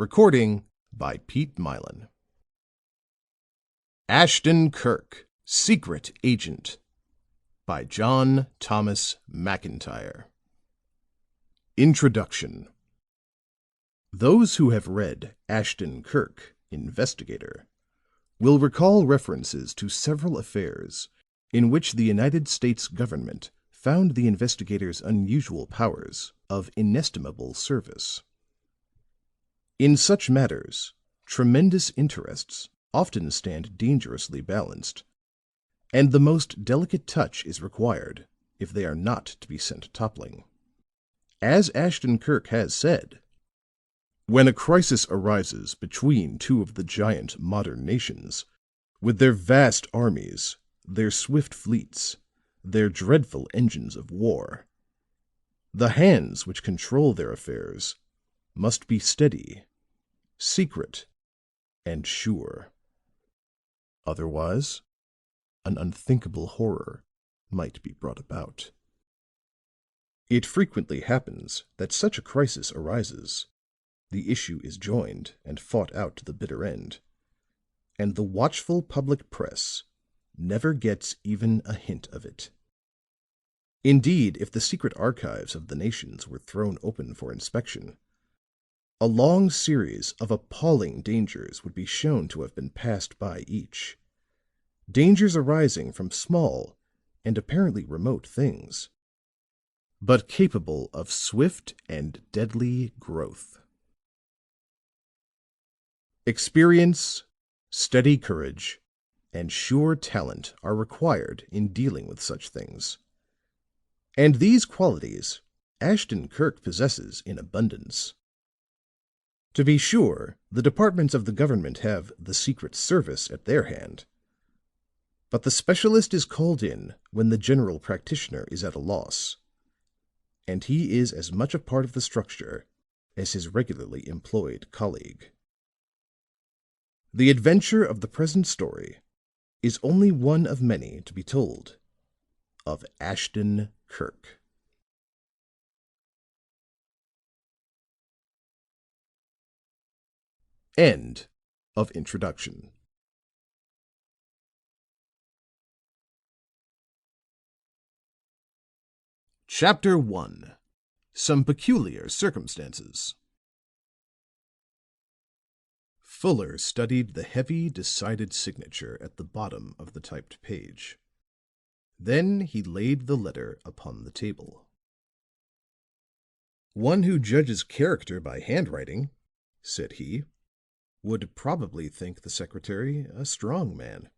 Recording by Pete Milan. Ashton Kirk, Secret Agent by John Thomas McIntyre. Introduction. Those who have read Ashton Kirk, Investigator, will recall references to several affairs in which the United States government found the investigator's unusual powers of inestimable service. In such matters, tremendous interests often stand dangerously balanced, and the most delicate touch is required if they are not to be sent toppling. As Ashton Kirk has said, when a crisis arises between two of the giant modern nations, with their vast armies, their swift fleets, their dreadful engines of war, the hands which control their affairs must be steady, secret, and sure. Otherwise, an unthinkable horror might be brought about. It frequently happens that such a crisis arises, the issue is joined and fought out to the bitter end, and the watchful public press never gets even a hint of it. Indeed, if the secret archives of the nations were thrown open for inspection, a long series of appalling dangers would be shown to have been passed by each. Dangers arising from small and apparently remote things, but capable of swift and deadly growth. Experience, steady courage, and sure talent are required in dealing with such things. And these qualities Ashton Kirk possesses in abundance. To be sure, the departments of the government have the Secret Service at their hand, but the specialist is called in when the general practitioner is at a loss, and he is as much a part of the structure as his regularly employed colleague. The adventure of the present story is only one of many to be told of Ashton Kirk. End of introduction. Chapter 1. Some Peculiar Circumstances. Fuller studied the heavy, decided signature at the bottom of the typed page. Then he laid the letter upon the table. "One who judges character by handwriting," said he, "would probably think the secretary a strong man."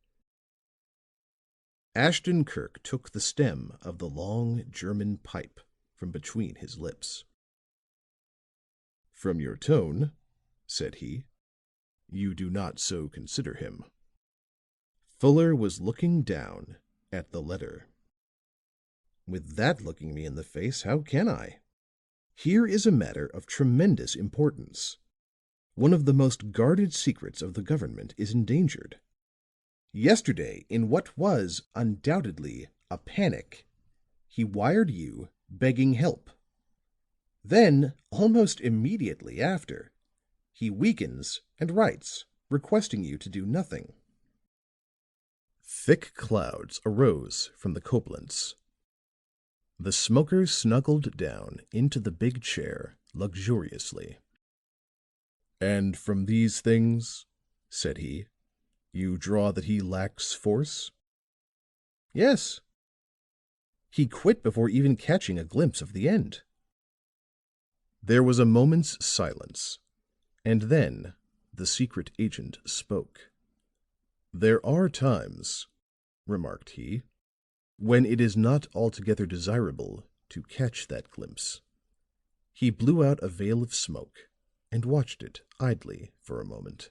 Ashton Kirk took the stem of the long German pipe from between his lips. "From your tone," said he, "you do not so consider him." Fuller was looking down at the letter. "With that looking me in the face, how can I? Here is a matter of tremendous importance. One of the most guarded secrets of the government is endangered. Yesterday, in what was undoubtedly a panic, he wired you begging help. Then, almost immediately after, he weakens and writes, requesting you to do nothing." Thick clouds arose from the Coblentz. The smoker snuggled down into the big chair luxuriously. "And from these things," said he, "you draw that he lacks force?" "Yes. He quit before even catching a glimpse of the end." There was a moment's silence, and then the secret agent spoke. "There are times," remarked he, "when it is not altogether desirable to catch that glimpse." He blew out a veil of smoke and watched it idly for a moment.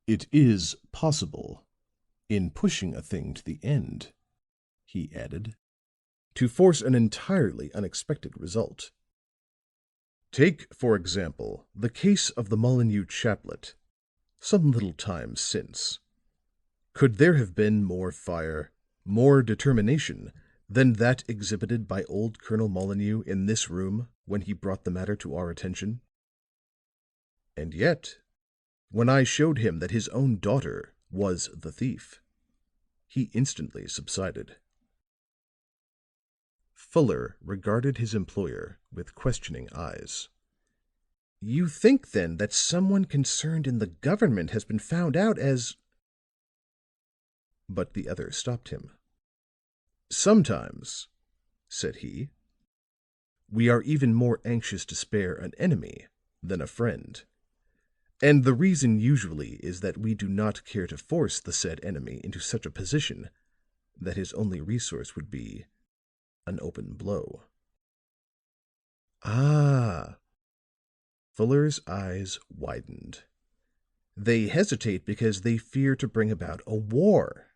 "It is possible, in pushing a thing to the end," he added, "to force an entirely unexpected result. Take, for example, the case of the Molyneux chaplet, some little time since. Could there have been more fire, more determination than that exhibited by old Colonel Molyneux in this room when he brought the matter to our attention?" And yet, when I showed him that his own daughter was the thief, he instantly subsided." Fuller regarded his employer with questioning eyes. "You think, then, that someone concerned in the government has been found out as—" But the other stopped him. "Sometimes," said he, "we are even more anxious to spare an enemy than a friend. And the reason usually is that we do not care to force the said enemy into such a position that his only resource would be an open blow." "Ah." Fuller's eyes widened. "They hesitate because they fear to bring about a war."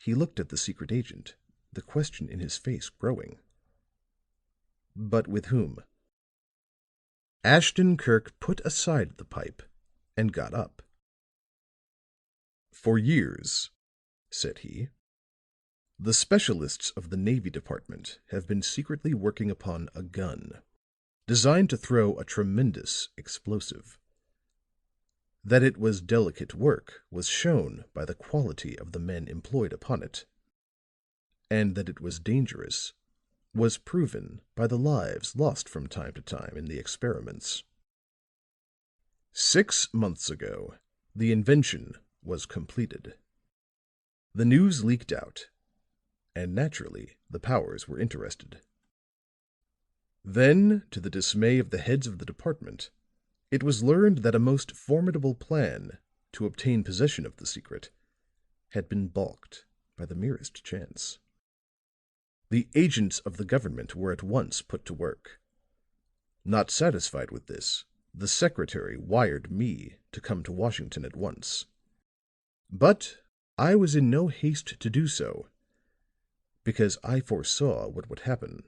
He looked at the secret agent, the question in his face growing. "But with whom?" Ashton Kirk put aside the pipe and got up. "For years," said he, "the specialists of the Navy Department have been secretly working upon a gun designed to throw a tremendous explosive. That it was delicate work was shown by the quality of the men employed upon it, and that it was dangerous was proven by the lives lost from time to time in the experiments. 6 months ago, the invention was completed. The news leaked out, and naturally the powers were interested. Then, to the dismay of the heads of the department, it was learned that a most formidable plan to obtain possession of the secret had been balked by the merest chance. The agents of the government were at once put to work. Not satisfied with this, the secretary wired me to come to Washington at once. But I was in no haste to do so, because I foresaw what would happen."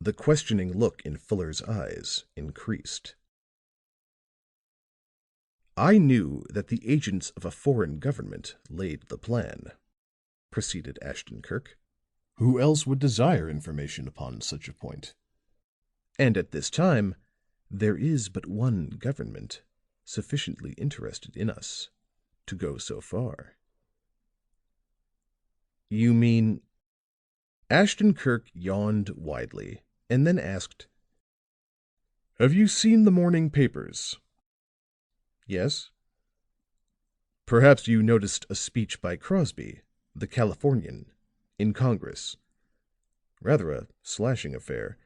The questioning look in Fuller's eyes increased. "I knew that the agents of a foreign government laid the plan," proceeded Ashton Kirk. "Who else would desire information upon such a point? And at this time, there is but one government sufficiently interested in us to go so far." "You mean—" Ashton Kirk yawned widely, and then asked, "Have you seen the morning papers?" "Yes." "Perhaps you noticed a speech by Crosby, the Californian, in Congress. Rather a slashing affair.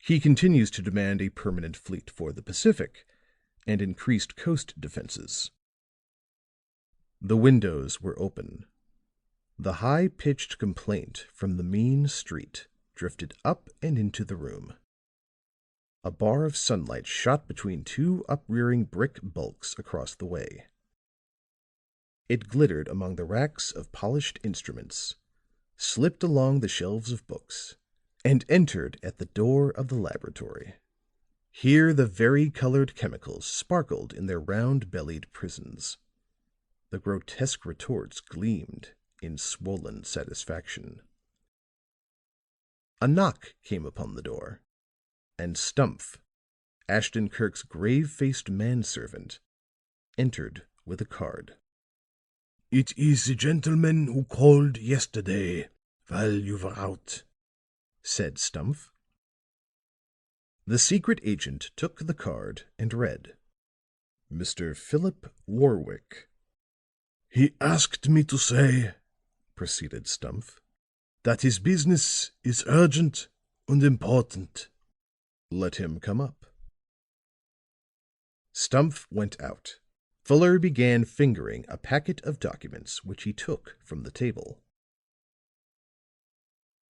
He continues to demand a permanent fleet for the Pacific and increased coast defenses." The windows were open. The high-pitched complaint from the mean street drifted up and into the room. A bar of sunlight shot between two uprearing brick bulks across the way. It glittered among the racks of polished instruments, slipped along the shelves of books, and entered at the door of the laboratory. Here the vari-colored chemicals sparkled in their round-bellied prisons. The grotesque retorts gleamed in swollen satisfaction. A knock came upon the door, and Stumph, Ashton Kirk's grave-faced manservant, entered with a card. "It is the gentleman who called yesterday while you were out," said Stumph. The secret agent took the card and read, "Mr. Philip Warwick." "He asked me to say," proceeded Stumph, "that his business is urgent and important." "Let him come up." Stumph went out. Fuller began fingering a packet of documents which he took from the table.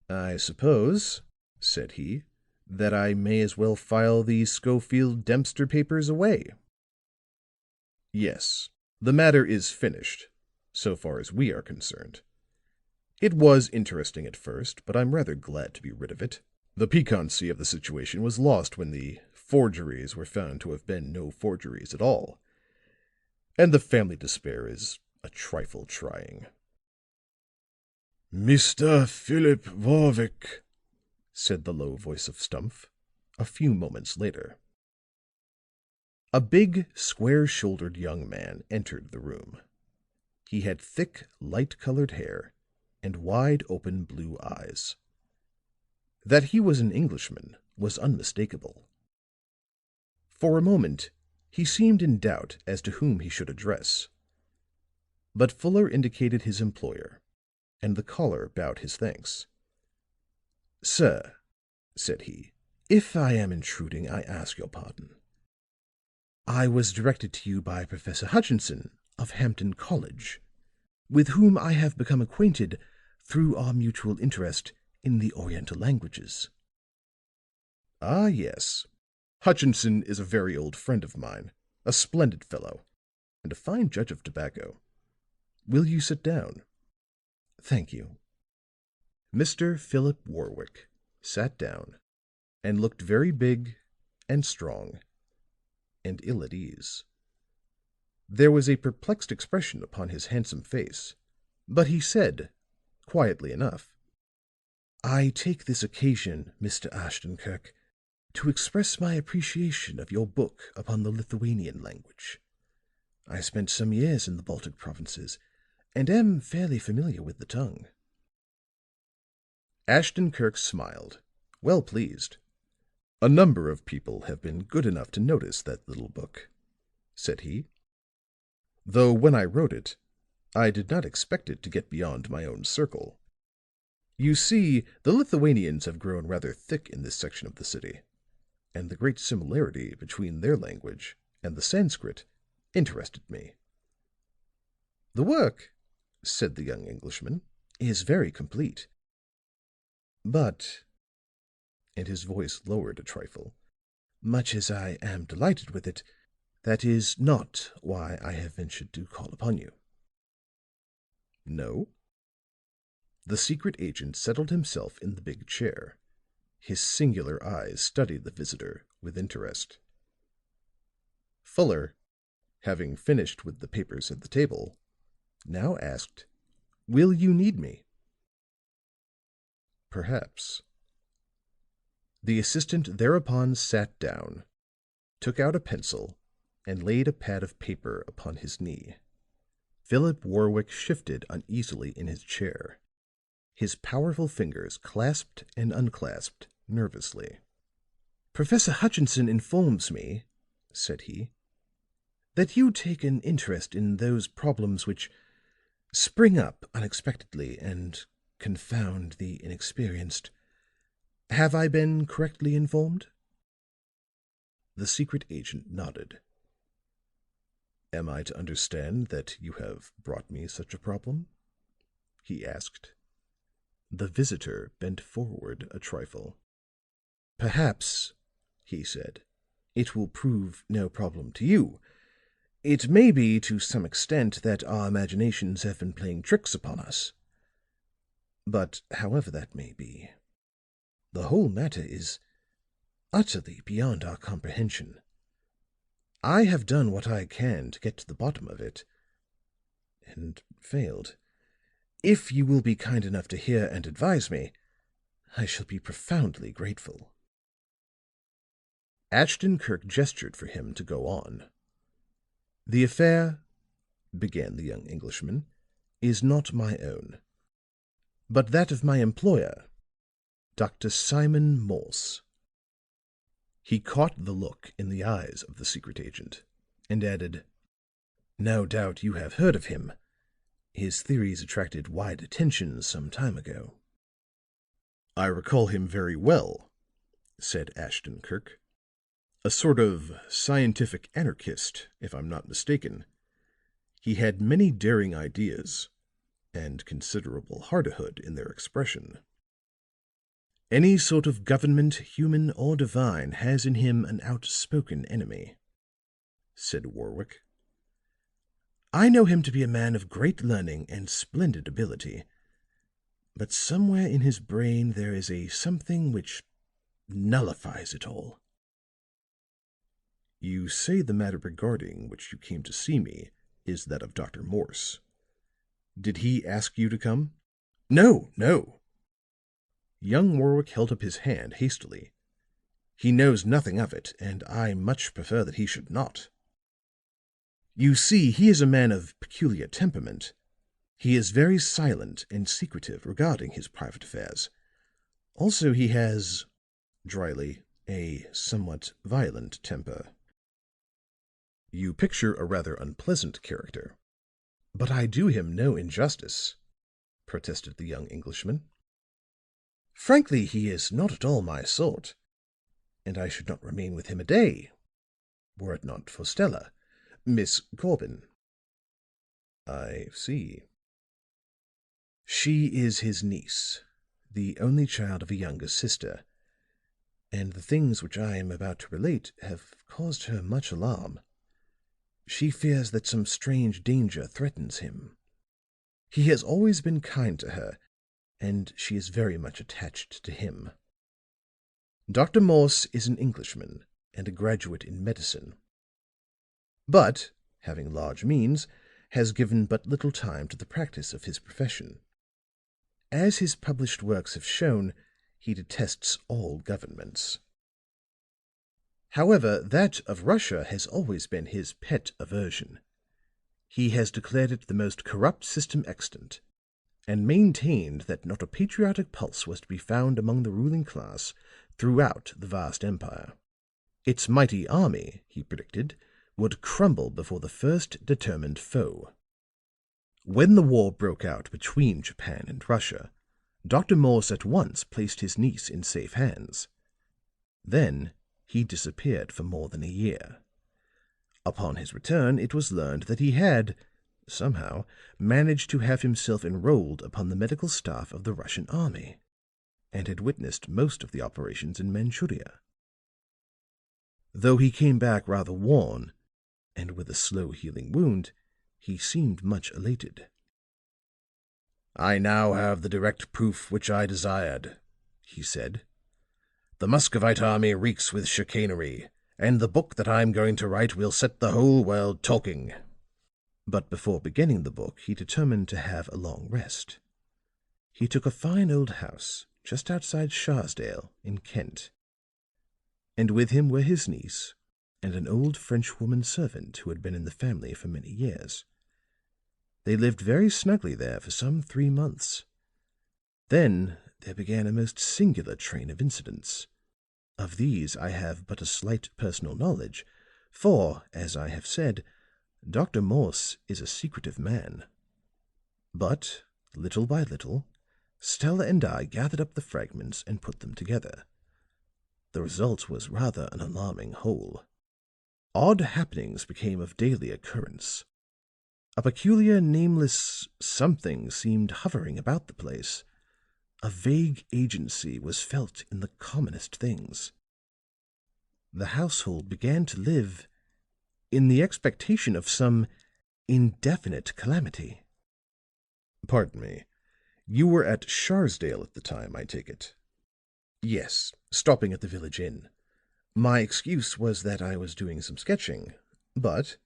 "I suppose," said he, "that I may as well file the Schofield-Dempster papers away." "Yes, the matter is finished, so far as we are concerned. It was interesting at first, but I'm rather glad to be rid of it. The piquancy of the situation was lost when the forgeries were found to have been no forgeries at all, and the family despair is a trifle trying." "Mr. Philip Warwick," said the low voice of Stumph, a few moments later. A big, square-shouldered young man entered the room. He had thick, light-colored hair and wide-open blue eyes. That he was an Englishman was unmistakable. For a moment he seemed in doubt as to whom he should address. But Fuller indicated his employer, and the caller bowed his thanks. "Sir," said he, "if I am intruding, I ask your pardon. I was directed to you by Professor Hutchinson of Hampton College, with whom I have become acquainted through our mutual interest in the Oriental languages." "Ah, yes. Hutchinson is a very old friend of mine, a splendid fellow, and a fine judge of tobacco. Will you sit down?" "Thank you." Mr. Philip Warwick sat down and looked very big and strong and ill at ease. There was a perplexed expression upon his handsome face, but he said, quietly enough, "I take this occasion, Mr. Ashton Kirk, to express my appreciation of your book upon the Lithuanian language. I spent some years in the Baltic provinces, and am fairly familiar with the tongue." Ashton Kirk smiled, well pleased. "A number of people have been good enough to notice that little book," said he. "Though when I wrote it, I did not expect it to get beyond my own circle. You see, the Lithuanians have grown rather thick in this section of the city, and the great similarity between their language and the Sanskrit interested me." "The work," said the young Englishman, "is very complete. But," and his voice lowered a trifle, "much as I am delighted with it, that is not why I have ventured to call upon you." "No?" The secret agent settled himself in the big chair. His singular eyes studied the visitor with interest. Fuller, having finished with the papers at the table, now asked, "Will you need me?" "Perhaps." The assistant thereupon sat down, took out a pencil, and laid a pad of paper upon his knee. Philip Warwick shifted uneasily in his chair. His powerful fingers clasped and unclasped nervously. "Professor Hutchinson informs me," said he, "that you take an interest in those problems which spring up unexpectedly and confound the inexperienced. Have I been correctly informed?" The secret agent nodded. "Am I to understand that you have brought me such a problem?" he asked. The visitor bent forward a trifle. "Perhaps," he said, "it will prove no problem to you. It may be to some extent that our imaginations have been playing tricks upon us. But however that may be, the whole matter is utterly beyond our comprehension. I have done what I can to get to the bottom of it, and failed. If you will be kind enough to hear and advise me, I shall be profoundly grateful." Ashton Kirk gestured for him to go on. "The affair," began the young Englishman, "is not my own, but that of my employer, Dr. Simon Morse." He caught the look in the eyes of the secret agent, and added, "No doubt you have heard of him. His theories attracted wide attention some time ago." "I recall him very well," said Ashton Kirk. "A sort of scientific anarchist, if I'm not mistaken. He had many daring ideas, and considerable hardihood in their expression." "Any sort of government, human or divine, has in him an outspoken enemy," said Warwick. "I know him to be a man of great learning and splendid ability, but somewhere in his brain there is a something which nullifies it all." "You say the matter regarding which you came to see me is that of Dr. Morse. Did he ask you to come?" "No, no." Young Warwick held up his hand hastily. He knows nothing of it, and I much prefer that he should not. You see, he is a man of peculiar temperament. He is very silent and secretive regarding his private affairs. Also, he has," dryly, "a somewhat violent temper." "You picture a rather unpleasant character. But I do him no injustice," protested the young Englishman. "Frankly, he is not at all my sort, and I should not remain with him a day, were it not for Stella, Miss Corbin." "I see." "She is his niece, the only child of a younger sister, and the things which I am about to relate have caused her much alarm. She fears that some strange danger threatens him. He has always been kind to her, and she is very much attached to him. Dr. Morse is an Englishman and a graduate in medicine, but, having large means, has given but little time to the practice of his profession. As his published works have shown, he detests all governments. However, that of Russia has always been his pet aversion. He has declared it the most corrupt system extant, and maintained that not a patriotic pulse was to be found among the ruling class throughout the vast empire. Its mighty army, he predicted, would crumble before the first determined foe. When the war broke out between Japan and Russia, Dr. Morse at once placed his niece in safe hands. Then he disappeared for more than a year. Upon his return, it was learned that he had, somehow, managed to have himself enrolled upon the medical staff of the Russian army, and had witnessed most of the operations in Manchuria. Though he came back rather worn, and with a slow healing wound, he seemed much elated. "I now have the direct proof which I desired," he said. "The Muscovite army reeks with chicanery, and the book that I'm going to write will set the whole world talking." But before beginning the book, he determined to have a long rest. He took a fine old house just outside Sharsdale in Kent, and with him were his niece and an old Frenchwoman servant who had been in the family for many years. They lived very snugly there for some 3 months. Then there began a most singular train of incidents. Of these I have but a slight personal knowledge, for, as I have said, Dr. Morse is a secretive man. But, little by little, Stella and I gathered up the fragments and put them together. The result was rather an alarming whole. Odd happenings became of daily occurrence. A peculiar, nameless something seemed hovering about the place. A vague agency was felt in the commonest things. The household began to live in the expectation of some indefinite calamity. Pardon me. You were at Sharsdale at the time, I take it? Yes, stopping at the village inn. My excuse was that I was doing some sketching, but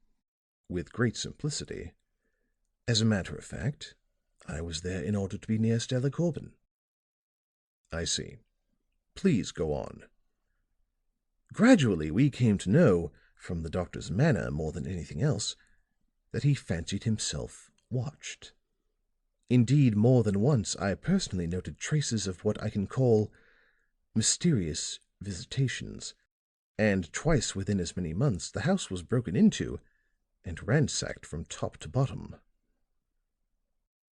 with great simplicity. As a matter of fact, I was there in order to be near Stella Corbin. I see. Please go on. Gradually we came to know, from the doctor's manner more than anything else, that he fancied himself watched. Indeed, more than once I personally noted traces of what I can call mysterious visitations, and twice within as many months the house was broken into and ransacked from top to bottom.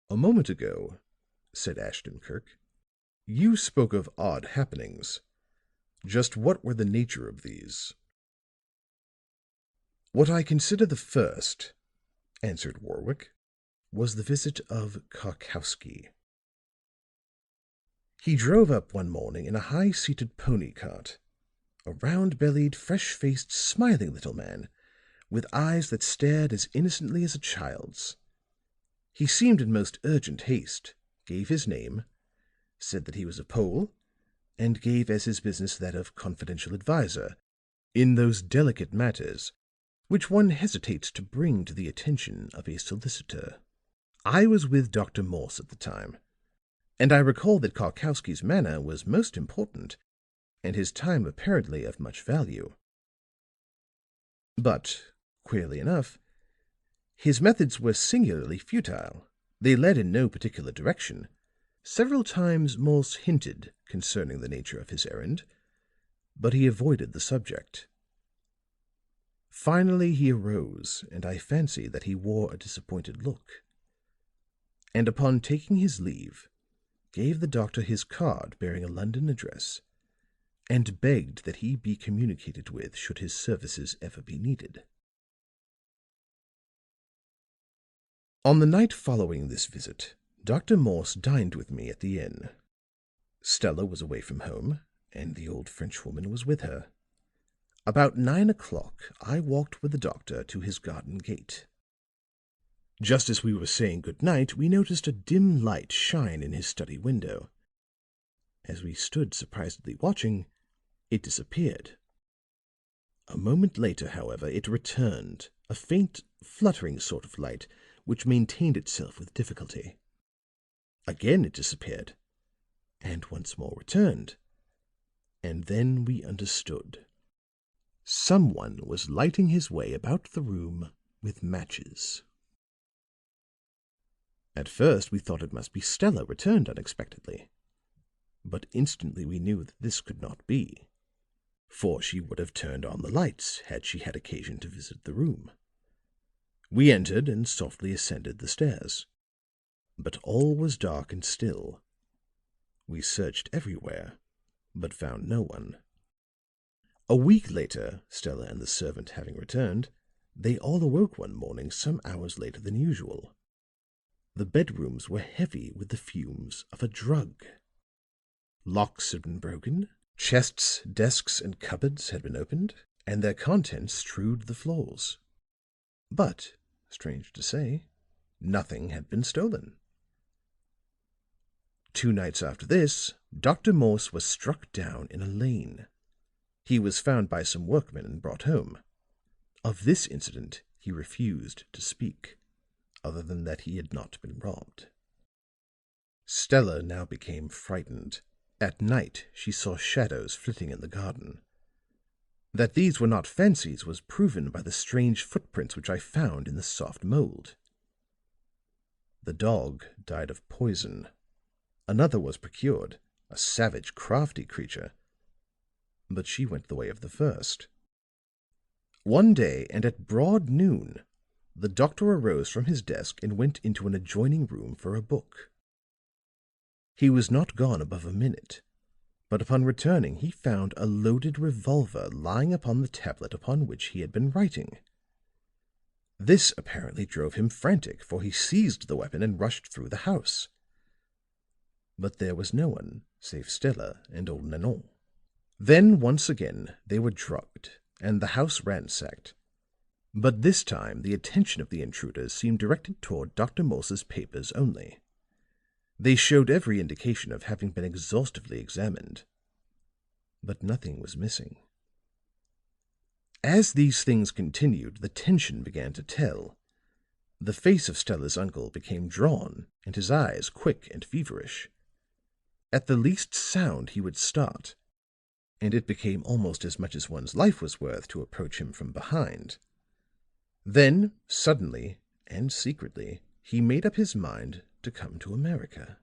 "A moment ago," said Ashton Kirk, "you spoke of odd happenings. Just what were the nature of these?" "What I consider the first," answered Warwick, "was the visit of Karkowsky. He drove up one morning in a high-seated pony cart, a round-bellied, fresh-faced, smiling little man, with eyes that stared as innocently as a child's. He seemed in most urgent haste, gave his name, said that he was a Pole, and gave as his business that of confidential adviser in those delicate matters which one hesitates to bring to the attention of a solicitor. I was with Dr. Morse at the time, and I recall that Karkowsky's manner was most important and his time apparently of much value. But, queerly enough, his methods were singularly futile. They led in no particular direction. Several times Morse hinted concerning the nature of his errand, but he avoided the subject. Finally he arose, and I fancy that he wore a disappointed look, and upon taking his leave, gave the doctor his card bearing a London address, and begged that he be communicated with should his services ever be needed. On the night following this visit, Dr. Morse dined with me at the inn. Stella was away from home, and the old Frenchwoman was with her. About 9 o'clock, I walked with the doctor to his garden gate. Just as we were saying good night, we noticed a dim light shine in his study window. As we stood surprisedly watching, it disappeared. A moment later, however, it returned, a faint, fluttering sort of light which maintained itself with difficulty. Again it disappeared, and once more returned. And then we understood. Someone was lighting his way about the room with matches. At first we thought it must be Stella returned unexpectedly, but instantly we knew that this could not be, for she would have turned on the lights had she had occasion to visit the room. We entered and softly ascended the stairs, but all was dark and still. We searched everywhere, but found no one. A week later, Stella and the servant having returned, they all awoke one morning some hours later than usual. The bedrooms were heavy with the fumes of a drug. Locks had been broken, chests, desks, and cupboards had been opened, and their contents strewed the floors. But, strange to say, nothing had been stolen. 2 nights after this, Dr. Morse was struck down in a lane. He was found by some workmen and brought home. Of this incident he refused to speak, other than that he had not been robbed. Stella now became frightened. At night she saw shadows flitting in the garden. That these were not fancies was proven by the strange footprints which I found in the soft mold. The dog died of poison. Another was procured, a savage, crafty creature, but she went the way of the first. One day, and at broad noon, the doctor arose from his desk and went into an adjoining room for a book. He was not gone above a minute, but upon returning he found a loaded revolver lying upon the tablet upon which he had been writing. This apparently drove him frantic, for he seized the weapon and rushed through the house. But there was no one save Stella and old Nanon. Then once again they were drugged, and the house ransacked. But this time the attention of the intruders seemed directed toward Dr. Morse's papers only. They showed every indication of having been exhaustively examined, but nothing was missing. As these things continued, the tension began to tell. The face of Stella's uncle became drawn, and his eyes quick and feverish. At the least sound he would start, and it became almost as much as one's life was worth to approach him from behind. Then, suddenly and secretly, he made up his mind to come to America.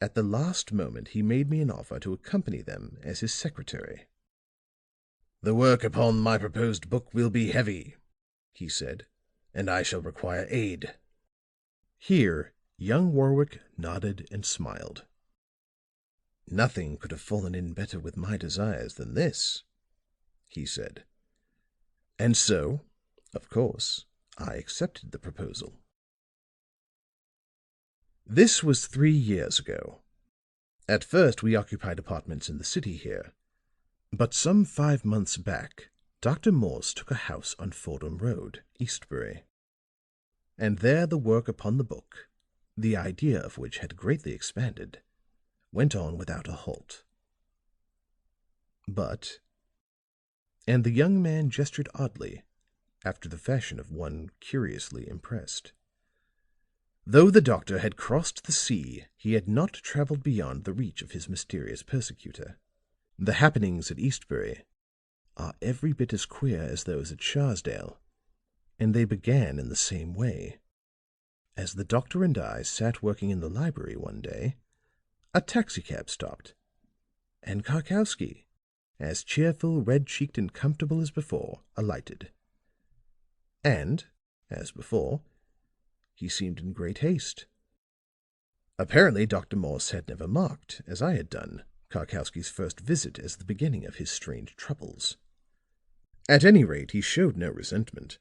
At the last moment he made me an offer to accompany them as his secretary. "The work upon my proposed book will be heavy," he said, "and I shall require aid." Here young Warwick nodded and smiled. "Nothing could have fallen in better with my desires than this," he said. And so, of course, I accepted the proposal. This was 3 years ago. At first we occupied apartments in the city here, but some 5 months back Dr. Morse took a house on Fordham Road, Eastbury. And there the work upon the book, the idea of which had greatly expanded, went on without a halt. But, and the young man gestured oddly, after the fashion of one curiously impressed, though the doctor had crossed the sea, he had not traveled beyond the reach of his mysterious persecutor. The happenings at Eastbury are every bit as queer as those at Sharsdale, and they began in the same way. As the doctor and I sat working in the library one day, a taxicab stopped, and Karkowsky, as cheerful, red-cheeked, and comfortable as before, alighted. And, as before, he seemed in great haste. Apparently, Dr. Morse had never marked, as I had done, Karkowsky's first visit as the beginning of his strange troubles. At any rate, he showed no resentment,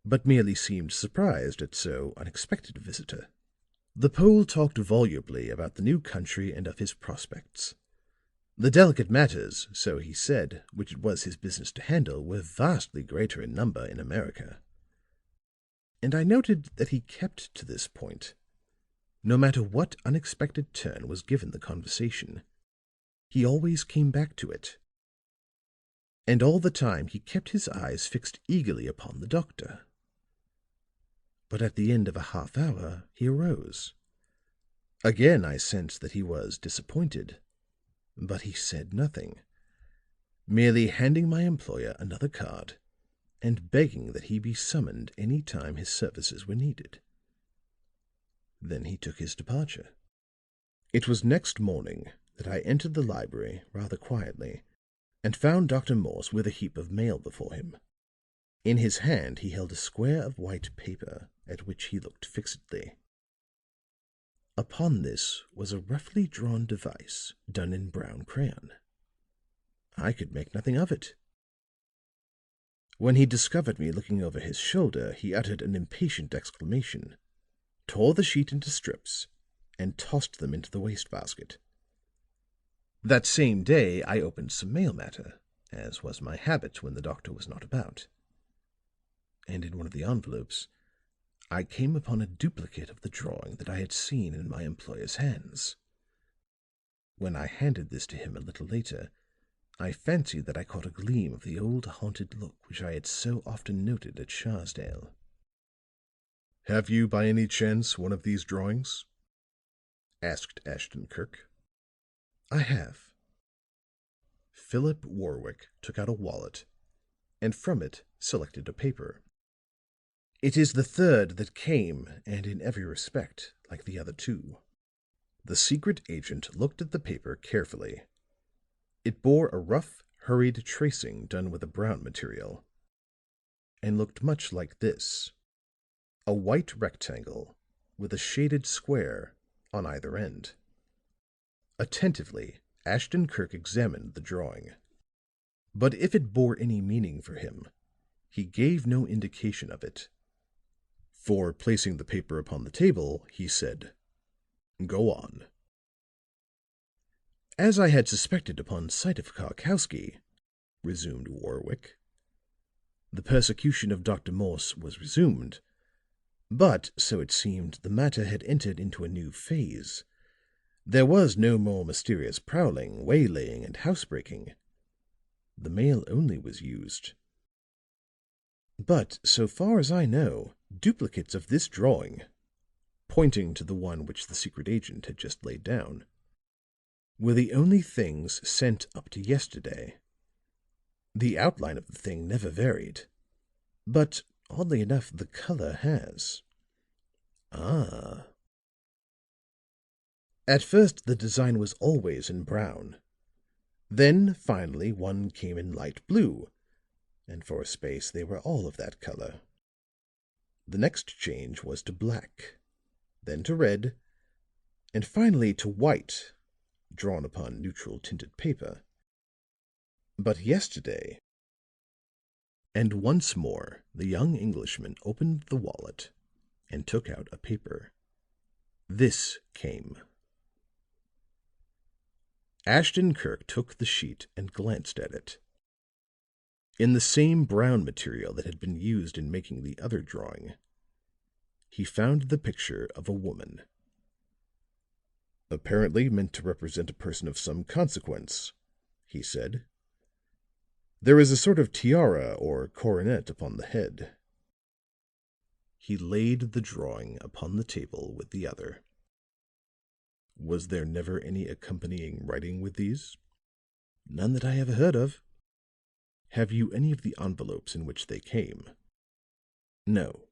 but merely seemed surprised at so unexpected a visitor. The Pole talked volubly about the new country and of his prospects. The delicate matters, so he said, which it was his business to handle, were vastly greater in number in America. And I noted that he kept to this point. No matter what unexpected turn was given the conversation, he always came back to it. And all the time he kept his eyes fixed eagerly upon the doctor. But at the end of a half hour he arose. Again I sensed that he was disappointed, but he said nothing, merely handing my employer another card and begging that he be summoned any time his services were needed. Then he took his departure. It was next morning that I entered the library rather quietly and found Dr. Morse with a heap of mail before him. In his hand he held a square of white paper at which he looked fixedly. Upon this was a roughly drawn device done in brown crayon. I could make nothing of it. When he discovered me looking over his shoulder, he uttered an impatient exclamation, tore the sheet into strips, and tossed them into the wastebasket. That same day I opened some mail matter, as was my habit when the doctor was not about. And in one of the envelopes I came upon a duplicate of the drawing that I had seen in my employer's hands. When I handed this to him a little later, I fancied that I caught a gleam of the old haunted look which I had so often noted at Sharsdale. "Have you, by any chance, one of these drawings?" asked Ashton Kirk. "I have." Philip Warwick took out a wallet, and from it selected a paper. "It is the third that came, and in every respect like the other two." The secret agent looked at the paper carefully. It bore a rough, hurried tracing done with a brown material, and looked much like this: a white rectangle with a shaded square on either end. Attentively, Ashton Kirk examined the drawing. But if it bore any meaning for him, he gave no indication of it. For placing the paper upon the table, he said, "Go on." "As I had suspected upon sight of Karkowsky," resumed Warwick, "the persecution of Dr. Morse was resumed. But, so it seemed, the matter had entered into a new phase. There was no more mysterious prowling, waylaying, and housebreaking. The mail only was used. But, so far as I know, duplicates of this drawing," pointing to the one which the secret agent had just laid down, "were the only things sent up to yesterday. The outline of the thing never varied, but oddly enough, the color has." "Ah." "At first the design was always in brown. Then, finally, one came in light blue, and for a space they were all of that color. The next change was to black, then to red, and finally to white, drawn upon neutral tinted paper. But yesterday—" And once more the young Englishman opened the wallet and took out a paper. This came. Ashton Kirk took the sheet and glanced at it. In the same brown material that had been used in making the other drawing, he found the picture of a woman. "Apparently meant to represent a person of some consequence," he said. "There is a sort of tiara or coronet upon the head." He laid the drawing upon the table with the other. "Was there never any accompanying writing with these?" None that I ever heard of. Have you any of the envelopes in which they came? No.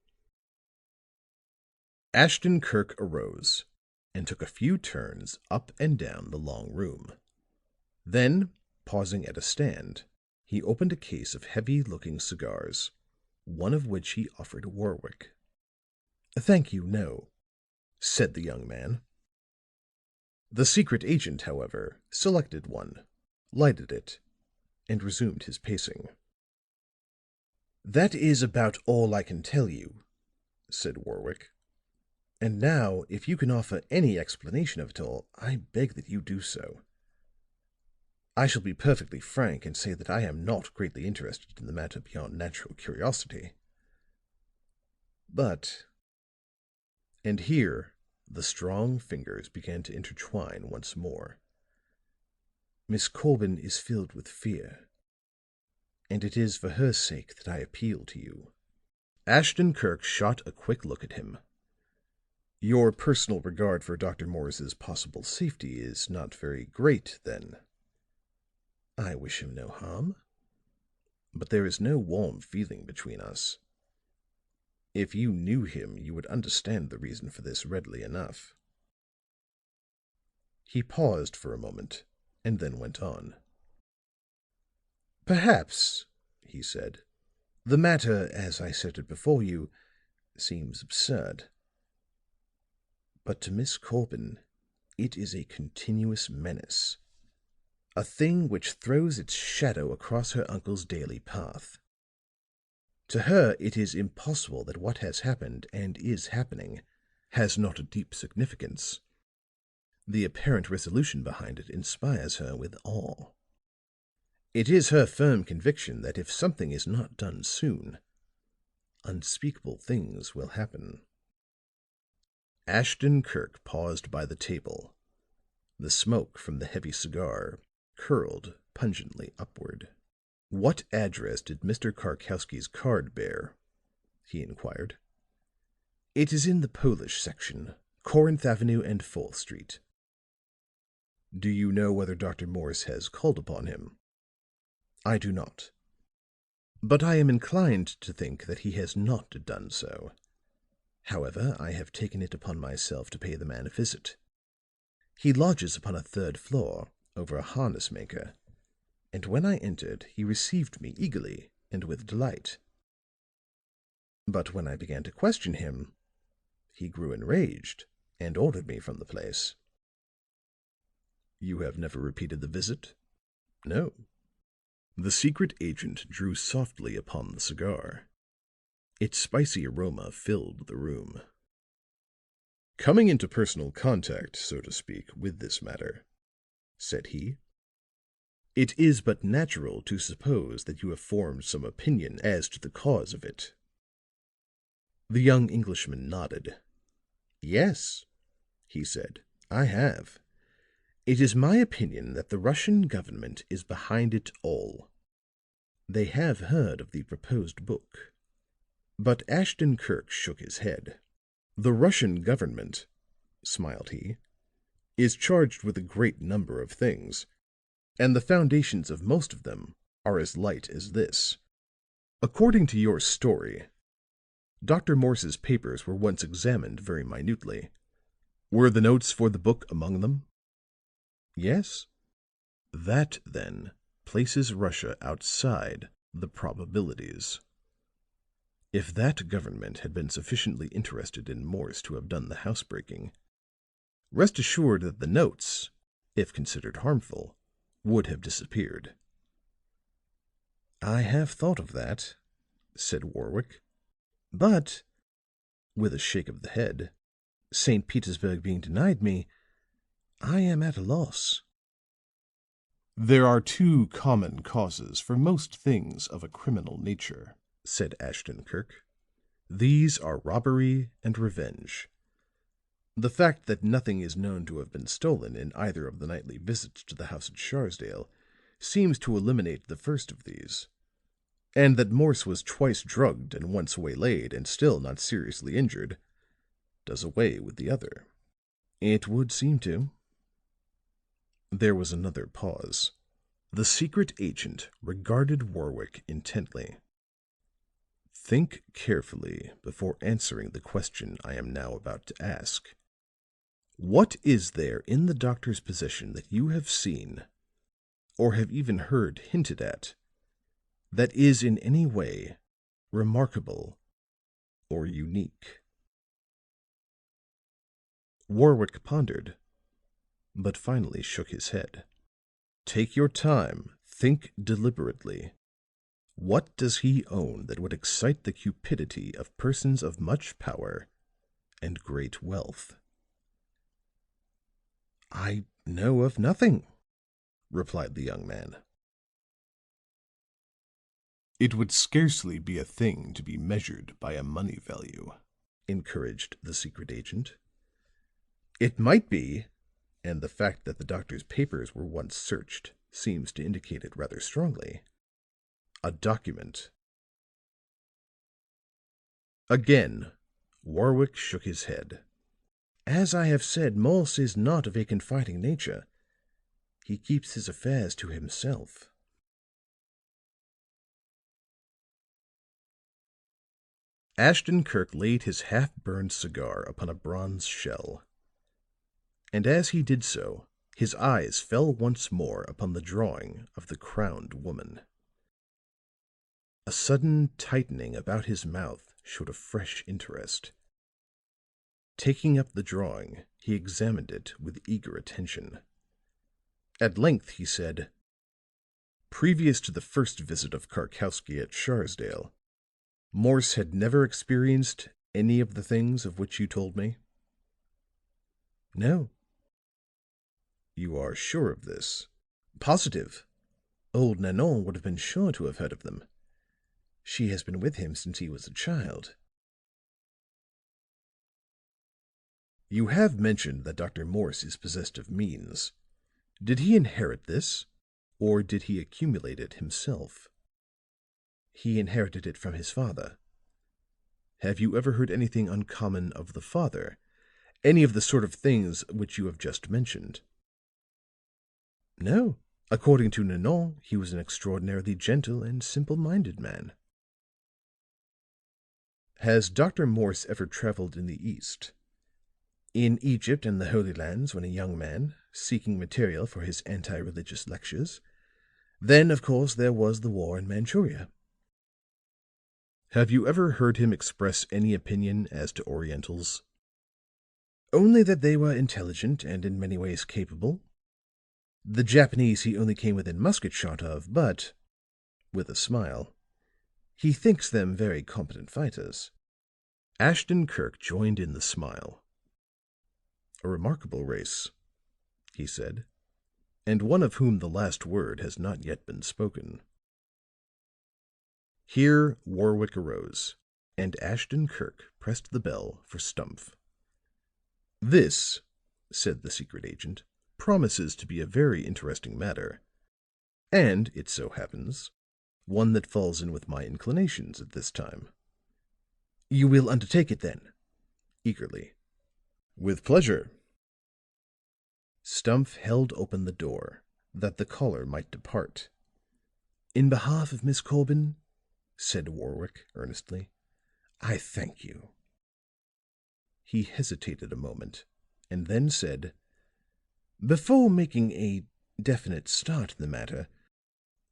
Ashton Kirk arose and took a few turns up and down the long room. Then, pausing at a stand, he opened a case of heavy-looking cigars, one of which he offered Warwick. "Thank you, no," said the young man. The secret agent, however, selected one, lighted it, and resumed his pacing. "That is about all I can tell you," said Warwick. "And now, if you can offer any explanation of it all, I beg that you do so. I shall be perfectly frank and say that I am not greatly interested in the matter beyond natural curiosity. But," and here the strong fingers began to intertwine once more, "Miss Corbin is filled with fear, and it is for her sake that I appeal to you." Ashton Kirk shot a quick look at him. "Your personal regard for Dr. Morse's possible safety is not very great, then." "I wish him no harm, but there is no warm feeling between us. If you knew him, you would understand the reason for this readily enough." He paused for a moment and then went on. "Perhaps," he said, "the matter, as I set it before you, seems absurd. But to Miss Corbin it is a continuous menace, a thing which throws its shadow across her uncle's daily path. To her it is impossible that what has happened and is happening has not a deep significance. The apparent resolution behind it inspires her with awe. It is her firm conviction that if something is not done soon, unspeakable things will happen." Ashton Kirk paused by the table. The smoke from the heavy cigar curled pungently upward. "What address did Mr. Karkowsky's card bear?" he inquired. "It is in the Polish section, Corinth Avenue and 4th Street." "Do you know whether Dr. Morse has called upon him?" "I do not. But I am inclined to think that he has not done so. However, I have taken it upon myself to pay the man a visit. He lodges upon a 3rd floor, over a harness maker, and when I entered he received me eagerly and with delight. But when I began to question him, he grew enraged and ordered me from the place." "You have never repeated the visit?" "No." The secret agent drew softly upon the cigar. Its spicy aroma filled the room. "Coming into personal contact, so to speak, with this matter," said he, "it is but natural to suppose that you have formed some opinion as to the cause of it." The young Englishman nodded. "Yes," he said, "I have. It is my opinion that the Russian government is behind it all. They have heard of the proposed book." But Ashton Kirk shook his head. "The Russian government," smiled he, "is charged with a great number of things, and the foundations of most of them are as light as this. According to your story, Dr. Morse's papers were once examined very minutely. Were the notes for the book among them?" "Yes." "That, then, places Russia outside the probabilities. If that government had been sufficiently interested in Morse to have done the housebreaking, rest assured that the notes, if considered harmful, would have disappeared." "I have thought of that," said Warwick. "But," with a shake of the head, "St. Petersburg being denied me, I am at a loss." "There are two common causes for most things of a criminal nature," said Ashton Kirk. "These are robbery and revenge. The fact that nothing is known to have been stolen in either of the nightly visits to the house at Sharsdale seems to eliminate the first of these. And that Morse was twice drugged and once waylaid and still not seriously injured does away with the other." "It would seem to." There was another pause. The secret agent regarded Warwick intently. "Think carefully before answering the question I am now about to ask. What is there in the doctor's possession that you have seen, or have even heard hinted at, that is in any way remarkable or unique?" Warwick pondered, but finally shook his head. "Take your time, think deliberately. What does he own that would excite the cupidity of persons of much power and great wealth?" "I know of nothing," replied the young man. "It would scarcely be a thing to be measured by a money value," encouraged the secret agent. "It might be, and the fact that the doctor's papers were once searched seems to indicate it rather strongly. A document." Again Warwick shook his head. "As I have said, Morse is not of a confiding nature. He keeps his affairs to himself." Ashton Kirk laid his half-burned cigar upon a bronze shell, and as he did so, his eyes fell once more upon the drawing of the crowned woman. A sudden tightening about his mouth showed a fresh interest. Taking up the drawing, he examined it with eager attention. At length he said: "Previous to the first visit of Karkowsky at Scarsdale, Morse had never experienced any of the things of which you told me?" "No." "You are sure of this?" "Positive. Old Nanon would have been sure to have heard of them. She has been with him since he was a child." "You have mentioned that Dr. Morse is possessed of means. Did he inherit this, or did he accumulate it himself?" "He inherited it from his father." "Have you ever heard anything uncommon of the father? Any of the sort of things which you have just mentioned?" "No. According to Nanon, he was an extraordinarily gentle and simple-minded man." "Has Dr. Morse ever traveled in the East?" "In Egypt and the Holy Lands when a young man, seeking material for his anti-religious lectures. Then, of course, there was the war in Manchuria." "Have you ever heard him express any opinion as to Orientals?" "Only that they were intelligent and in many ways capable. The Japanese he only came within musket shot of, but," with a smile, "he thinks them very competent fighters." Ashton Kirk joined in the smile. "A remarkable race," he said, "and one of whom the last word has not yet been spoken." Here Warwick arose, and Ashton Kirk pressed the bell for Stumph. "This," said the secret agent, "promises to be a very interesting matter. And, it so happens, one that falls in with my inclinations at this time." "You will undertake it, then?" eagerly. "With pleasure." Stumph held open the door, that the caller might depart. "In behalf of Miss Corbin," said Warwick earnestly, "I thank you." He hesitated a moment, and then said: "Before making a definite start in the matter,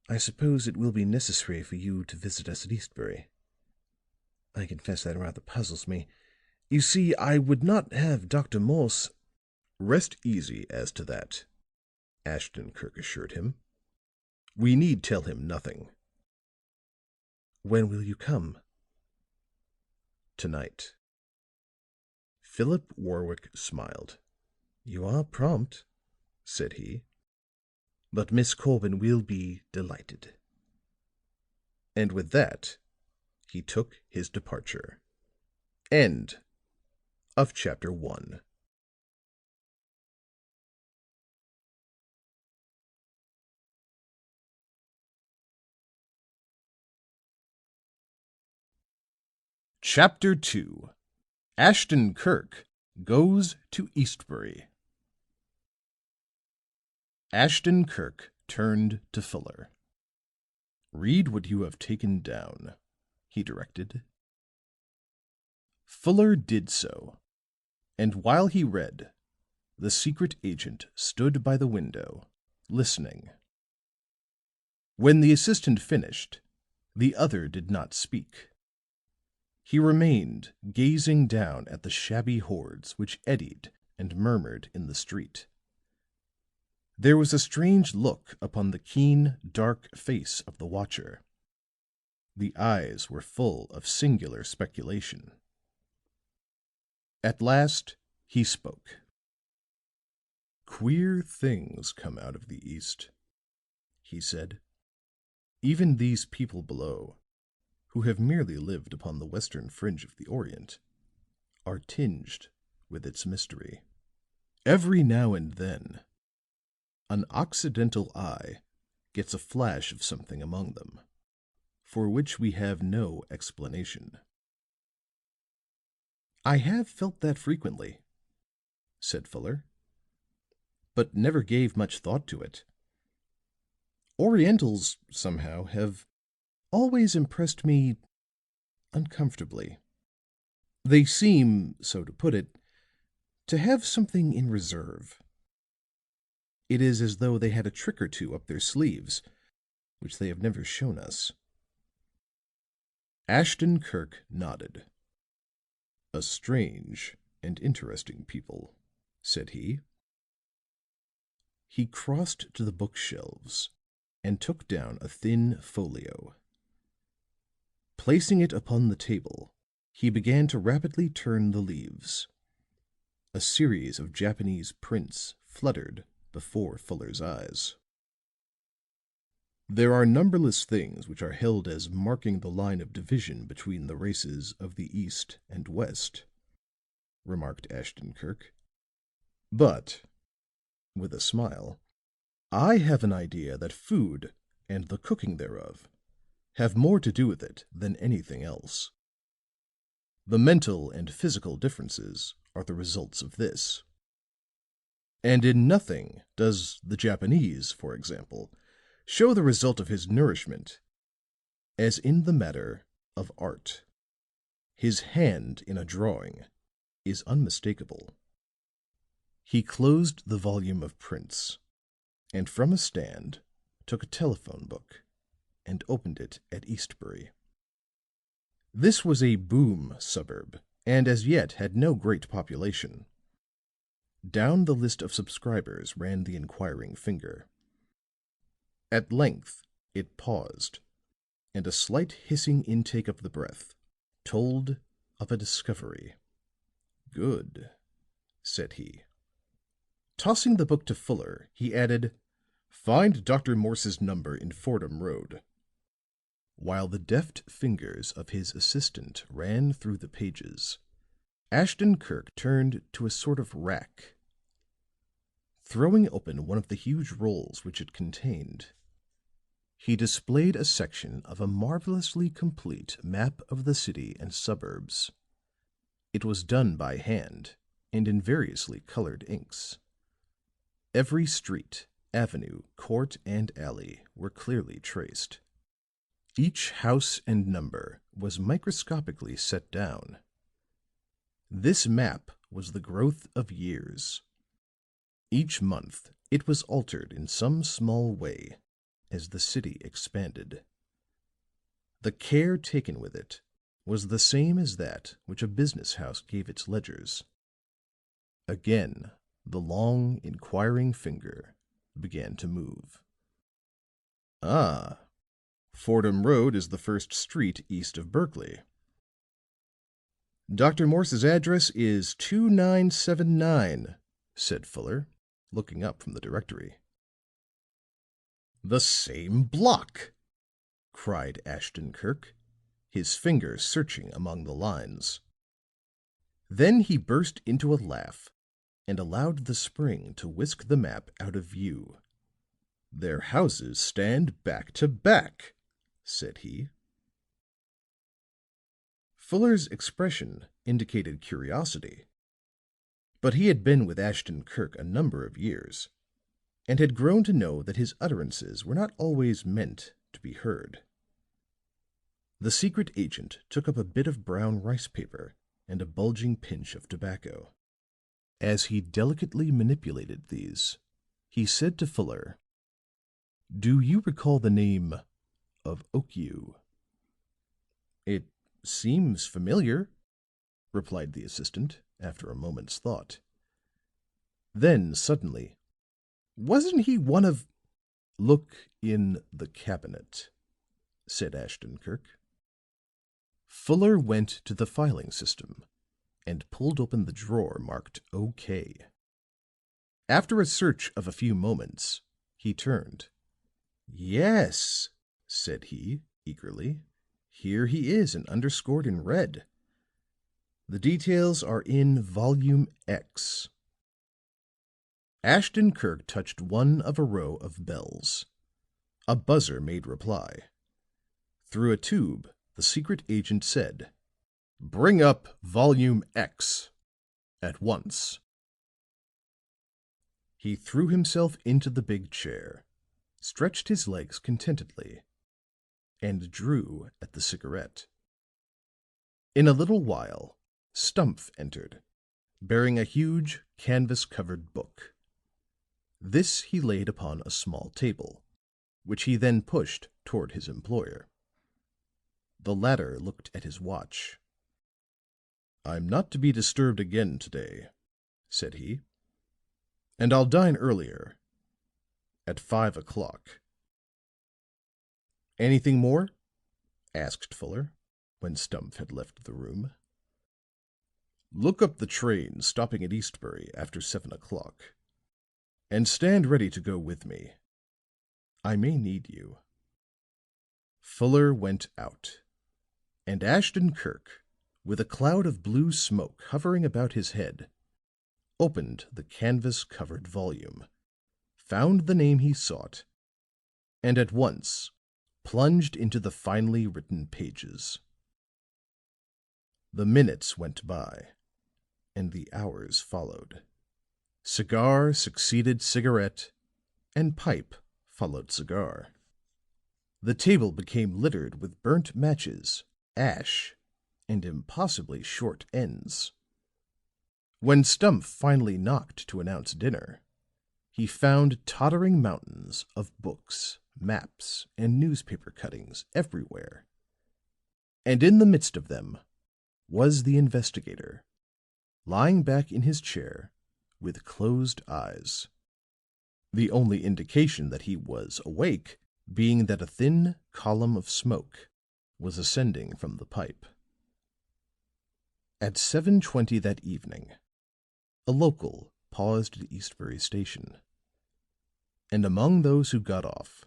I suppose it will be necessary for you to visit us at Eastbury. I confess that rather puzzles me. You see, I would not have Dr. Morse—" "Rest easy as to that," Ashton Kirk assured him. "We need tell him nothing." "When will you come?" "Tonight." Philip Warwick smiled. "You are prompt," said he. "But Miss Corbin will be delighted." And with that he took his departure. End of chapter 1. Chapter 2. Ashton Kirk Goes to Eastbury. Ashton Kirk turned to Fuller. "Read what you have taken down," he directed. Fuller did so, and while he read, the secret agent stood by the window, listening. When the assistant finished, the other did not speak. He remained gazing down at the shabby hordes which eddied and murmured in the street. There was a strange look upon the keen, dark face of the watcher. The eyes were full of singular speculation. At last he spoke. "Queer things come out of the East," he said. "Even these people below, who have merely lived upon the western fringe of the Orient, are tinged with its mystery. Every now and then, an Occidental eye gets a flash of something among them, for which we have no explanation." "I have felt that frequently," said Fuller, "but never gave much thought to it. Orientals, somehow, have always impressed me uncomfortably. They seem, so to put it, to have something in reserve. It is as though they had a trick or two up their sleeves, which they have never shown us." Ashton Kirk nodded. "A strange and interesting people," said he. He crossed to the bookshelves and took down a thin folio. Placing it upon the table, he began to rapidly turn the leaves. A series of Japanese prints fluttered before Fuller's eyes. "There are numberless things which are held as marking the line of division between the races of the East and West," remarked Ashton Kirk. "But," with a smile, "I have an idea that food and the cooking thereof have more to do with it than anything else. The mental and physical differences are the results of this. And in nothing does the Japanese, for example, show the result of his nourishment as in the matter of art. His hand in a drawing is unmistakable." He closed the volume of prints, and from a stand took a telephone book and opened it at Eastbury. This was a boom suburb, and as yet had no great population. Down the list of subscribers ran the inquiring finger. At length it paused, and a slight hissing intake of the breath told of a discovery. "Good," said he. Tossing the book to Fuller, he added, "Find Dr. Morse's number in Fordham Road." While the deft fingers of his assistant ran through the pages, Ashton Kirk turned to a sort of rack. Throwing open one of the huge rolls which it contained, he displayed a section of a marvelously complete map of the city and suburbs. It was done by hand and in variously colored inks. Every street, avenue, court and alley were clearly traced. Each house and number was microscopically set down. This map was the growth of years. Each month it was altered in some small way as the city expanded. The care taken with it was the same as that which a business house gave its ledgers. Again the long, inquiring finger began to move. "Ah, Fordham Road is the first street east of Berkeley. Dr. Morse's address is 2979, said Fuller, looking up from the directory. "The same block!" cried Ashton Kirk, his finger searching among the lines. Then he burst into a laugh and allowed the spring to whisk the map out of view. "Their houses stand back to back," said he. Fuller's expression indicated curiosity, but he had been with Ashton Kirk a number of years, and had grown to know that his utterances were not always meant to be heard. The secret agent took up a bit of brown rice paper and a bulging pinch of tobacco. As he delicately manipulated these, he said to Fuller, "Do you recall the name of Okiu?" "It seems familiar," replied the assistant, after a moment's thought. Then suddenly, "Wasn't he one of—" "Look in the cabinet," said Ashton Kirk. Fuller went to the filing system and pulled open the drawer marked OK. After a search of a few moments, he turned. "Yes," said he, eagerly. "Here he is, and underscored in red. The details are in volume X." Ashton Kirk touched one of a row of bells. A buzzer made reply. Through a tube, the secret agent said, "Bring up volume X at once." He threw himself into the big chair, stretched his legs contentedly, and drew at the cigarette. In a little while, Stumph entered, bearing a huge canvas-covered book. This he laid upon a small table, which he then pushed toward his employer. The latter looked at his watch. "I'm not to be disturbed again to-day," said he, "and I'll dine earlier, at 5 o'clock." "Anything more?" asked Fuller, when Stumph had left the room. "Look up the train stopping at Eastbury after 7 o'clock, and stand ready to go with me. I may need you." Fuller went out, and Ashton Kirk, with a cloud of blue smoke hovering about his head, opened the canvas-covered volume, found the name he sought, and at once plunged into the finely written pages. The minutes went by, and the hours followed. Cigar succeeded cigarette, and pipe followed cigar. The table became littered with burnt matches, ash, and impossibly short ends. When Stumph finally knocked to announce dinner, he found tottering mountains of books, maps, and newspaper cuttings everywhere. And in the midst of them was the investigator, lying back in his chair with closed eyes, the only indication that he was awake being that a thin column of smoke was ascending from the pipe. At 7:20 that evening, a local paused at Eastbury station, and among those who got off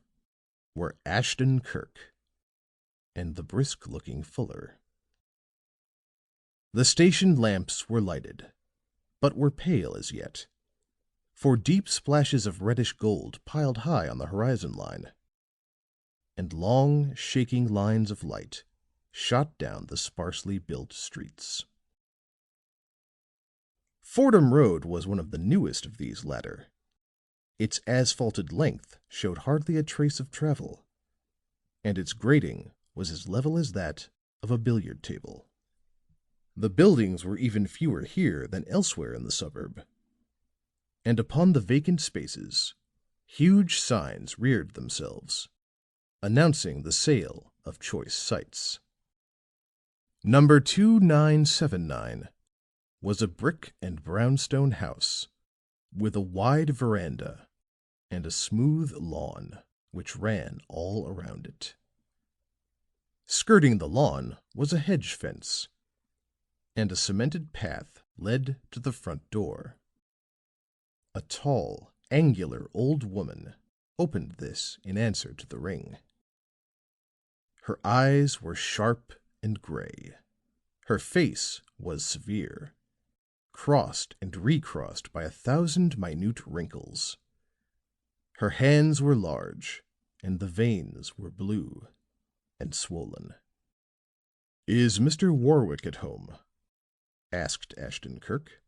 were Ashton Kirk and the brisk-looking Fuller. The station lamps were lighted, but were pale as yet, for deep splashes of reddish gold piled high on the horizon line, and long, shaking lines of light shot down the sparsely built streets. Fordham Road was one of the newest of these latter. Its asphalted length showed hardly a trace of travel, and its grading was as level as that of a billiard table. The buildings were even fewer here than elsewhere in the suburb, and upon the vacant spaces huge signs reared themselves, announcing the sale of choice sites. Number 2979 was a brick and brownstone house with a wide veranda and a smooth lawn which ran all around it. Skirting the lawn was a hedge fence, and a cemented path led to the front door. A tall, angular old woman opened this in answer to the ring. Her eyes were sharp and gray. Her face was severe, crossed and recrossed by 1,000 minute wrinkles. Her hands were large, and the veins were blue and swollen. "Is Mr. Warwick at home?" asked Ashton Kirk.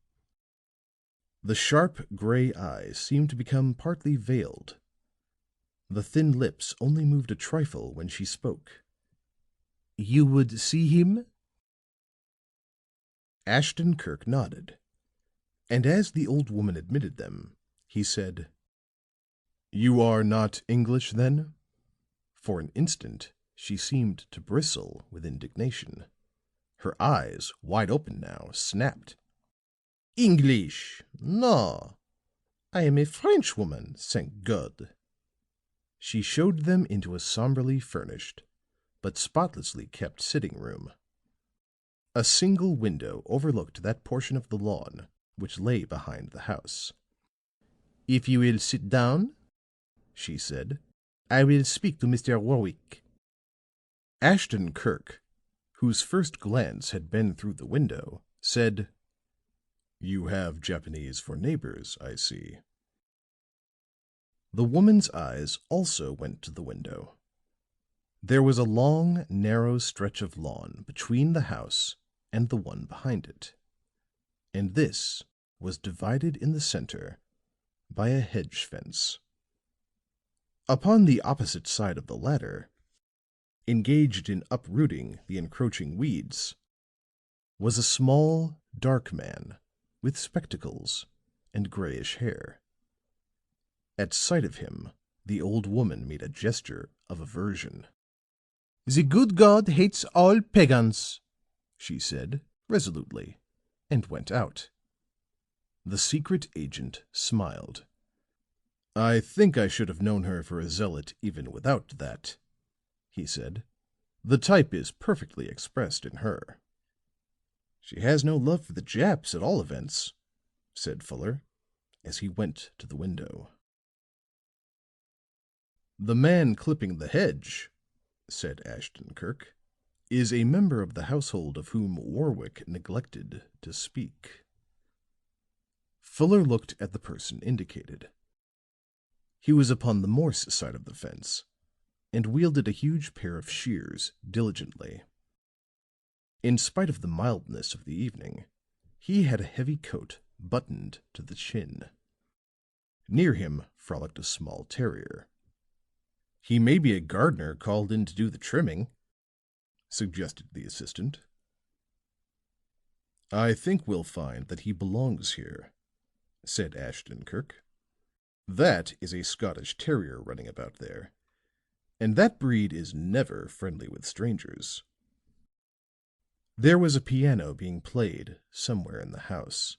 The sharp gray eyes seemed to become partly veiled. The thin lips only moved a trifle when she spoke. "You would see him?" Ashton Kirk nodded, and as the old woman admitted them, he said, "You are not English, then?" For an instant she seemed to bristle with indignation. Her eyes, wide open now, snapped. "English? No. I am a Frenchwoman, thank God." She showed them into a somberly furnished, but spotlessly kept sitting room. A single window overlooked that portion of the lawn which lay behind the house. "If you will sit down," she said, "I will speak to Mr. Warwick." Ashton Kirk, whose first glance had been through the window, said, "You have Japanese for neighbors, I see." The woman's eyes also went to the window. There was a long, narrow stretch of lawn between the house and the one behind it, and this was divided in the center by a hedge fence. Upon the opposite side of the latter, engaged in uprooting the encroaching weeds, was a small, dark man with spectacles and grayish hair. At sight of him, the old woman made a gesture of aversion. "The good God hates all pagans," she said, resolutely, and went out. The secret agent smiled. "I think I should have known her for a zealot even without that," he said. "The type is perfectly expressed in her." "She has no love for the Japs, at all events," said Fuller, as he went to the window. "The man clipping the hedge," said Ashton Kirk, "is a member of the household of whom Warwick neglected to speak." Fuller looked at the person indicated. He was upon the Morse side of the fence, and wielded a huge pair of shears diligently. In spite of the mildness of the evening, he had a heavy coat buttoned to the chin. Near him frolicked a small terrier. "He may be a gardener called in to do the trimming," suggested the assistant. "I think we'll find that he belongs here," said Ashton Kirk. "That is a Scottish terrier running about there, and that breed is never friendly with strangers." There was a piano being played somewhere in the house.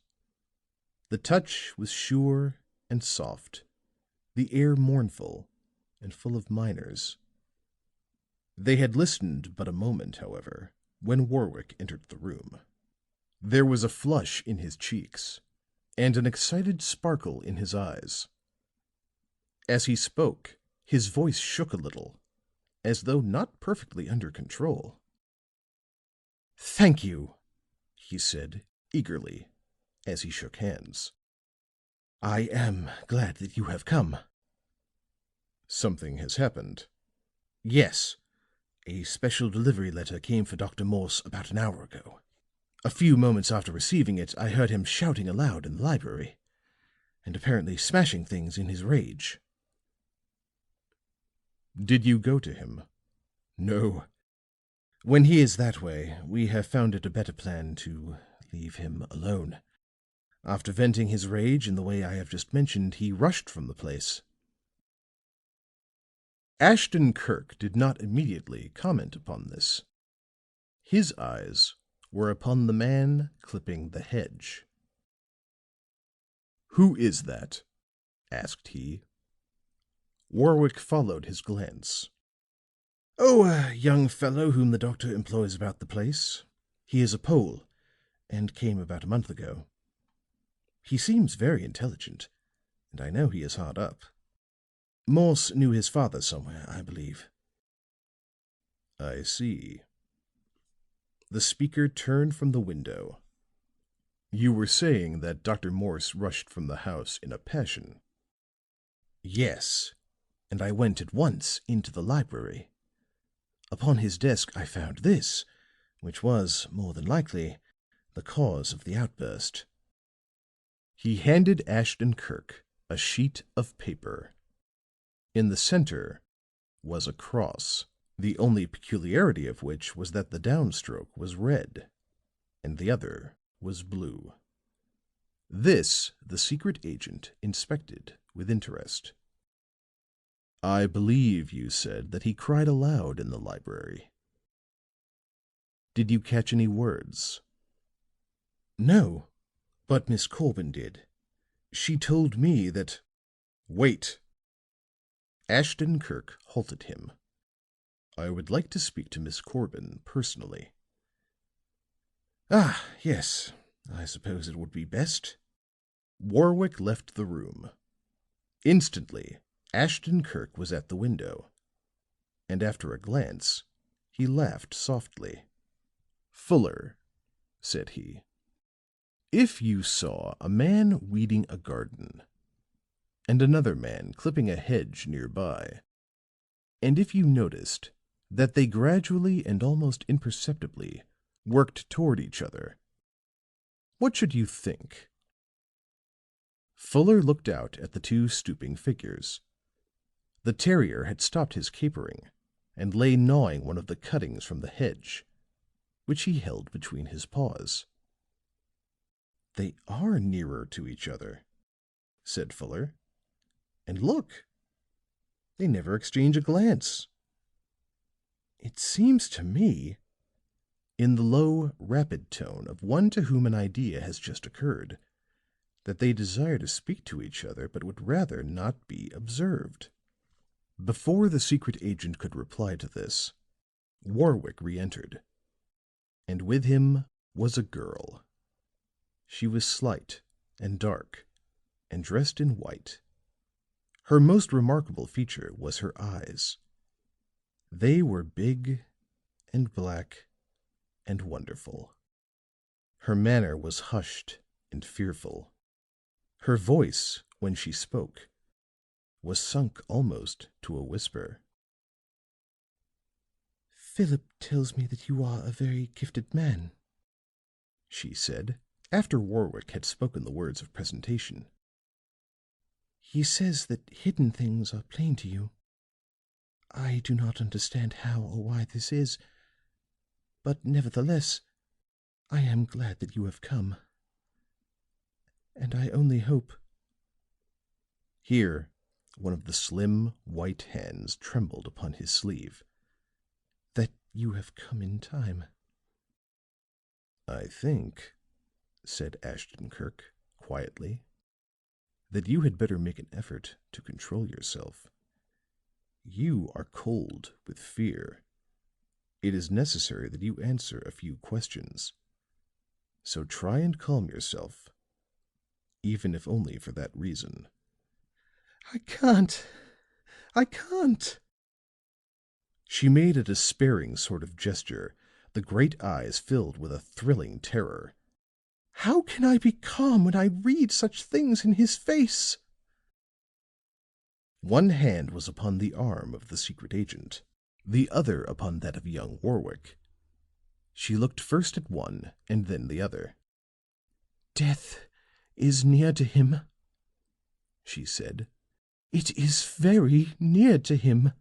The touch was sure and soft, the air mournful and full of minors. They had listened but a moment, however, when Warwick entered the room. There was a flush in his cheeks and an excited sparkle in his eyes. As he spoke, his voice shook a little, as though not perfectly under control. "Thank you," he said, eagerly, as he shook hands. "I am glad that you have come." "Something has happened?" "Yes. A special delivery letter came for Dr. Morse about an hour ago. A few moments after receiving it, I heard him shouting aloud in the library, and apparently smashing things in his rage." "Did you go to him?" "No. When he is that way, we have found it a better plan to leave him alone. After venting his rage in the way I have just mentioned, he rushed from the place." Ashton Kirk did not immediately comment upon this. His eyes were upon the man clipping the hedge. "Who is that?" asked he. Warwick followed his glance. "Oh, a young fellow whom the doctor employs about the place. He is a Pole, and came about a month ago. He seems very intelligent, and I know he is hard up. Morse knew his father somewhere, I believe." "I see." The speaker turned from the window. "You were saying that Dr. Morse rushed from the house in a passion." "Yes, and I went at once into the library. Upon his desk I found this, which was, more than likely, the cause of the outburst." He handed Ashton Kirk a sheet of paper. In the center was a cross, the only peculiarity of which was that the downstroke was red and the other was blue. This the secret agent inspected with interest. "I believe you said that he cried aloud in the library. Did you catch any words?" "No, but Miss Corbin did. She told me that—" "Wait!" Ashton Kirk halted him. "I would like to speak to Miss Corbin personally." "Ah, yes. I suppose it would be best." Warwick left the room. Instantly Ashton Kirk was at the window, and after a glance he laughed softly. "Fuller," said he, "if you saw a man weeding a garden and another man clipping a hedge nearby, and if you noticed that they gradually and almost imperceptibly worked toward each other, what should you think?" Fuller looked out at the two stooping figures. The terrier had stopped his capering and lay gnawing one of the cuttings from the hedge, which he held between his paws. "They are nearer to each other," said Fuller. "And look, they never exchange a glance. It seems to me," in the low, rapid tone of one to whom an idea has just occurred, "that they desire to speak to each other, but would rather not be observed." Before the secret agent could reply to this, Warwick re-entered, and with him was a girl. She was slight and dark, and dressed in white. Her most remarkable feature was her eyes. They were big and black and wonderful. Her manner was hushed and fearful. Her voice, when she spoke, was sunk almost to a whisper. "Philip tells me that you are a very gifted man," she said, after Warwick had spoken the words of presentation. "He says that hidden things are plain to you. I do not understand how or why this is, but nevertheless, I am glad that you have come. And I only hope—" Here one of the slim, white hands trembled upon his sleeve, "that you have come in time." "I think," said Ashton Kirk quietly, "that you had better make an effort to control yourself. You are cold with fear. It is necessary that you answer a few questions. So try and calm yourself, even if only for that reason." "I can't. I can't." She made a despairing sort of gesture, the great eyes filled with a thrilling terror. "How can I be calm when I read such things in his face?" One hand was upon the arm of the secret agent, the other upon that of young Warwick. She looked first at one and then the other. "Death is near to him," she said. "It is very near to him."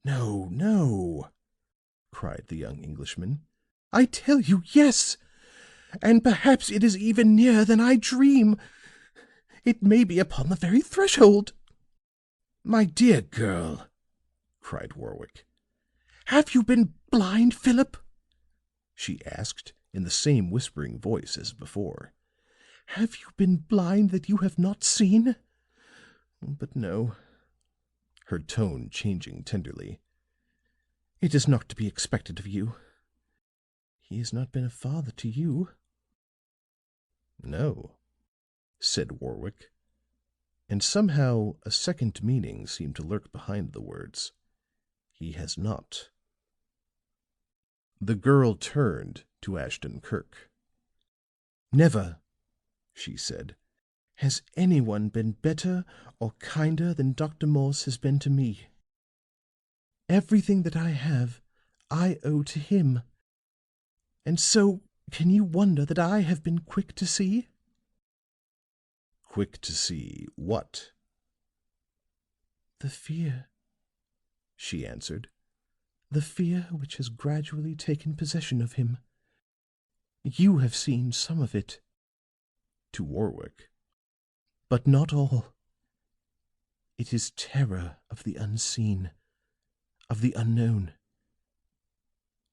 "No, no," cried the young Englishman. "I tell you, yes. And perhaps it is even nearer than I dream. It may be upon the very threshold." "My dear girl," cried Warwick. "Have you been blind, Philip?" she asked in the same whispering voice as before. "Have you been blind that you have not seen? But no," her tone changing tenderly, "it is not to be expected of you. He has not been a father to you." "No," said Warwick, and somehow a second meaning seemed to lurk behind the words. "He has not." The girl turned to Ashton Kirk. "Never," she said, "has anyone been better or kinder than Dr. Morse has been to me. Everything that I have, I owe to him. And so can you wonder that I have been quick to see?" Quick to see what? The fear, she answered. The fear which has gradually taken possession of him. You have seen some of it. To Warwick. But not all. It is terror of the unseen, of the unknown.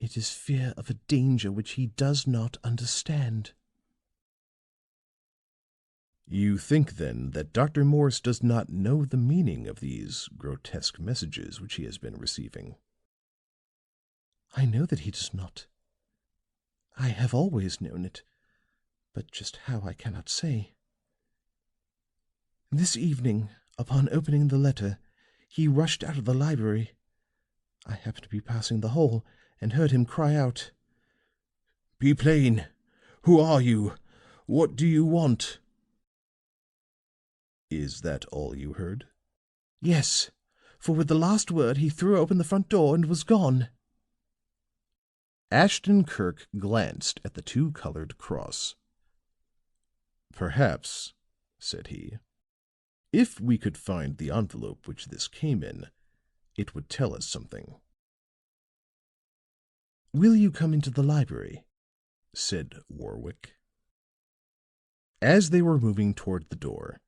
It is fear of a danger which he does not understand. You think, then, that Dr. Morse does not know the meaning of these grotesque messages which he has been receiving? I know that he does not. I have always known it, but just how I cannot say. This evening, upon opening the letter, he rushed out of the library. I happened to be passing the hall, and heard him cry out, "Be plain! Who are you? What do you want?" Is that all you heard? Yes, for with the last word he threw open the front door and was gone. Ashton Kirk glanced at the two-colored cross. "Perhaps," said he, "if we could find the envelope which this came in, it would tell us something." "Will you come into the library?" said Warwick. As they were moving toward the door,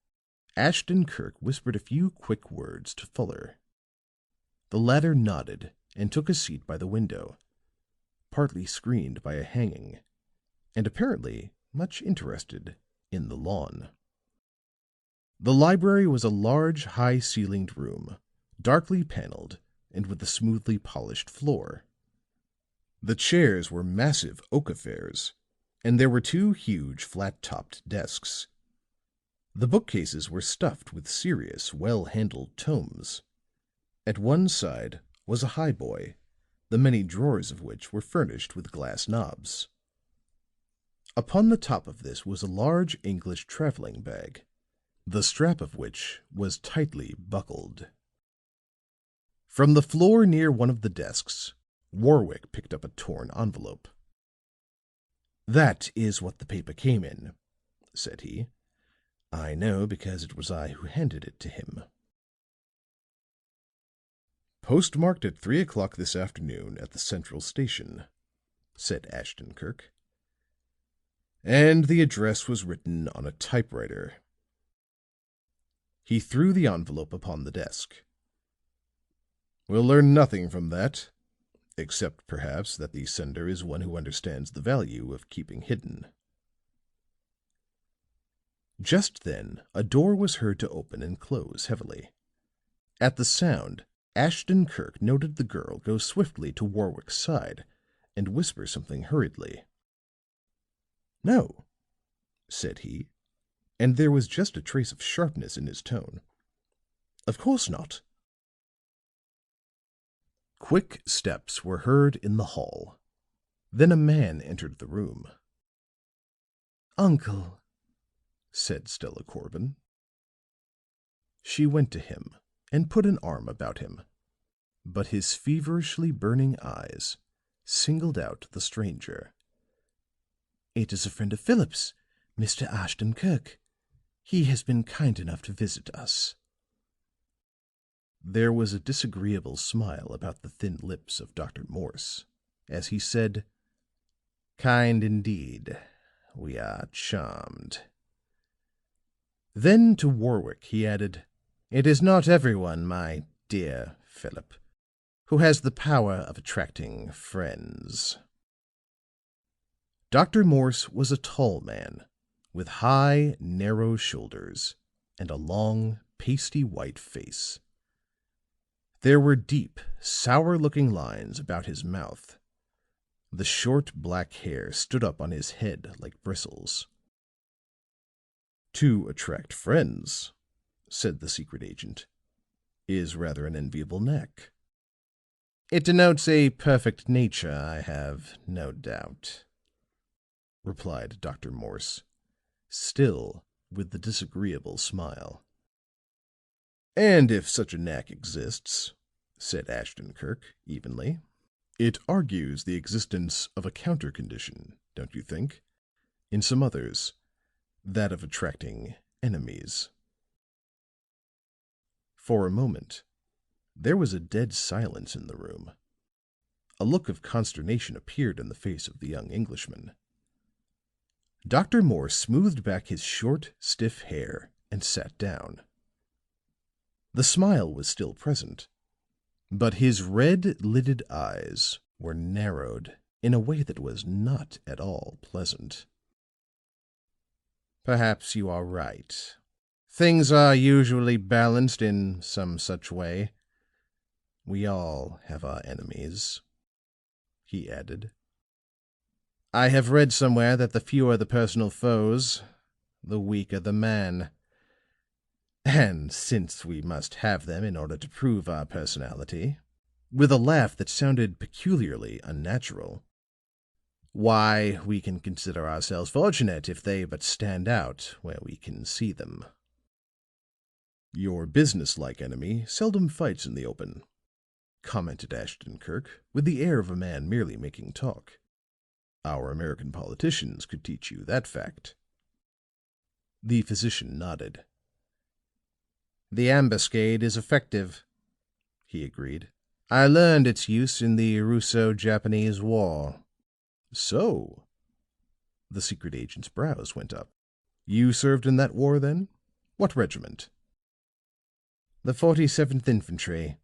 Ashton Kirk whispered a few quick words to Fuller. The latter nodded and took a seat by the window, partly screened by a hanging, and apparently much interested in the lawn. The library was a large, high-ceilinged room, darkly paneled and with a smoothly polished floor. The chairs were massive oak affairs, and there were two huge, flat-topped desks. The bookcases were stuffed with serious, well-handled tomes. At one side was a highboy, the many drawers of which were furnished with glass knobs. Upon the top of this was a large English traveling bag, the strap of which was tightly buckled. From the floor near one of the desks, Warwick picked up a torn envelope. "That is what the paper came in," said he. "I know because it was I who handed it to him." "Postmarked at 3:00 this afternoon at the Central Station," said Ashton Kirk. "And the address was written on a typewriter." He threw the envelope upon the desk. "We'll learn nothing from that, except perhaps that the sender is one who understands the value of keeping hidden." Just then a door was heard to open and close heavily. At the sound, Ashton Kirk noted the girl go swiftly to Warwick's side and whisper something hurriedly. "No," said he, and there was just a trace of sharpness in his tone. "Of course not." Quick steps were heard in the hall. Then a man entered the room. "Uncle," said Stella Corbin. She went to him and put an arm about him, but his feverishly burning eyes singled out the stranger. "It is a friend of Philip's, Mr. Ashton Kirk. He has been kind enough to visit us." There was a disagreeable smile about the thin lips of Dr. Morse as he said, "Kind indeed. We are charmed." Then to Warwick he added, "It is not everyone, my dear Philip, who has the power of attracting friends." Dr. Morse was a tall man with high, narrow shoulders and a long, pasty white face. There were deep, sour-looking lines about his mouth. The short black hair stood up on his head like bristles. "To attract friends," said the secret agent, "is rather an enviable knack." "It denotes a perfect nature, I have no doubt," replied Dr. Morse, still with the disagreeable smile. "And if such a knack exists," said Ashton Kirk evenly, "it argues the existence of a counter condition, don't you think, in some others, that of attracting enemies. For a moment, there was a dead silence in the room. A look of consternation appeared in the face of the young Englishman. Dr. Morse smoothed back his short, stiff hair and sat down. The smile was still present, but his red-lidded eyes were narrowed in a way that was not at all pleasant. "Perhaps you are right. Things are usually balanced in some such way. We all have our enemies," he added. "I have read somewhere that the fewer the personal foes, the weaker the man. And since we must have them in order to prove our personality," with a laugh that sounded peculiarly unnatural, "why, we can consider ourselves fortunate if they but stand out where we can see them." "Your businesslike enemy seldom fights in the open," commented Ashton Kirk with the air of a man merely making talk. "Our American politicians could teach you that fact." The physician nodded. "The ambuscade is effective," he agreed. "I learned its use in the Russo-Japanese War." "So?" The secret agent's brows went up. "You served in that war, then? What regiment?" "The 47th Infantry.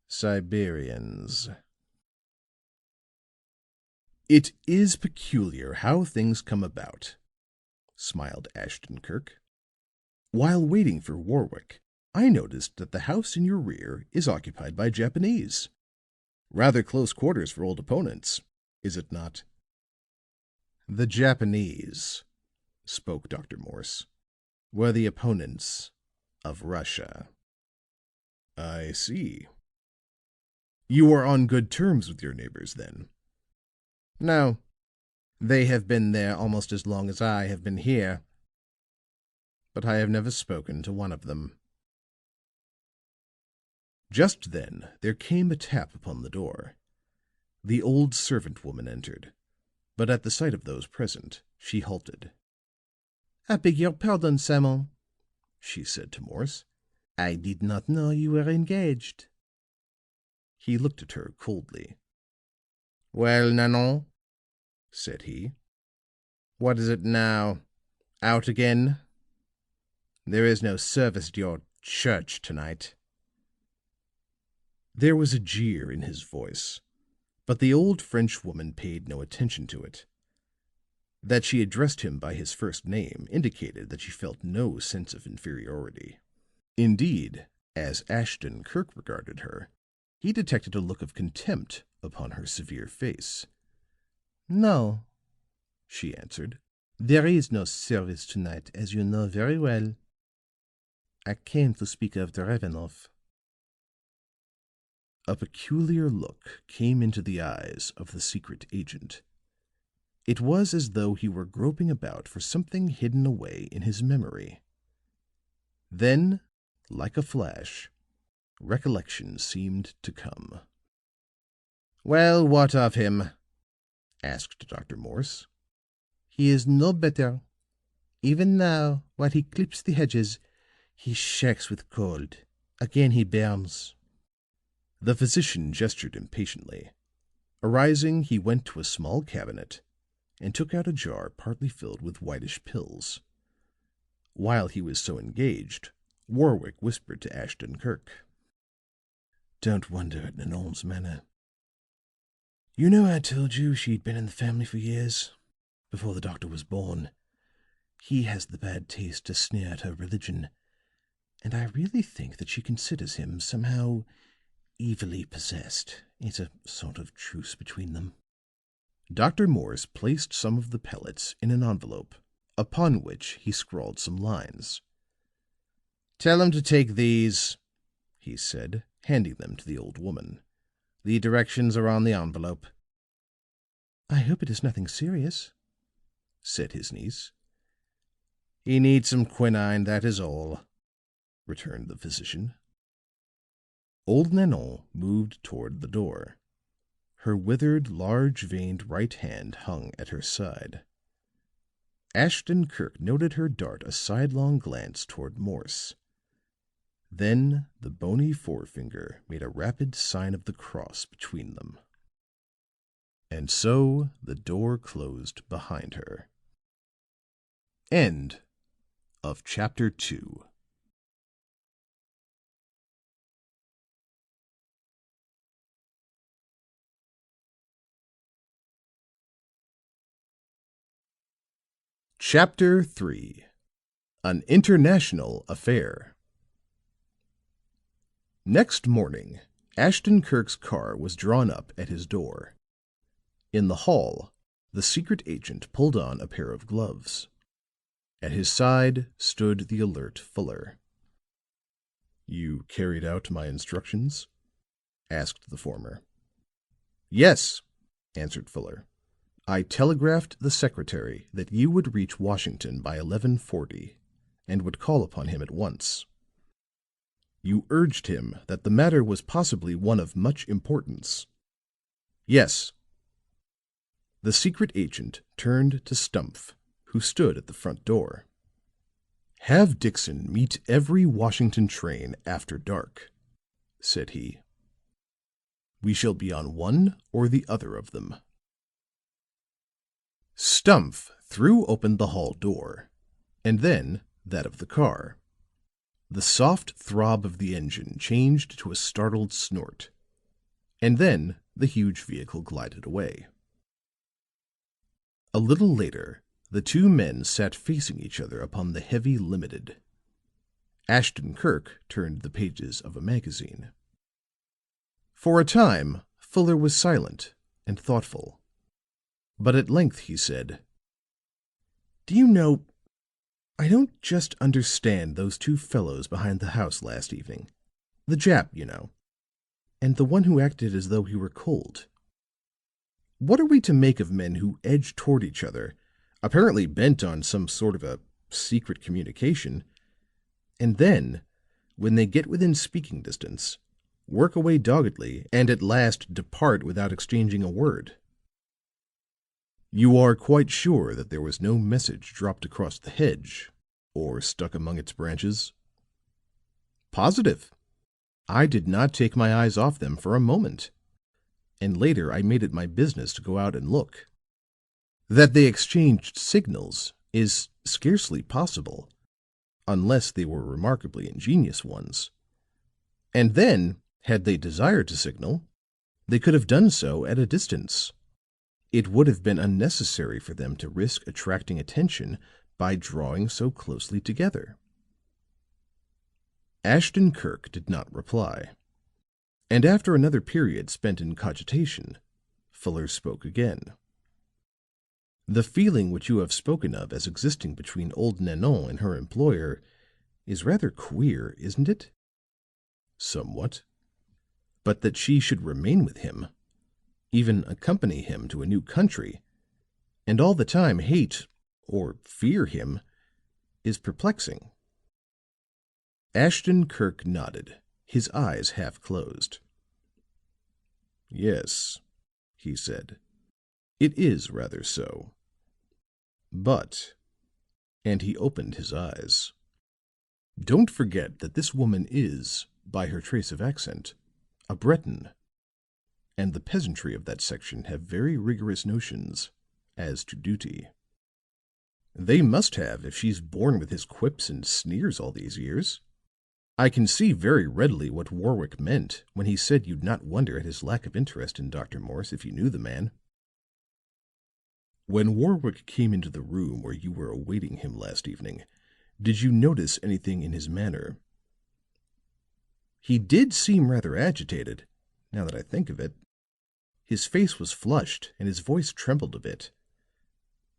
Siberians." "It is peculiar how things come about," smiled Ashton Kirk. "While waiting for Warwick, I noticed that the house in your rear is occupied by Japanese. Rather close quarters for old opponents, is it not?" "The Japanese," spoke Dr. Morse, "were the opponents of Russia." "I see. You are on good terms with your neighbors, then?" "No. They have been there almost as long as I have been here. But I have never spoken to one of them." Just then there came a tap upon the door. The old servant woman entered, but at the sight of those present, she halted. "I beg your pardon, Simon," she said to Morse. "I did not know you were engaged." He looked at her coldly. "Well, Nanon," said he, "what is it now? Out again? There is no service at your church tonight." There was a jeer in his voice, but the old French woman paid no attention to it. That she addressed him by his first name indicated that she felt no sense of inferiority. Indeed, as Ashton Kirk regarded her, he detected a look of contempt upon her severe face. "No," she answered. "There is no service tonight, as you know very well. I came to speak of Drevenoff." A peculiar look came into the eyes of the secret agent. It was as though he were groping about for something hidden away in his memory. Then, like a flash, recollection seemed to come. "Well, what of him?" asked Dr. Morse. "He is no better. Even now, while he clips the hedges, he shakes with cold. Again he burns." The physician gestured impatiently. Arising, he went to a small cabinet and took out a jar partly filled with whitish pills. While he was so engaged, Warwick whispered to Ashton Kirk. "Don't wonder at Nanon's manner. You know I told you she'd been in the family for years, before the doctor was born. He has the bad taste to sneer at her religion, and I really think that she considers him somehow evilly possessed. It's a sort of truce between them." Dr. Morse placed some of the pellets in an envelope, upon which he scrawled some lines. "Tell him to take these," he said, handing them to the old woman. "The directions are on the envelope." "I hope it is nothing serious," said his niece. "He needs some quinine, that is all," returned the physician. Old Nanon moved toward the door. Her withered, large-veined right hand hung at her side. Ashton Kirk noted her dart a sidelong glance toward Morse. Then the bony forefinger made a rapid sign of the cross between them. And so the door closed behind her. End of chapter 2. Chapter 3. An International Affair. Next morning, Ashton Kirk's car was drawn up at his door. In the hall, the secret agent pulled on a pair of gloves. At his side stood the alert Fuller. "You carried out my instructions?" asked the former. "Yes," answered Fuller. "I telegraphed the secretary that you would reach Washington by 11:40 and would call upon him at once. You urged him that the matter was possibly one of much importance?" "Yes." The secret agent turned to Stumph, who stood at the front door. "Have Dixon meet every Washington train after dark," said he. "We shall be on one or the other of them." Stumph threw open the hall door, and then that of the car. The soft throb of the engine changed to a startled snort, and then the huge vehicle glided away. A little later, the two men sat facing each other upon the heavy Limited. Ashton Kirk turned the pages of a magazine. For a time, Fuller was silent and thoughtful. But at length he said, "Do you know, I don't just understand those two fellows behind the house last evening. The Jap, you know, and the one who acted as though he were cold. What are we to make of men who edge toward each other, apparently bent on some sort of a secret communication, and then, when they get within speaking distance, work away doggedly and at last depart without exchanging a word?" "You are quite sure that there was no message dropped across the hedge, or stuck among its branches?" "Positive. I did not take my eyes off them for a moment. And later I made it my business to go out and look. That they exchanged signals is scarcely possible, unless they were remarkably ingenious ones. And then, had they desired to signal, they could have done so at a distance. It would have been unnecessary for them to risk attracting attention by drawing so closely together." Ashton Kirk did not reply. And after another period spent in cogitation, Fuller spoke again. "The feeling which you have spoken of as existing between old Nanon and her employer is rather queer, isn't it?" "Somewhat." "But that she should remain with him, even accompany him to a new country, and all the time hate or fear him, is perplexing." Ashton Kirk nodded, his eyes half closed. "Yes," he said, "it is rather so. But," and he opened his eyes, "don't forget that this woman is, by her trace of accent, a Breton, and the peasantry of that section have very rigorous notions as to duty." "They must have, if she's borne with his quips and sneers all these years. I can see very readily what Warwick meant when he said you'd not wonder at his lack of interest in Dr. Morse if you knew the man." "When Warwick came into the room where you were awaiting him last evening, did you notice anything in his manner?" "He did seem rather agitated, now that I think of it. His face was flushed and his voice trembled a bit,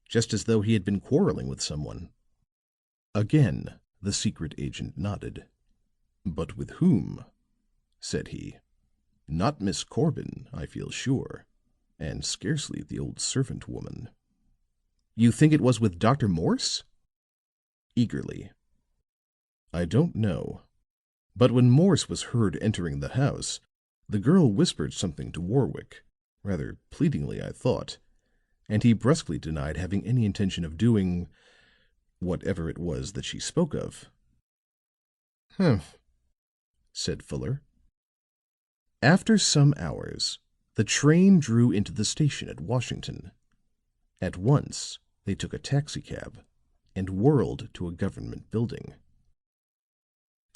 just as though he had been quarreling with someone." Again the secret agent nodded. "But with whom?" said he. "Not Miss Corbin, I feel sure, and scarcely the old servant woman." "You think it was with Dr. Morse?" Eagerly. "I don't know. But when Morse was heard entering the house, the girl whispered something to Warwick, rather pleadingly, I thought, and he brusquely denied having any intention of doing whatever it was that she spoke of. "Humph," said Fuller. After some hours, the train drew into the station at Washington. At once, they took a taxicab and whirled to a government building.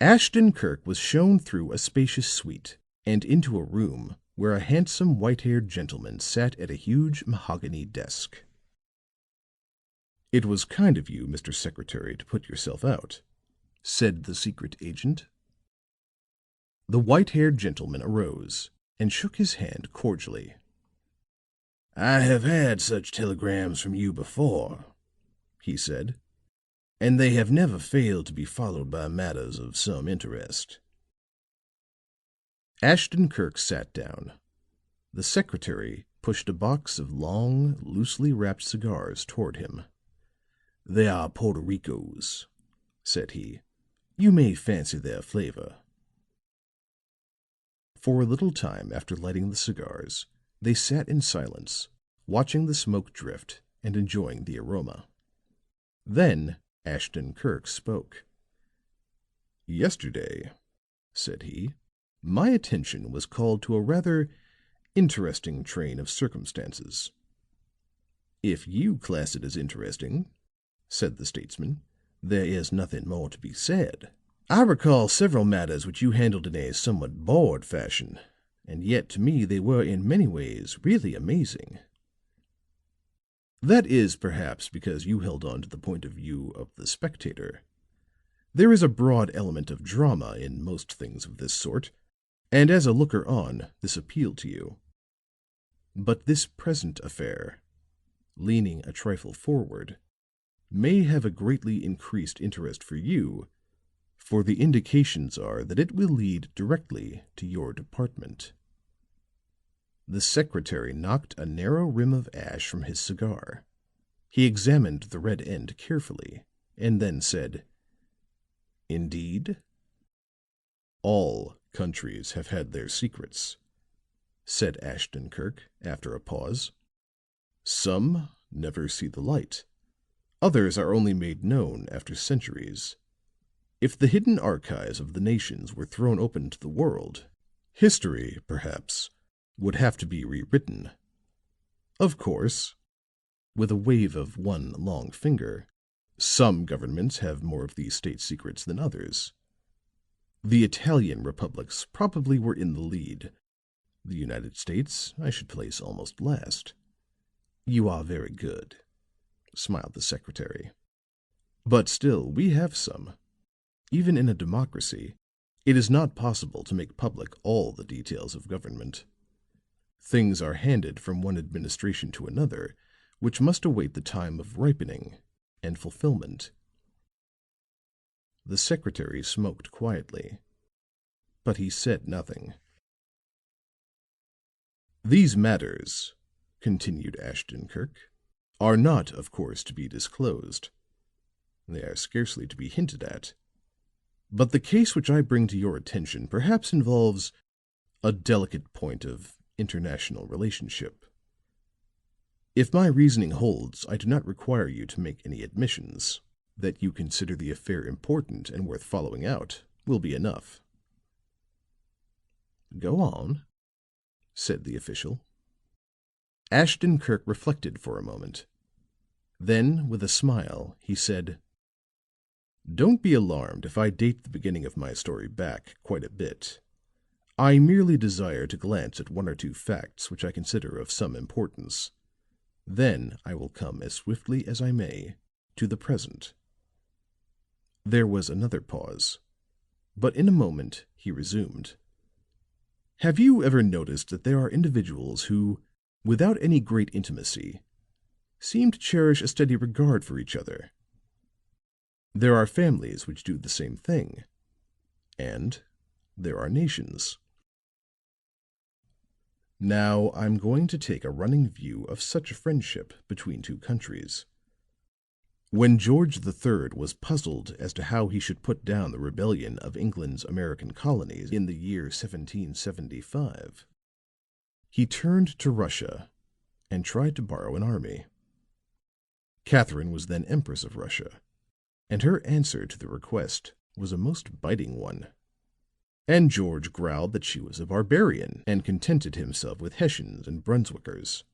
Ashton Kirk was shown through a spacious suite and into a room where a handsome white-haired gentleman sat at a huge mahogany desk. "It was kind of you, Mr. Secretary, to put yourself out," said the secret agent. The white-haired gentleman arose and shook his hand cordially. "I have had such telegrams from you before," he said, "and they have never failed to be followed by matters of some interest." Ashton Kirk sat down. The secretary pushed a box of long, loosely wrapped cigars toward him. "They are Porto Ricos," said he. "You may fancy their flavor." For a little time after lighting the cigars, they sat in silence, watching the smoke drift and enjoying the aroma. Then Ashton Kirk spoke. "Yesterday," said he, "my attention was called to a rather interesting train of circumstances." "If you class it as interesting," said the statesman, "there is nothing more to be said. I recall several matters which you handled in a somewhat bored fashion, and yet to me they were in many ways really amazing." "That is perhaps because you held on to the point of view of the spectator. There is a broad element of drama in most things of this sort, and as a looker-on this appealed to you. But this present affair," leaning a trifle forward, "may have a greatly increased interest for you, for the indications are that it will lead directly to your department." The secretary knocked a narrow rim of ash from his cigar. He examined the red end carefully, and then said, "Indeed?" "All countries have had their secrets," said Ashton Kirk after a pause. "Some never see the light. Others are only made known after centuries. If the hidden archives of the nations were thrown open to the world, history, perhaps, would have to be rewritten. Of course," with a wave of one long finger, "some governments have more of these state secrets than others. The Italian republics probably were in the lead. The United States I should place almost last." "You are very good," smiled the secretary. "But still we have some. Even in a democracy, it is not possible to make public all the details of government. Things are handed from one administration to another, which must await the time of ripening and fulfillment." The secretary smoked quietly, but he said nothing. "These matters," continued Ashton Kirk, "are not, of course, to be disclosed. They are scarcely to be hinted at. But the case which I bring to your attention perhaps involves a delicate point of international relationship. If my reasoning holds, I do not require you to make any admissions. That you consider the affair important and worth following out will be enough." "Go on," said the official. Ashton Kirk reflected for a moment. Then, with a smile, he said, "Don't be alarmed if I date the beginning of my story back quite a bit. I merely desire to glance at one or two facts which I consider of some importance. Then I will come as swiftly as I may to the present." There was another pause, but in a moment he resumed. "Have you ever noticed that there are individuals who, without any great intimacy, seem to cherish a steady regard for each other? There are families which do the same thing, and there are nations. Now, I'm going to take a running view of such a friendship between two countries. When George III was puzzled as to how he should put down the rebellion of England's American colonies in the year 1775, he turned to Russia and tried to borrow an army. Catherine was then Empress of Russia, and her answer to the request was a most biting one. And George growled that she was a barbarian and contented himself with Hessians and Brunswickers.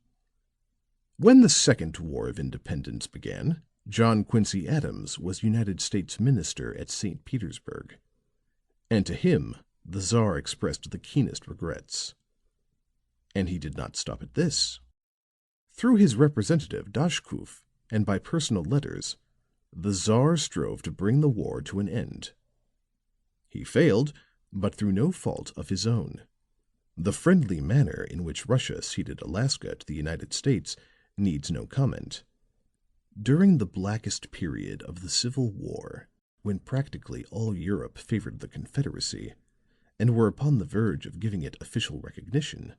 When the Second War of Independence began, John Quincy Adams was United States Minister at St. Petersburg, and to him the Czar expressed the keenest regrets. And he did not stop at this. Through his representative Dashkouf, and by personal letters, the Czar strove to bring the war to an end. He failed, but through no fault of his own. The friendly manner in which Russia ceded Alaska to the United States needs no comment. During the blackest period of the Civil War, when practically all Europe favored the Confederacy and were upon the verge of giving it official recognition,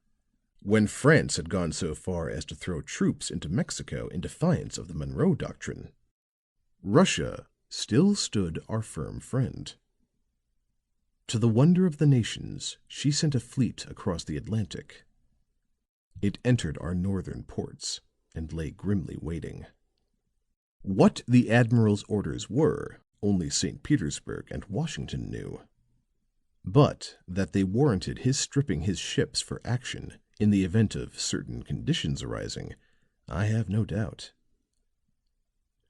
when France had gone so far as to throw troops into Mexico in defiance of the Monroe Doctrine, Russia still stood our firm friend. To the wonder of the nations, she sent a fleet across the Atlantic. It entered our northern ports and lay grimly waiting. What the admiral's orders were, only St. Petersburg and Washington knew. But that they warranted his stripping his ships for action in the event of certain conditions arising, I have no doubt.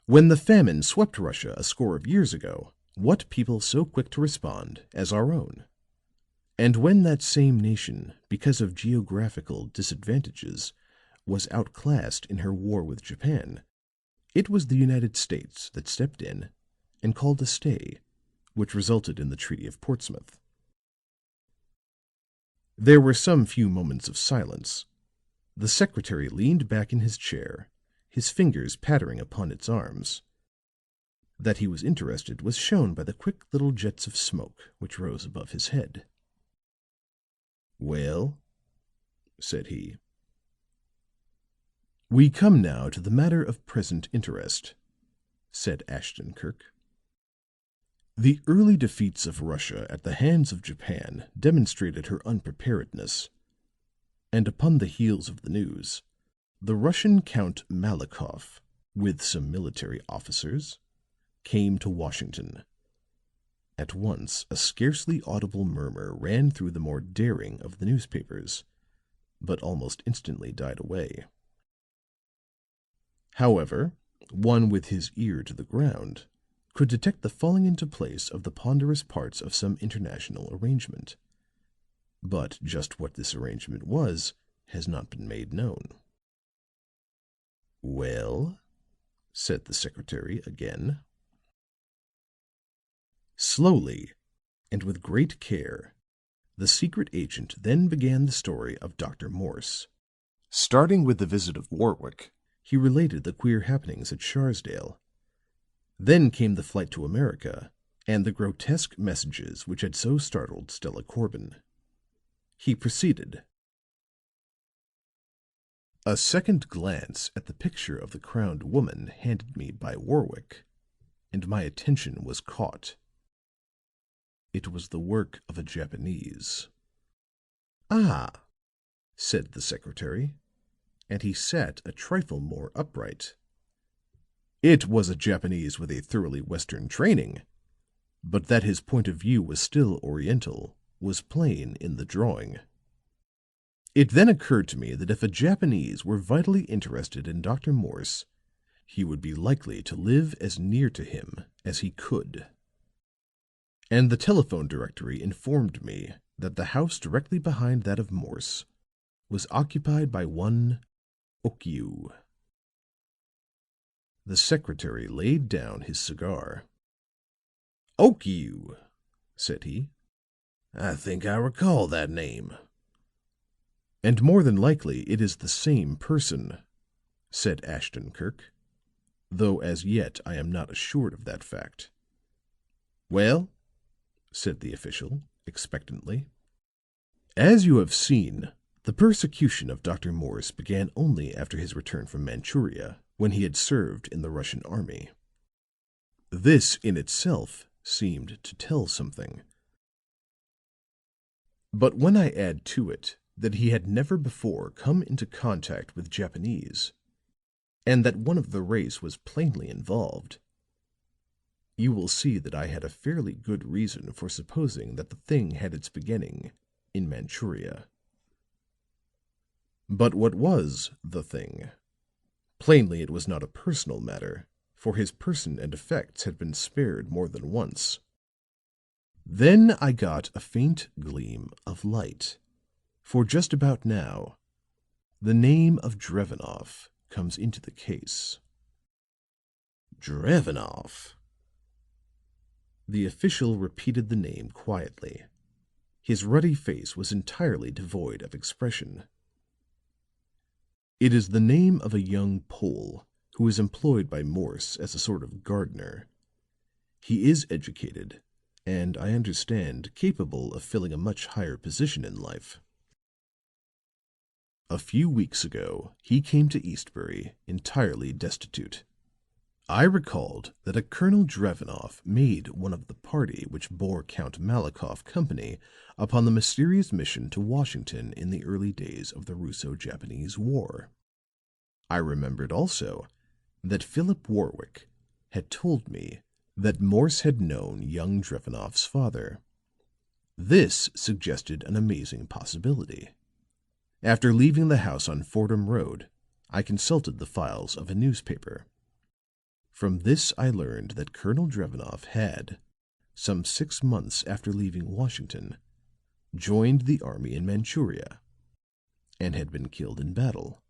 When the famine swept Russia a score of years ago, what people so quick to respond as our own? And when that same nation, because of geographical disadvantages, was outclassed in her war with Japan, it was the United States that stepped in and called a stay, which resulted in the Treaty of Portsmouth. There were some few moments of silence. The secretary leaned back in his chair, his fingers pattering upon its arms. That he was interested was shown by the quick little jets of smoke which rose above his head. "Well," said he, "we come now to the matter of present interest," said Ashton Kirk. "The early defeats of Russia at the hands of Japan demonstrated her unpreparedness, and upon the heels of the news, the Russian Count Malakhoff, with some military officers, came to Washington. At once a scarcely audible murmur ran through the more daring of the newspapers, but almost instantly died away. However, one with his ear to the ground could detect the falling into place of the ponderous parts of some international arrangement. But just what this arrangement was has not been made known." "Well?" said the secretary again. Slowly, and with great care, the secret agent then began the story of Dr. Morse. Starting with the visit of Warwick, he related the queer happenings at Scarsdale. Then came the flight to America and the grotesque messages which had so startled Stella Corbin. He proceeded: "A second glance at the picture of the crowned woman handed me by Warwick, and my attention was caught. It was the work of a Japanese." "Ah," said the secretary, and he sat a trifle more upright. "It was a Japanese with a thoroughly Western training, but that his point of view was still Oriental was plain in the drawing. It then occurred to me that if a Japanese were vitally interested in Dr. Morse, he would be likely to live as near to him as he could. And the telephone directory informed me that the house directly behind that of Morse was occupied by one Okiu." The secretary laid down his cigar. "Okiu," said he. "I think I recall that name." "And more than likely it is the same person," said Ashton Kirk, "though as yet I am not assured of that fact." "Well?" said the official, expectantly. "As you have seen, the persecution of Dr. Morse began only after his return from Manchuria, when he had served in the Russian army. This in itself seemed to tell something. But when I add to it that he had never before come into contact with Japanese, and that one of the race was plainly involved, you will see that I had a fairly good reason for supposing that the thing had its beginning in Manchuria. But what was the thing? Plainly it was not a personal matter, for his person and effects had been spared more than once. Then I got a faint gleam of light, for just about now, the name of Drevenoff comes into the case. Drevenoff? The official repeated the name quietly. His ruddy face was entirely devoid of expression. It is the name of a young Pole who is employed by Morse as a sort of gardener. He is educated, and I understand capable of filling a much higher position in life. A few weeks ago he came to Eastbury entirely destitute. I recalled that a Colonel Drevenoff made one of the party which bore Count Malikoff company upon the mysterious mission to Washington in the early days of the Russo-Japanese War. I remembered also that Philip Warwick had told me that Morse had known young Drevenoff's father. This suggested an amazing possibility. After leaving the house on Fordham Road, I consulted the files of a newspaper. From this I learned that Colonel Drevenoff had, some 6 months after leaving Washington, joined the army in Manchuria and had been killed in battle.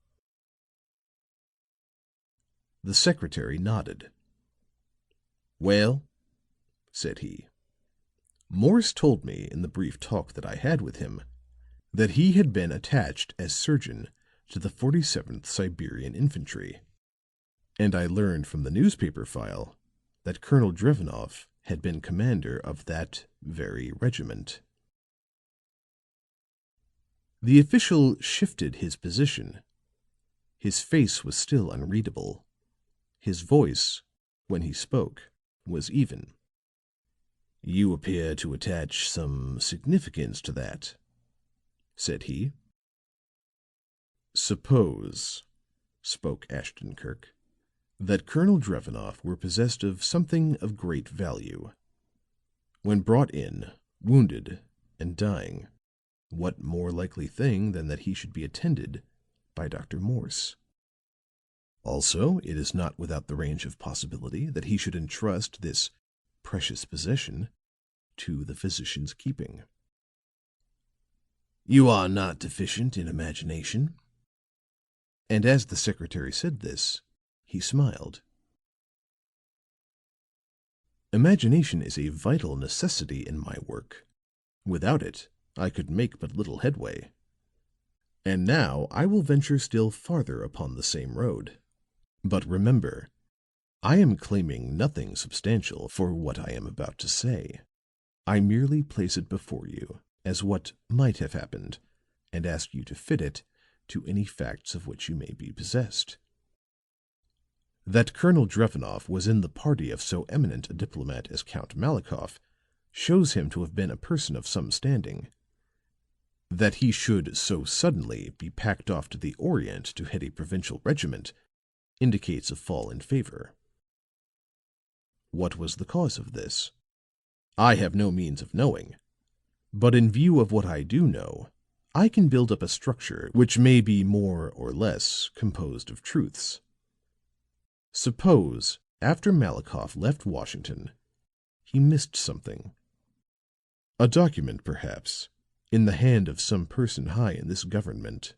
The secretary nodded. "Well," said he, "Morse told me in the brief talk that I had with him that he had been attached as surgeon to the 47th Siberian Infantry. And I learned from the newspaper file that Colonel Drevenoff had been commander of that very regiment." The official shifted his position. His face was still unreadable. His voice, when he spoke, was even. "You appear to attach some significance to that," said he. "Suppose," spoke Ashton Kirk, "that Colonel Drevenoff were possessed of something of great value. When brought in, wounded and dying, what more likely thing than that he should be attended by Dr. Morse? Also, it is not without the range of possibility that he should entrust this precious possession to the physician's keeping." "You are not deficient in imagination." And as the secretary said this, he smiled. "Imagination is a vital necessity in my work. Without it, I could make but little headway. And now I will venture still farther upon the same road. But remember, I am claiming nothing substantial for what I am about to say. I merely place it before you as what might have happened, and ask you to fit it to any facts of which you may be possessed. That Colonel Drevenoff was in the party of so eminent a diplomat as Count Malikoff shows him to have been a person of some standing. That he should so suddenly be packed off to the Orient to head a provincial regiment indicates a fall in favor. What was the cause of this? I have no means of knowing, but in view of what I do know, I can build up a structure which may be more or less composed of truths. Suppose, after Malikoff left Washington, he missed something. A document, perhaps, in the hand of some person high in this government.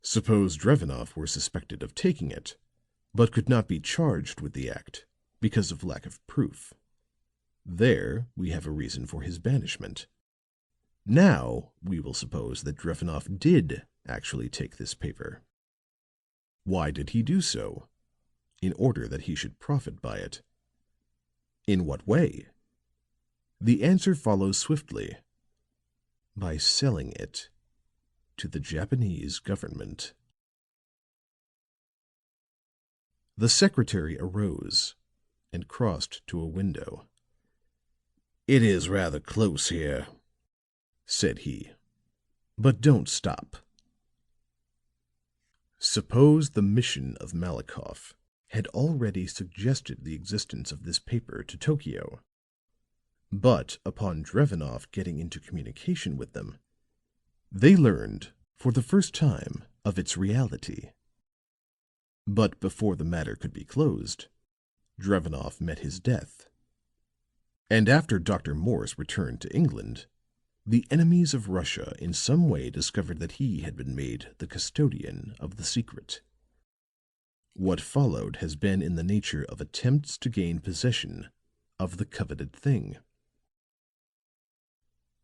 Suppose Drevenoff were suspected of taking it, but could not be charged with the act because of lack of proof. There we have a reason for his banishment. Now we will suppose that Drevenoff did actually take this paper. Why did he do so? In order that he should profit by it. In what way? The answer follows swiftly. By selling it to the Japanese government. The secretary arose and crossed to a window. "It is rather close here," said he. But don't stop. Suppose the mission of Malikoff had already suggested the existence of this paper to Tokyo. But upon Drevenoff getting into communication with them, they learned for the first time of its reality. But before the matter could be closed, Drevenoff met his death. And after Dr. Morse returned to England, the enemies of Russia in some way discovered that he had been made the custodian of the secret. What followed has been in the nature of attempts to gain possession of the coveted thing.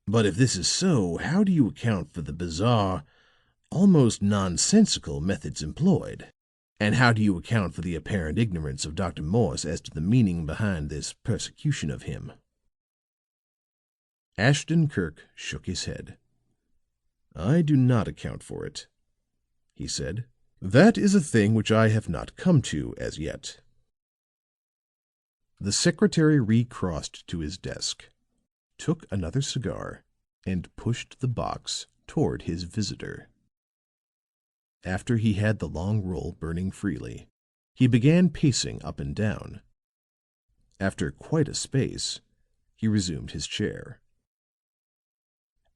But if this is so, how do you account for the bizarre, almost nonsensical methods employed? And how do you account for the apparent ignorance of Dr. Morse as to the meaning behind this persecution of him?" Ashton Kirk shook his head. "I do not account for it," he said. "That is a thing which I have not come to as yet." The secretary recrossed to his desk, took another cigar, and pushed the box toward his visitor. After he had the long roll burning freely, he began pacing up and down. After quite a space, he resumed his chair.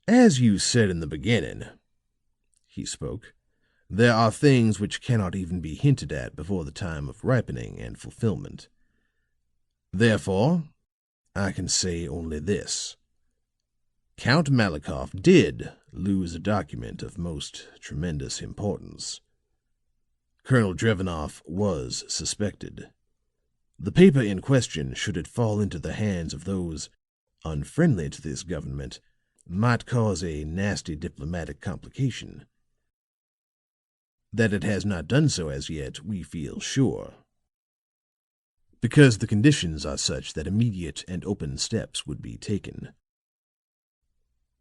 "As you said in the beginning," he spoke, "there are things which cannot even be hinted at before the time of ripening and fulfillment. Therefore, I can say only this. Count Malikoff did lose a document of most tremendous importance. Colonel Drevenoff was suspected. The paper in question, should it fall into the hands of those unfriendly to this government, might cause a nasty diplomatic complication. That it has not done so as yet, we feel sure, because the conditions are such that immediate and open steps would be taken.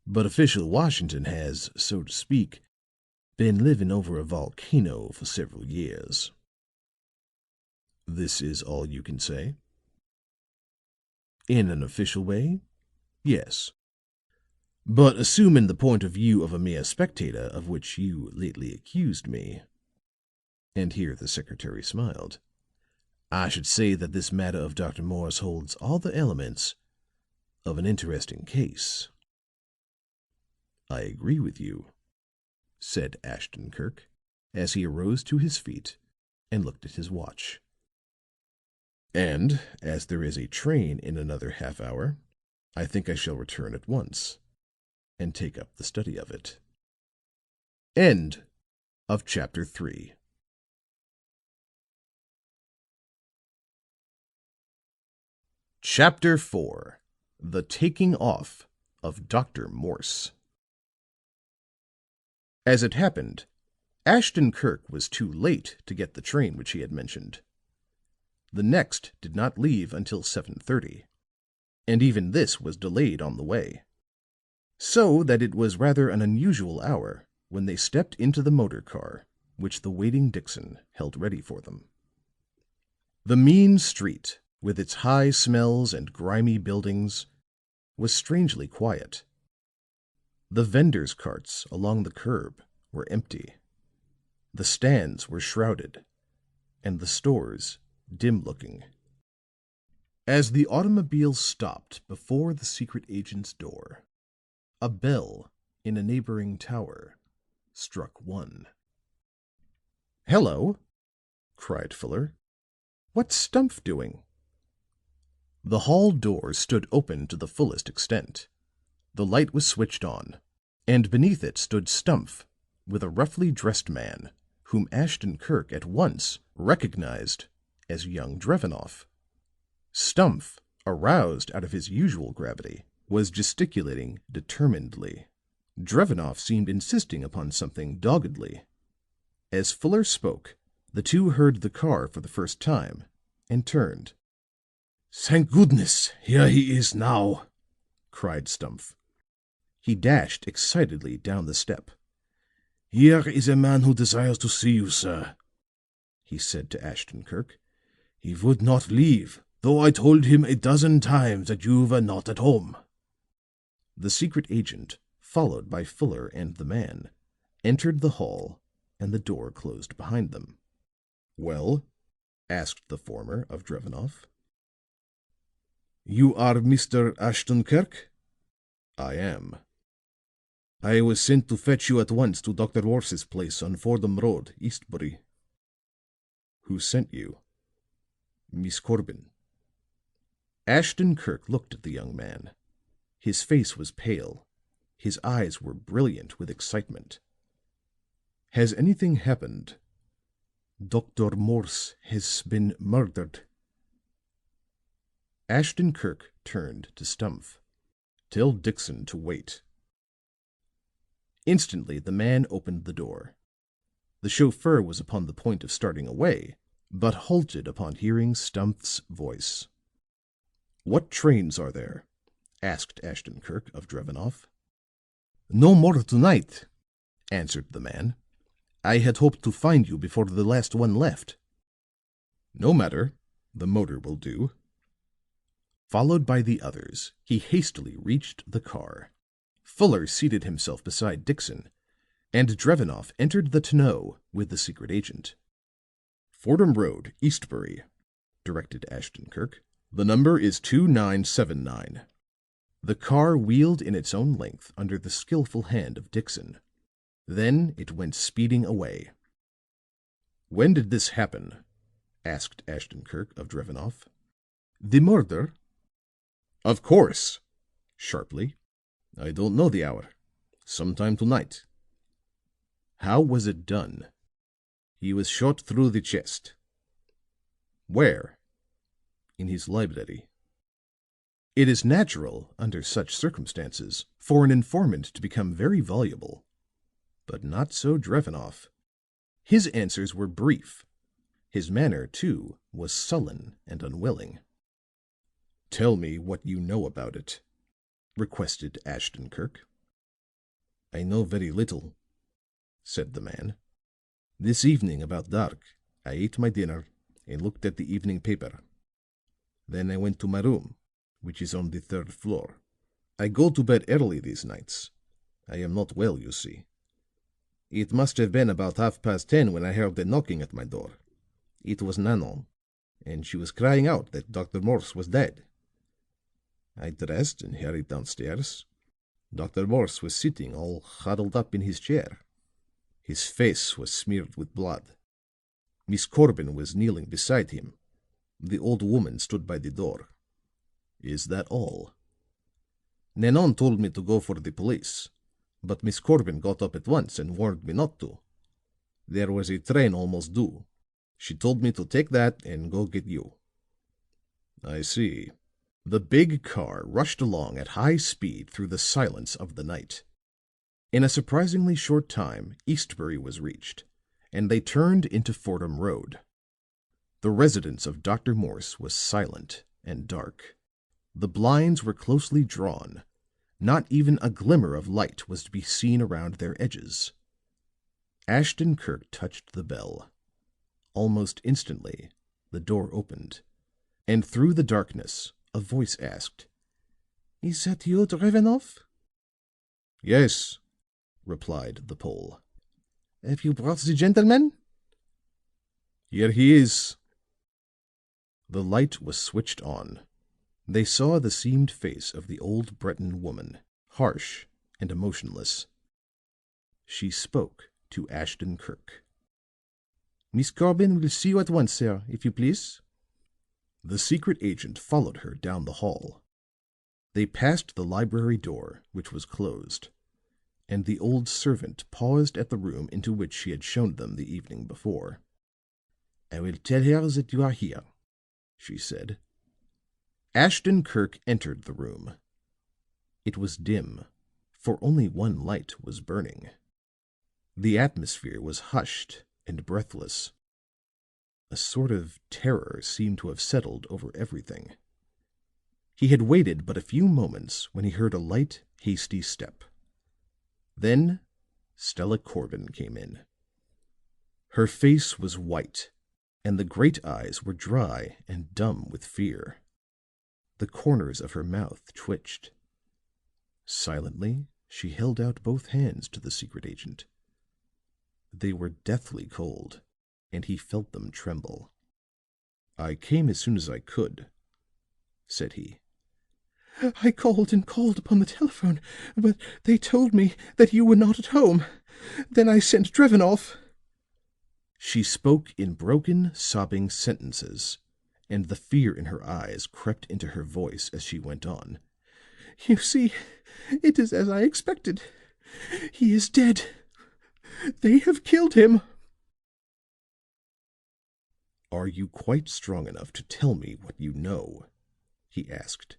But official Washington has, so to speak, been living over a volcano for several years." "This is all you can say?" "In an official way, yes. But assuming the point of view of a mere spectator, of which you lately accused me," and here the secretary smiled, "I should say that this matter of Dr. Morse holds all the elements of an interesting case." "I agree with you," said Ashton Kirk, as he arose to his feet and looked at his watch. "And as there is a train in another half hour, I think I shall return at once and take up the study of it." End of chapter 3. Chapter 4: The Taking Off of Dr. Morse. As it happened, Ashton Kirk was too late to get the train which he had mentioned. The next did not leave until 7:30, and even this was delayed on the way, so that it was rather an unusual hour when they stepped into the motor car which the waiting Dixon held ready for them. The mean street, with its high smells and grimy buildings, was strangely quiet. The vendors' carts along the curb were empty. The stands were shrouded, and the stores dim-looking. As the automobile stopped before the secret agent's door, a bell in a neighboring tower struck 1. "Hello," cried Fuller. "What's Stumpf doing?" The hall door stood open to the fullest extent. The light was switched on, and beneath it stood Stumpf with a roughly dressed man whom Ashton Kirk at once recognized as young Drevenoff. Stumpf, aroused out of his usual gravity, was gesticulating determinedly. Drevenoff seemed insisting upon something doggedly. As Fuller spoke, the two heard the car for the first time and turned. "Thank goodness, here he is now," cried Stumpf. He dashed excitedly down the step. "Here is a man who desires to see you, sir," he said to Ashton Kirk. "He would not leave, though I told him a dozen times that you were not at home." The secret agent followed by Fuller and the man, entered the hall, and the door closed behind them. "Well?" asked the former of Drevenoff. "You are Mr. Ashton Kirk?" "I am." "I was sent to fetch you at once to Dr. Morse's place on Fordham Road, Eastbury." "Who sent you?" "Miss Corbin." Ashton Kirk looked at the young man. His face was pale, his eyes were brilliant with excitement. "Has anything happened?" "Dr. Morse has been murdered." Ashton Kirk turned to Stumph. "Tell Dixon to wait." Instantly the man opened the door. The chauffeur was upon the point of starting away, but halted upon hearing Stumph's voice. "What trains are there?" asked Ashton Kirk of Drevenoff. "No more tonight," answered the man. "I had hoped to find you before the last one left." "No matter. The motor will do." Followed by the others, he hastily reached the car. Fuller seated himself beside Dixon, and Drevenoff entered the tonneau with the secret agent. "Fordham Road, Eastbury," directed Ashton Kirk. "The number is 2979." The car wheeled in its own length under the skillful hand of Dixon. Then it went speeding away. "When did this happen?" asked Ashton Kirk of Drevenoff. "The murder?" "Of course," sharply. "I don't know the hour. Sometime tonight." "How was it done?" "He was shot through the chest." "Where?" "In his library." It is natural, under such circumstances, for an informant to become very voluble. But not so Drevenoff. His answers were brief; his manner, too, was sullen and unwilling. "Tell me what you know about it," requested Ashton Kirk. "I know very little," said the man. "This evening about dark I ate my dinner and looked at the evening paper. Then I went to my room, which is on the third floor. I go to bed early these nights. I am not well, you see. It must have been about 10:30 when I heard a knocking at my door. It was Nanon, and she was crying out that Dr. Morse was dead. I dressed and hurried downstairs. Dr. Morse was sitting all huddled up in his chair. His face was smeared with blood. Miss Corbin was kneeling beside him. The old woman stood by the door." "Is that all?" "Nanon told me to go for the police, but Miss Corbin got up at once and warned me not to. There was a train almost due. She told me to take that and go get you." "I see." The big car rushed along at high speed through the silence of the night. In a surprisingly short time Eastbury was reached, and they turned into Fordham Road. The residence of Dr. Morse was silent and dark. The blinds were closely drawn; not even a glimmer of light was to be seen around their edges. Ashton Kirk touched the bell. Almost instantly the door opened, and through the darkness a voice asked, "Is that you, Drevenoff?" "Yes," replied the Pole. "Have you brought the gentleman?" "Here he is." The light was switched on. They saw the seamed face of the old Breton woman, harsh and emotionless. She spoke to Ashton Kirk. "Miss Corbin will see you at once, sir, if you please." The secret agent followed her down the hall. They passed the library door, which was closed, and the old servant paused at the room into which she had shown them the evening before. "I will tell her that you are here," she said. Ashton Kirk entered the room. It was dim, for only one light was burning. The atmosphere was hushed and breathless. A sort of terror seemed to have settled over everything. He had waited but a few moments when he heard a light, hasty step. Then Stella Corbin came in. Her face was white, and the great eyes were dry and dumb with fear. The corners of her mouth twitched. Silently She held out both hands to the secret agent. They were deathly cold, and he felt them tremble. "I came as soon as I could," said he. "I called and called upon the telephone, but they told me that you were not at home. Then I sent Drevenoff." She spoke in broken, sobbing sentences, and the fear in her eyes crept into her voice as she went on. "You see, it is as I expected. He is dead. They have killed him." "Are you quite strong enough to tell me what you know?" he asked.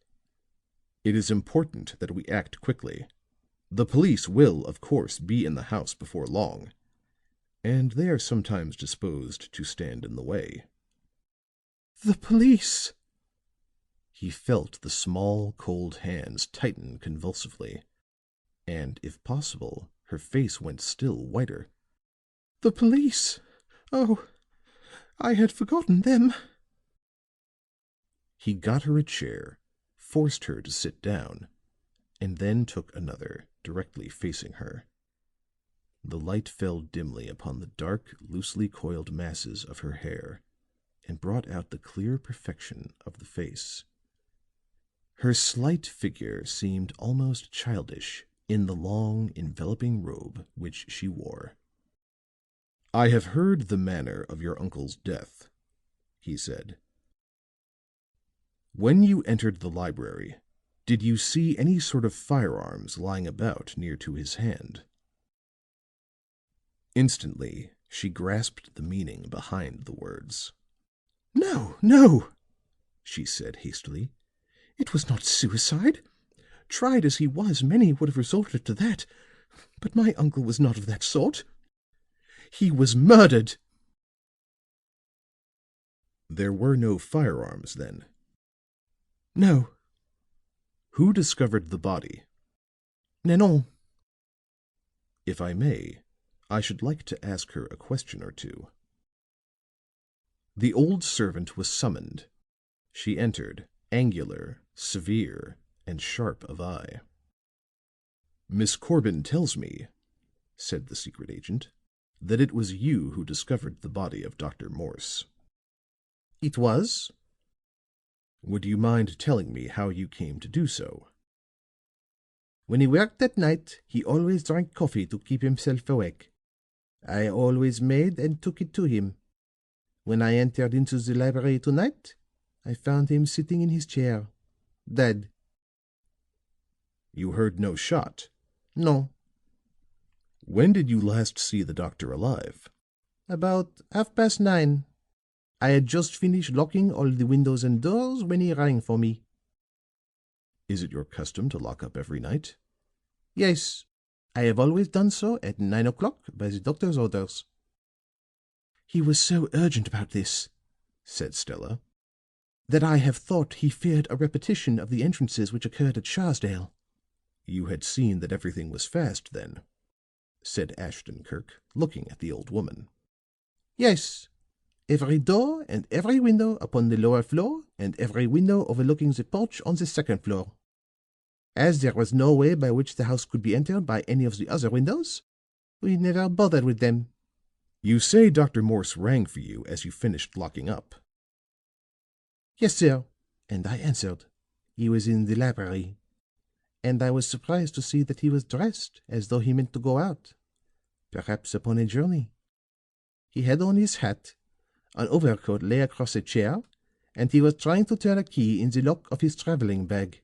"It is important that we act quickly. The police will, of course, be in the house before long, and they are sometimes disposed to stand in the way." "The police!" He felt the small, cold hands tighten convulsively, and, if possible, her face went still whiter. "The police! Oh, I had forgotten them." He got her a chair, forced her to sit down, and then took another directly facing her. The light fell dimly upon the dark, loosely coiled masses of her hair, and brought out the clear perfection of the face. Her slight figure seemed almost childish in the long, enveloping robe which she wore. "I have heard the manner of your uncle's death," he said. "When you entered the library, did you see any sort of firearms lying about near to his hand?" Instantly she grasped the meaning behind the words. "No, no," she said hastily. "It was not suicide. Tried as he was, many would have resorted to that. But my uncle was not of that sort. He was murdered." "There were no firearms, then?" "No." "Who discovered the body?" "Nanon." "If I may, I should like to ask her a question or two." The old servant was summoned. She entered, angular, severe, and sharp of eye. "Miss Corbin tells me," said the secret agent, "that it was you who discovered the body of Dr. Morse." "It was." "Would you mind telling me how you came to do so?" "When he worked at night, he always drank coffee to keep himself awake. I always made and took it to him. When I entered into the library tonight, I found him sitting in his chair, dead." "You heard no shot?" "No." "When did you last see the doctor alive?" "About 9:30. I had just finished locking all the windows and doors when he rang for me." "Is it your custom to lock up every night?" "Yes. I have always done so at 9 o'clock by the doctor's orders." "He was so urgent about this," said Stella, "that I have thought he feared a repetition of the entrances which occurred at Sharsdale." "You had seen that everything was fast, then?" said Ashton Kirk, looking at the old woman. "Yes. Every door and every window upon the lower floor, and every window overlooking the porch on the second floor. As there was no way by which the house could be entered by any of the other windows, we never bothered with them." "You say Dr. Morse rang for you as you finished locking up?" "Yes, sir, and I answered. He was in the library, and I was surprised to see that he was dressed as though he meant to go out, perhaps upon a journey. He had on his hat, an overcoat lay across a chair, and he was trying to turn a key in the lock of his traveling bag.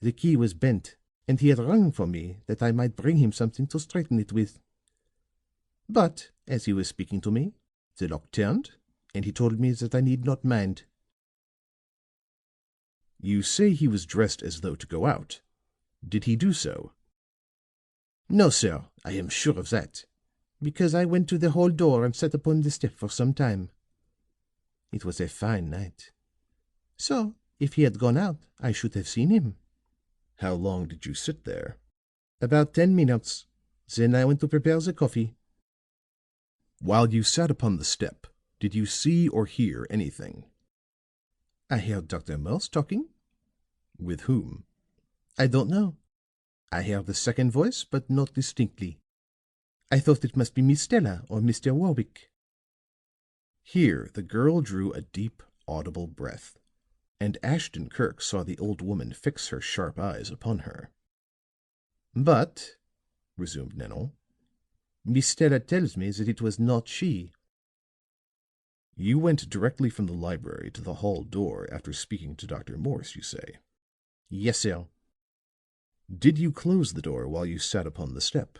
The key was bent, and he had rung for me that I might bring him something to straighten it with. But as he was speaking to me, the lock turned, and he told me that I need not mind." "You say he was dressed as though to go out. Did he do so?" "No, sir, I am sure of that, because I went to the hall door and sat upon the step for some time. It was a fine night. So if he had gone out, I should have seen him." "How long did you sit there?" "About 10 minutes. Then I went to prepare the coffee." "While you sat upon the step, did you see or hear anything?" "I heard Dr. Morse talking." "With whom?" "I don't know." I heard the second voice, but not distinctly. I thought it must be Miss Stella or Mr. Warwick." Here the girl drew a deep, audible breath, and Ashton Kirk saw the old woman fix her sharp eyes upon her. "But," resumed Nanon, "Miss Stella tells me that it was not she." "You went directly from the library to the hall door after speaking to Dr. Morse, you say?" "Yes, sir." "Did you close the door while you sat upon the step?"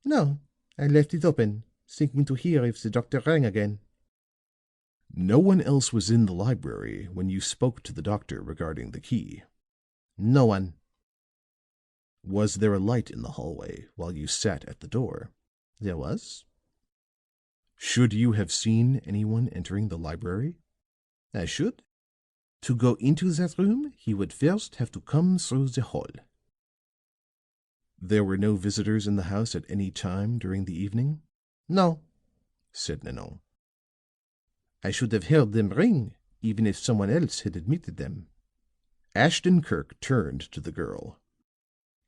"No, I left it open, thinking to hear if the doctor rang again." "No one else was in the library when you spoke to the doctor regarding the key?" "No one." "Was there a light in the hallway while you sat at the door?" "There was." "Should you have seen anyone entering the library?" "I should. To go into that room, he would first have to come through the hall." "There were no visitors in the house at any time during the evening?" "No," said Nanon. "I should have heard them ring, even if someone else had admitted them." Ashton Kirk turned to the girl.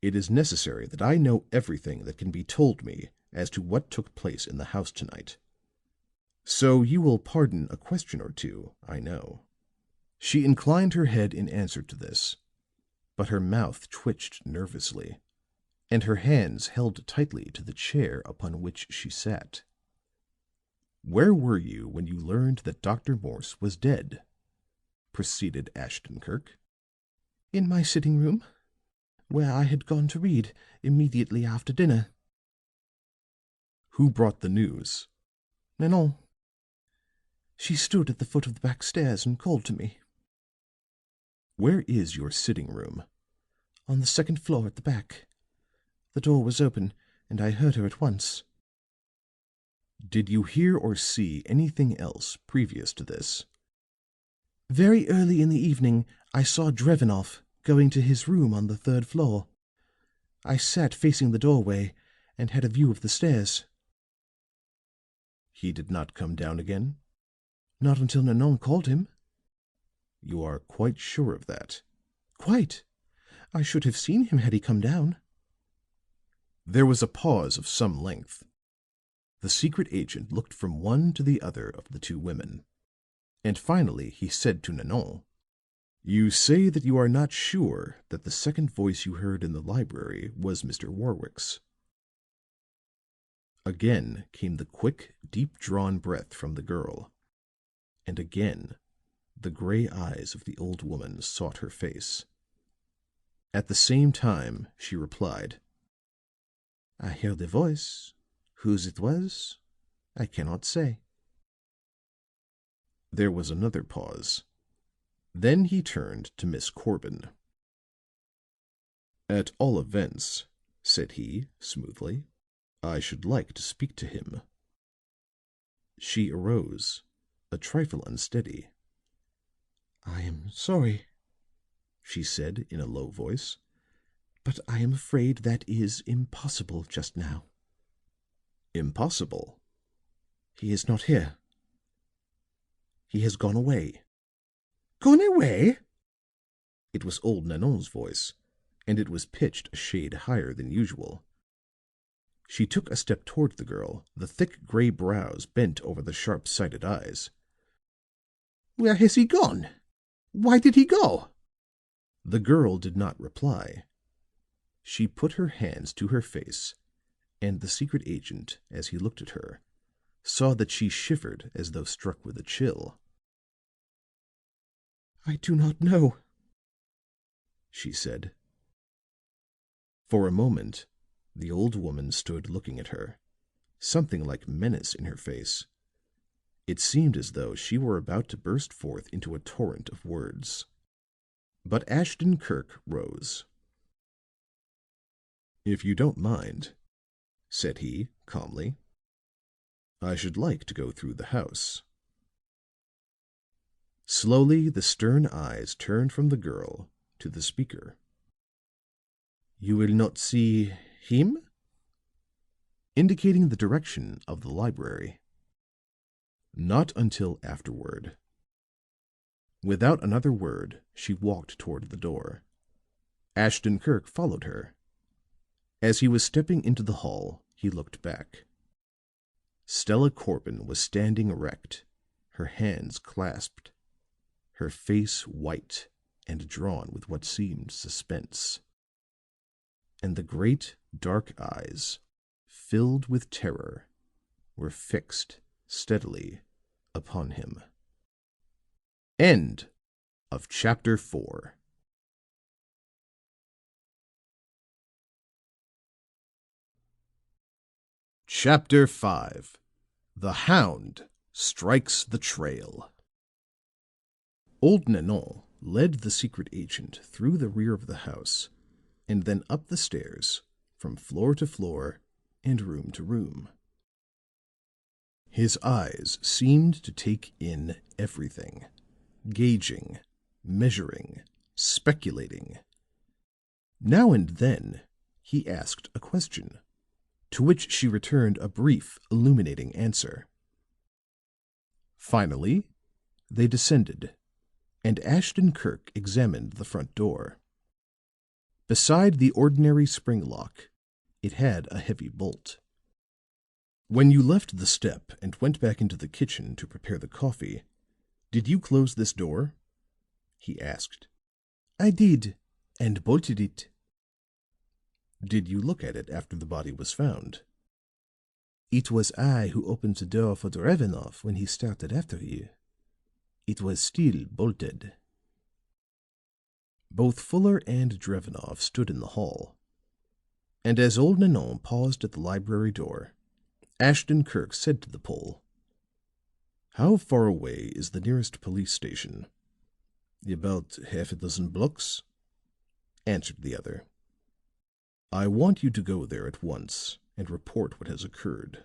"It is necessary that I know everything that can be told me as to what took place in the house tonight. So you will pardon a question or two, I know." She inclined her head in answer to this, but her mouth twitched nervously, and her hands held tightly to the chair upon which she sat. "Where were you when you learned that Dr. Morse was dead?" proceeded Ashton Kirk. "In my sitting room, where I had gone to read immediately after dinner." "Who brought the news?" "Nanon. She stood at the foot of the back stairs and called to me." "Where is your sitting room?" "On the second floor at the back. The door was open, and I heard her at once." "Did you hear or see anything else previous to this?" "Very early in the evening I saw Drevenoff going to his room on the third floor. I sat facing the doorway and had a view of the stairs." "He did not come down again?" "Not until Nanon called him." "You are quite sure of that?" "Quite. I should have seen him had he come down." There was a pause of some length. The secret agent looked from one to the other of the two women, and finally he said to Nanon: "You say that you are not sure that the second voice you heard in the library was Mr. Warwick's." Again came the quick, deep-drawn breath from the girl, and again the gray eyes of the old woman sought her face. At the same time she replied: "I heard a voice. Whose it was, I cannot say." There was another pause. Then he turned to Miss Corbin. "At all events," said he, smoothly, "I should like to speak to him." She arose, a trifle unsteady. "I am sorry," she said in a low voice, "but I am afraid that is impossible just now." "Impossible?" "He is not here. He has gone away." "Gone away?" It was old Nanon's voice, and it was pitched a shade higher than usual. She took a step toward the girl, the thick gray brows bent over the sharp-sighted eyes. "Where has he gone? Why did he go?" The girl did not reply. She put her hands to her face, and the secret agent, as he looked at her, saw that she shivered as though struck with a chill. "I do not know," she said. For a moment the old woman stood looking at her, something like menace in her face. It seemed as though she were about to burst forth into a torrent of words. But Ashton Kirk rose. "If you don't mind," said he, calmly, "I should like to go through the house." Slowly the stern eyes turned from the girl to the speaker. "You will not see him?" indicating the direction of the library. "Not until afterward." Without another word she walked toward the door. Ashton Kirk followed her. As he was stepping into the hall, he looked back. Stella Corbin was standing erect, her hands clasped, her face white and drawn with what seemed suspense. And the great dark eyes, filled with terror, were fixed steadily upon him. End of chapter 4. Chapter 5. The Hound Strikes the Trail. Old Nanon led the secret agent through the rear of the house, and then up the stairs, from floor to floor and room to room. His eyes seemed to take in everything, gauging, measuring, speculating. Now and then he asked a question, to which she returned a brief, illuminating answer. Finally, they descended, and Ashton Kirk examined the front door. Beside the ordinary spring lock, it had a heavy bolt. "When you left the step and went back into the kitchen to prepare the coffee, did you close this door?" he asked. "I did, and bolted it." "Did you look at it after the body was found?" "It was I who opened the door for Drevenoff when he started after you. It was still bolted." Both Fuller and Drevenoff stood in the hall, and as old Nanon paused at the library door, Ashton Kirk said to the Pole, "How far away is the nearest police station?" "About half a dozen blocks," answered the other. "I want you to go there at once and report what has occurred."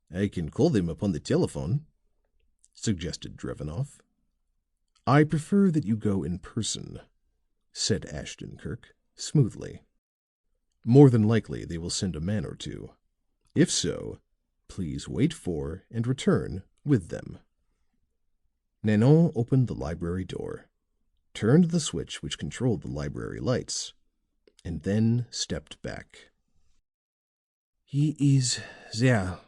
"I can call them upon the telephone," suggested Drevenoff. "I prefer that you go in person," said Ashton Kirk, smoothly. "More than likely they will send a man or two. If so, please wait for and return with them." Nanon opened the library door, turned the switch which controlled the library lights, and then stepped back. "He is there,"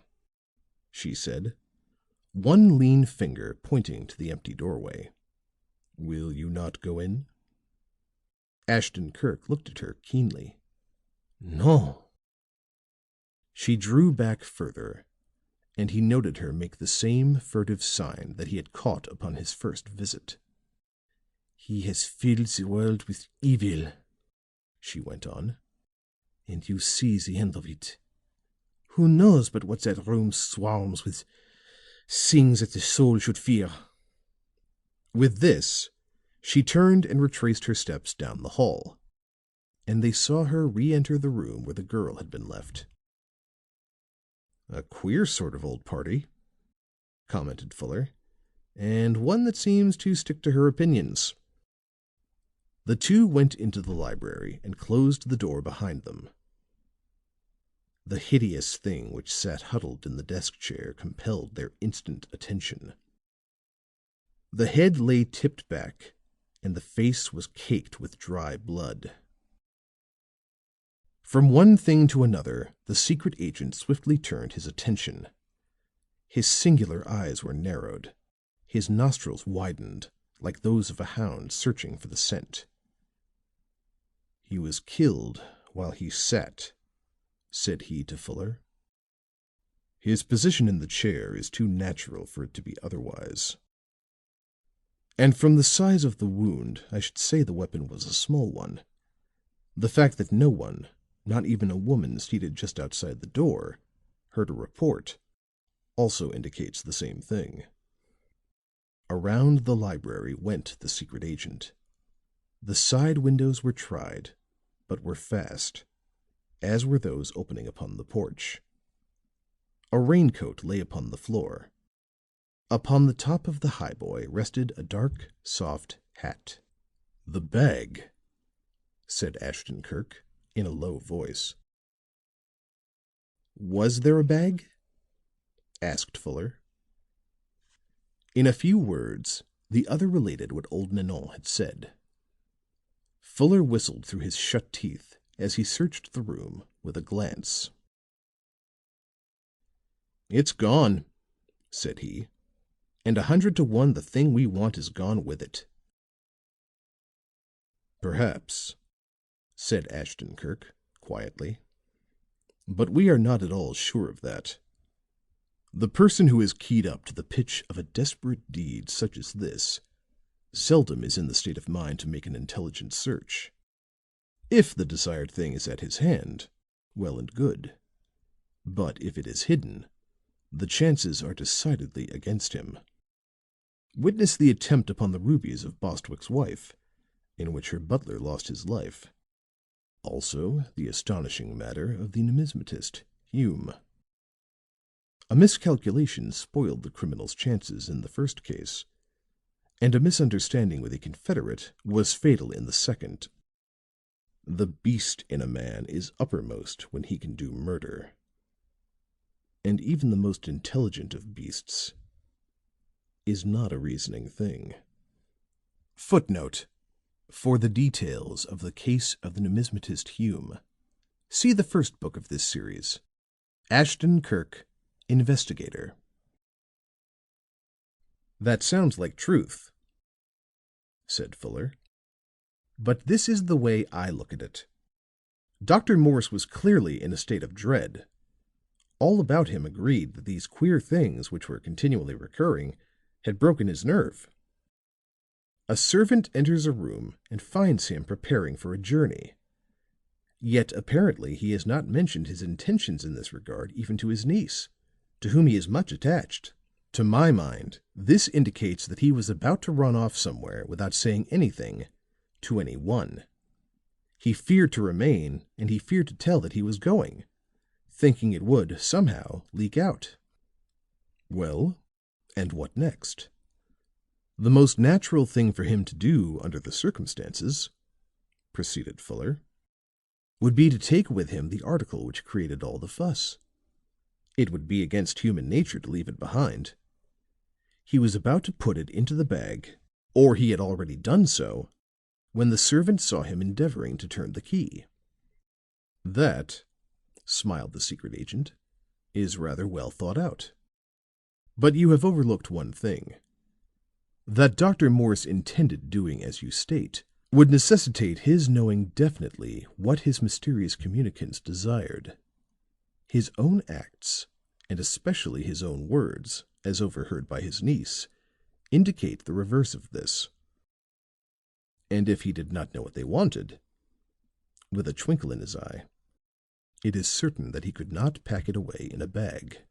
she said, one lean finger pointing to the empty doorway. "Will you not go in?" Ashton Kirk looked at her keenly. "No." She drew back further, and he noted her make the same furtive sign that he had caught upon his first visit. "He has filled the world with evil," she went on, "and you see the end of it. Who knows but what that room swarms with things that the soul should fear?" With this, she turned and retraced her steps down the hall, and they saw her re-enter the room where the girl had been left. "A queer sort of old party," commented Fuller, "and one that seems to stick to her opinions." The two went into the library and closed the door behind them. The hideous thing which sat huddled in the desk chair compelled their instant attention. The head lay tipped back, and the face was caked with dry blood. From one thing to another, the secret agent swiftly turned his attention. His singular eyes were narrowed, his nostrils widened, like those of a hound searching for the scent. "He was killed while he sat," said he to Fuller. "His position in the chair is too natural for it to be otherwise. And from the size of the wound, I should say the weapon was a small one. The fact that no one, not even a woman seated just outside the door, heard a report, also indicates the same thing." Around the library went the secret agent. The side windows were tried, but were fast, as were those opening upon the porch. A raincoat lay upon the floor. Upon the top of the highboy rested a dark, soft hat. "The bag," said Ashton Kirk in a low voice. "Was there a bag?" asked Fuller. In a few words, the other related what old Nanon had said. Fuller whistled through his shut teeth as he searched the room with a glance. "It's gone," said he, "and 100 to 1 the thing we want is gone with it." "Perhaps," said Ashton Kirk quietly, "but we are not at all sure of that. The person who is keyed up to the pitch of a desperate deed such as this seldom is in the state of mind to make an intelligent search. If the desired thing is at his hand, well and good. But if it is hidden, the chances are decidedly against him. Witness the attempt upon the rubies of Bostwick's wife, in which her butler lost his life. Also the astonishing matter of the numismatist, Hume. A miscalculation spoiled the criminal's chances in the first case, and a misunderstanding with a confederate was fatal in the second. The beast in a man is uppermost when he can do murder. And even the most intelligent of beasts is not a reasoning thing." Footnote: for the details of the case of the numismatist Hume, see the first book of this series, Ashton Kirk, Investigator. "That sounds like truth," said Fuller. "But this is the way I look at it. Dr. Morse was clearly in a state of dread. All about him agreed that these queer things which were continually recurring had broken his nerve. A servant enters a room and finds him preparing for a journey. Yet apparently he has not mentioned his intentions in this regard even to his niece, to whom he is much attached. To my mind, this indicates that he was about to run off somewhere without saying anything to any one. He feared to remain, and he feared to tell that he was going, thinking it would somehow leak out." "Well, and what next?" "The most natural thing for him to do under the circumstances," proceeded Fuller, "would be to take with him the article which created all the fuss. It would be against human nature to leave it behind. He was about to put it into the bag, or he had already done so, when the servant saw him endeavoring to turn the key." "That," smiled the secret agent, "is rather well thought out. But you have overlooked one thing. That Dr. Morse intended doing as you state would necessitate his knowing definitely what his mysterious communicants desired. His own acts, and especially his own words, as overheard by his niece, indicate the reverse of this. And if he did not know what they wanted," with a twinkle in his eye, "it is certain that he could not pack it away in a bag."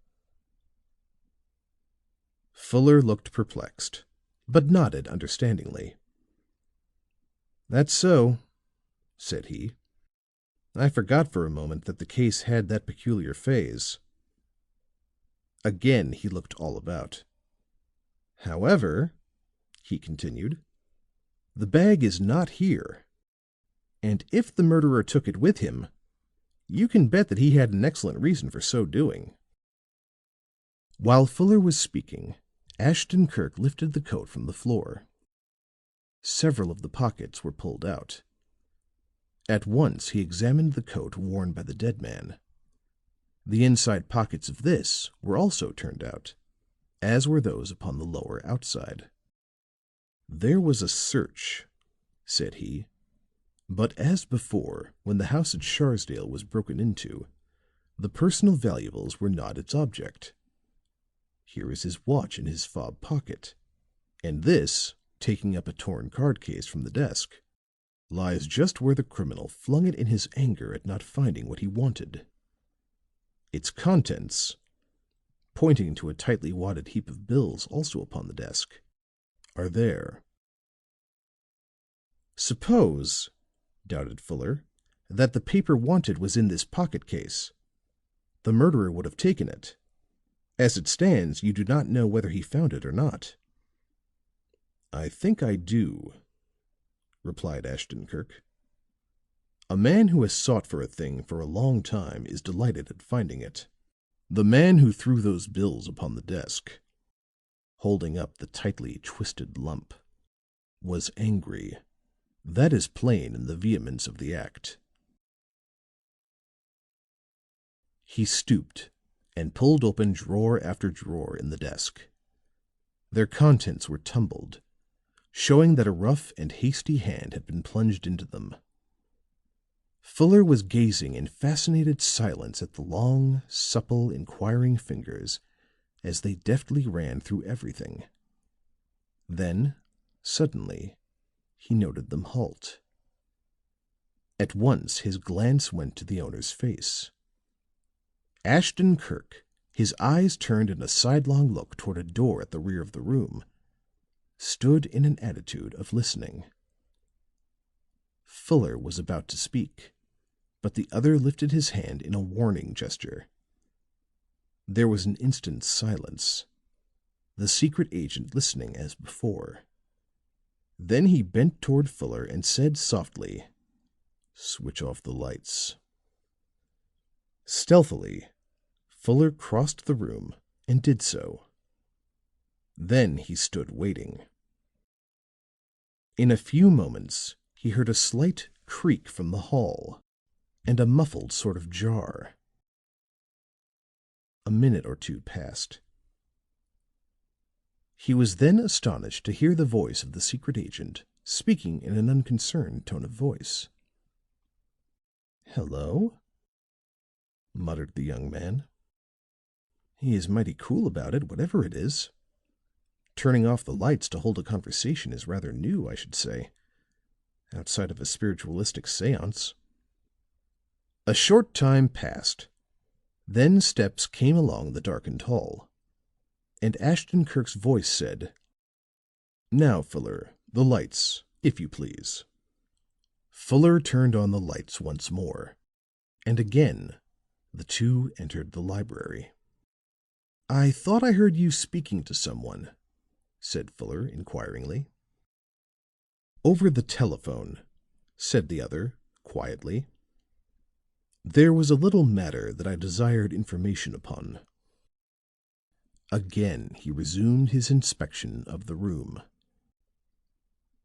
Fuller looked perplexed, but nodded understandingly. "That's so," said he. "I forgot for a moment that the case had that peculiar phase." Again he looked all about. "However," he continued, "the bag is not here, and if the murderer took it with him, you can bet that he had an excellent reason for so doing." While Fuller was speaking, Ashton Kirk lifted the coat from the floor. Several of the pockets were pulled out. At once he examined the coat worn by the dead man. The inside pockets of this were also turned out, as were those upon the lower outside. "There was a search," said he, "but as before, when the house at Sharsdale was broken into, the personal valuables were not its object. Here is his watch in his fob pocket, and this," taking up a torn card case from the desk, "lies just where the criminal flung it in his anger at not finding what he wanted. Its contents," pointing to a tightly wadded heap of bills also upon the desk, "are there." "Suppose," doubted Fuller, "that the paper wanted was in this pocket case. The murderer would have taken it. As it stands, you do not know whether he found it or not." "I think I do," replied Ashton Kirk. "A man who has sought for a thing for a long time is delighted at finding it. The man who threw those bills upon the desk," holding up the tightly twisted lump, "was angry. That is plain in the vehemence of the act. He stooped and pulled open drawer after drawer in the desk. Their contents were tumbled, showing that a rough and hasty hand had been plunged into them. Fuller was gazing in fascinated silence at the long, supple, inquiring fingers as they deftly ran through everything. Then, suddenly, he noted them halt. At once his glance went to the owner's face. Ashton Kirk, his eyes turned in a sidelong look toward a door at the rear of the room, stood in an attitude of listening. Fuller was about to speak, but the other lifted his hand in a warning gesture. There was an instant's silence, the secret agent listening as before. Then he bent toward Fuller and said softly, "Switch off the lights." Stealthily, Fuller crossed the room and did so. Then he stood waiting. In a few moments he heard a slight creak from the hall and a muffled sort of jar. A minute or two passed. He was then astonished to hear the voice of the secret agent speaking in an unconcerned tone of voice. "Hello?" muttered the young man. "He is mighty cool about it, whatever it is. Turning off the lights to hold a conversation is rather new, I should say, outside of a spiritualistic séance." A short time passed. Then steps came along the darkened hall, and Ashton Kirk's voice said, "Now, Fuller, the lights, if you please." Fuller turned on the lights once more, and again the two entered the library. "I thought I heard you speaking to someone," said Fuller inquiringly. "Over the telephone," said the other quietly. "There was a little matter that I desired information upon." Again he resumed his inspection of the room.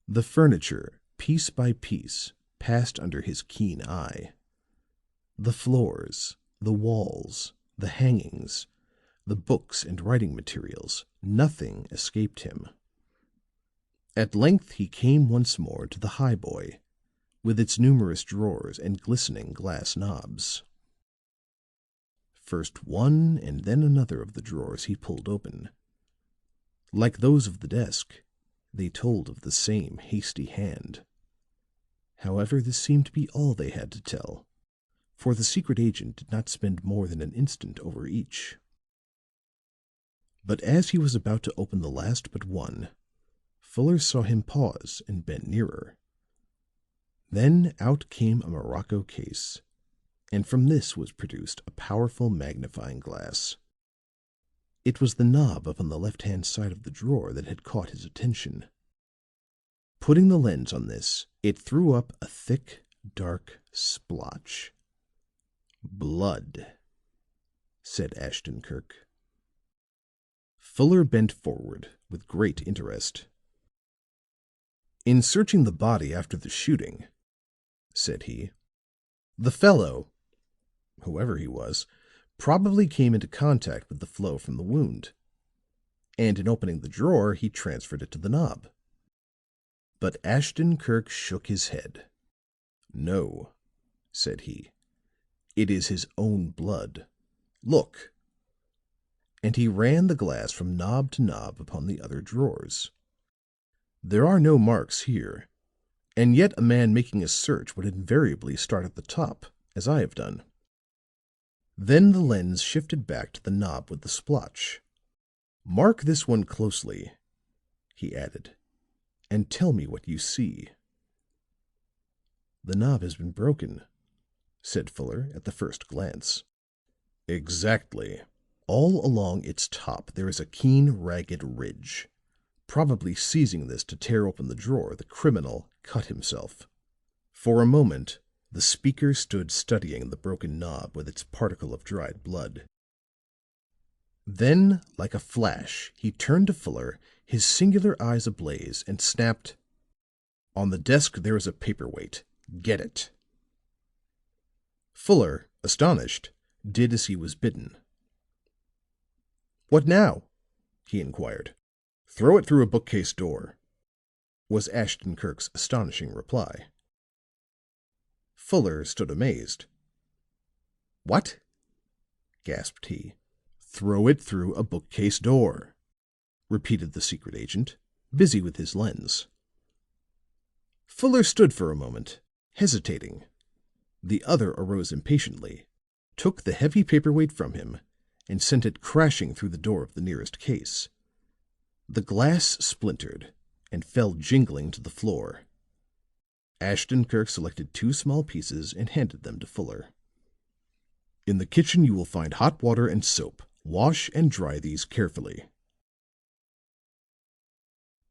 The furniture, piece by piece, passed under his keen eye. The floors, the walls, the hangings, the books and writing materials, nothing escaped him. At length he came once more to the highboy, with its numerous drawers and glistening glass knobs. First one and then another of the drawers he pulled open. Like those of the desk, they told of the same hasty hand. However, this seemed to be all they had to tell, for the secret agent did not spend more than an instant over each. But as he was about to open the last but one, Fuller saw him pause and bend nearer. Then out came a morocco case, and from this was produced a powerful magnifying glass. It was the knob upon the left-hand side of the drawer that had caught his attention. Putting the lens on this, it threw up a thick, dark splotch. "Blood," said Ashton Kirk. Fuller bent forward with great interest. "In searching the body after the shooting," said he, "the fellow, whoever he was, probably came into contact with the flow from the wound, and in opening the drawer he transferred it to the knob." But Ashton Kirk shook his head. "No," said he, "it is his own blood. Look." And he ran the glass from knob to knob upon the other drawers. "There are no marks here, and yet a man making a search would invariably start at the top, as I have done." Then the lens shifted back to the knob with the splotch. "Mark this one closely," he added, "and tell me what you see." "The knob has been broken," said Fuller at the first glance. "Exactly. All along its top there is a keen, ragged ridge. Probably seizing this to tear open the drawer, the criminal cut himself." For a moment the speaker stood studying the broken knob with its particle of dried blood. Then, like a flash, he turned to Fuller, his singular eyes ablaze, and snapped, On the desk there is a paperweight. Get it." Fuller, astonished, did as he was bidden. "What now?" he inquired. "Throw it through a bookcase door," was Ashton Kirk's astonishing reply. Fuller stood amazed. "What?" gasped he. "Throw it through a bookcase door," repeated the secret agent, busy with his lens. Fuller stood for a moment, hesitating. The other arose impatiently, took the heavy paperweight from him, and sent it crashing through the door of the nearest case. The glass splintered and fell jingling to the floor. Ashton Kirk selected 2 small pieces and handed them to Fuller. "In the kitchen you will find hot water and soap. Wash and dry these carefully."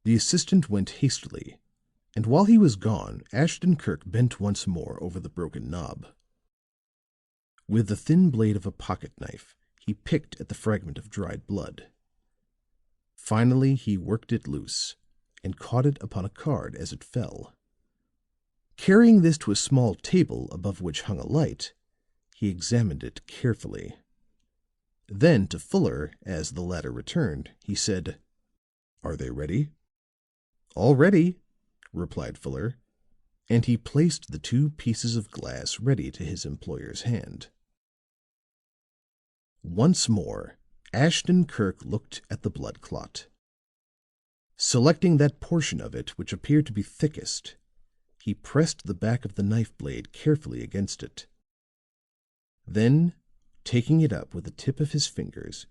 The assistant went hastily, and while he was gone, Ashton Kirk bent once more over the broken knob. With the thin blade of a pocket knife, he picked at the fragment of dried blood. Finally he worked it loose and caught it upon a card as it fell. Carrying this to a small table above which hung a light, he examined it carefully. Then to Fuller, as the latter returned, he said, "Are they ready?" "All ready," replied Fuller, and he placed the 2 pieces of glass ready to his employer's hand. Once more Ashton Kirk looked at the blood clot. Selecting that portion of it which appeared to be thickest, he pressed the back of the knife blade carefully against it. Then, taking it up with the tip of his fingers,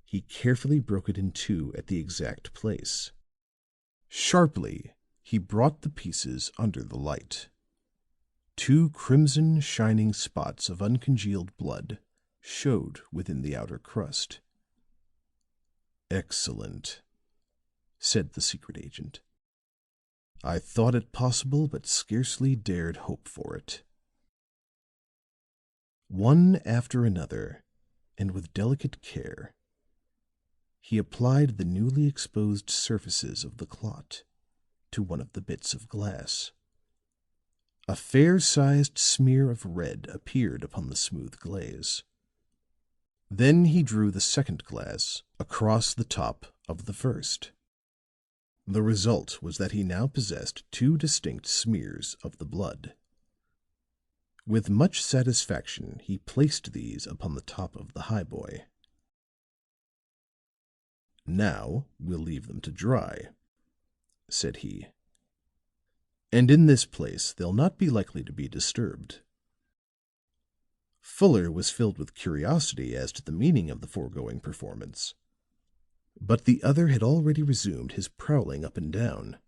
he carefully broke it in 2 at the exact place. Sharply he brought the pieces under the light. 2 crimson shining spots of uncongealed blood showed within the outer crust. "Excellent," said the secret agent. "I thought it possible, but scarcely dared hope for it." One after another, and with delicate care, he applied the newly exposed surfaces of the clot to one of the bits of glass. A fair-sized smear of red appeared upon the smooth glaze. Then he drew the second glass across the top of the first. The result was that he now possessed 2 distinct smears of the blood. With much satisfaction he placed these upon the top of the highboy. "Now we'll leave them to dry," said he. "And in this place they'll not be likely to be disturbed." Fuller was filled with curiosity as to the meaning of the foregoing performance, but the other had already resumed his prowling up and down,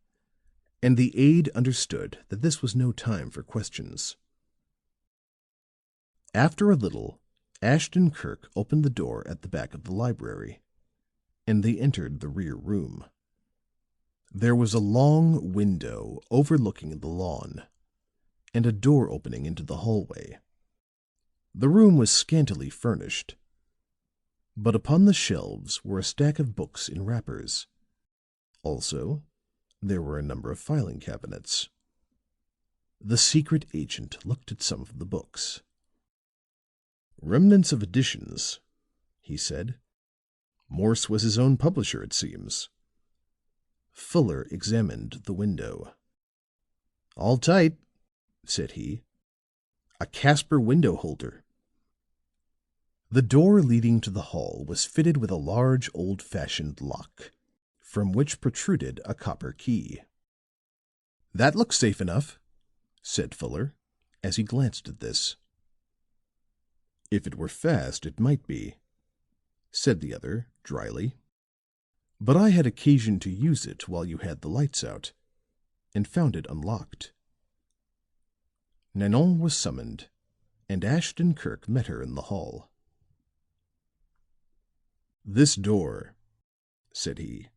and the aide understood that this was no time for questions. After a little, Ashton Kirk opened the door at the back of the library, and they entered the rear room. There was a long window overlooking the lawn, and a door opening into the hallway. The room was scantily furnished, but upon the shelves were a stack of books in wrappers. Also, there were a number of filing cabinets. The secret agent looked at some of the books. "Remnants of editions," he said. "Morse was his own publisher, it seems." Fuller examined the window. "All tight," said he. "A Casper window holder." The door leading to the hall was fitted with a large old-fashioned lock, from which protruded a copper key. "That looks safe enough," said Fuller, as he glanced at this. "If it were fast, it might be," said the other dryly. "But I had occasion to use it while you had the lights out, and found it unlocked." Nanon was summoned, and Ashton Kirk met her in the hall. "This door," said he,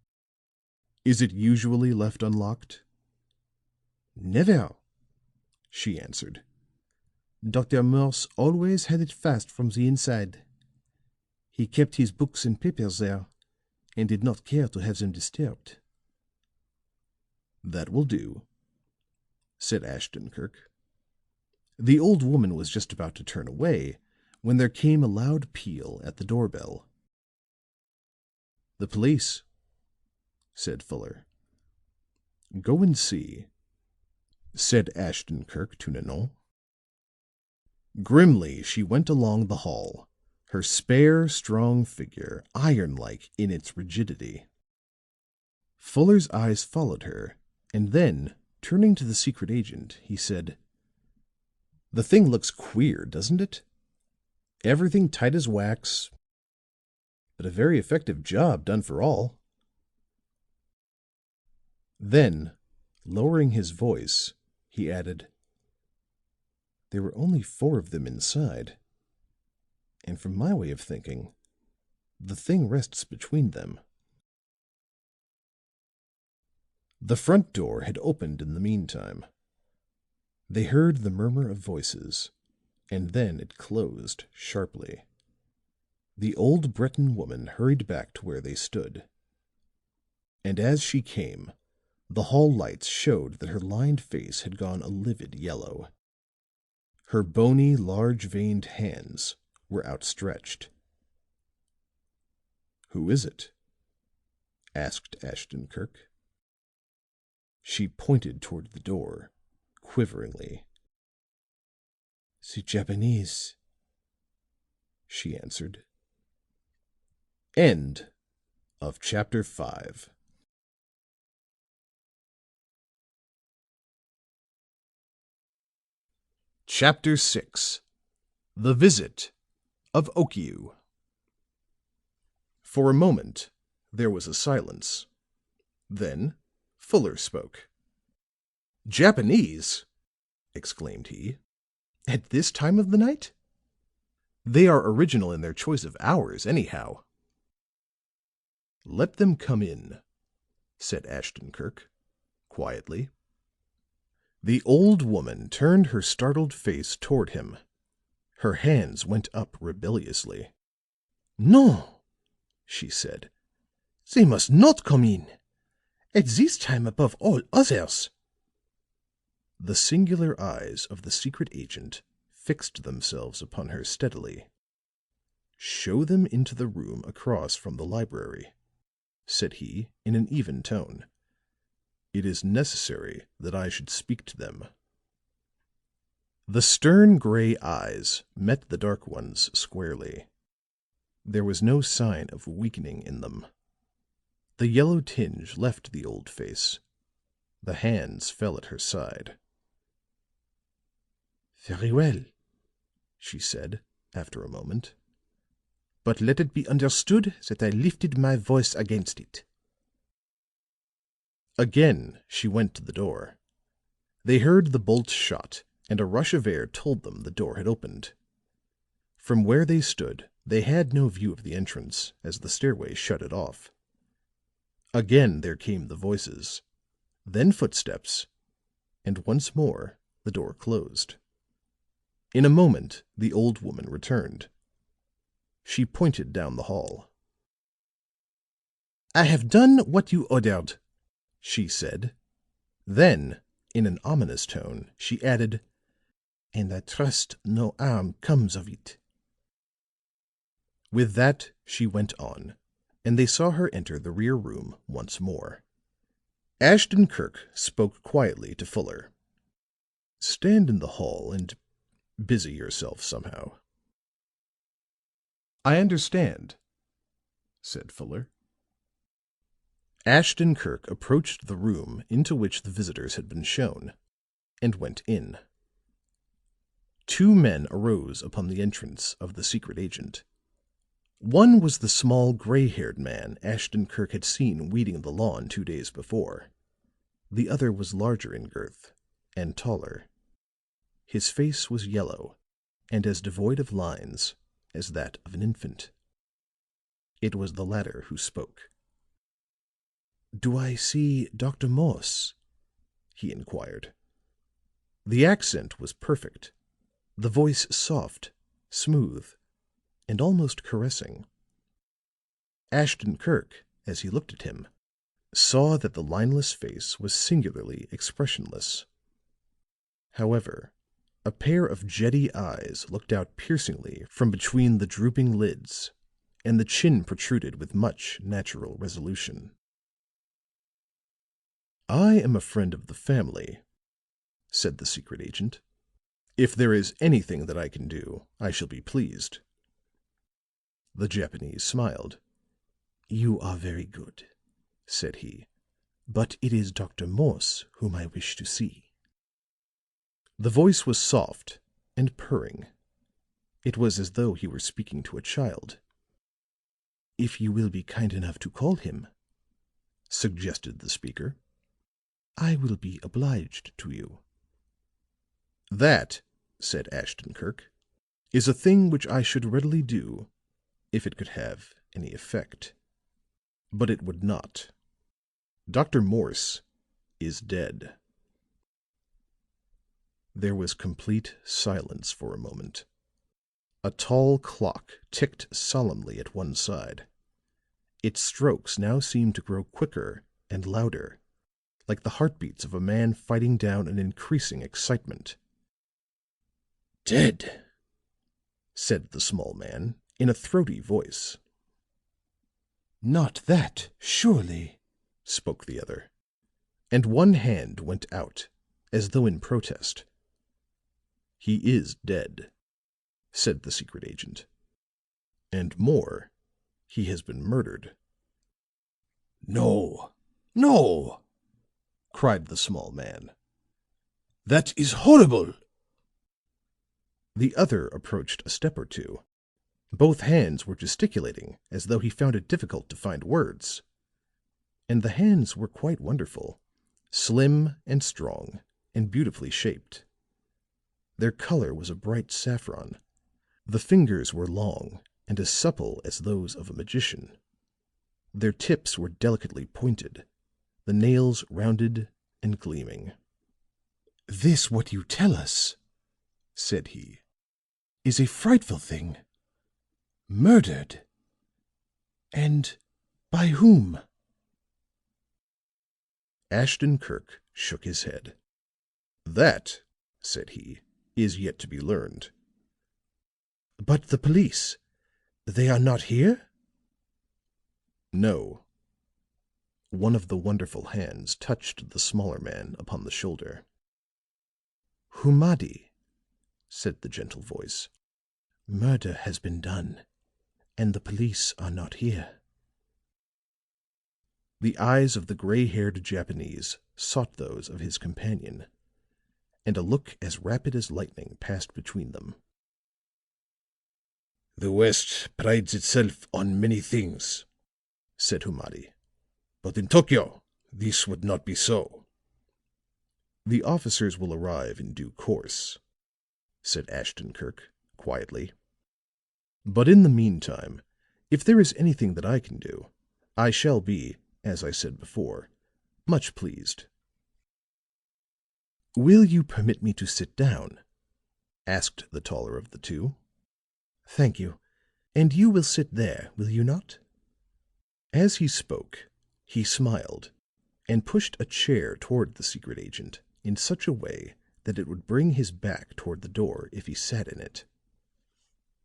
"is it usually left unlocked?" "Never," she answered. "Dr. Morse always had it fast from the inside. He kept his books and papers there, and did not care to have them disturbed." "That will do," said Ashton Kirk. The old woman was just about to turn away when there came a loud peal at the doorbell. "The police," said Fuller. "Go and see," said Ashton Kirk to Nanon. Grimly she went along the hall, her spare, strong figure iron-like in its rigidity. Fuller's eyes followed her, and then, turning to the secret agent, he said, "The thing looks queer, doesn't it? Everything tight as wax, but a very effective job done for all." Then, lowering his voice, he added, "There were only 4 of them inside, and from my way of thinking, the thing rests between them." The front door had opened in the meantime. They heard the murmur of voices, and then it closed sharply. The old Breton woman hurried back to where they stood, and as she came, the hall lights showed that her lined face had gone a livid yellow. Her bony, large-veined hands were outstretched. "Who is it?" asked Ashton Kirk. She pointed toward the door, quiveringly. "The Japanese," she answered. End of chapter 5. Chapter 6. The Visit of Okiu. For a moment there was a silence. Then Fuller spoke. "Japanese!" exclaimed he. "At this time of the night? They are original in their choice of hours, anyhow." "Let them come in," said Ashton Kirk, quietly. The old woman turned her startled face toward him. Her hands went up rebelliously. "No," she said. "They must not come in. At this time above all others." The singular eyes of the secret agent fixed themselves upon her steadily. "Show them into the room across from the library," said he in an even tone. "It is necessary that I should speak to them." The stern gray eyes met the dark ones squarely. There was no sign of weakening in them. The yellow tinge left the old face. The hands fell at her side. "Very well," she said after a moment. "But let it be understood that I lifted my voice against it." Again she went to the door. They heard the bolt shot, and a rush of air told them the door had opened. From where they stood they had no view of the entrance, as the stairway shut it off. Again there came the voices, then footsteps, and once more the door closed. In a moment the old woman returned. She pointed down the hall. "I have done what you ordered," she said. Then, in an ominous tone, she added, "and I trust no harm comes of it." With that she went on, and they saw her enter the rear room once more. Ashton Kirk spoke quietly to Fuller. "Stand in the hall and busy yourself somehow." "I understand," said Fuller. Ashton Kirk approached the room into which the visitors had been shown, and went in. 2 men arose upon the entrance of the secret agent. One was the small, gray-haired man Ashton Kirk had seen weeding the lawn 2 days before. The other was larger in girth and taller. His face was yellow and as devoid of lines as that of an infant. It was the latter who spoke. "Do I see Dr. Morse?" he inquired. The accent was perfect, the voice soft, smooth, and almost caressing. Ashton Kirk, as he looked at him, saw that the lineless face was singularly expressionless. However, a pair of jetty eyes looked out piercingly from between the drooping lids, and the chin protruded with much natural resolution. "I am a friend of the family," said the secret agent. "If there is anything that I can do, I shall be pleased." The Japanese smiled. "You are very good," said he. "But it is Dr. Morse whom I wish to see." The voice was soft and purring. It was as though he were speaking to a child. "If you will be kind enough to call him," suggested the speaker, "I will be obliged to you." "That," said Ashton Kirk, "is a thing which I should readily do if it could have any effect. But it would not. Dr. Morse is dead." There was complete silence for a moment. A tall clock ticked solemnly at one side. Its strokes now seemed to grow quicker and louder, like the heartbeats of a man fighting down an increasing excitement. "Dead," said the small man in a throaty voice. "Not that, surely," spoke the other, and one hand went out as though in protest. "He is dead," said the secret agent. "And more, he has been murdered." "No, no," cried the small man. "That is horrible." The other approached a step or two. Both hands were gesticulating as though he found it difficult to find words. And the hands were quite wonderful, slim and strong and beautifully shaped. Their color was a bright saffron. The fingers were long and as supple as those of a magician. Their tips were delicately pointed, the nails rounded and gleaming. "This what you tell us," said he, "is a frightful thing. Murdered. And by whom?" Ashton Kirk shook his head. "That," said he, "is yet to be learned." "But the police, they are not here?" "No." One of the wonderful hands touched the smaller man upon the shoulder. "Humadi," said the gentle voice. "Murder has been done, and the police are not here." The eyes of the gray-haired Japanese sought those of his companion, and a look as rapid as lightning passed between them. "The West prides itself on many things," said Humadi. "But in Tokyo, this would not be so." "The officers will arrive in due course," said Ashton Kirk quietly. "But in the meantime, if there is anything that I can do, I shall be, as I said before, much pleased." "Will you permit me to sit down?" asked the taller of the two. "Thank you. And you will sit there, will you not?" As he spoke, he smiled and pushed a chair toward the secret agent in such a way that it would bring his back toward the door if he sat in it.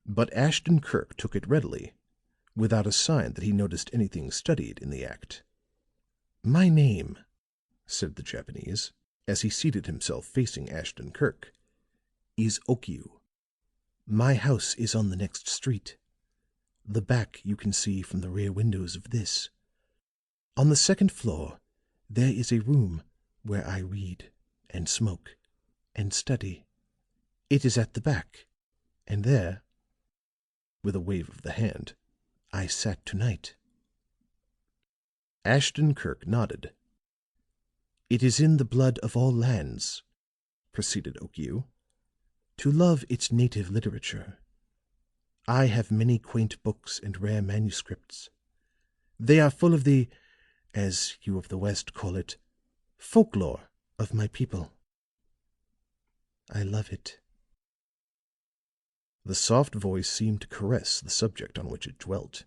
But Ashton Kirk took it readily, without a sign that he noticed anything studied in the act. "My name," said the Japanese, as he seated himself facing Ashton Kirk, "is Okiu. My house is on the next street. The back you can see from the rear windows of this. On the second floor there is a room where I read and smoke and study. It is at the back, and there," with a wave of the hand, "I sat tonight." Ashton Kirk nodded. "It is in the blood of all lands," proceeded Okiu, "to love its native literature. I have many quaint books and rare manuscripts. They are full of the, as you of the West call it, folklore of my people. I love it." The soft voice seemed to caress the subject on which it dwelt.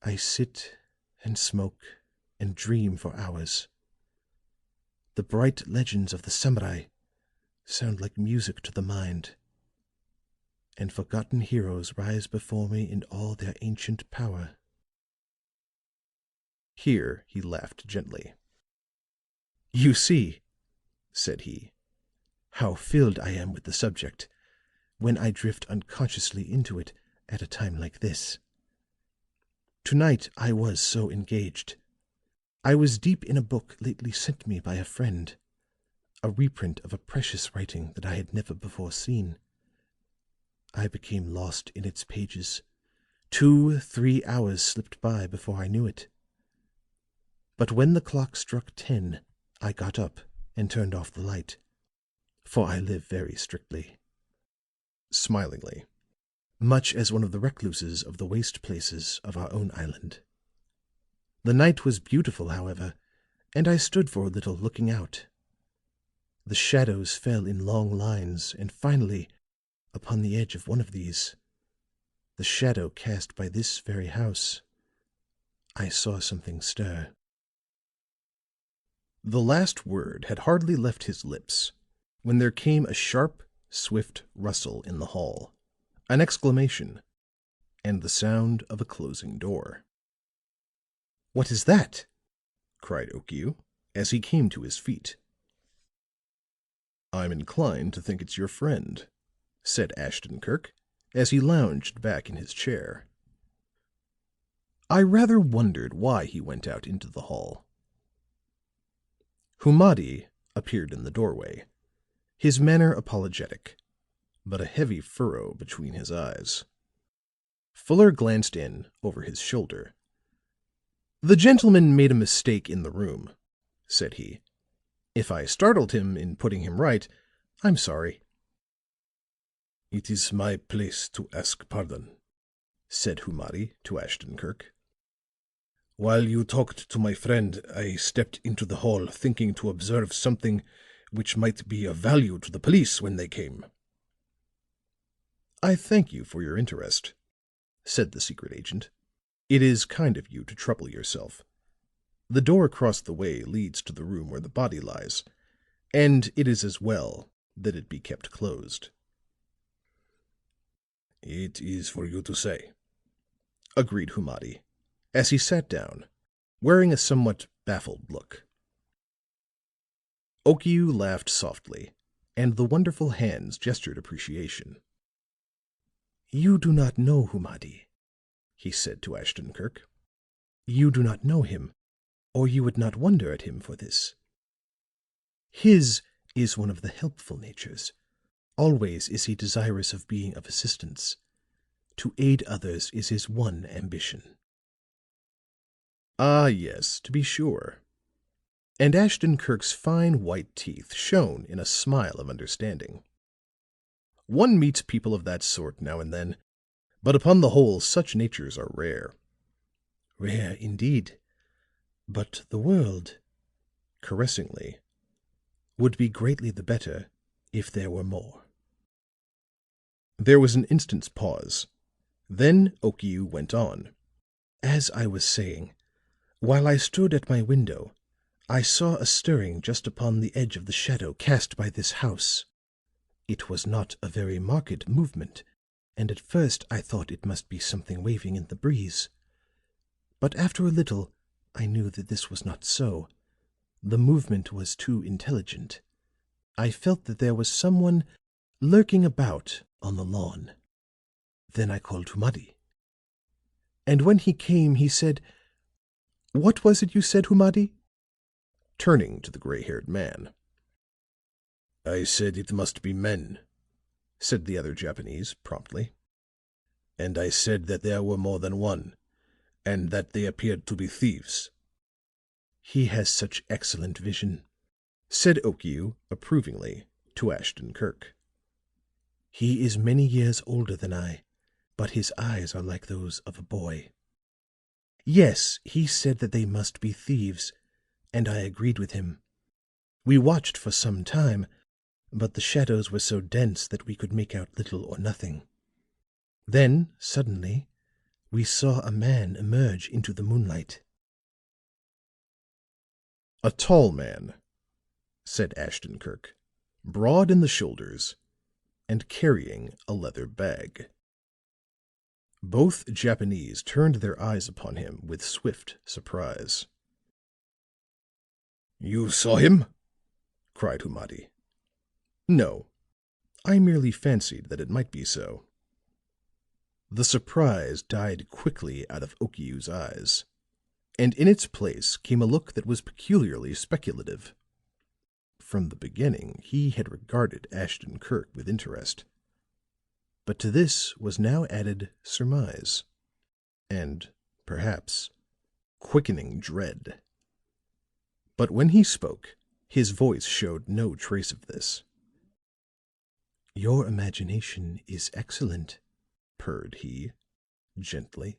"I sit and smoke and dream for hours. The bright legends of the samurai, sound like music to the mind, and forgotten heroes rise before me in all their ancient power." Here he laughed gently. "You see," said he, "how filled I am with the subject when I drift unconsciously into it at a time like this. Tonight I was so engaged. I was deep in a book lately sent me by a friend, a reprint of a precious writing that I had never before seen. I became lost in its pages. 2-3 hours slipped by before I knew it. But when the clock struck 10, I got up and turned off the light, for I live very strictly." Smilingly. "Much as one of the recluses of the waste places of our own island. The night was beautiful, however, and I stood for a little looking out. The shadows fell in long lines, and finally, upon the edge of one of these, the shadow cast by this very house, I saw something stir." The last word had hardly left his lips when there came a sharp, swift rustle in the hall, an exclamation, and the sound of a closing door. "What is that?" cried Okiu, as he came to his feet. "I'm inclined to think it's your friend," said Ashton Kirk, as he lounged back in his chair. I rather wondered why he went out into the hall. Humadi appeared in the doorway, his manner apologetic, but a heavy furrow between his eyes. Fuller glanced in over his shoulder. "The gentleman made a mistake in the room," said he. "If I startled him in putting him right, I'm sorry." "It is my place to ask pardon," said Humadi to Ashton Kirk. "While you talked to my friend, I stepped into the hall thinking to observe something which might be of value to the police when they came." "I thank you for your interest," said the secret agent. "It is kind of you to trouble yourself. The door across the way leads to the room where the body lies, and it is as well that it be kept closed." "It is for you to say," agreed Humadi, as he sat down, wearing a somewhat baffled look. Okiu laughed softly, and the wonderful hands gestured appreciation. "You do not know Humadi," he said to Ashton Kirk. "You do not know him, or you would not wonder at him for this. His is one of the helpful natures. Always is he desirous of being of assistance. To aid others is his one ambition." "Ah, yes, to be sure." And Ashton Kirk's fine white teeth shone in a smile of understanding. "One meets people of that sort now and then, but upon the whole such natures are rare." "Rare indeed. But the world," caressingly, "would be greatly the better if there were more." There was an instant's pause. Then Okiu went on. "As I was saying, while I stood at my window, I saw a stirring just upon the edge of the shadow cast by this house. It was not a very marked movement, and at first I thought it must be something waving in the breeze. But after a little I knew that this was not so. The movement was too intelligent. I felt that there was someone lurking about on the lawn. Then I called Humadi. And when he came, he said, 'What was it you said, Humadi?' turning to the gray-haired man. "I said it must be men," said the other Japanese promptly. "And I said that there were more than one, and that they appeared to be thieves." "He has such excellent vision," said Okiu approvingly to Ashton Kirk. "He is many years older than I, but his eyes are like those of a boy. Yes, he said that they must be thieves, and I agreed with him. We watched for some time, but the shadows were so dense that we could make out little or nothing. Then, suddenly, we saw a man emerge into the moonlight." "A tall man," said Ashton Kirk. broad in the shoulders, and carrying a leather bag. Both Japanese turned their eyes upon him with swift surprise. "You saw him?" cried Humadi. "No, I merely fancied that it might be so." The surprise died quickly out of Okiu's eyes, and in its place came a look that was peculiarly speculative. From the beginning he had regarded Ashton Kirk with interest, but to this was now added surmise, and perhaps quickening dread. But when he spoke, his voice showed no trace of this. "Your imagination is excellent," purred he, gently.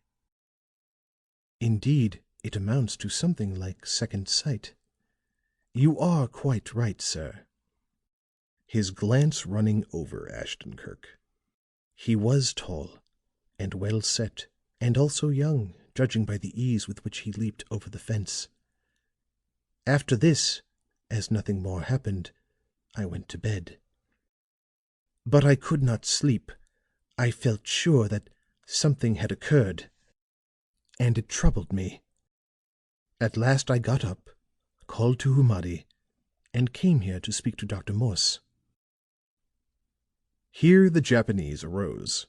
"Indeed, it amounts to something like second sight. You are quite right, sir." His glance running over Ashton-Kirk. He was tall and well set, and also young, judging by the ease with which he leaped over the fence. After this, as nothing more happened, I went to bed. But I could not sleep. I felt sure that something had occurred, and it troubled me. At last I got up, called to Humadi, and came here to speak to Dr. Morse." Here the Japanese arose.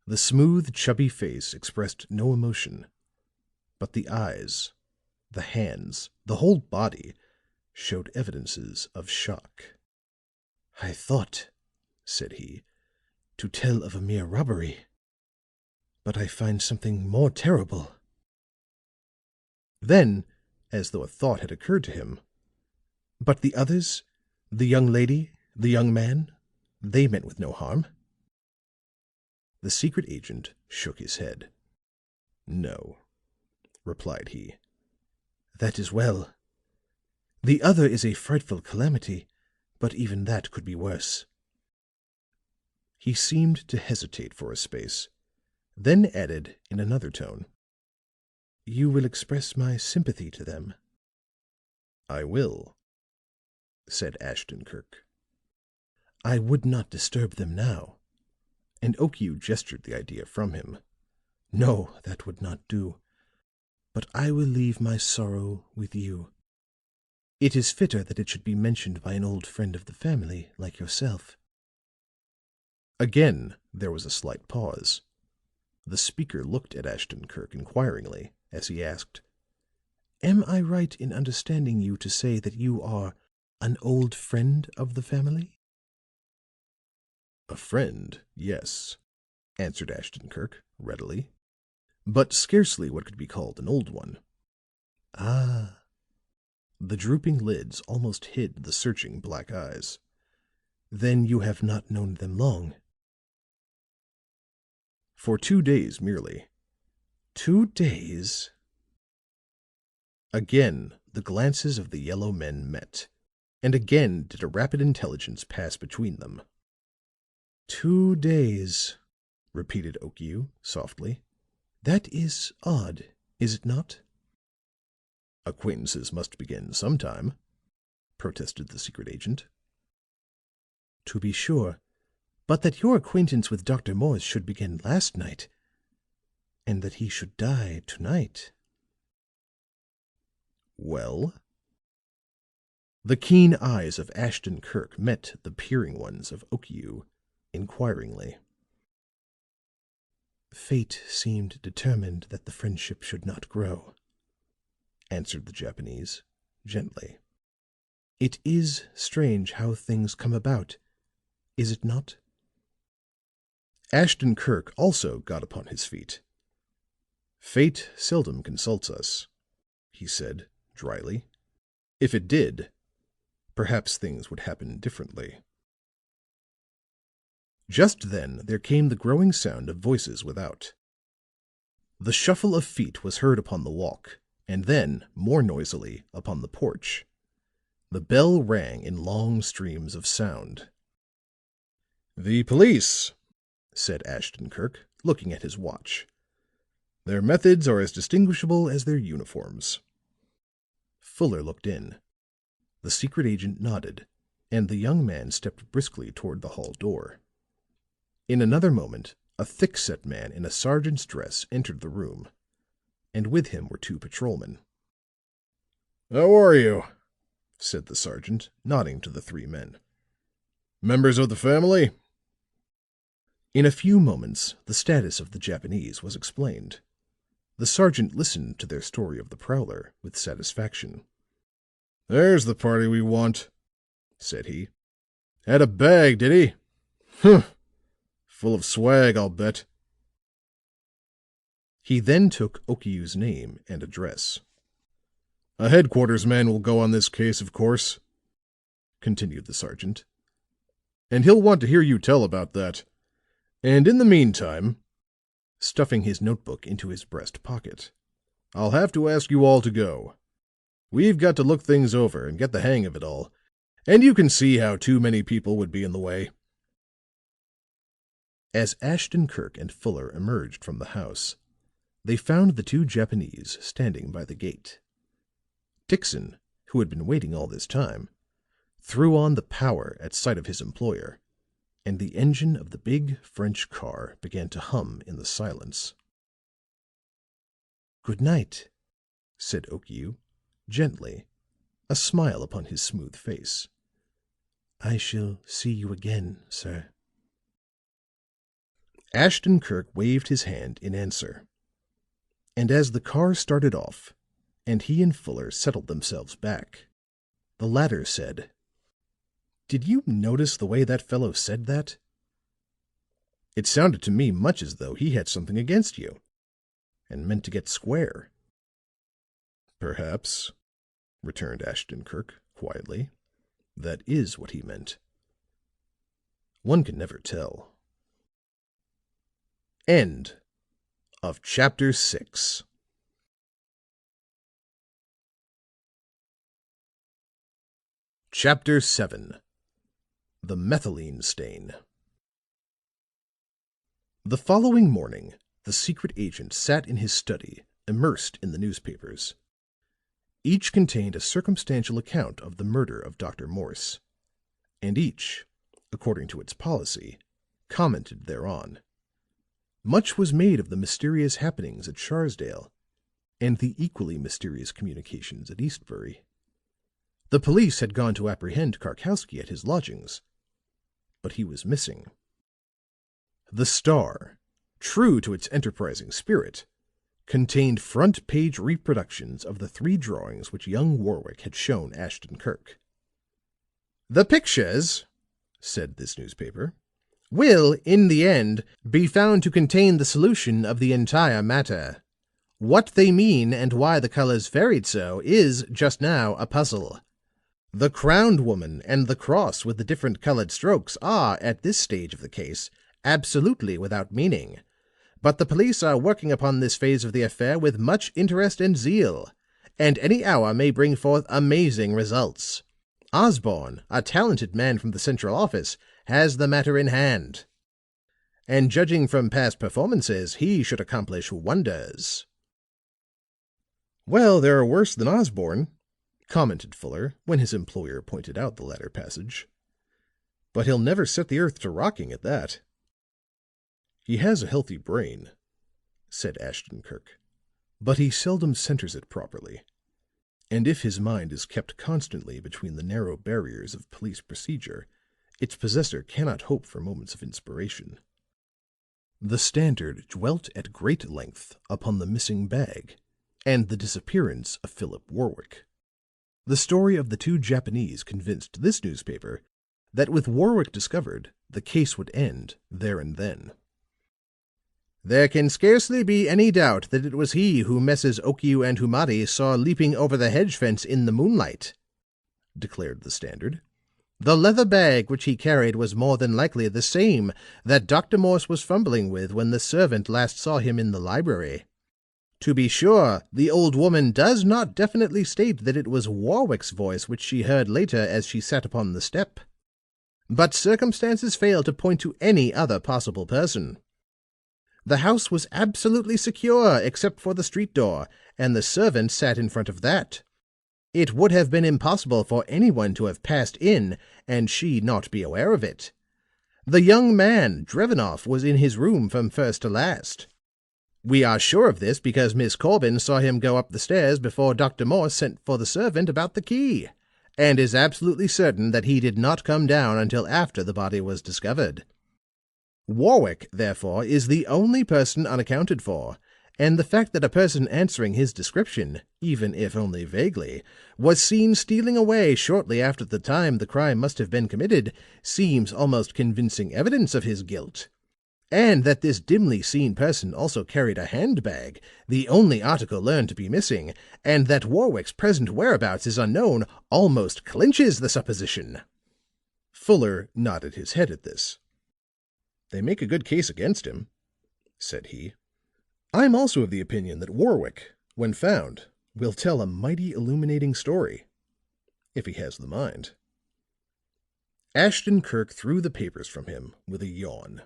The smooth, chubby face expressed no emotion, but the eyes, the hands, the whole body showed evidences of shock. "I thought," said he, "to tell of a mere robbery, but I find something more terrible." Then, as though a thought had occurred to him, "But the others, the young lady, the young man, they meant with no harm?" The secret agent shook his head. "No," replied he. "That is well. The other is a frightful calamity, but even that could be worse." He seemed to hesitate for a space, then added in another tone, "You will express my sympathy to them." "I will," said Ashton-Kirk. "I would not disturb them now." And Okiu gestured the idea from him. "No, that would not do. But I will leave my sorrow with you. It is fitter that it should be mentioned by an old friend of the family like yourself." Again there was a slight pause. The speaker looked at Ashton-Kirk inquiringly as he asked, "Am I right in understanding you to say that you are an old friend of the family?" "A friend, yes," answered Ashton-Kirk readily, "but scarcely what could be called an old one." "Ah." The drooping lids almost hid the searching black eyes. "Then you have not known them long?" "For 2 days merely." 2 days?" Again the glances of the yellow men met, and again did a rapid intelligence pass between them. 2 days," repeated Okiu softly. "That is odd, is it not?" "Acquaintances must begin sometime," protested the secret agent. "To be sure. But that your acquaintance with Dr. Morse should begin last night, and that he should die to-night." "Well?" The keen eyes of Ashton-Kirk met the peering ones of Okiu inquiringly. "Fate seemed determined that the friendship should not grow," answered the Japanese, gently. "It is strange how things come about, is it not?" Ashton-Kirk also got upon his feet. "Fate seldom consults us," he said, dryly. "If it did, perhaps things would happen differently." Just then there came the growing sound of voices without. The shuffle of feet was heard upon the walk, and then, more noisily, upon the porch. The bell rang in long streams of sound. "The police," said Ashton-Kirk, looking at his watch. "Their methods are as distinguishable as their uniforms." Fuller looked in. The secret agent nodded, and the young man stepped briskly toward the hall door. In another moment, a thick-set man in a sergeant's dress entered the room, and with him were two patrolmen. "How are you?" said the sergeant, nodding to the three men. "Members of the family?" In a few moments the status of the Japanese was explained. The sergeant listened to their story of the prowler with satisfaction. "There's the party we want," said he. "Had a bag, did he? Humph! Full of swag, I'll bet." He then took Okiu's name and address. "A headquarters man will go on this case, of course," continued the sergeant. "And he'll want to hear you tell about that. And in the meantime," stuffing his notebook into his breast pocket, "I'll have to ask you all to go. We've got to look things over and get the hang of it all, and you can see how too many people would be in the way." As Ashton Kirk and Fuller emerged from the house, they found the two Japanese standing by the gate. Dixon, who had been waiting all this time, threw on the power at sight of his employer, and the engine of the big French car began to hum in the silence. "Good night," said Okiu, gently, a smile upon his smooth face. "I shall see you again, sir." Ashton Kirk waved his hand in answer, and as the car started off, and he and Fuller settled themselves back, the latter said, "Did you notice the way that fellow said that? It sounded to me much as though he had something against you, and meant to get square." "Perhaps," returned Ashton Kirk quietly, "that is what he meant. One can never tell." End of chapter 6. Chapter 7. The Methylene Stain. The following morning, the secret agent sat in his study, immersed in the newspapers. Each contained a circumstantial account of the murder of Dr. Morse, and each, according to its policy, commented thereon. Much was made of the mysterious happenings at Sharsdale, and the equally mysterious communications at Eastbury. The police had gone to apprehend Karkowsky at his lodgings, but he was missing. The Star, true to its enterprising spirit, contained front-page reproductions of the 3 drawings which young Warwick had shown Ashton Kirk. "The pictures," said this newspaper, "will, in the end, be found to contain the solution of the entire matter. What they mean and why the colors varied so is, just now, a puzzle. The crowned woman and the cross with the different colored strokes are, at this stage of the case, absolutely without meaning. But the police are working upon this phase of the affair with much interest and zeal, and any hour may bring forth amazing results. Osborne, a talented man from the Central Office, has the matter in hand. And judging from past performances, he should accomplish wonders." "Well, there are worse than Osborne," commented Fuller, when his employer pointed out the latter passage. "But he'll never set the earth to rocking at that." "He has a healthy brain," said Ashton Kirk, "but he seldom centers it properly. And if his mind is kept constantly between the narrow barriers of police procedure, its possessor cannot hope for moments of inspiration." The Standard dwelt at great length upon the missing bag and the disappearance of Philip Warwick. The story of the 2 Japanese convinced this newspaper that with Warwick discovered, the case would end there and then. "There can scarcely be any doubt that it was he whom Messrs. Okiu and Humadi saw leaping over the hedge fence in the moonlight," declared the Standard. "The leather bag which he carried was more than likely the same that Dr. Morse was fumbling with when the servant last saw him in the library. To be sure, the old woman does not definitely state that it was Warwick's voice which she heard later as she sat upon the step. But circumstances fail to point to any other possible person. The house was absolutely secure except for the street door, and the servant sat in front of that. It would have been impossible for anyone to have passed in and she not be aware of it. The young man, Drevenoff, was in his room from first to last. We are sure of this because Miss Corbin saw him go up the stairs before Dr. Morse sent for the servant about the key, and is absolutely certain that he did not come down until after the body was discovered. Warwick, therefore, is the only person unaccounted for, and the fact that a person answering his description, even if only vaguely, was seen stealing away shortly after the time the crime must have been committed seems almost convincing evidence of his guilt. And that this dimly seen person also carried a handbag, the only article learned to be missing, and that Warwick's present whereabouts is unknown, almost clinches the supposition." Fuller nodded his head at this. "They make a good case against him," said he. "I'm also of the opinion that Warwick, when found, will tell a mighty illuminating story, if he has the mind." Ashton Kirk threw the papers from him with a yawn.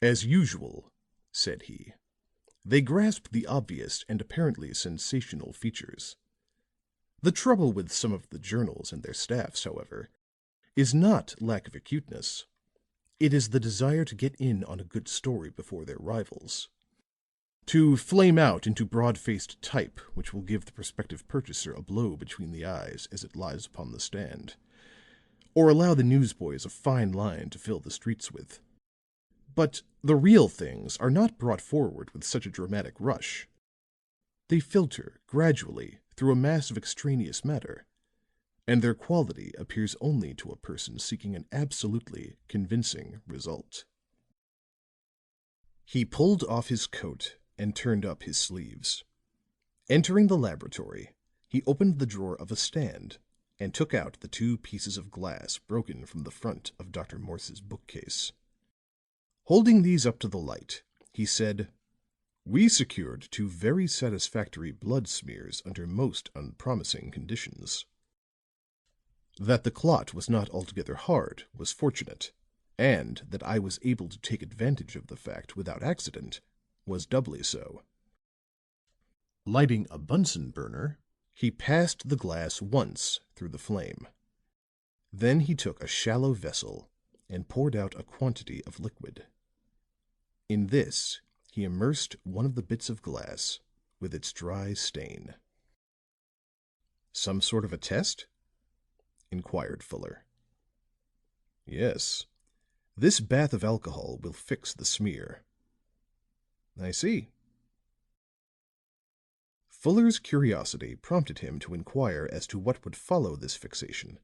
"As usual," said he, "they grasp the obvious and apparently sensational features. The trouble with some of the journals and their staffs, however, is not lack of acuteness. It is the desire to get in on a good story before their rivals. To flame out into broad-faced type which will give the prospective purchaser a blow between the eyes as it lies upon the stand, or allow the newsboys a fine line to fill the streets with. But the real things are not brought forward with such a dramatic rush. They filter gradually through a mass of extraneous matter, and their quality appears only to a person seeking an absolutely convincing result." He pulled off his coat and turned up his sleeves. Entering the laboratory, he opened the drawer of a stand and took out the 2 pieces of glass broken from the front of Dr. Morse's bookcase. Holding these up to the light, he said, "We secured 2 very satisfactory blood smears under most unpromising conditions. That the clot was not altogether hard was fortunate, and that I was able to take advantage of the fact without accident was doubly so." Lighting a Bunsen burner, he passed the glass once through the flame. Then he took a shallow vessel and poured out a quantity of liquid. In this he immersed one of the bits of glass with its dry stain. "Some sort of a test?" inquired Fuller. "Yes. This bath of alcohol will fix the smear." "I see." Fuller's curiosity prompted him to inquire as to what would follow this fixation,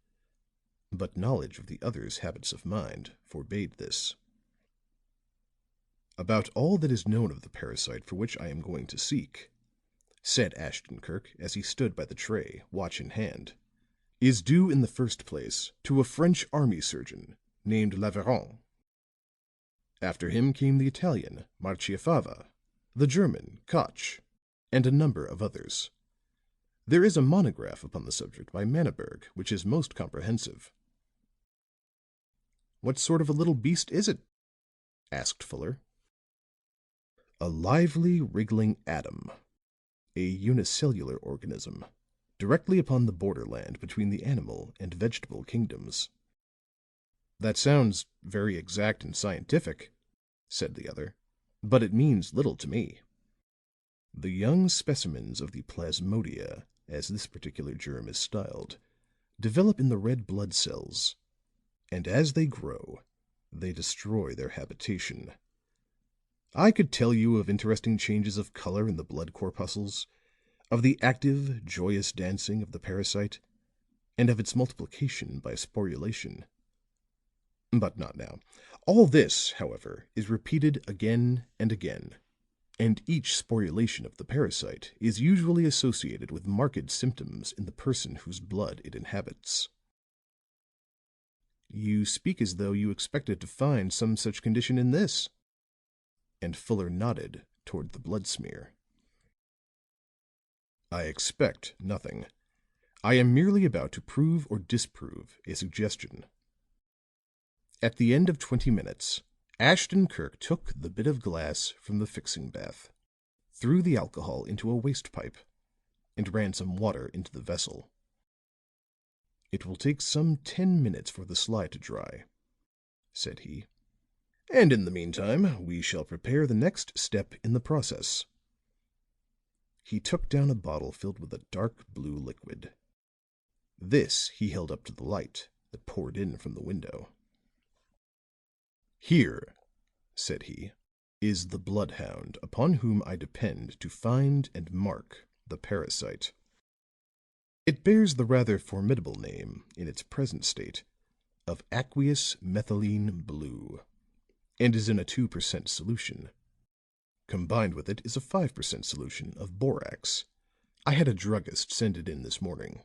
but knowledge of the other's habits of mind forbade this. "About all that is known of the parasite for which I am going to seek," said Ashton Kirk as he stood by the tray, watch in hand, "is due in the first place to a French army surgeon named Laveran. After him came the Italian Marchiafava, the German Koch, and a number of others. There is a monograph upon the subject by Manneberg which is most comprehensive." "What sort of a little beast is it?" asked Fuller. "A lively, wriggling atom, a unicellular organism, directly upon the borderland between the animal and vegetable kingdoms." "That sounds very exact and scientific," said the other, "but it means little to me. The young specimens of the plasmodia, as this particular germ is styled, develop in the red blood cells, and as they grow, they destroy their habitation. I could tell you of interesting changes of color in the blood corpuscles, of the active, joyous dancing of the parasite, and of its multiplication by sporulation. But not now. All this, however, is repeated again and again, and each sporulation of the parasite is usually associated with marked symptoms in the person whose blood it inhabits." "You speak as though you expected to find some such condition in this," and Fuller nodded toward the blood smear. "I expect nothing. I am merely about to prove or disprove a suggestion." At the end of 20 minutes, Ashton Kirk took the bit of glass from the fixing bath, threw the alcohol into a waste pipe, and ran some water into the vessel. "It will take some 10 minutes for the slide to dry," said he. "And in the meantime, we shall prepare the next step in the process." He took down a bottle filled with a dark blue liquid. This he held up to the light that poured in from the window. "Here," said he, "is the bloodhound upon whom I depend to find and mark the parasite. It bears the rather formidable name, in its present state, of aqueous methylene blue, and is in a 2% solution. Combined with it is a 5% solution of borax. I had a druggist send it in this morning."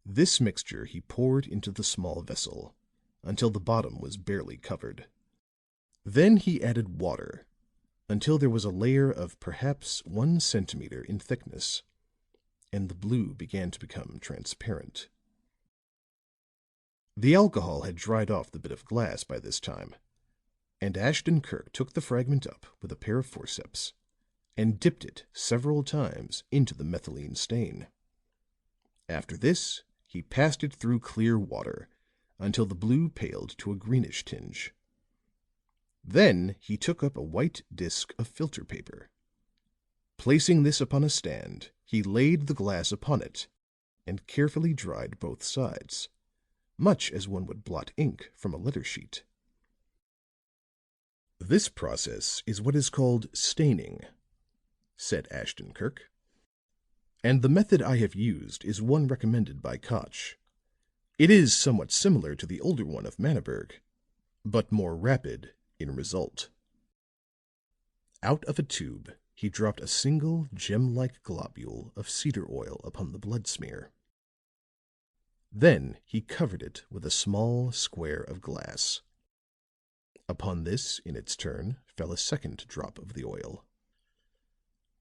This mixture he poured into the small vessel until the bottom was barely covered. Then he added water until there was a layer of perhaps 1 centimeter in thickness, and the blue began to become transparent. The alcohol had dried off the bit of glass by this time, and Ashton Kirk took the fragment up with a pair of forceps and dipped it several times into the methylene stain. After this, he passed it through clear water until the blue paled to a greenish tinge. Then he took up a white disk of filter paper. Placing this upon a stand, he laid the glass upon it and carefully dried both sides, much as one would blot ink from a letter sheet. "This process is what is called staining," said Ashton Kirk. "And the method I have used is one recommended by Koch. It is somewhat similar to the older one of Manneberg, but more rapid in result." Out of a tube he dropped a single gem-like globule of cedar oil upon the blood smear. Then he covered it with a small square of glass. Upon this, in its turn, fell a second drop of the oil.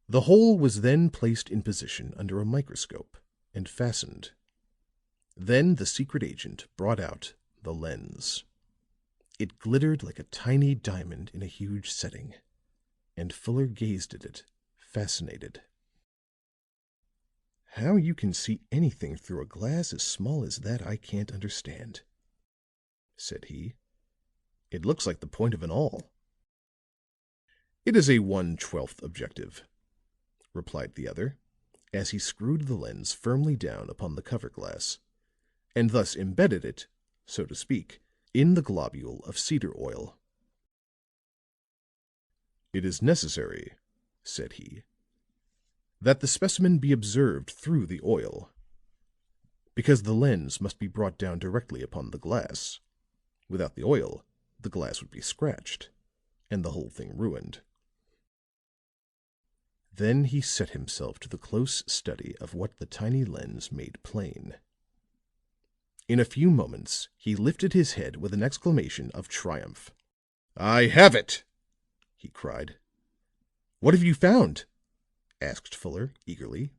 The whole was then placed in position under a microscope and fastened. Then the secret agent brought out the lens. It glittered like a tiny diamond in a huge setting, and Fuller gazed at it, fascinated. "How you can see anything through a glass as small as that I can't understand," said he. "It looks like the point of an awl." "It is a 1/12 objective," replied the other, as he screwed the lens firmly down upon the cover glass, and thus embedded it, so to speak, in the globule of cedar oil. "It is necessary," said he, "that the specimen be observed through the oil, because the lens must be brought down directly upon the glass. Without the oil, the glass would be scratched, and the whole thing ruined." Then he set himself to the close study of what the tiny lens made plain. In a few moments he lifted his head with an exclamation of triumph. "I have it!" he cried. "What have you found?" asked Fuller eagerly.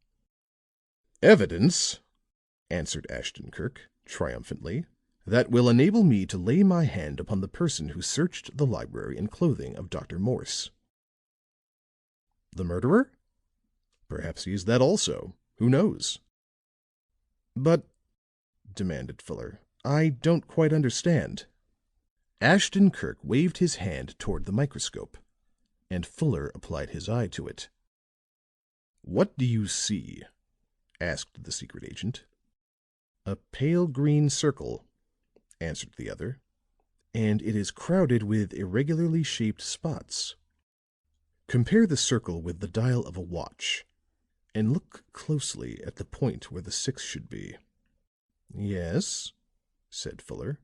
"Evidence," answered Ashton Kirk triumphantly, "that will enable me to lay my hand upon the person who searched the library and clothing of Dr. Morse." "The murderer? Perhaps he is that also. Who knows?" "But," demanded Fuller, "I don't quite understand." Ashton Kirk waved his hand toward the microscope, and Fuller applied his eye to it. "What do you see?" asked the secret agent. "A pale green circle," answered the other, "and it is crowded with irregularly shaped spots. Compare the circle with the dial of a watch, and look closely at the point where the 6 should be." "Yes," said Fuller.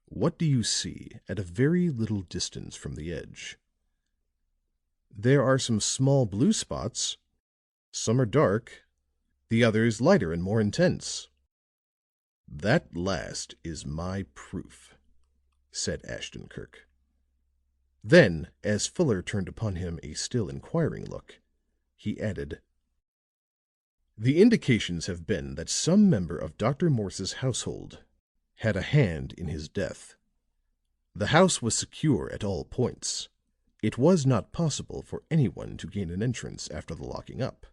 "What do you see at a very little distance from the edge?" "There are some small blue spots. Some are dark, the others lighter and more intense." "That last is my proof," said Ashton Kirk. Then, as Fuller turned upon him a still inquiring look, he added, "The indications have been that some member of Dr. Morse's household had a hand in his death. The house was secure at all points. It was not possible for anyone to gain an entrance after the locking up.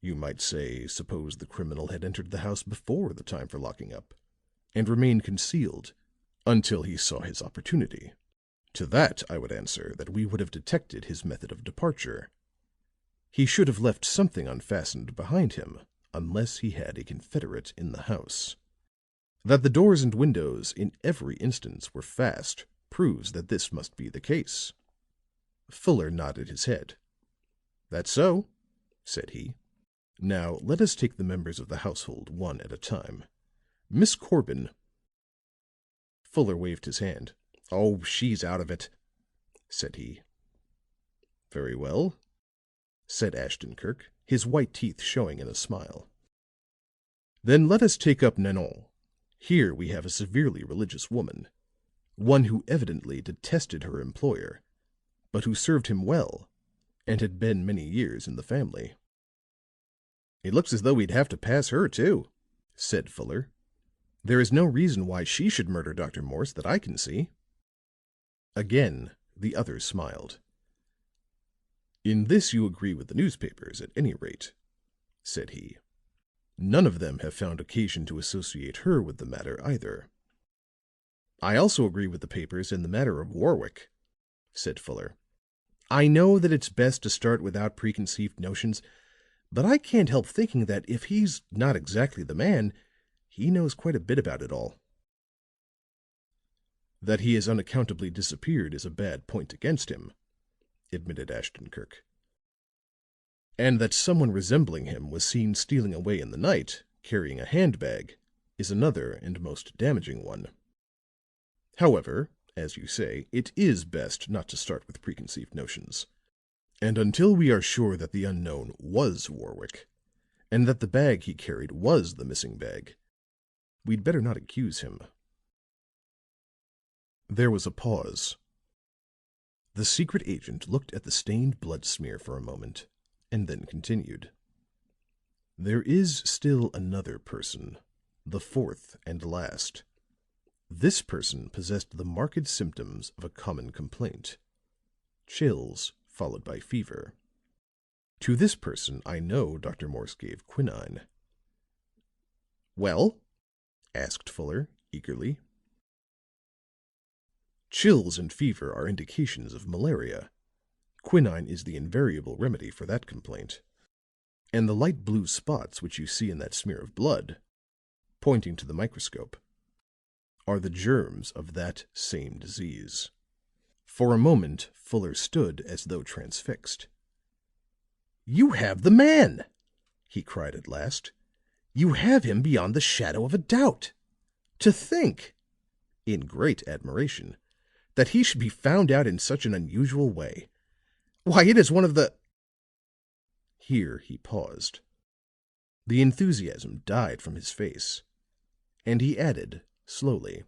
You might say, suppose the criminal had entered the house before the time for locking up, and remained concealed until he saw his opportunity. To that I would answer that we would have detected his method of departure. He should have left something unfastened behind him, unless he had a confederate in the house. That the doors and windows in every instance were fast proves that this must be the case." Fuller nodded his head. "That's so," said he. "Now let us take the members of the household one at a time. Miss Corbin—" Fuller waved his hand. "Oh, she's out of it," said he. "Very well," said Ashton Kirk, his white teeth showing in a smile. "Then let us take up Nanon. Here we have a severely religious woman, one who evidently detested her employer, but who served him well and had been many years in the family." "It looks as though we'd have to pass her, too," said Fuller. "There is no reason why she should murder Dr. Morse that I can see." Again the other smiled. "In this you agree with the newspapers, at any rate," said he. "None of them have found occasion to associate her with the matter either." "I also agree with the papers in the matter of Warwick," said Fuller. "I know that it's best to start without preconceived notions, but I can't help thinking that if he's not exactly the man, he knows quite a bit about it all." "That he has unaccountably disappeared is a bad point against him," admitted Ashton Kirk. "And that someone resembling him was seen stealing away in the night, carrying a handbag, is another and most damaging one. However, as you say, it is best not to start with preconceived notions. And until we are sure that the unknown was Warwick, and that the bag he carried was the missing bag, we'd better not accuse him." There was a pause. The secret agent looked at the stained blood smear for a moment, and then continued. "There is still another person, the fourth and last. This person possessed the marked symptoms of a common complaint: chills followed by fever. To this person I know Dr. Morse gave quinine." "Well?" asked Fuller, eagerly. "Chills and fever are indications of malaria. Quinine is the invariable remedy for that complaint. And the light blue spots which you see in that smear of blood," pointing to the microscope, "are the germs of that same disease." For a moment Fuller stood as though transfixed. "You have the man!" he cried at last. "You have him beyond the shadow of a doubt. To think," in great admiration, "that he should be found out in such an unusual way. Why, it is one of the—" Here he paused. The enthusiasm died from his face, and he added slowly,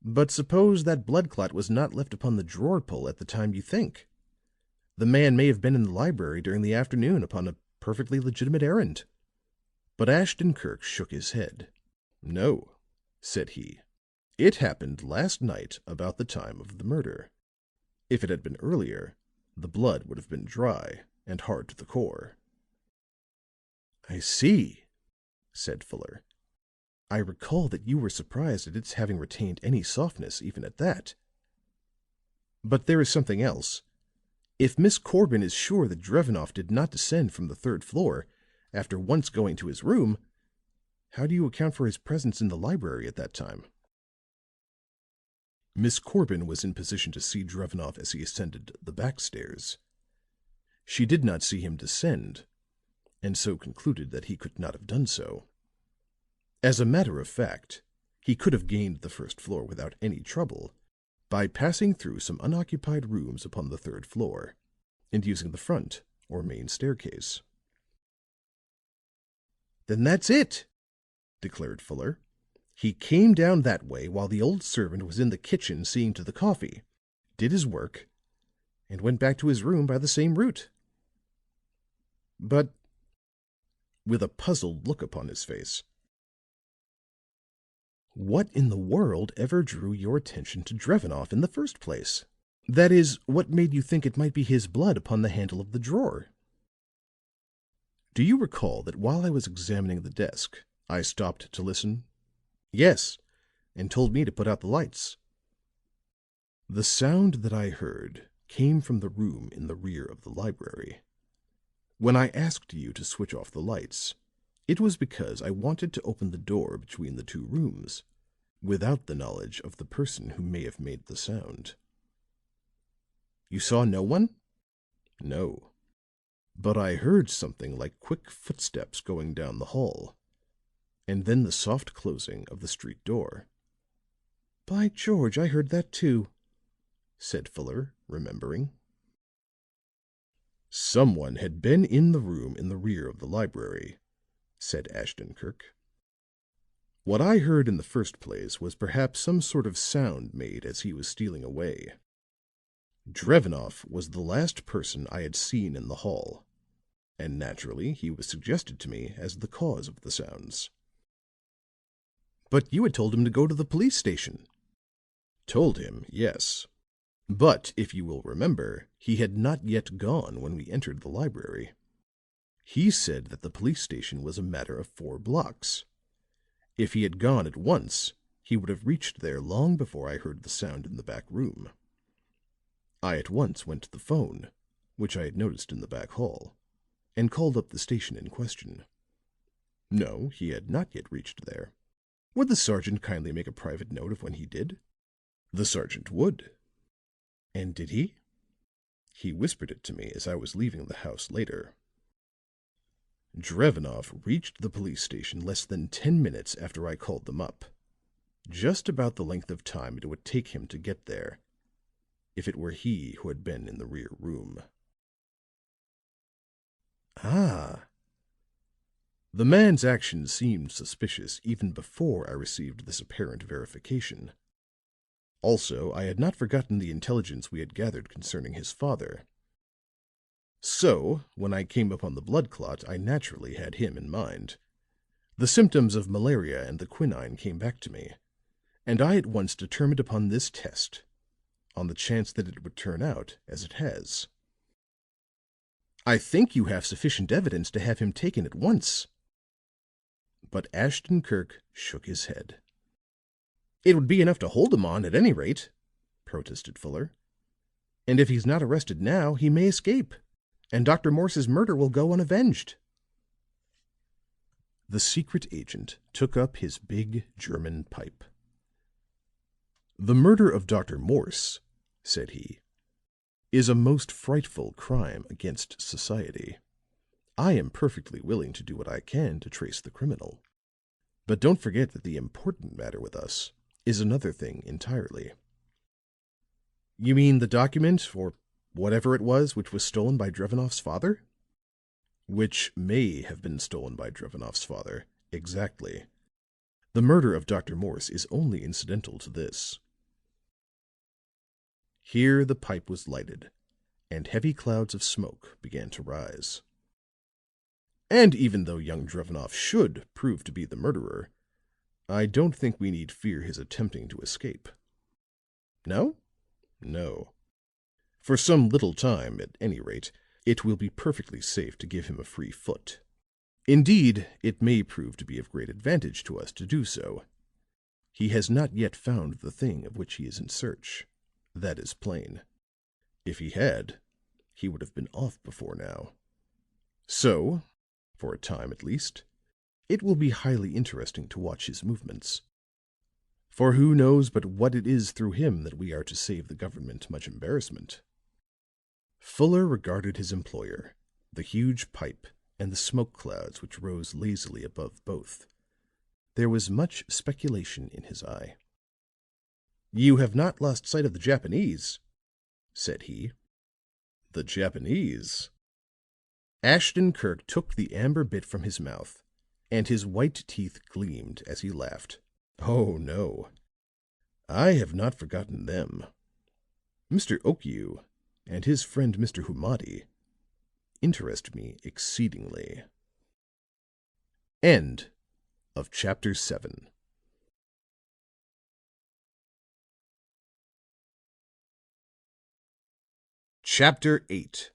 "But suppose that blood clot was not left upon the drawer pull at the time you think? The man may have been in the library during the afternoon upon a perfectly legitimate errand." But Ashton Kirk shook his head. "No," said he. "It happened last night about the time of the murder. If it had been earlier, the blood would have been dry and hard to the core." "I see," said Fuller. "I recall that you were surprised at its having retained any softness even at that. But there is something else. If Miss Corbin is sure that Drevenoff did not descend from the third floor after once going to his room, how do you account for his presence in the library at that time?" "Miss Corbin was in position to see Drevenoff as he ascended the back stairs. She did not see him descend, and so concluded that he could not have done so. As a matter of fact, he could have gained the first floor without any trouble by passing through some unoccupied rooms upon the third floor, and using the front or main staircase." "Then that's it," declared Fuller. "He came down that way while the old servant was in the kitchen seeing to the coffee, did his work, and went back to his room by the same route. But," with a puzzled look upon his face, "what in the world ever drew your attention to Drevenoff in the first place? That is, what made you think it might be his blood upon the handle of the drawer?" Do you recall that while I was examining the desk, I stopped to listen?" "Yes, and told me to put out the lights." "The sound that I heard came from the room in the rear of the library. When I asked you to switch off the lights, it was because I wanted to open the door between the two rooms, without the knowledge of the person who may have made the sound." "You saw no one?" "No. But I heard something like quick footsteps going down the hall, and then the soft closing of the street door." "By George, I heard that too," said Fuller, remembering. "Someone had been in the room in the rear of the library," said Ashton Kirk. "What I heard in the first place was perhaps some sort of sound made as he was stealing away. Drevenoff was the last person I had seen in the hall, and naturally he was suggested to me as the cause of the sounds." "But you had told him to go to the police station." "Told him, yes. But if you will remember, he had not yet gone when we entered the library. He said that the police station was a matter of 4 blocks. If he had gone at once, he would have reached there long before I heard the sound in the back room. I at once went to the phone, which I had noticed in the back hall, and called up the station in question. No, he had not yet reached there. Would the sergeant kindly make a private note of when he did?" "The sergeant would." "And did he?" "He whispered it to me as I was leaving the house later." "Drevenoff reached the police station less than 10 minutes after I called them up. Just about the length of time it would take him to get there, if it were he who had been in the rear room." "Ah." "The man's actions seemed suspicious even before I received this apparent verification. Also, I had not forgotten the intelligence we had gathered concerning his father. So, when I came upon the blood clot, I naturally had him in mind. The symptoms of malaria and the quinine came back to me, and I at once determined upon this test, on the chance that it would turn out as it has." "I think you have sufficient evidence to have him taken at once." But Ashton Kirk shook his head. "It would be enough to hold him on, at any rate," protested Fuller. "And if he's not arrested now, he may escape, and Dr. Morse's murder will go unavenged." The secret agent took up his big German pipe. "The murder of Dr. Morse," said he, "is a most frightful crime against society. I am perfectly willing to do what I can to trace the criminal. But don't forget that the important matter with us is another thing entirely." "You mean the document, or whatever it was, which was stolen by Drevenoff's father?" "Which may have been stolen by Drevenoff's father, exactly. The murder of Dr. Morse is only incidental to this." Here the pipe was lighted, and heavy clouds of smoke began to rise. "And even though young Drevenoff should prove to be the murderer, I don't think we need fear his attempting to escape." "No?" "No. For some little time, at any rate, it will be perfectly safe to give him a free foot. Indeed, it may prove to be of great advantage to us to do so. He has not yet found the thing of which he is in search. That is plain. If he had, he would have been off before now. So, for a time at least, it will be highly interesting to watch his movements. For who knows but what it is through him that we are to save the government much embarrassment?" Fuller regarded his employer, the huge pipe, and the smoke clouds which rose lazily above both. There was much speculation in his eye. "You have not lost sight of the Japanese," said he. "The Japanese?" Ashton Kirk took the amber bit from his mouth, and his white teeth gleamed as he laughed. "Oh, no. I have not forgotten them. Mr. Okiu and his friend Mr. Humadi interest me exceedingly." End of chapter 7. Chapter 8.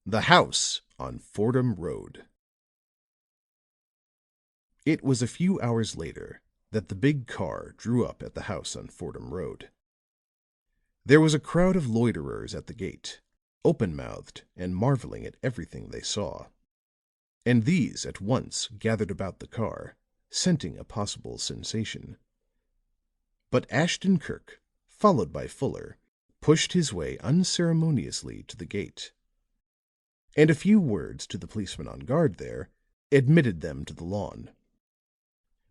The House on Fordham Road. It was a few hours later that the big car drew up at the house on Fordham Road. There was a crowd of loiterers at the gate, open-mouthed and marveling at everything they saw. And these at once gathered about the car, scenting a possible sensation. But Ashton Kirk, followed by Fuller, pushed his way unceremoniously to the gate. And a few words to the policeman on guard there admitted them to the lawn.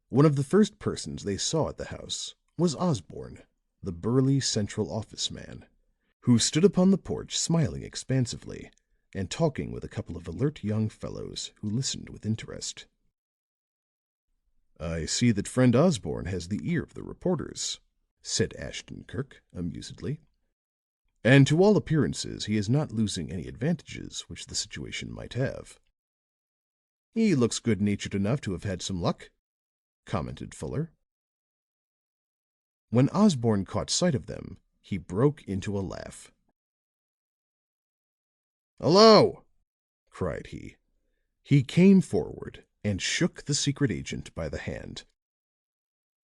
One of the first persons they saw at the house was Osborne, the burly central office man, who stood upon the porch smiling expansively and talking with a couple of alert young fellows who listened with interest. "I see that friend Osborne has the ear of the reporters," said Ashton Kirk amusedly. "And to all appearances he is not losing any advantages which the situation might have." "He looks good-natured enough to have had some luck," commented Fuller. When Osborne caught sight of them, he broke into a laugh. "Hello!" cried he. He came forward and shook the secret agent by the hand.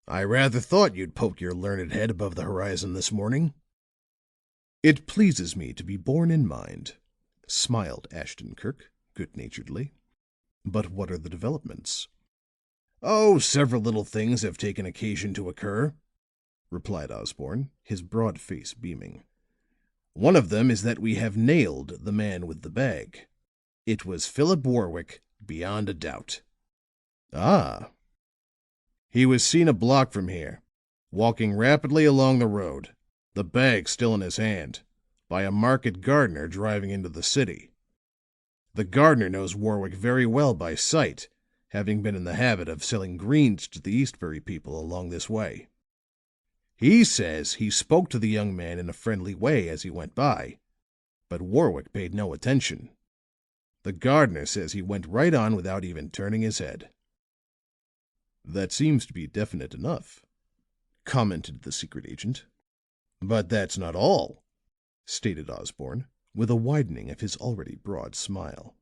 "I rather thought you'd poke your learned head above the horizon this morning." "It pleases me to be borne in mind," smiled Ashton Kirk good-naturedly. "But what are the developments?" "Oh, several little things have taken occasion to occur," replied Osborne, his broad face beaming. "One of them is that we have nailed the man with the bag. It was Philip Warwick, beyond a doubt." "Ah." "He was seen a block from here, walking rapidly along the road, the bag still in his hand, by a market gardener driving into the city. The gardener knows Warwick very well by sight, having been in the habit of selling greens to the Eastbury people along this way. He says he spoke to the young man in a friendly way as he went by, but Warwick paid no attention. The gardener says he went right on without even turning his head." "That seems to be definite enough," commented the secret agent. "But that's not all," stated Osborne, with a widening of his already broad smile.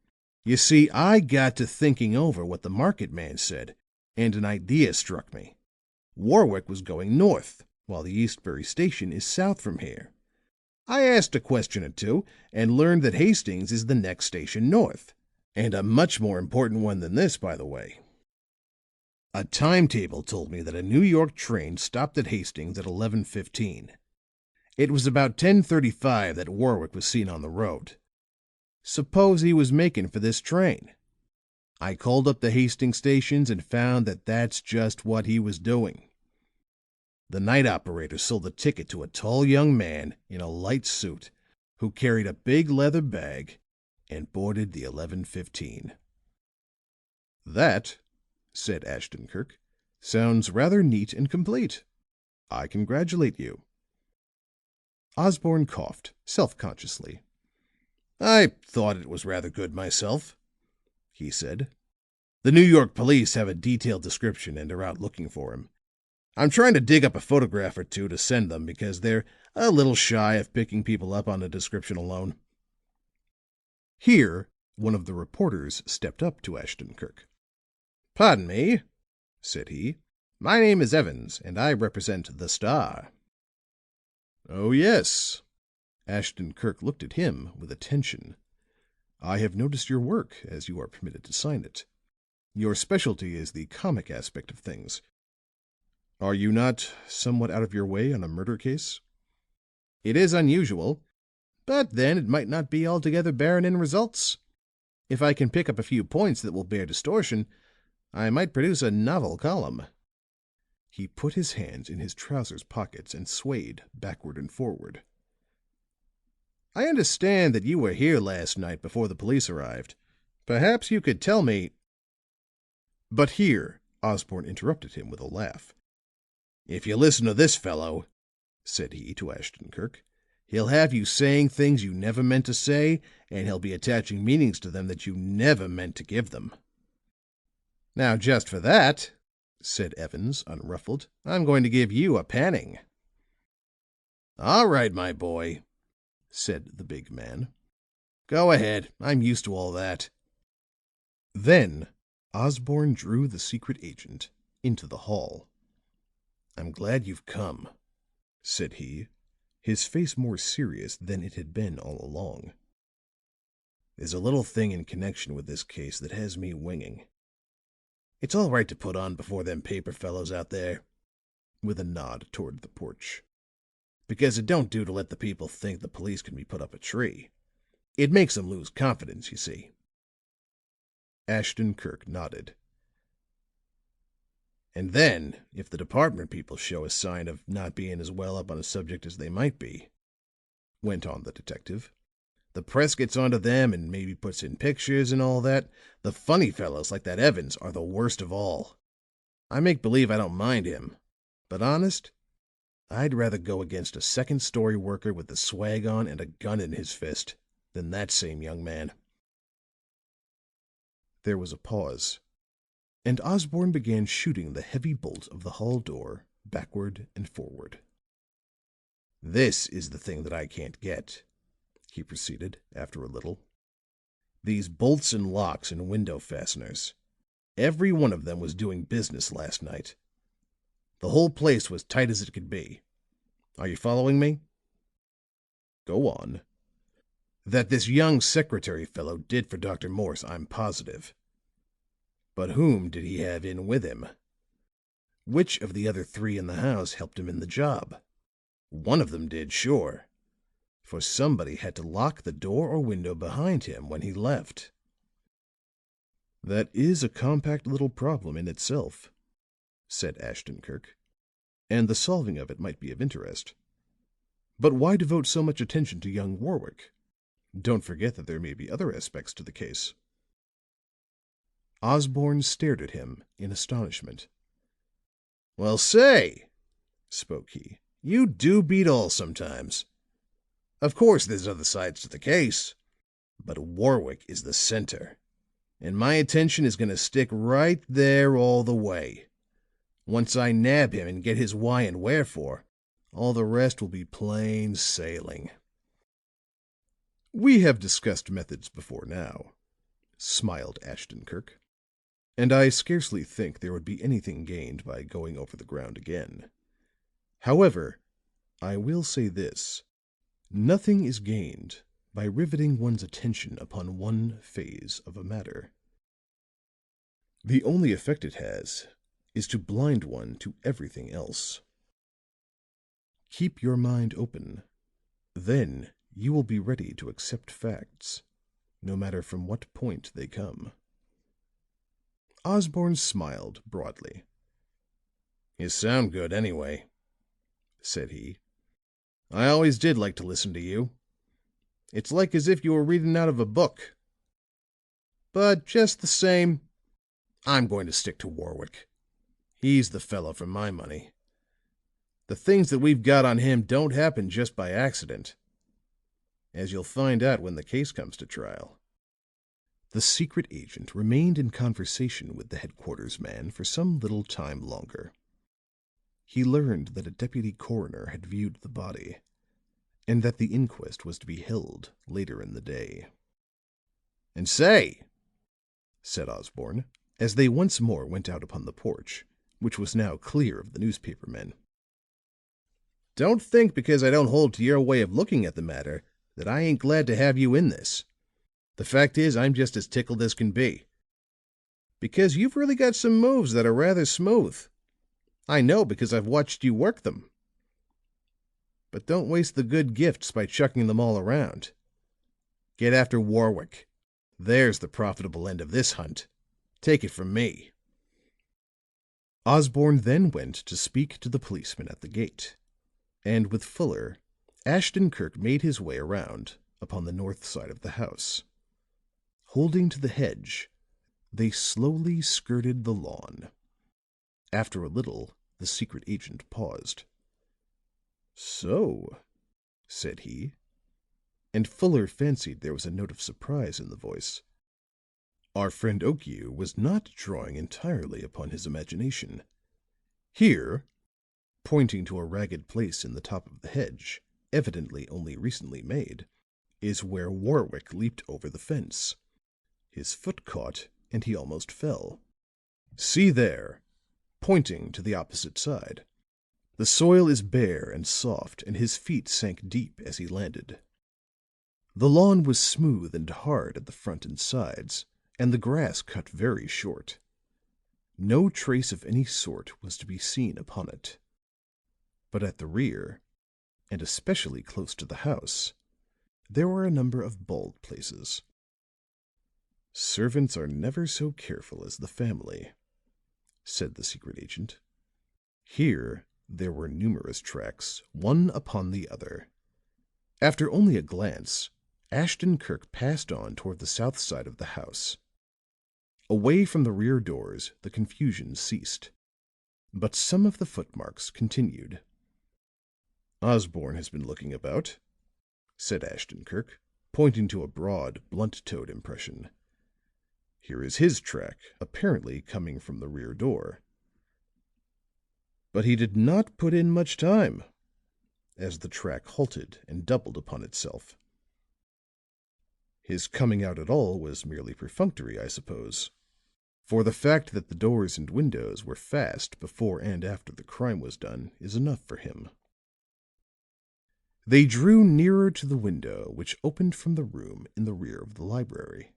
"You see, I got to thinking over what the market man said, and an idea struck me. Warwick was going north, while the Eastbury station is south from here. I asked a question or two, and learned that Hastings is the next station north, and a much more important one than this, by the way. A timetable told me that a New York train stopped at Hastings at 11:15. It was about 10:35 that Warwick was seen on the road. Suppose he was making for this train. I called up the Hastings stations and found that that's just what he was doing. The night operator sold the ticket to a tall young man in a light suit who carried a big leather bag and boarded the 11:15. "That," said Ashton Kirk, "sounds rather neat and complete. I congratulate you." Osborne coughed self-consciously. "I thought it was rather good myself," he said. "The New York police have a detailed description and are out looking for him. I'm trying to dig up a photograph or two to send them because they're a little shy of picking people up on a description alone." Here one of the reporters stepped up to Ashton Kirk. "Pardon me," said he. "My name is Evans, and I represent the Star." "Oh, yes." Ashton Kirk looked at him with attention. "I have noticed your work, as you are permitted to sign it. Your specialty is the comic aspect of things. Are you not somewhat out of your way on a murder case?" "It is unusual, but then it might not be altogether barren in results. If I can pick up a few points that will bear distortion, I might produce a novel column." He put his hands in his trousers pockets and swayed backward and forward. "I understand that you were here last night before the police arrived. Perhaps you could tell me—" But here Osborne interrupted him with a laugh. "If you listen to this fellow," said he to Ashton Kirk, "he'll have you saying things you never meant to say, and he'll be attaching meanings to them that you never meant to give them." "Now, just for that," said Evans, unruffled, "I'm going to give you a panning." "All right, my boy," said the big man. "Go ahead. I'm used to all that." Then Osborne drew the secret agent into the hall. "I'm glad you've come," said he, his face more serious than it had been all along. "There's a little thing in connection with this case that has me winging. It's all right to put on before them paper fellows out there," with a nod toward the porch, "because it don't do to let the people think the police can be put up a tree. It makes them lose confidence, you see." Ashton Kirk nodded. "And then, if the department people show a sign of not being as well up on a subject as they might be," went on the detective, "the press gets onto them and maybe puts in pictures and all that. The funny fellows like that Evans are the worst of all. I make believe I don't mind him, but honest, I'd rather go against a second-story worker with the swag on and a gun in his fist than that same young man." There was a pause, and Osborne began shooting the heavy bolt of the hall door backward and forward. "This is the thing that I can't get," he proceeded after a little. "These bolts and locks and window fasteners. Every one of them was doing business last night. The whole place was tight as it could be. Are you following me?" "Go on." "That this young secretary fellow did for Dr. Morse, I'm positive. But whom did he have in with him? Which of the other three in the house helped him in the job? One of them did, sure. For somebody had to lock the door or window behind him when he left." "That is a compact little problem in itself," said Ashton Kirk, "and the solving of it might be of interest. But why devote so much attention to young Warwick? Don't forget that there may be other aspects to the case." Osborne stared at him in astonishment. "Well, say," spoke he, "you do beat all sometimes. Of course there's other sides to the case, but Warwick is the center. And my attention is going to stick right there all the way. Once I nab him and get his why and wherefore, all the rest will be plain sailing." "We have discussed methods before now," smiled Ashton Kirk, "and I scarcely think there would be anything gained by going over the ground again. However, I will say this: nothing is gained by riveting one's attention upon one phase of a matter. The only effect it has is to blind one to everything else. Keep your mind open; then you will be ready to accept facts, no matter from what point they come." Osborne smiled broadly. "You sound good, anyway," said he. "I always did like to listen to you. It's like as if you were reading out of a book. But just the same, I'm going to stick to Warwick. He's the fellow for my money. The things that we've got on him don't happen just by accident, as you'll find out when the case comes to trial." The secret agent remained in conversation with the headquarters man for some little time longer. He learned that a deputy coroner had viewed the body, and that the inquest was to be held later in the day. "And say," said Osborne, as they once more went out upon the porch, which was now clear of the newspaper men, "don't think because I don't hold to your way of looking at the matter that I ain't glad to have you in this. The fact is, I'm just as tickled as can be. Because you've really got some moves that are rather smooth. I know because I've watched you work them. But don't waste the good gifts by chucking them all around. Get after Warwick. There's the profitable end of this hunt. Take it from me." Osborne then went to speak to the policeman at the gate, and with Fuller, Ashton Kirk made his way around upon the north side of the house. Holding to the hedge, they slowly skirted the lawn. After a little, the secret agent paused. "So," said he, and Fuller fancied there was a note of surprise in the voice, "our friend Okiu was not drawing entirely upon his imagination. Here," pointing to a ragged place in the top of the hedge, evidently only recently made, "is where Warwick leaped over the fence. His foot caught, and he almost fell. "See there," pointing to the opposite side. "The soil is bare and soft, and his feet sank deep as he landed. The lawn was smooth and hard at the front and sides, and the grass cut very short. No trace of any sort was to be seen upon it. But at the rear, and especially close to the house, there were a number of bald places. Servants are never so careful as the family," said the secret agent. Here there were numerous tracks, one upon the other. After only a glance, Ashton Kirk passed on toward the south side of the house. Away from the rear doors, the confusion ceased, but some of the footmarks continued. "Osborne has been looking about," said Ashton Kirk, pointing to a broad, blunt-toed impression. "Here is his track, apparently coming from the rear door. But he did not put in much time," as the track halted and doubled upon itself. "His coming out at all was merely perfunctory, I suppose. For the fact that the doors and windows were fast before and after the crime was done is enough for him." They drew nearer to the window which opened from the room in the rear of the library.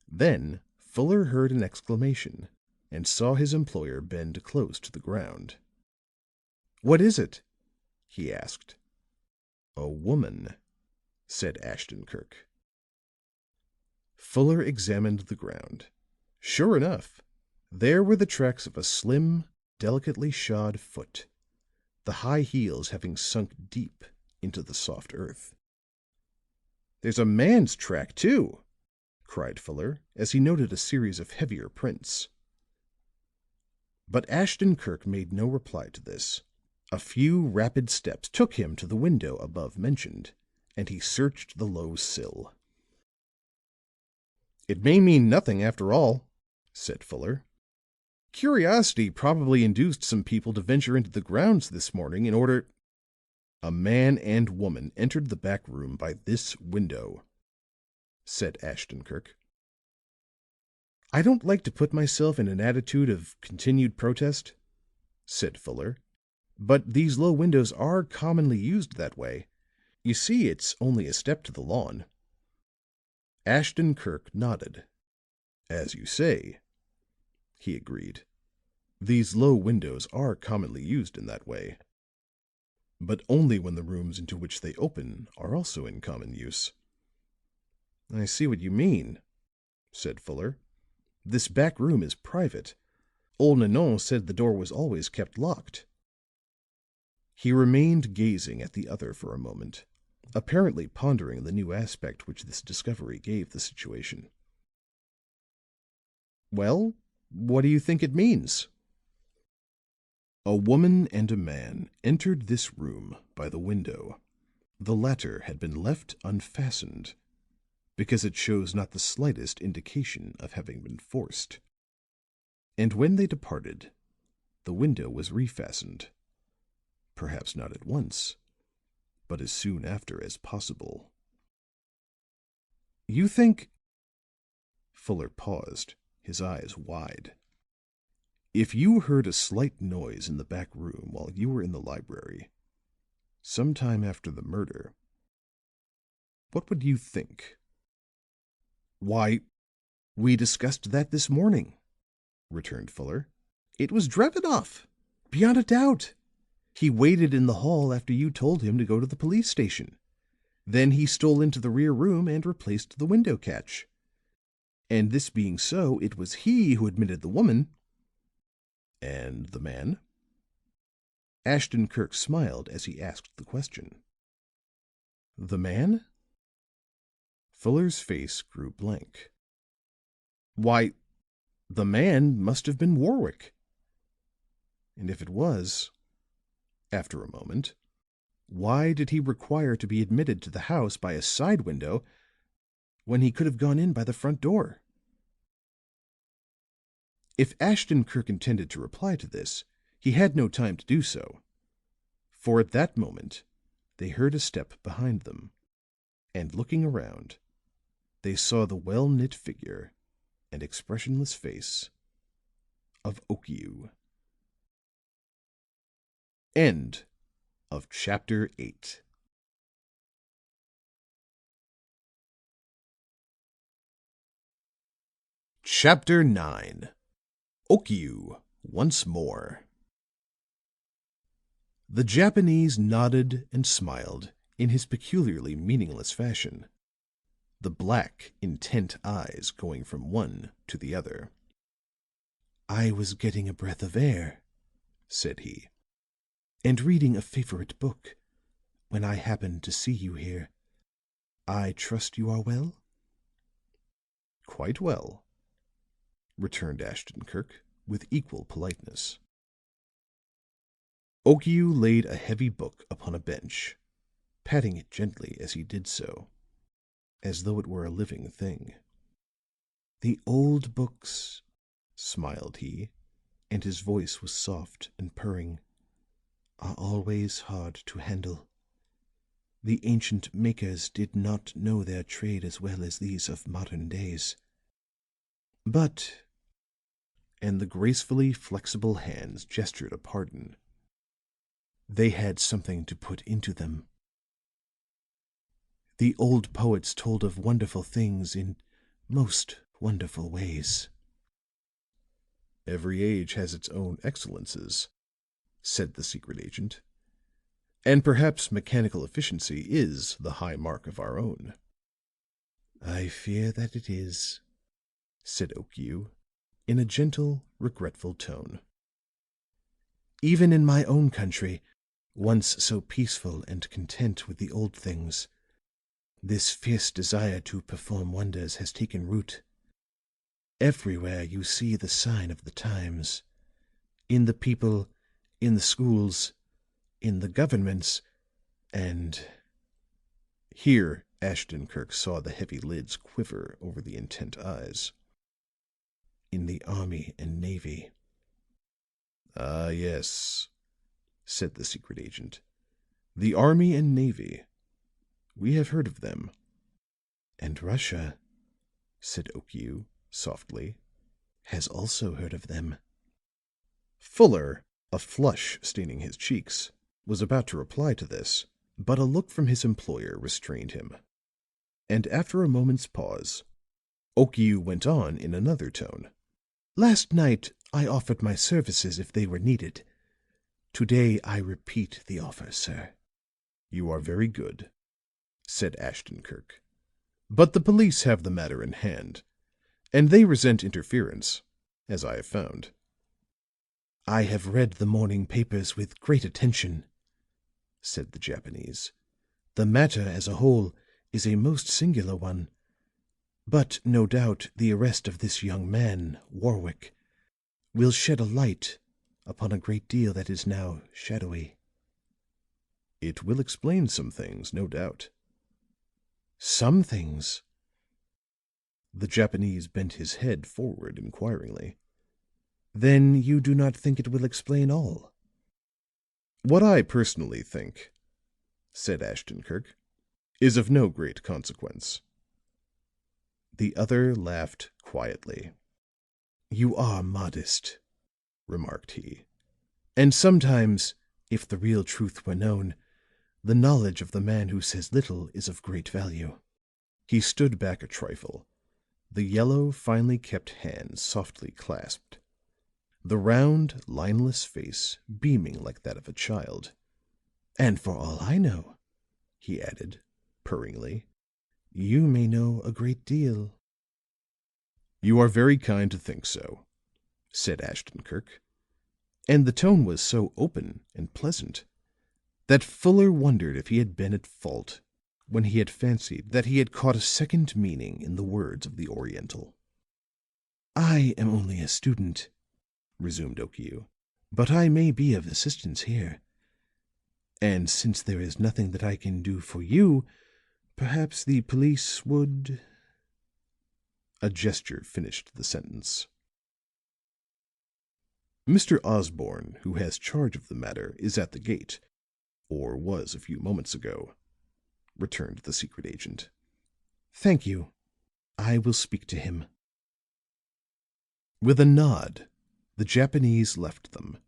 Then Fuller heard an exclamation and saw his employer bend close to the ground. "What is it?" he asked. "A woman," said Ashton Kirk. Fuller examined the ground. Sure enough, there were the tracks of a slim, delicately shod foot, the high heels having sunk deep into the soft earth. "There's a man's track, too," cried Fuller, as he noted a series of heavier prints. But Ashton Kirk made no reply to this. A few rapid steps took him to the window above mentioned, and he searched the low sill. "It may mean nothing after all," said Fuller. "Curiosity probably induced some people to venture into the grounds this morning in order—" "A man and woman entered the back room by this window," said Ashton Kirk. "I don't like to put myself in an attitude of continued protest," said Fuller, "but these low windows are commonly used that way. You see, it's only a step to the lawn." Ashton Kirk nodded. "As you say," he agreed. "These low windows are commonly used in that way. But only when the rooms into which they open are also in common use." "I see what you mean," said Fuller. "This back room is private. Old Nanon said the door was always kept locked." He remained gazing at the other for a moment, apparently pondering the new aspect which this discovery gave the situation. "Well, what do you think it means?" "A woman and a man entered this room by the window. The latter had been left unfastened because it shows not the slightest indication of having been forced. And when they departed, the window was refastened. Perhaps not at once, but as soon after as possible." "You think—" Fuller paused, his eyes wide. "If you heard a slight noise in the back room while you were in the library, some time after the murder, what would you think?" "Why, we discussed that this morning," returned Fuller. "It was Drevenoff, beyond a doubt. He waited in the hall after you told him to go to the police station. Then he stole into the rear room and replaced the window catch. And this being so, it was he who admitted the woman." "And the man?" Ashton Kirk smiled as he asked the question. "The man?" Fuller's face grew blank. "Why, the man must have been Warwick. And if it was," after a moment, "why did he require to be admitted to the house by a side window when he could have gone in by the front door?" If Ashton Kirk intended to reply to this, he had no time to do so. For at that moment they heard a step behind them, and looking around, they saw the well-knit figure and expressionless face of Okiu. End of chapter 8. Chapter 9. Okiu once more. The Japanese nodded and smiled in his peculiarly meaningless fashion, the black, intent eyes going from one to the other. "I was getting a breath of air," said he, "and reading a favorite book, when I happened to see you here. I trust you are well?" "Quite well," returned Ashton Kirk with equal politeness. Okiu laid a heavy book upon a bench, patting it gently as he did so, as though it were a living thing. "The old books," smiled he, and his voice was soft and purring, "are always hard to handle. The ancient makers did not know their trade as well as these of modern days. But," and the gracefully flexible hands gestured a pardon, "they had something to put into them. The old poets told of wonderful things in most wonderful ways." "Every age has its own excellences," said the secret agent. "And perhaps mechanical efficiency is the high mark of our own." "I fear that it is," said Okiu in a gentle, regretful tone. "Even in my own country, once so peaceful and content with the old things, this fierce desire to perform wonders has taken root. Everywhere you see the sign of the times, in the people, in the schools, in the governments, and—" Here Ashton Kirk saw the heavy lids quiver over the intent eyes. "in the army and navy." "Ah, yes," said the secret agent. "The army and navy. We have heard of them." "And Russia," said Okiu softly, "has also heard of them." Fuller, a flush staining his cheeks, was about to reply to this, but a look from his employer restrained him. And after a moment's pause, Okiu went on in another tone. "Last night I offered my services if they were needed. Today I repeat the offer, sir." "You are very good," said Ashton Kirk. "But the police have the matter in hand, and they resent interference, as I have found." "I have read the morning papers with great attention," said the Japanese. "The matter as a whole is a most singular one. But no doubt the arrest of this young man, Warwick, will shed a light upon a great deal that is now shadowy." "It will explain some things, no doubt." "Some things?" The Japanese bent his head forward inquiringly. "Then you do not think it will explain all?" "What I personally think," said Ashton Kirk, "is of no great consequence." The other laughed quietly. "You are modest," remarked he. "And sometimes, if the real truth were known, the knowledge of the man who says little is of great value." He stood back a trifle, the yellow, finely kept hands softly clasped, the round, lineless face beaming like that of a child. "And for all I know," he added, purringly, "you may know a great deal." "You are very kind to think so," said Ashton Kirk, and the tone was so open and pleasant that Fuller wondered if he had been at fault when he had fancied that he had caught a second meaning in the words of the Oriental. "I am only a student," resumed Okiu, "but I may be of assistance here. And since there is nothing that I can do for you, perhaps the police would—" A gesture finished the sentence. "Mr. Osborne, who has charge of the matter, is at the gate, or was a few moments ago," returned the secret agent. "Thank you. I will speak to him." With a nod, the Japanese left them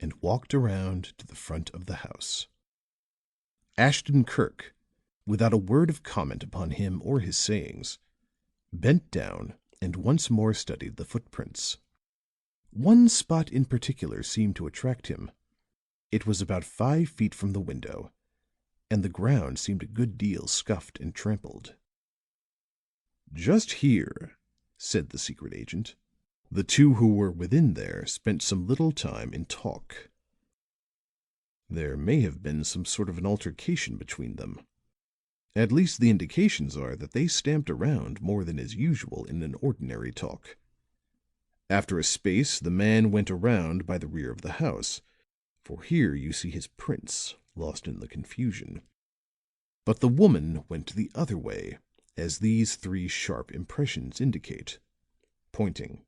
and walked around to the front of the house. Ashton Kirk, without a word of comment upon him or his sayings, bent down and once more studied the footprints. One spot in particular seemed to attract him. It was about 5 feet from the window, and the ground seemed a good deal scuffed and trampled. "Just here," said the secret agent, "the two who were within there spent some little time in talk. There may have been some sort of an altercation between them. At least the indications are that they stamped around more than is usual in an ordinary talk. After a space, the man went around by the rear of the house, for here you see his prints lost in the confusion. But the woman went the other way, as these 3 sharp impressions indicate," pointing.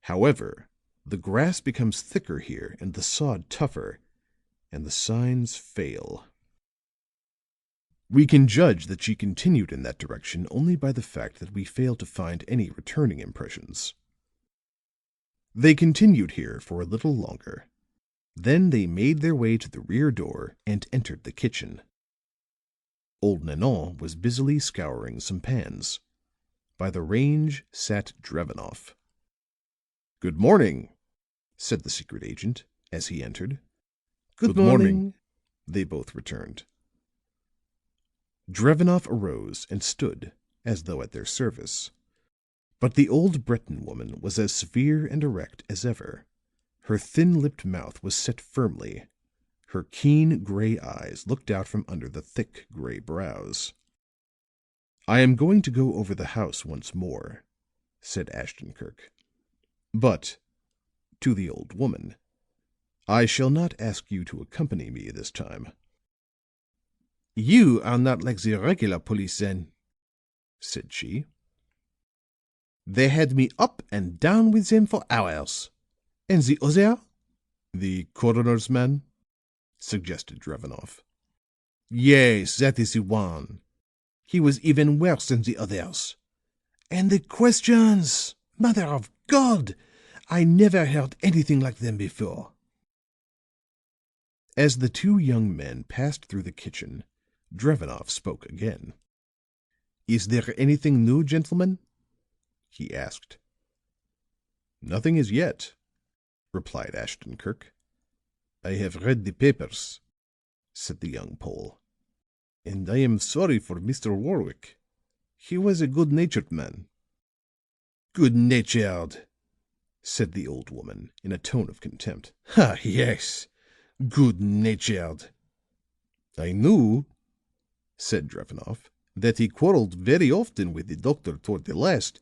"However, the grass becomes thicker here and the sod tougher, and the signs fail. We can judge that she continued in that direction only by the fact that we fail to find any returning impressions. They continued here for a little longer. Then they made their way to the rear door and entered the kitchen. Old Nanon was busily scouring some pans. By the range sat Drevenoff. "Good morning," said the secret agent as he entered. Good morning, they both returned. Drevenoff arose and stood as though at their service. But the old Breton woman was as severe and erect as ever. Her thin-lipped mouth was set firmly. Her keen gray eyes looked out from under the thick gray brows. "I am going to go over the house once more," said Ashton Kirk. "But," to the old woman, "I shall not ask you to accompany me this time." You are not like the regular police, then," said she. "They had me up and down with them for hours. And the other?" "The coroner's man?" suggested Drevenoff. "Yes, that is the one. He was even worse than the others. And the questions! Mother of God! I never heard anything like them before." As the 2 young men passed through the kitchen, Drevenoff spoke again. "Is there anything new, gentlemen?" he asked. "Nothing as yet," replied Ashton Kirk. "I have read the papers," said the young Pole. "and I am sorry for Mr. Warwick. He was a good-natured man." "Good-natured," said the old woman in a tone of contempt. "Ah, yes, good-natured. I knew," said Drevenoff, "that he quarreled very often with the doctor toward the last,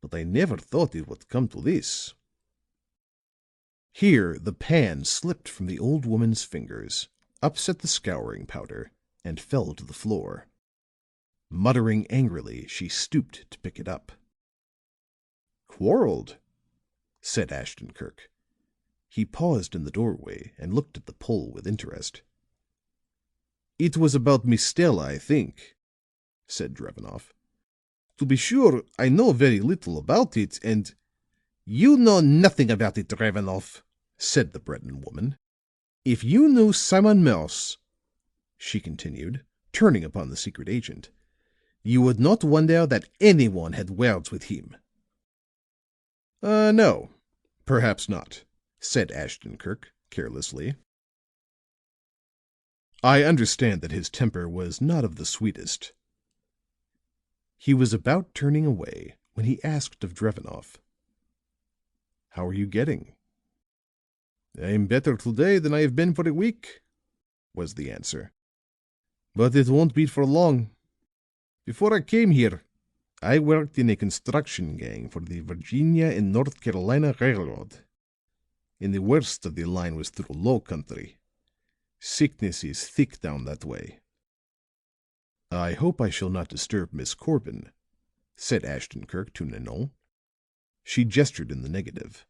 but I never thought it would come to this." Here the pan slipped from the old woman's fingers, upset the scouring powder, and fell to the floor. Muttering angrily, she stooped to pick it up. "Quarreled?" said Ashton Kirk. He paused in the doorway and looked at the Pole with interest. "It was about Miss Stella, I think," said Drevenoff. "To be sure, I know very little about it, and—" "You know nothing about it, Drevenoff," said the Breton woman. "If you knew Simon Morse," she continued, turning upon the secret agent, "you would not wonder that anyone had words with him." No, perhaps not," said Ashton Kirk carelessly. "I understand that his temper was not of the sweetest." He was about turning away when he asked of Drevenoff, "How are you getting?" "I'm better to-day than I have been for a week," was the answer. "But it won't be for long. Before I came here, I worked in a construction gang for the Virginia and North Carolina Railroad. And the worst of the line was through low country. Sickness is thick down that way." "I hope I shall not disturb Miss Corbin," said Ashton Kirk to Nanon. She gestured in the negative.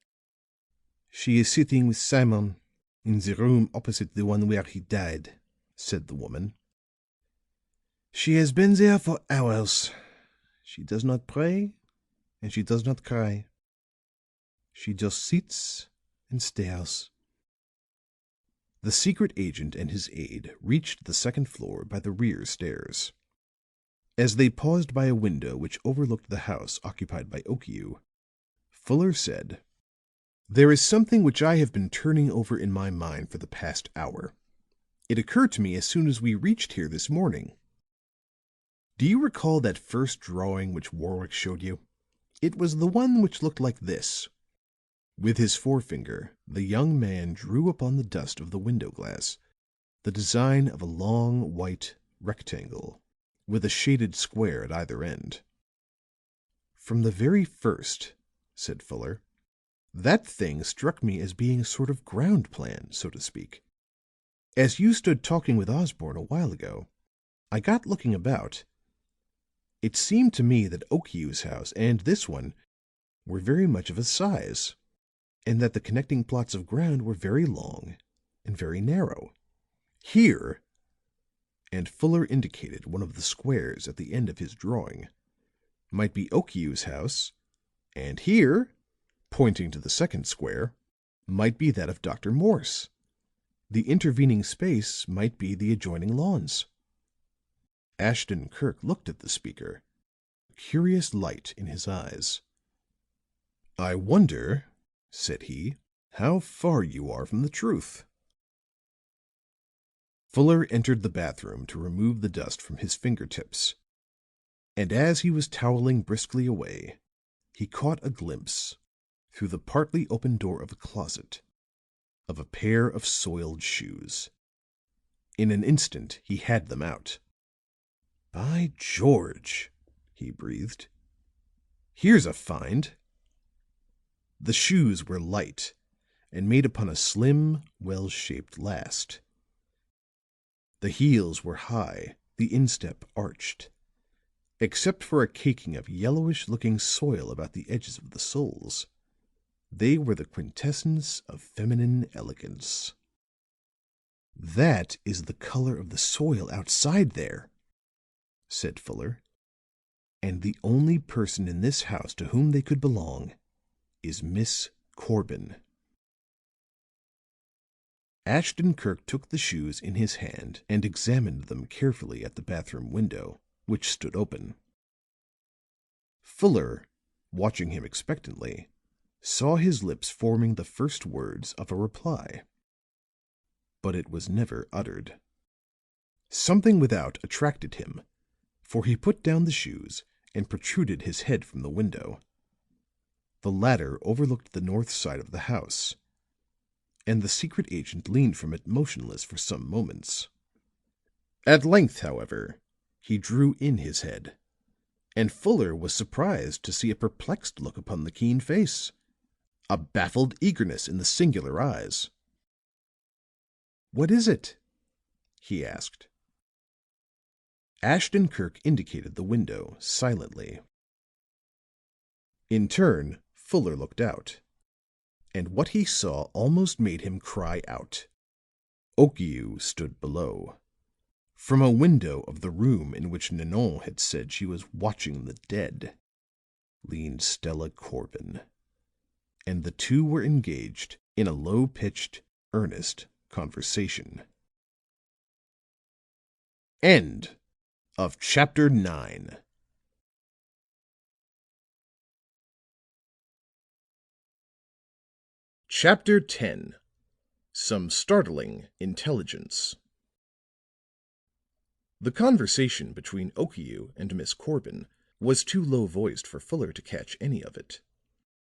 "She is sitting with Simon in the room opposite the one where he died," said the woman. "She has been there for hours. She does not pray, and she does not cry. She just sits and stares." The secret agent and his aide reached the second floor by the rear stairs. As they paused by a window which overlooked the house occupied by Okiu, Fuller said, "There is something which I have been turning over in my mind for the past hour. It occurred to me as soon as we reached here this morning. Do you recall that first drawing which Warwick showed you? It was the one which looked like this." With his forefinger, the young man drew upon the dust of the window glass the design of a long white rectangle with a shaded square at either end. "From the very first," said Fuller, "that thing struck me as being a sort of ground plan, so to speak. As you stood talking with Osborne a while ago, I got looking about. It seemed to me that Okiu's house and this one were very much of a size, and that the connecting plots of ground were very long and very narrow. Here," and Fuller indicated one of the squares at the end of his drawing, "might be Okiu's house, and here," pointing to the second square, "might be that of Dr. Morse. The intervening space might be the adjoining lawns." Ashton Kirk looked at the speaker, a curious light in his eyes. "I wonder," said he, "how far you are from the truth." Fuller entered the bathroom to remove the dust from his fingertips, and as he was toweling briskly away, he caught a glimpse, through the partly open door of a closet, of a pair of soiled shoes. In an instant he had them out. "By George," he breathed, "here's a find." The shoes were light and made upon a slim, well-shaped last. The heels were high, the instep arched. Except for a caking of yellowish-looking soil about the edges of the soles, they were the quintessence of feminine elegance. "That is the color of the soil outside there," said Fuller. "And the only person in this house to whom they could belong is Miss Corbin." Ashton Kirk took the shoes in his hand and examined them carefully at the bathroom window, which stood open. Fuller, watching him expectantly, saw his lips forming the first words of a reply. But it was never uttered. Something without attracted him, for he put down the shoes and protruded his head from the window. The latter overlooked the north side of the house, and the secret agent leaned from it motionless for some moments. At length, however, he drew in his head, and Fuller was surprised to see a perplexed look upon the keen face, a baffled eagerness in the singular eyes. "What is it?" he asked. Ashton Kirk indicated the window silently. In turn, Fuller looked out, and what he saw almost made him cry out. Okiu stood below. From a window of the room in which Nanon had said she was watching the dead, leaned Stella Corbin, and the two were engaged in a low-pitched, earnest conversation. End of chapter 9. Chapter 10. Some Startling Intelligence. The conversation between Okiu and Miss Corbin was too low-voiced for Fuller to catch any of it,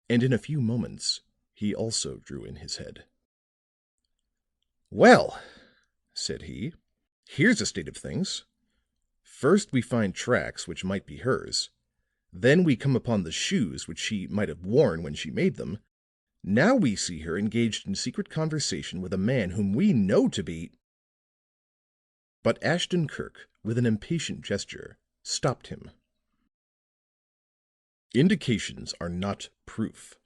and in a few moments he also drew in his head. "Well," said he, "here's a state of things. First we find tracks which might be hers. Then we come upon the shoes which she might have worn when she made them. Now we see her engaged in secret conversation with a man whom we know to be—" But Ashton Kirk, with an impatient gesture, stopped him. "Indications are not proof,"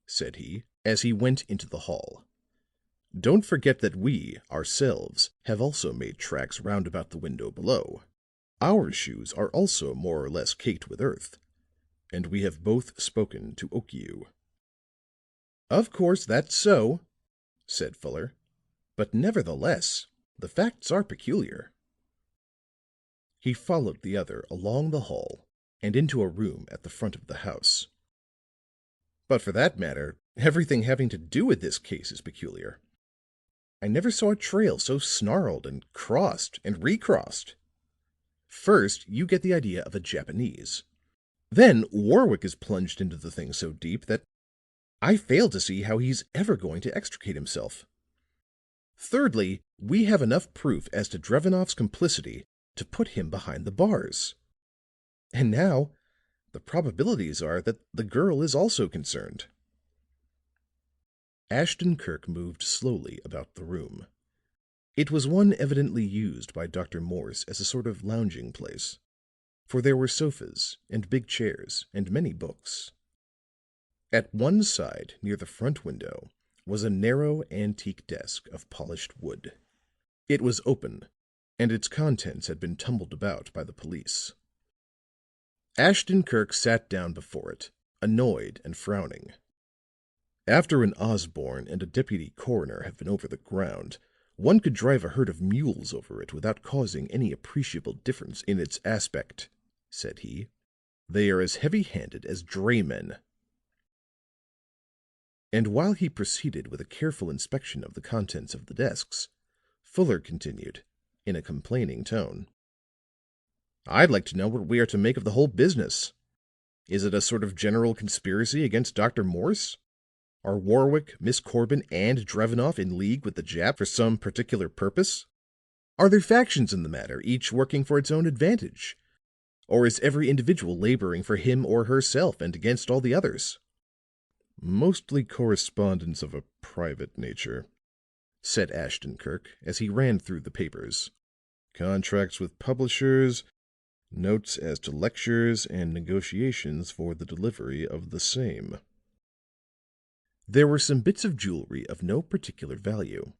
said he, as he went into the hall. "Don't forget that we, ourselves, have also made tracks round about the window below. Our shoes are also more or less caked with earth, and we have both spoken to Okiu." "Of course that's so," said Fuller. "But nevertheless, the facts are peculiar." He followed the other along the hall and into a room at the front of the house. "But for that matter, everything having to do with this case is peculiar. I never saw a trail so snarled and crossed and recrossed. First, you get the idea of a Japanese. Then Warwick is plunged into the thing so deep that I fail to see how he's ever going to extricate himself. Thirdly, we have enough proof as to Drevenoff's complicity to put him behind the bars. And now, the probabilities are that the girl is also concerned." Ashton Kirk moved slowly about the room. It was one evidently used by Dr. Morse as a sort of lounging place, for there were sofas and big chairs and many books. At one side, near the front window, was a narrow antique desk of polished wood. It was open, and its contents had been tumbled about by the police. Ashton Kirk sat down before it, annoyed and frowning. After an Osborne and a deputy coroner have been over the ground, one could drive a herd of mules over it without causing any appreciable difference in its aspect, said he. "They are as heavy-handed as draymen." And while he proceeded with a careful inspection of the contents of the desks, Fuller continued, in a complaining tone: "I'd like to know what we are to make of the whole business. Is it a sort of general conspiracy against Dr. Morse? Are Warwick, Miss Corbin, and Drevenoff in league with the Jap for some particular purpose? Are there factions in the matter, each working for its own advantage? Or is every individual laboring for him or herself and against all the others?" "Mostly correspondence of a private nature," said Ashton Kirk as he ran through the papers. "Contracts with publishers, notes as to lectures, and negotiations for the delivery of the same." There were some bits of jewelry of no particular value,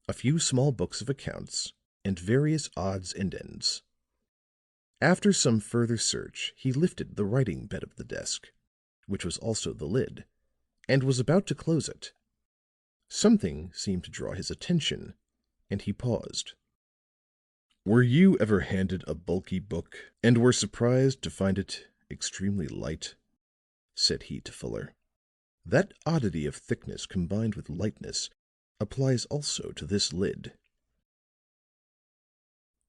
a few small books of accounts, and various odds and ends. After some further search, he lifted the writing bed of the desk, which was also the lid, and was about to close it. Something seemed to draw his attention, and he paused. "Were you ever handed a bulky book and were surprised to find it extremely light?" said he to Fuller. "That oddity of thickness combined with lightness applies also to this lid."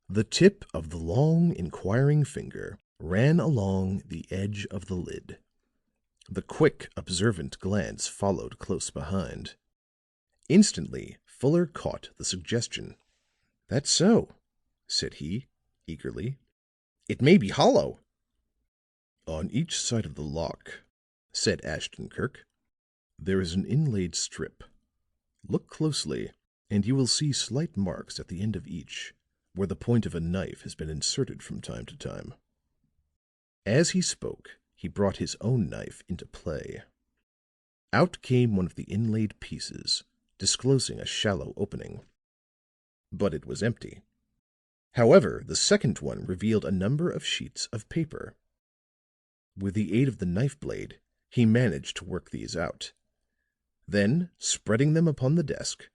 The tip of the long, inquiring finger ran along the edge of the lid. The quick, observant glance followed close behind. Instantly, Fuller caught the suggestion. "That's so," said he, eagerly. "It may be hollow." "On each side of the lock," said Ashton Kirk, "there is an inlaid strip. Look closely, and you will see slight marks at the end of each, where the point of a knife has been inserted from time to time." As he spoke, he brought his own knife into play. Out came one of the inlaid pieces, disclosing a shallow opening. But it was empty. However, the second one revealed a number of sheets of paper. With the aid of the knife blade, he managed to work these out. Then, spreading them upon the desk,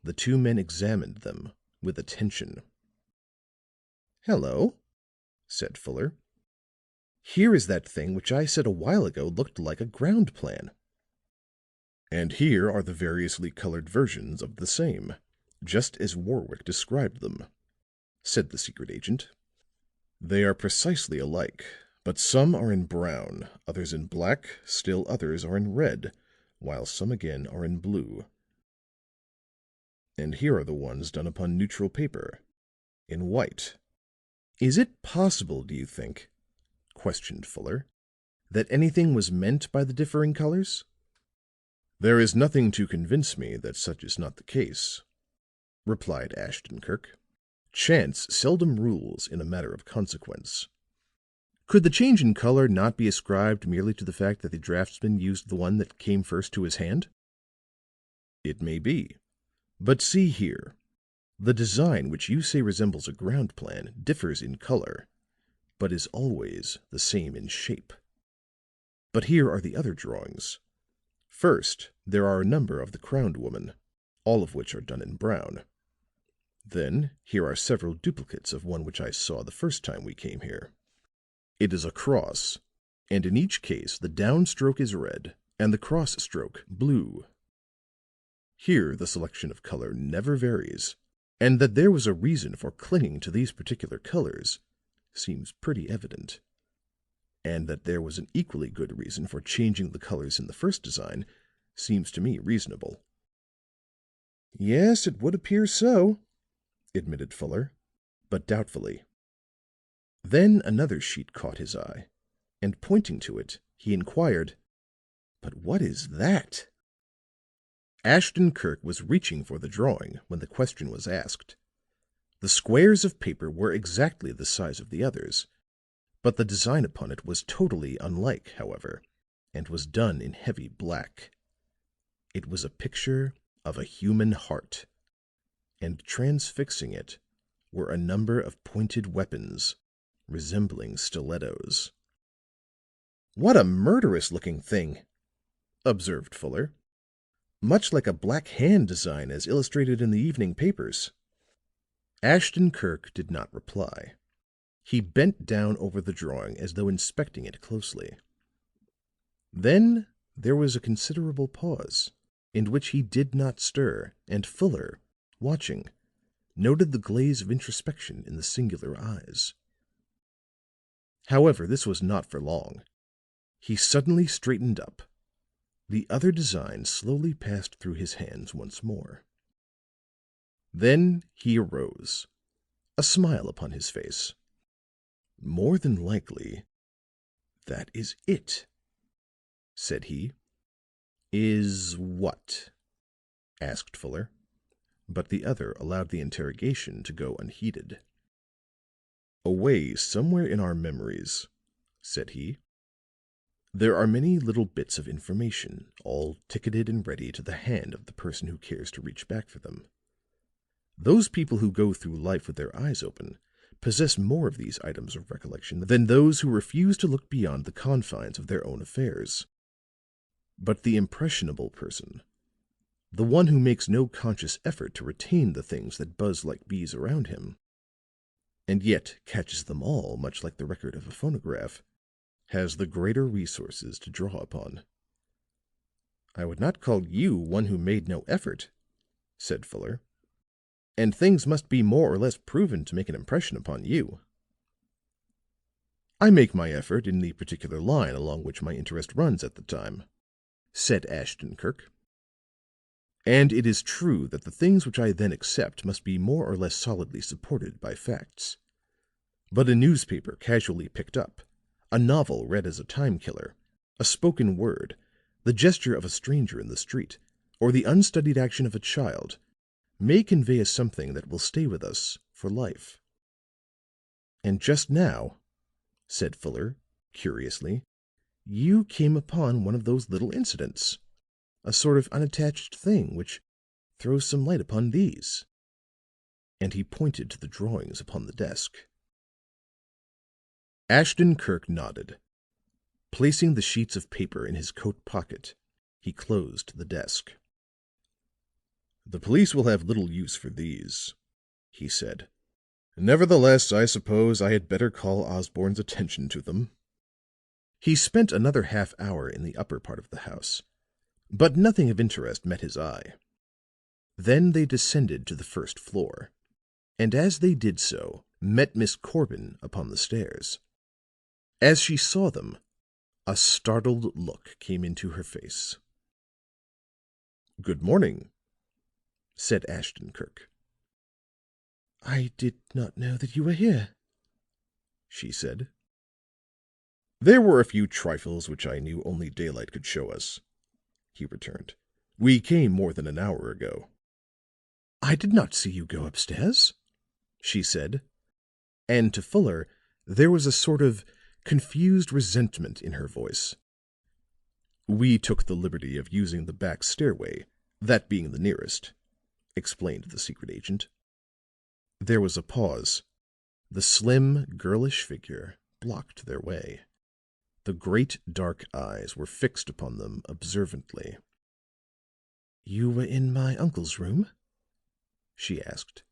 the two men examined them with attention. "Hello," said Fuller. "Here is that thing which I said a while ago looked like a ground plan." "And here are the variously colored versions of the same, just as Warwick described them," said the secret agent. "They are precisely alike, but some are in brown, others in black, still others are in red, while some again are in blue. And here are the ones done upon neutral paper, in white." "Is it possible, do you think," questioned Fuller, "that anything was meant by the differing colors?" "There is nothing to convince me that such is not the case," replied Ashton Kirk. "Chance seldom rules in a matter of consequence." "Could the change in color not be ascribed merely to the fact that the draftsman used the one that came first to his hand?" "It may be. But see here. The design which you say resembles a ground plan differs in color, but is always the same in shape. But here are the other drawings. First, there are a number of the crowned woman, all of which are done in brown. Then here are several duplicates of one which I saw the first time we came here. It is a cross, and in each case the downstroke is red and the cross stroke blue. Here the selection of color never varies, and that there was a reason for clinging to these particular colors seems pretty evident. And that there was an equally good reason for changing the colors in the first design seems to me reasonable." "Yes, it would appear so," admitted Fuller, but doubtfully. Then another sheet caught his eye, and pointing to it, he inquired, "But what is that?" Ashton Kirk was reaching for the drawing when the question was asked. The squares of paper were exactly the size of the others, but the design upon it was totally unlike, however, and was done in heavy black. It was a picture of a human heart, and transfixing it were a number of pointed weapons resembling stilettos. "What a murderous-looking thing," observed Fuller. "Much like a Black Hand design as illustrated in the evening papers." Ashton Kirk did not reply. He bent down over the drawing as though inspecting it closely. Then there was a considerable pause, in which he did not stir, and Fuller, watching, noted the glaze of introspection in the singular eyes. However, this was not for long. He suddenly straightened up. The other design slowly passed through his hands once more. Then he arose, a smile upon his face. "More than likely, that is it," said he. "Is what?" asked Fuller, but the other allowed the interrogation to go unheeded. "Away somewhere in our memories," said he, "there are many little bits of information, all ticketed and ready to the hand of the person who cares to reach back for them. Those people who go through life with their eyes open possess more of these items of recollection than those who refuse to look beyond the confines of their own affairs. But the impressionable person, the one who makes no conscious effort to retain the things that buzz like bees around him, and yet catches them all much like the record of a phonograph, has the greater resources to draw upon." "I would not call you one who made no effort," said Fuller. "And things must be more or less proven to make an impression upon you." "I make my effort in the particular line along which my interest runs at the time," said Ashton Kirk. "And it is true that the things which I then accept must be more or less solidly supported by facts. But a newspaper casually picked up, a novel read as a time killer, a spoken word, the gesture of a stranger in the street, or the unstudied action of a child may convey us something that will stay with us for life." "And just now," said Fuller, curiously, "you came upon one of those little incidents, a sort of unattached thing which throws some light upon these." And he pointed to the drawings upon the desk. Ashton Kirk nodded. Placing the sheets of paper in his coat pocket, he closed the desk. "The police will have little use for these," he said. "Nevertheless, I suppose I had better call Osborne's attention to them." He spent another half hour in the upper part of the house, but nothing of interest met his eye. Then they descended to the first floor, and as they did so, met Miss Corbin upon the stairs. As she saw them, a startled look came into her face. "Good morning," said Ashton Kirk. "I did not know that you were here," she said. "There were a few trifles which I knew only daylight could show us," he returned. "We came more than an hour ago." "I did not see you go upstairs," she said, and to Fuller there was a sort of confused resentment in her voice. "We took the liberty of using the back stairway, that being the nearest," explained the secret agent. There was a pause. The slim, girlish figure blocked their way. The great dark eyes were fixed upon them observantly. "You were in my uncle's room?" she asked.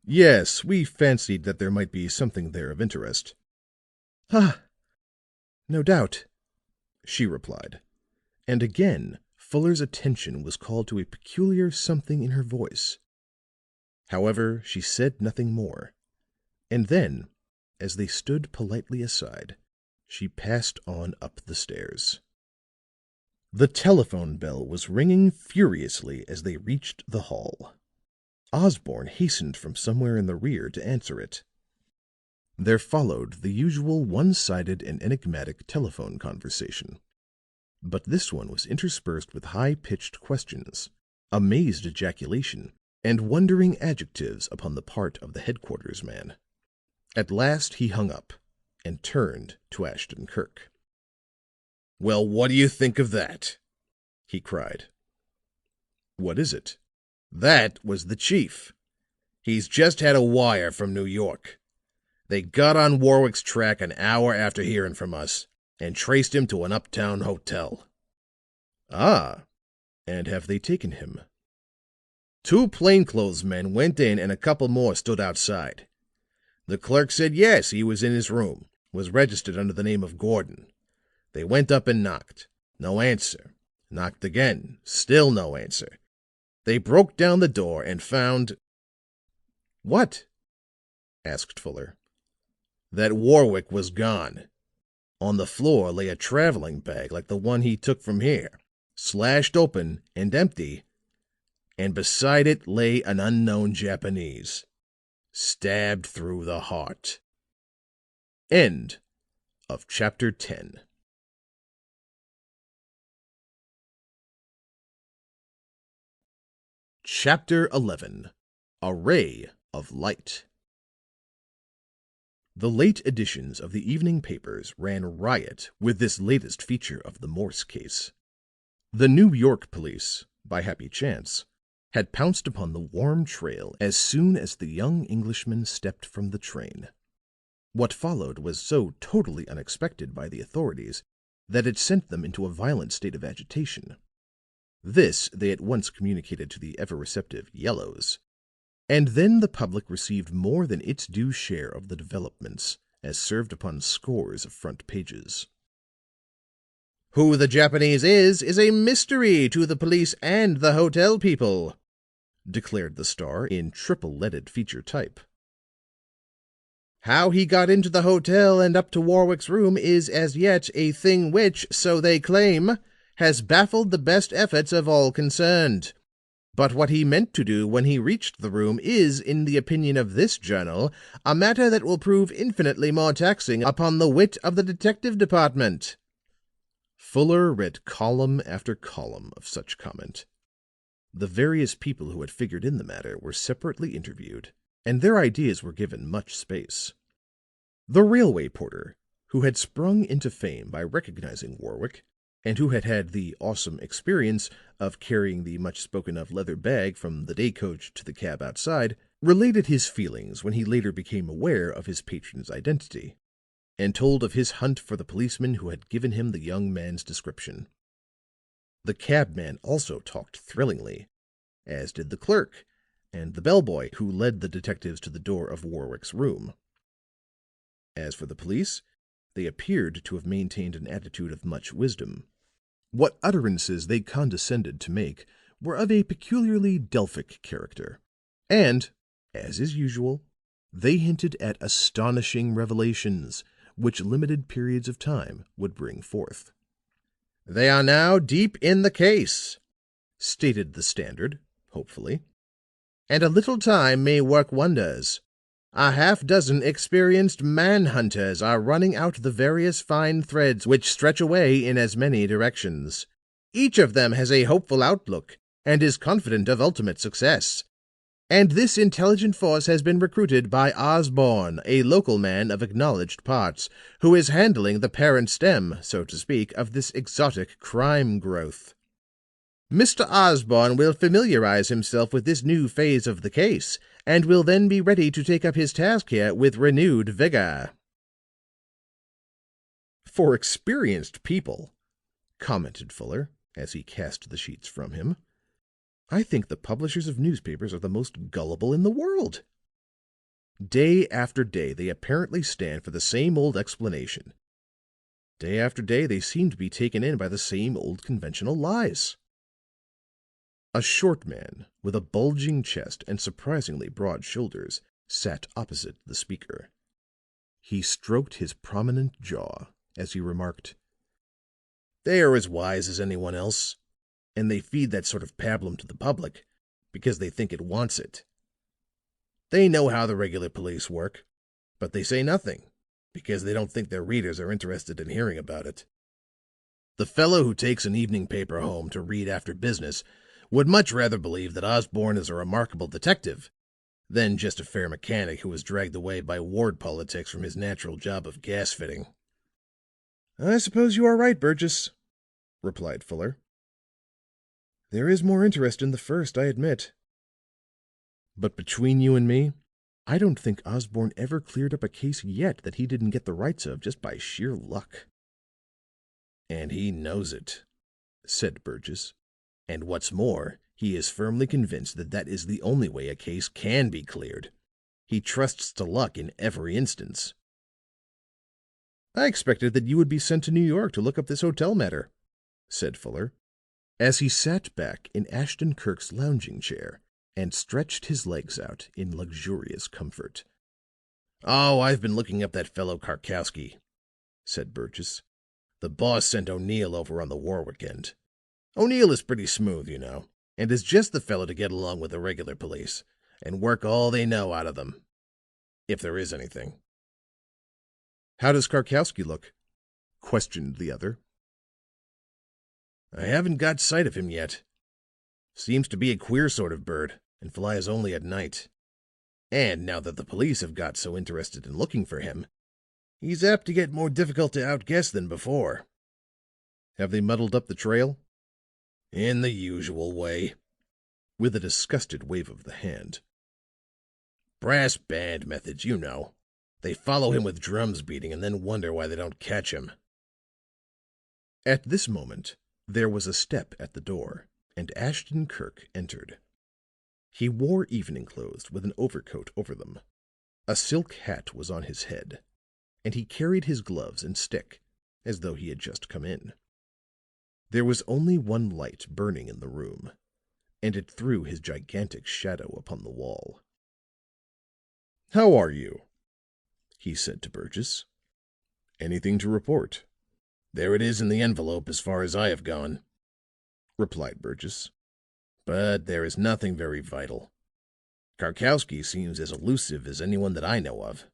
"Yes, we fancied that there might be something there of interest." "Ah, no doubt," she replied, and again Fuller's attention was called to a peculiar something in her voice. However, she said nothing more, and then, as they stood politely aside, she passed on up the stairs. The telephone bell was ringing furiously as they reached the hall. Osborne hastened from somewhere in the rear to answer it. There followed the usual one-sided and enigmatic telephone conversation. But this one was interspersed with high-pitched questions, amazed ejaculation, and wondering adjectives upon the part of the headquarters man. At last he hung up and turned to Ashton Kirk. "Well, what do you think of that?" he cried. "What is it?" "That was the chief. He's just had a wire from New York. They got on Warwick's track an hour after hearing from us, and traced him to an uptown hotel." "Ah, and have they taken him?" "Two plainclothes men went in and a couple more stood outside. The clerk said yes, he was in his room, was registered under the name of Gordon. They went up and knocked. No answer. Knocked again. Still no answer. They broke down the door and found—" "What?" asked Fuller. "That Warwick was gone. On the floor lay a traveling bag like the one he took from here, slashed open and empty, and beside it lay an unknown Japanese, stabbed through the heart." End of chapter 10. Chapter 11. A Ray of Light. The late editions of the evening papers ran riot with this latest feature of the Morse case. The New York police, by happy chance, had pounced upon the warm trail as soon as the young Englishman stepped from the train. What followed was so totally unexpected by the authorities that it sent them into a violent state of agitation. This they at once communicated to the ever-receptive Yellows, and then the public received more than its due share of the developments, as served upon scores of front pages. "Who the Japanese is a mystery to the police and the hotel people," declared the Star in triple-leaded feature type. "How he got into the hotel and up to Warwick's room is as yet a thing which, so they claim, has baffled the best efforts of all concerned. But what he meant to do when he reached the room is, in the opinion of this journal, a matter that will prove infinitely more taxing upon the wit of the detective department." Fuller read column after column of such comment. The various people who had figured in the matter were separately interviewed, and their ideas were given much space. The railway porter, who had sprung into fame by recognizing Warwick, and who had had the awesome experience of carrying the much spoken of leather bag from the day coach to the cab outside, related his feelings when he later became aware of his patron's identity, and told of his hunt for the policeman who had given him the young man's description. The cabman also talked thrillingly, as did the clerk and the bellboy who led the detectives to the door of Warwick's room. As for the police, they appeared to have maintained an attitude of much wisdom. What utterances they condescended to make were of a peculiarly Delphic character, and, as is usual, they hinted at astonishing revelations which limited periods of time would bring forth. "They are now deep in the case," stated the Standard, hopefully, "and a little time may work wonders. A half-dozen experienced man-hunters are running out the various fine threads which stretch away in as many directions. Each of them has a hopeful outlook and is confident of ultimate success. And this intelligent force has been recruited by Osborne, a local man of acknowledged parts, who is handling the parent stem, so to speak, of this exotic crime growth. Mr. Osborne will familiarize himself with this new phase of the case, and will then be ready to take up his task here with renewed vigor." "For experienced people," commented Fuller, as he cast the sheets from him, I think the publishers of newspapers are the most gullible in the world. Day after day they apparently stand for the same old explanation. Day after day they seem to be taken in by the same old conventional lies." A short man with a bulging chest and surprisingly broad shoulders sat opposite the speaker. He stroked his prominent jaw as he remarked, "They are as wise as anyone else, and they feed that sort of pablum to the public because they think it wants it. They know how the regular police work, but they say nothing because they don't think their readers are interested in hearing about it. The fellow who takes an evening paper home to read after business would much rather believe that Osborne is a remarkable detective than just a fair mechanic who was dragged away by ward politics from his natural job of gas fitting." "I suppose you are right, Burgess," replied Fuller. "There is more interest in the first, I admit. But between you and me, I don't think Osborne ever cleared up a case yet that he didn't get the rights of just by sheer luck." "And he knows it," said Burgess. "And what's more, he is firmly convinced that that is the only way a case can be cleared. He trusts to luck in every instance." "I expected that you would be sent to New York to look up this hotel matter," said Fuller, as he sat back in Ashton Kirk's lounging chair and stretched his legs out in luxurious comfort. "Oh, I've been looking up that fellow Karkowsky," said Burgess. "The boss sent O'Neill over on the Warwick end. O'Neill is pretty smooth, you know, and is just the fellow to get along with the regular police and work all they know out of them, if there is anything." "How does Karkowsky look?" questioned the other. "I haven't got sight of him yet. Seems to be a queer sort of bird, and flies only at night. And now that the police have got so interested in looking for him, he's apt to get more difficult to outguess than before." "Have they muddled up the trail?" "In the usual way," with a disgusted wave of the hand. "Brass band methods, you know. They follow him with drums beating and then wonder why they don't catch him." At this moment there was a step at the door, and Ashton Kirk entered. He wore evening clothes with an overcoat over them. A silk hat was on his head, and he carried his gloves and stick as though he had just come in. There was only one light burning in the room, and it threw his gigantic shadow upon the wall. "How are you?" he said to Burgess. "Anything to report?" "There it is in the envelope as far as I have gone," replied Burgess. "But there is nothing very vital. Karkowsky seems as elusive as anyone that I know of."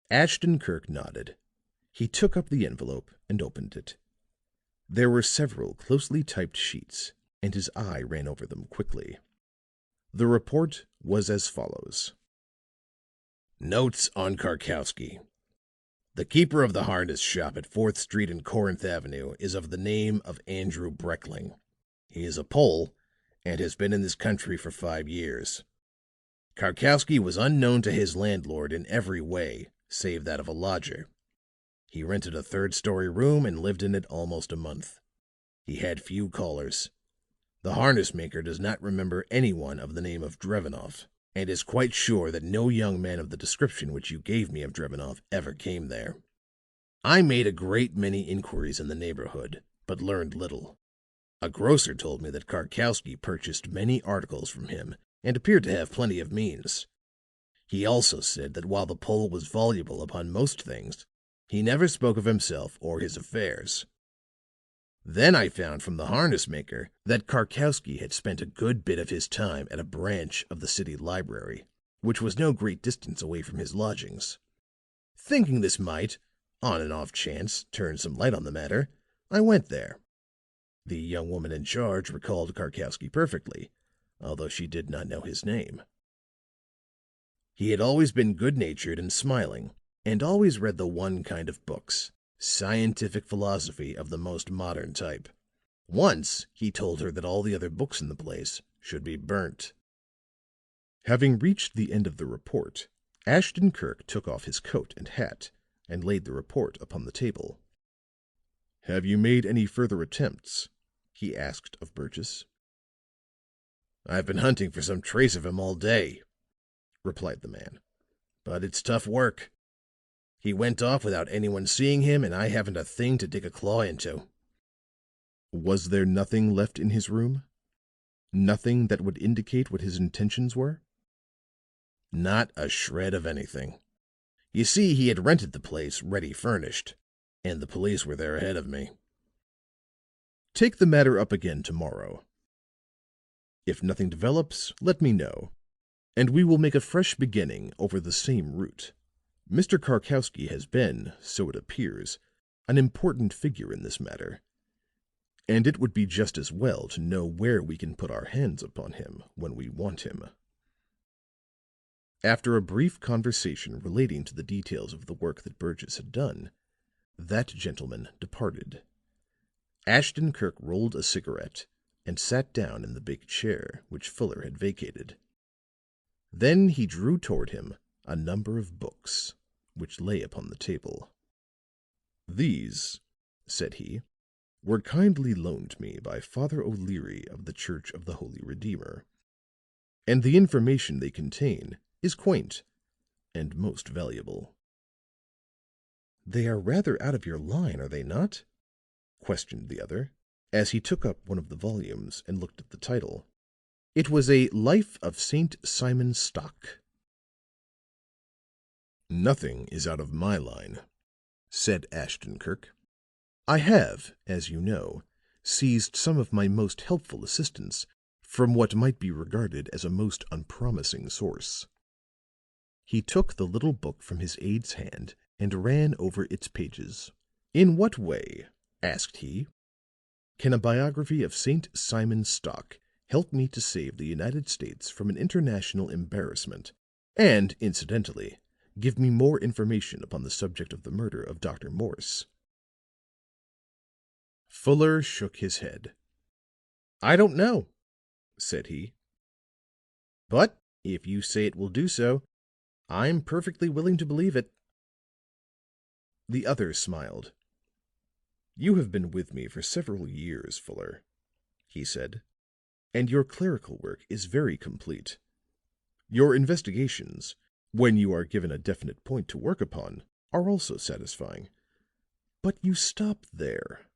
Ashton Kirk nodded. He took up the envelope and opened it. There were several closely typed sheets, and his eye ran over them quickly. The report was as follows: "Notes on Karkowsky. The keeper of the harness shop at 4th Street and Corinth Avenue is of the name of Andrew Brecklin. He is a Pole and has been in this country for 5 years. Karkowsky was unknown to his landlord in every way, save that of a lodger. He rented a 3rd-story room and lived in it almost a month. He had few callers. The harness maker does not remember anyone of the name of Drevenoff, and is quite sure that no young man of the description which you gave me of Drevenoff ever came there. I made a great many inquiries in the neighborhood, but learned little. A grocer told me that Karkowsky purchased many articles from him and appeared to have plenty of means. He also said that while the Pole was voluble upon most things, he never spoke of himself or his affairs. Then I found from the harness maker that Karkowsky had spent a good bit of his time at a branch of the city library, which was no great distance away from his lodgings. Thinking this might, on an off chance, turn some light on the matter, I went there. The young woman in charge recalled Karkowsky perfectly, although she did not know his name. He had always been good-natured and smiling, and always read the one kind of books, scientific philosophy of the most modern type. Once he told her that all the other books in the place should be burnt." Having reached the end of the report, Ashton Kirk took off his coat and hat and laid the report upon the table. "Have you made any further attempts?" he asked of Burgess. "I've been hunting for some trace of him all day," replied the man. "But it's tough work. He went off without anyone seeing him, and I haven't a thing to dig a claw into." Was there nothing left in his room? Nothing that would indicate what his intentions were? Not a shred of anything. You see, he had rented the place ready furnished, and the police were there ahead of me. Take the matter up again tomorrow. If nothing develops, let me know, and we will make a fresh beginning over the same route. Mr. Karkowsky has been, so it appears, an important figure in this matter, and it would be just as well to know where we can put our hands upon him when we want him." After a brief conversation relating to the details of the work that Burgess had done, that gentleman departed. Ashton Kirk rolled a cigarette and sat down in the big chair which Fuller had vacated. Then he drew toward him a number of books which lay upon the table. "These," said he, "were kindly loaned me by Father O'Leary of the Church of the Holy Redeemer, and the information they contain is quaint and most valuable." "They are rather out of your line, are they not?" questioned the other, as he took up one of the volumes and looked at the title. It was a Life of Saint Simon Stock. "Nothing is out of my line," said Ashton Kirk. "I have, as you know, seized some of my most helpful assistance from what might be regarded as a most unpromising source." He took the little book from his aide's hand and ran over its pages. "In what way," asked he, "can a biography of Saint Simon Stock help me to save the United States from an international embarrassment, and, incidentally, give me more information upon the subject of the murder of Dr. Morse?" Fuller shook his head. "I don't know," said he. "But if you say it will do so, I'm perfectly willing to believe it." The other smiled. "You have been with me for several years, Fuller," he said, "and your clerical work is very complete. Your investigations, when you are given a definite point to work upon, are also satisfying. But you stop there.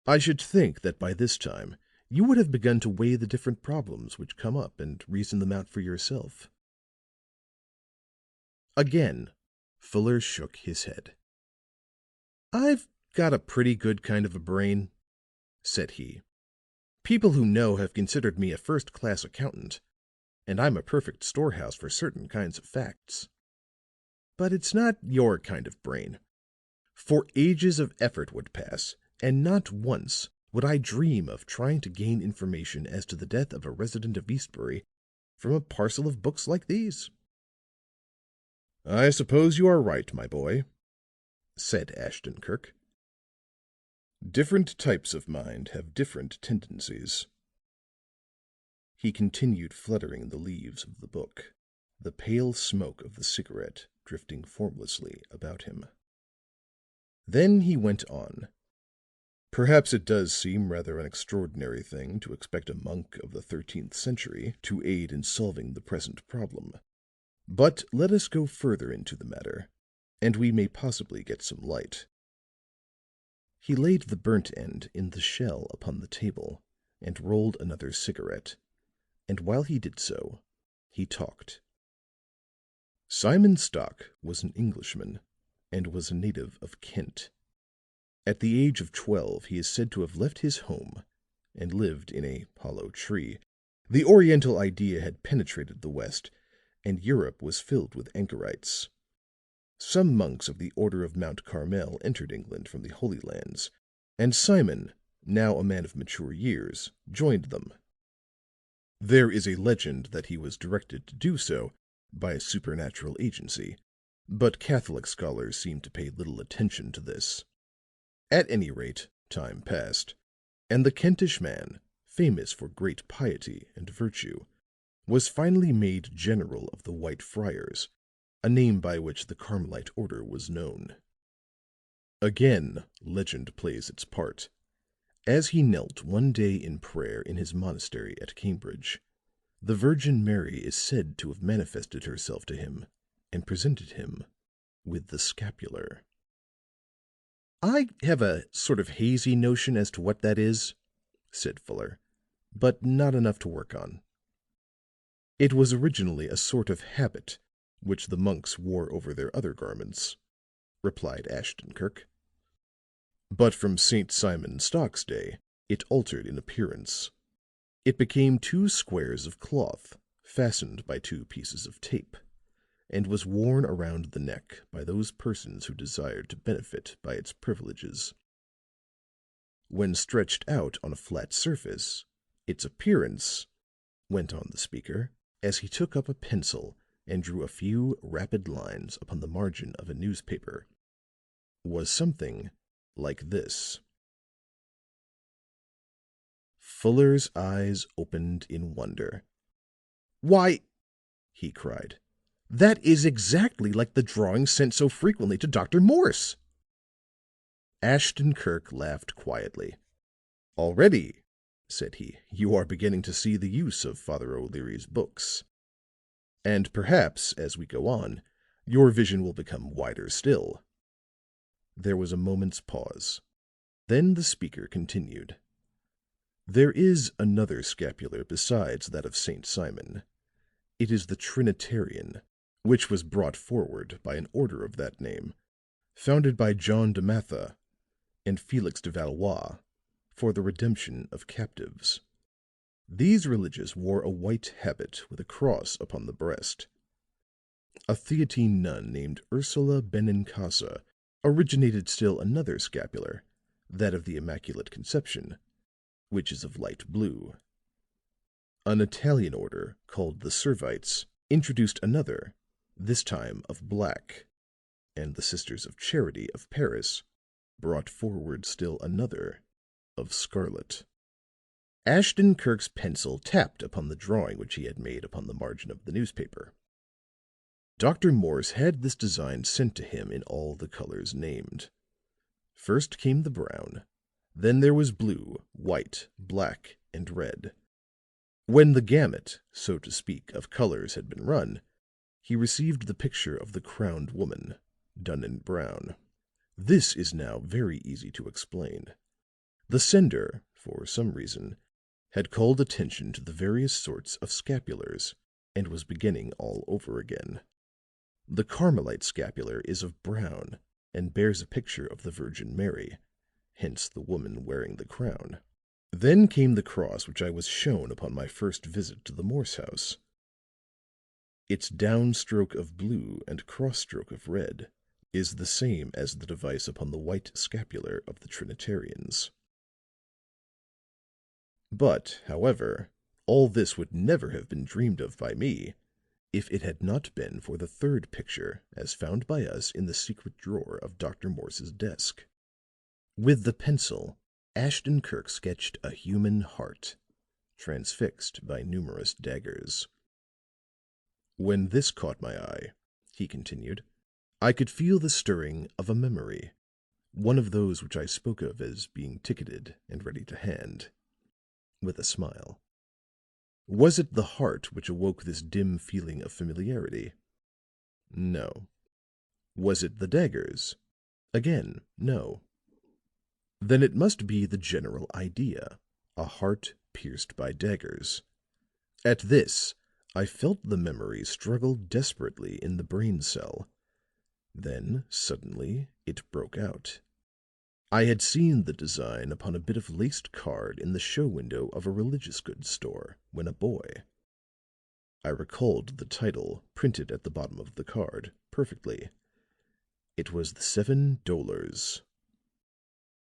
I should think that by this time you would have begun to weigh the different problems which come up and reason them out for yourself." Again Fuller shook his head. "I've got a pretty good kind of a brain," said he. "People who know have considered me a first-class accountant, and I'm a perfect storehouse for certain kinds of facts. But it's not your kind of brain. For ages of effort would pass, and not once would I dream of trying to gain information as to the death of a resident of Eastbury from a parcel of books like these." "I suppose you are right, my boy," said Ashton Kirk. "Different types of mind have different tendencies." He continued fluttering the leaves of the book, the pale smoke of the cigarette drifting formlessly about him. Then he went on. "Perhaps it does seem rather an extraordinary thing to expect a monk of the 13th century to aid in solving the present problem. But let us go further into the matter, and we may possibly get some light." He laid the burnt end in the shell upon the table and rolled another cigarette, and while he did so, he talked. "Simon Stock was an Englishman and was a native of Kent. At the age of 12 he is said to have left his home and lived in a hollow tree. The Oriental idea had penetrated the West, and Europe was filled with anchorites. Some monks of the Order of Mount Carmel entered England from the Holy Lands, and Simon, now a man of mature years, joined them. There is a legend that he was directed to do so by a supernatural agency, but Catholic scholars seem to pay little attention to this. At any rate, time passed, and the Kentish man, famous for great piety and virtue, was finally made general of the White Friars, a name by which the Carmelite order was known. Again legend plays its part, As he knelt one day in prayer in his monastery at Cambridge, the Virgin Mary is said to have manifested herself to him and presented him with the scapular. "I have a sort of hazy notion as to what that is," said Fuller, "but not enough to work on." "It was originally a sort of habit which the monks wore over their other garments," replied Ashton Kirk. "But from St. Simon Stock's day it altered in appearance. It became two squares of cloth fastened by two pieces of tape, and was worn around the neck by those persons who desired to benefit by its privileges. When stretched out on a flat surface, its appearance," went on the speaker, as he took up a pencil and drew a few rapid lines upon the margin of a newspaper, "was something like this." Fuller's eyes opened in wonder. "Why," he cried, "that is exactly like the drawing sent so frequently to Dr. Morse." Ashton Kirk laughed quietly. "Already," said he, "you are beginning to see the use of Father O'Leary's books. And perhaps, as we go on, your vision will become wider still." There was a moment's pause. Then the speaker continued. "There is another scapular besides that of St. Simon. It is the Trinitarian, which was brought forward by an order of that name, founded by John de Matha and Felix de Valois for the redemption of captives. These religious wore a white habit with a cross upon the breast. A Theatine nun named Ursula Benincasa originated still another scapular, that of the Immaculate Conception, which is of light blue. An Italian order called the Servites introduced another, this time of black, and the Sisters of Charity of Paris brought forward still another of scarlet." Ashton Kirk's pencil tapped upon the drawing which he had made upon the margin of the newspaper. Dr. Morse had this design sent to him in all the colors named. First came the brown, then there was blue, white, black and red. When the gamut, so to speak, of colors had been run, he received the picture of the crowned woman, done in brown. This is now very easy to explain. The sender, for some reason, had called attention to the various sorts of scapulars, and was beginning all over again. The Carmelite scapular is of brown, and bears a picture of the Virgin Mary, hence the woman wearing the crown. Then came the cross which I was shown upon my first visit to the Morse house. Its downstroke of blue and cross-stroke of red is the same as the device upon the white scapular of the Trinitarians. But, however, all this would never have been dreamed of by me if it had not been for the third picture as found by us in the secret drawer of Dr. Morse's desk. With the pencil, Ashton Kirk sketched a human heart, transfixed by numerous daggers. "When this caught my eye," he continued, "I could feel the stirring of a memory, one of those which I spoke of as being ticketed and ready to hand," with a smile. "Was it the heart which awoke this dim feeling of familiarity? No. Was it the daggers? Again, no. Then it must be the general idea, a heart pierced by daggers. At this, I felt the memory struggle desperately in the brain cell. Then, suddenly, it broke out. I had seen the design upon a bit of laced card in the show window of a religious goods store when a boy. I recalled the title printed at the bottom of the card perfectly. It was the 7 Dolours.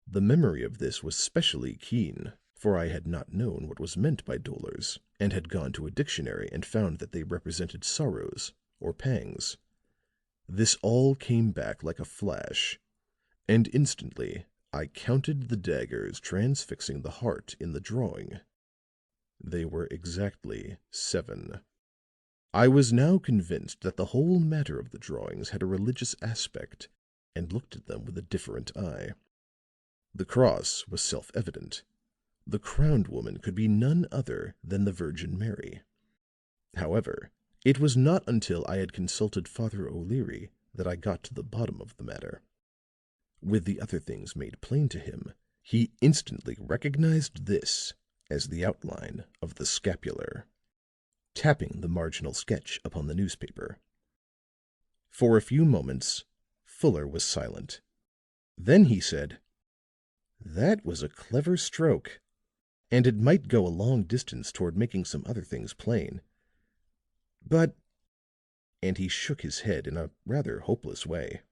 The memory of this was specially keen, for I had not known what was meant by dolours, and had gone to a dictionary and found that they represented sorrows or pangs. This all came back like a flash, and instantly I counted the daggers transfixing the heart in the drawing. They were exactly 7. I was now convinced that the whole matter of the drawings had a religious aspect, and looked at them with a different eye. The cross was self-evident. The crowned woman could be none other than the Virgin Mary. However, it was not until I had consulted Father O'Leary that I got to the bottom of the matter. With the other things made plain to him, he instantly recognized this as the outline of the scapular, tapping the marginal sketch upon the newspaper. For a few moments, Fuller was silent. Then he said, "That was a clever stroke, and it might go a long distance toward making some other things plain. But," and he shook his head in a rather hopeless way,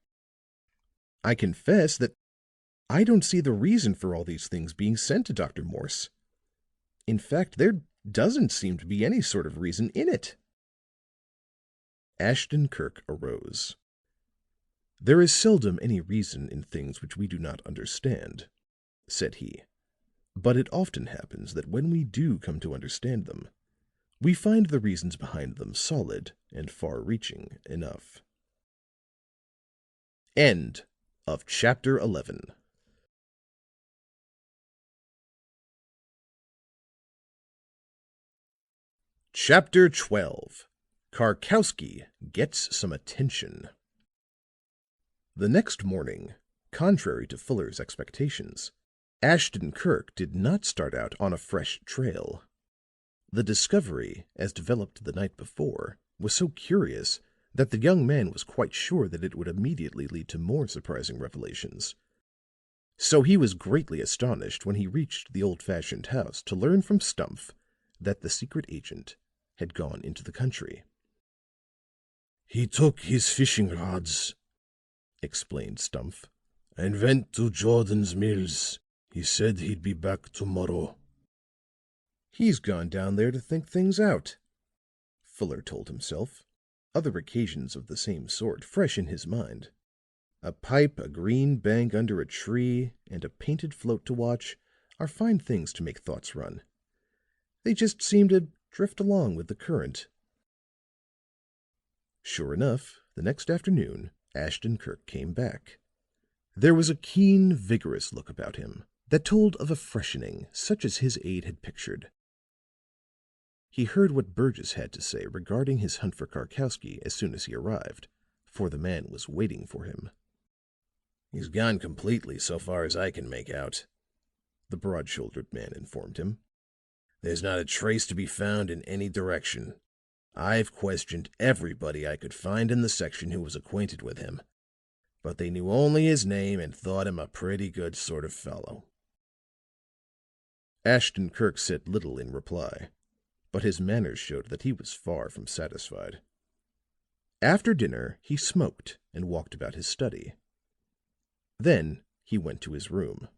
"I confess that I don't see the reason for all these things being sent to Dr. Morse. In fact, there doesn't seem to be any sort of reason in it." Ashton Kirk arose. "There is seldom any reason in things which we do not understand," said he. "But it often happens that when we do come to understand them, we find the reasons behind them solid and far-reaching enough." End of chapter 11. Chapter 12. Karkowsky Gets Some Attention. The next morning, contrary to Fuller's expectations, Ashton Kirk did not start out on a fresh trail. The discovery, as developed the night before, was so curious that the young man was quite sure that it would immediately lead to more surprising revelations. So he was greatly astonished when he reached the old-fashioned house to learn from Stumph that the secret agent had gone into the country. "He took his fishing rods," explained Stumph, "and went to Jordan's Mills. He said he'd be back tomorrow." "He's gone down there to think things out," Fuller told himself, other occasions of the same sort fresh in his mind. A pipe, a green bank under a tree, and a painted float to watch are fine things to make thoughts run. They just seem to drift along with the current. Sure enough, the next afternoon Ashton Kirk came back. There was a keen, vigorous look about him that told of a freshening such as his aide had pictured. He heard what Burgess had to say regarding his hunt for Karkowsky as soon as he arrived, for the man was waiting for him. "He's gone completely, so far as I can make out," the broad-shouldered man informed him. "There's not a trace to be found in any direction. I've questioned everybody I could find in the section who was acquainted with him, but they knew only his name and thought him a pretty good sort of fellow." Ashton Kirk said little in reply, but his manners showed that he was far from satisfied. After dinner he smoked and walked about his study. Then he went to his room.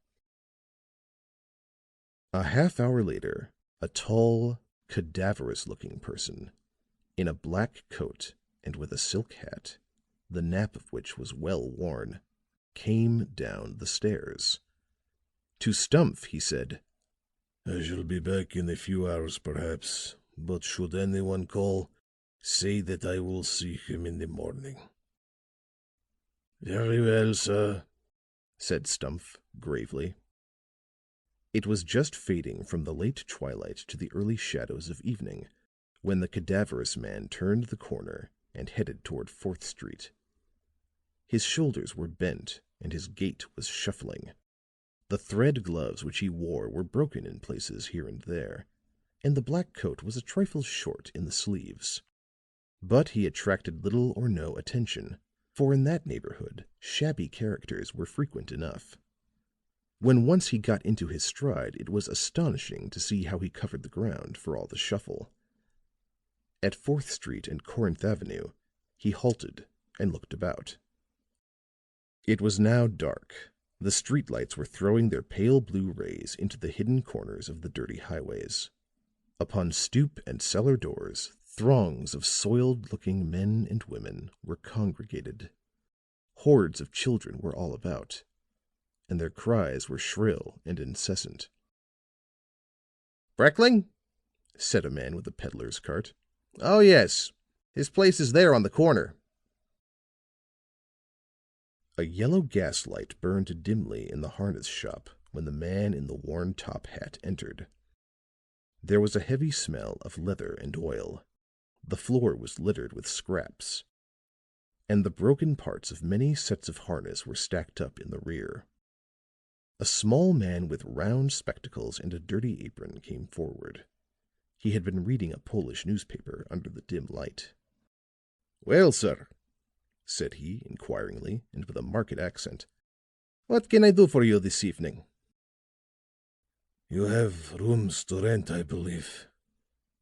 A half hour later, a tall, cadaverous-looking person, in a black coat and with a silk hat, the nap of which was well worn, came down the stairs. To Stumph he said, "I shall be back in a few hours, perhaps, but should anyone call, say that I will see him in the morning." "Very well, sir," said Stumph gravely. It was just fading from the late twilight to the early shadows of evening when the cadaverous man turned the corner and headed toward 4th Street. His shoulders were bent and his gait was shuffling. The thread gloves which he wore were broken in places here and there, and the black coat was a trifle short in the sleeves. But he attracted little or no attention, for in that neighborhood shabby characters were frequent enough. When once he got into his stride, it was astonishing to see how he covered the ground for all the shuffle. At 4th Street and Corinth Avenue, he halted and looked about. It was now dark. The streetlights were throwing their pale blue rays into the hidden corners of the dirty highways. Upon stoop and cellar doors, throngs of soiled-looking men and women were congregated. Hordes of children were all about, and their cries were shrill and incessant. "Brekling?" said a man with a peddler's cart. "Oh, yes. His place is there on the corner." A yellow gas light burned dimly in the harness shop when the man in the worn top hat entered. There was a heavy smell of leather and oil. The floor was littered with scraps, and the broken parts of many sets of harness were stacked up in the rear. A small man with round spectacles and a dirty apron came forward. He had been reading a Polish newspaper under the dim light. "Well, sir," said he, inquiringly, and with a marked accent, "what can I do for you this evening?" "You have rooms to rent, I believe,"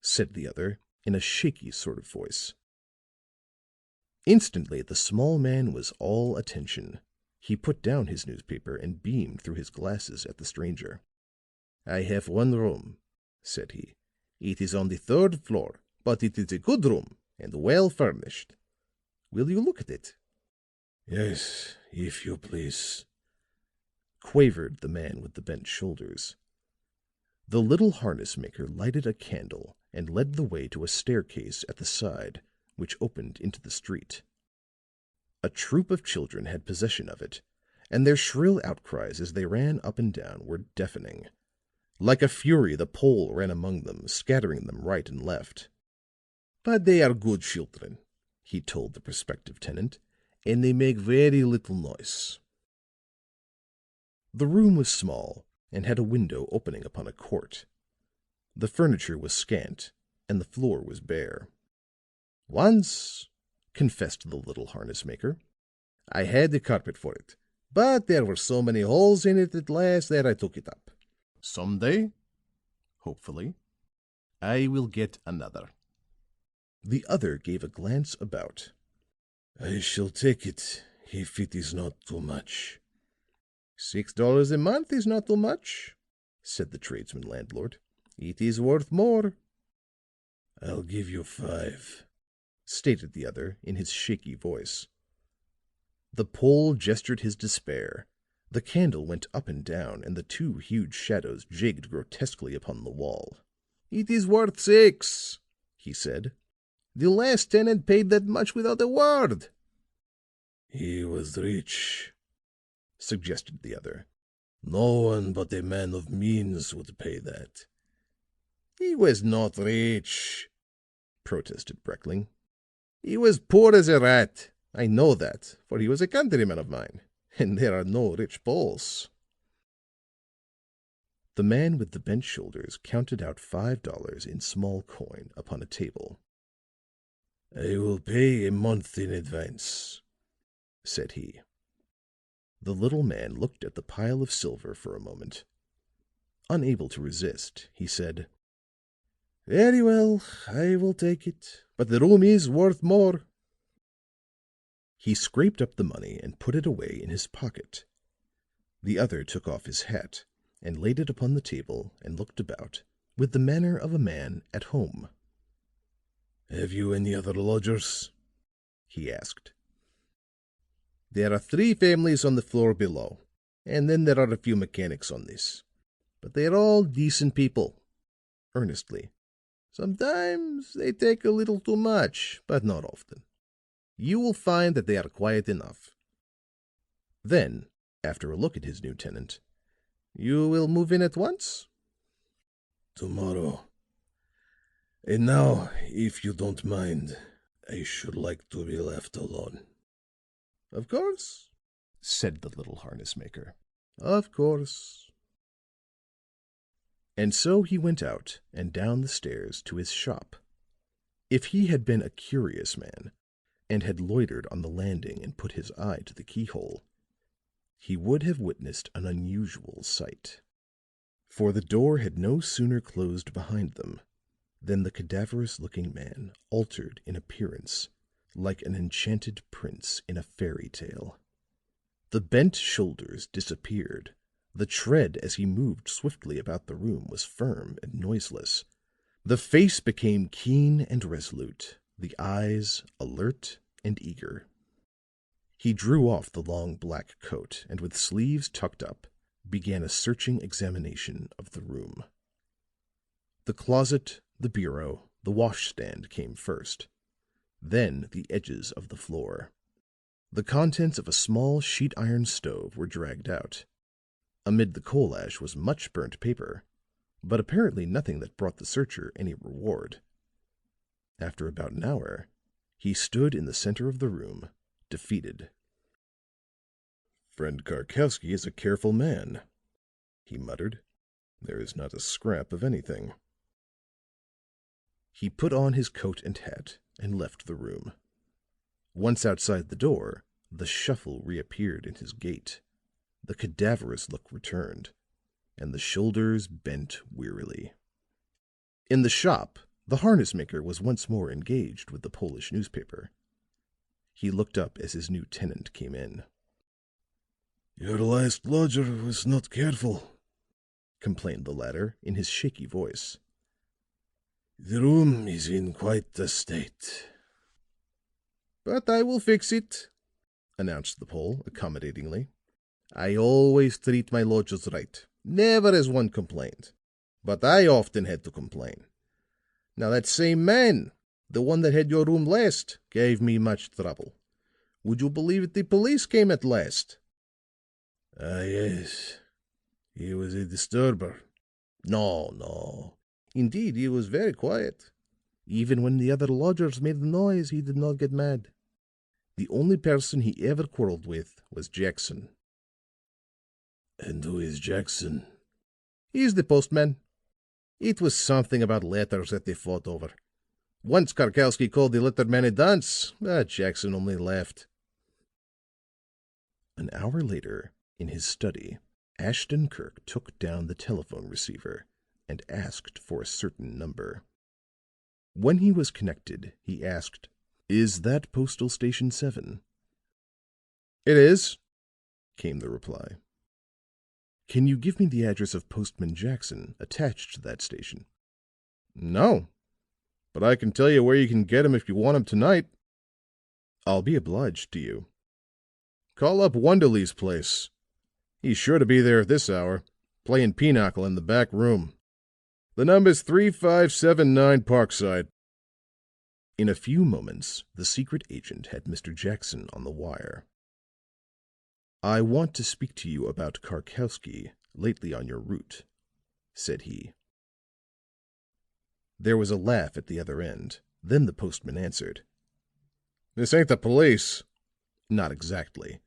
said the other, in a shaky sort of voice. Instantly the small man was all attention. He put down his newspaper and beamed through his glasses at the stranger. "I have one room," said he. "It is on the third floor, but it is a good room and well furnished. Will you look at it?" "Yes, if you please," quavered the man with the bent shoulders. The little harness maker lighted a candle and led the way to a staircase at the side, which opened into the street. A troop of children had possession of it, and their shrill outcries as they ran up and down were deafening. Like a fury the Pole ran among them, scattering them right and left. "But they are good children," he told the prospective tenant, "and they make very little noise." The room was small and had a window opening upon a court. The furniture was scant, and the floor was bare. "Once," confessed the little harness maker, "I had the carpet for it, but there were so many holes in it at last that I took it up. Some day, hopefully, I will get another." The other gave a glance about. "I shall take it if it is not too much." $6 a month is not too much," said the tradesman landlord. "It is worth more." "I'll give you 5," stated the other in his shaky voice. The Pole gestured his despair. The candle went up and down, and the two huge shadows jigged grotesquely upon the wall. "It is worth 6," he said. "The last tenant paid that much without a word." "He was rich," suggested the other. "No one but a man of means would pay that." "He was not rich," protested Brekling. "He was poor as a rat. I know that, for he was a countryman of mine, and there are no rich Poles." The man with the bent shoulders counted out $5 in small coin upon a table. "I will pay a month in advance," said he. The little man looked at the pile of silver for a moment. Unable to resist, he said, "Very well, I will take it, but the room is worth more." He scraped up the money and put it away in his pocket. The other took off his hat and laid it upon the table and looked about with the manner of a man at home. "Have you any other lodgers?" he asked. "There are 3 families on the floor below, and then there are a few mechanics on this. But they are all decent people," earnestly. "Sometimes they take a little too much, but not often. You will find that they are quiet enough." Then, after a look at his new tenant, "You will move in at once?" "Tomorrow. And now, if you don't mind, I should like to be left alone." "Of course," said the little harness maker. "Of course." And so he went out and down the stairs to his shop. If he had been a curious man, and had loitered on the landing and put his eye to the keyhole, he would have witnessed an unusual sight. For the door had no sooner closed behind them than the cadaverous-looking man altered in appearance like an enchanted prince in a fairy tale. The bent shoulders disappeared. The tread as he moved swiftly about the room was firm and noiseless. The face became keen and resolute, the eyes alert and eager. He drew off the long black coat and with sleeves tucked up, began a searching examination of the room. The closet, the bureau, the washstand came first, then the edges of the floor. The contents of a small sheet iron stove were dragged out. Amid the coal ash was much burnt paper, but apparently nothing that brought the searcher any reward. After about an hour, he stood in the center of the room, defeated. "Friend Karkowsky is a careful man," he muttered. "There is not a scrap of anything." He put on his coat and hat and left the room. Once outside the door, the shuffle reappeared in his gait, the cadaverous look returned, and the shoulders bent wearily. In the shop, the harness maker was once more engaged with the Polish newspaper. He looked up as his new tenant came in. "Your last lodger was not careful," complained the latter in his shaky voice. "The room is in quite a state." "But I will fix it," announced the Pole accommodatingly. "I always treat my lodgers right. Never has one complained. But I often had to complain. Now that same man, the one that had your room last, gave me much trouble. Would you believe it, the police came at last?" "Ah, yes. He was a disturber." No. Indeed, he was very quiet. Even when the other lodgers made a noise, he did not get mad. The only person he ever quarreled with was Jackson." "And who is Jackson?" "He's the postman. It was something about letters that they fought over. Once Karkowsky called the letterman a dunce, but Jackson only laughed." An hour later, in his study, Ashton Kirk took down the telephone receiver and asked for a certain number. When he was connected, he asked, "Is that Postal Station 7?" "It is," came the reply. "Can you give me the address of Postman Jackson attached to that station?" "No. But I can tell you where you can get him if you want him tonight." "I'll be obliged to you." "Call up Wonderly's place. He's sure to be there at this hour, playing pinochle in the back room. The number's 3579 Parkside." In a few moments, the secret agent had Mr. Jackson on the wire. "I want to speak to you about Karkowsky, lately on your route," said he. There was a laugh at the other end. Then the postman answered. "This ain't the police." "Not exactly,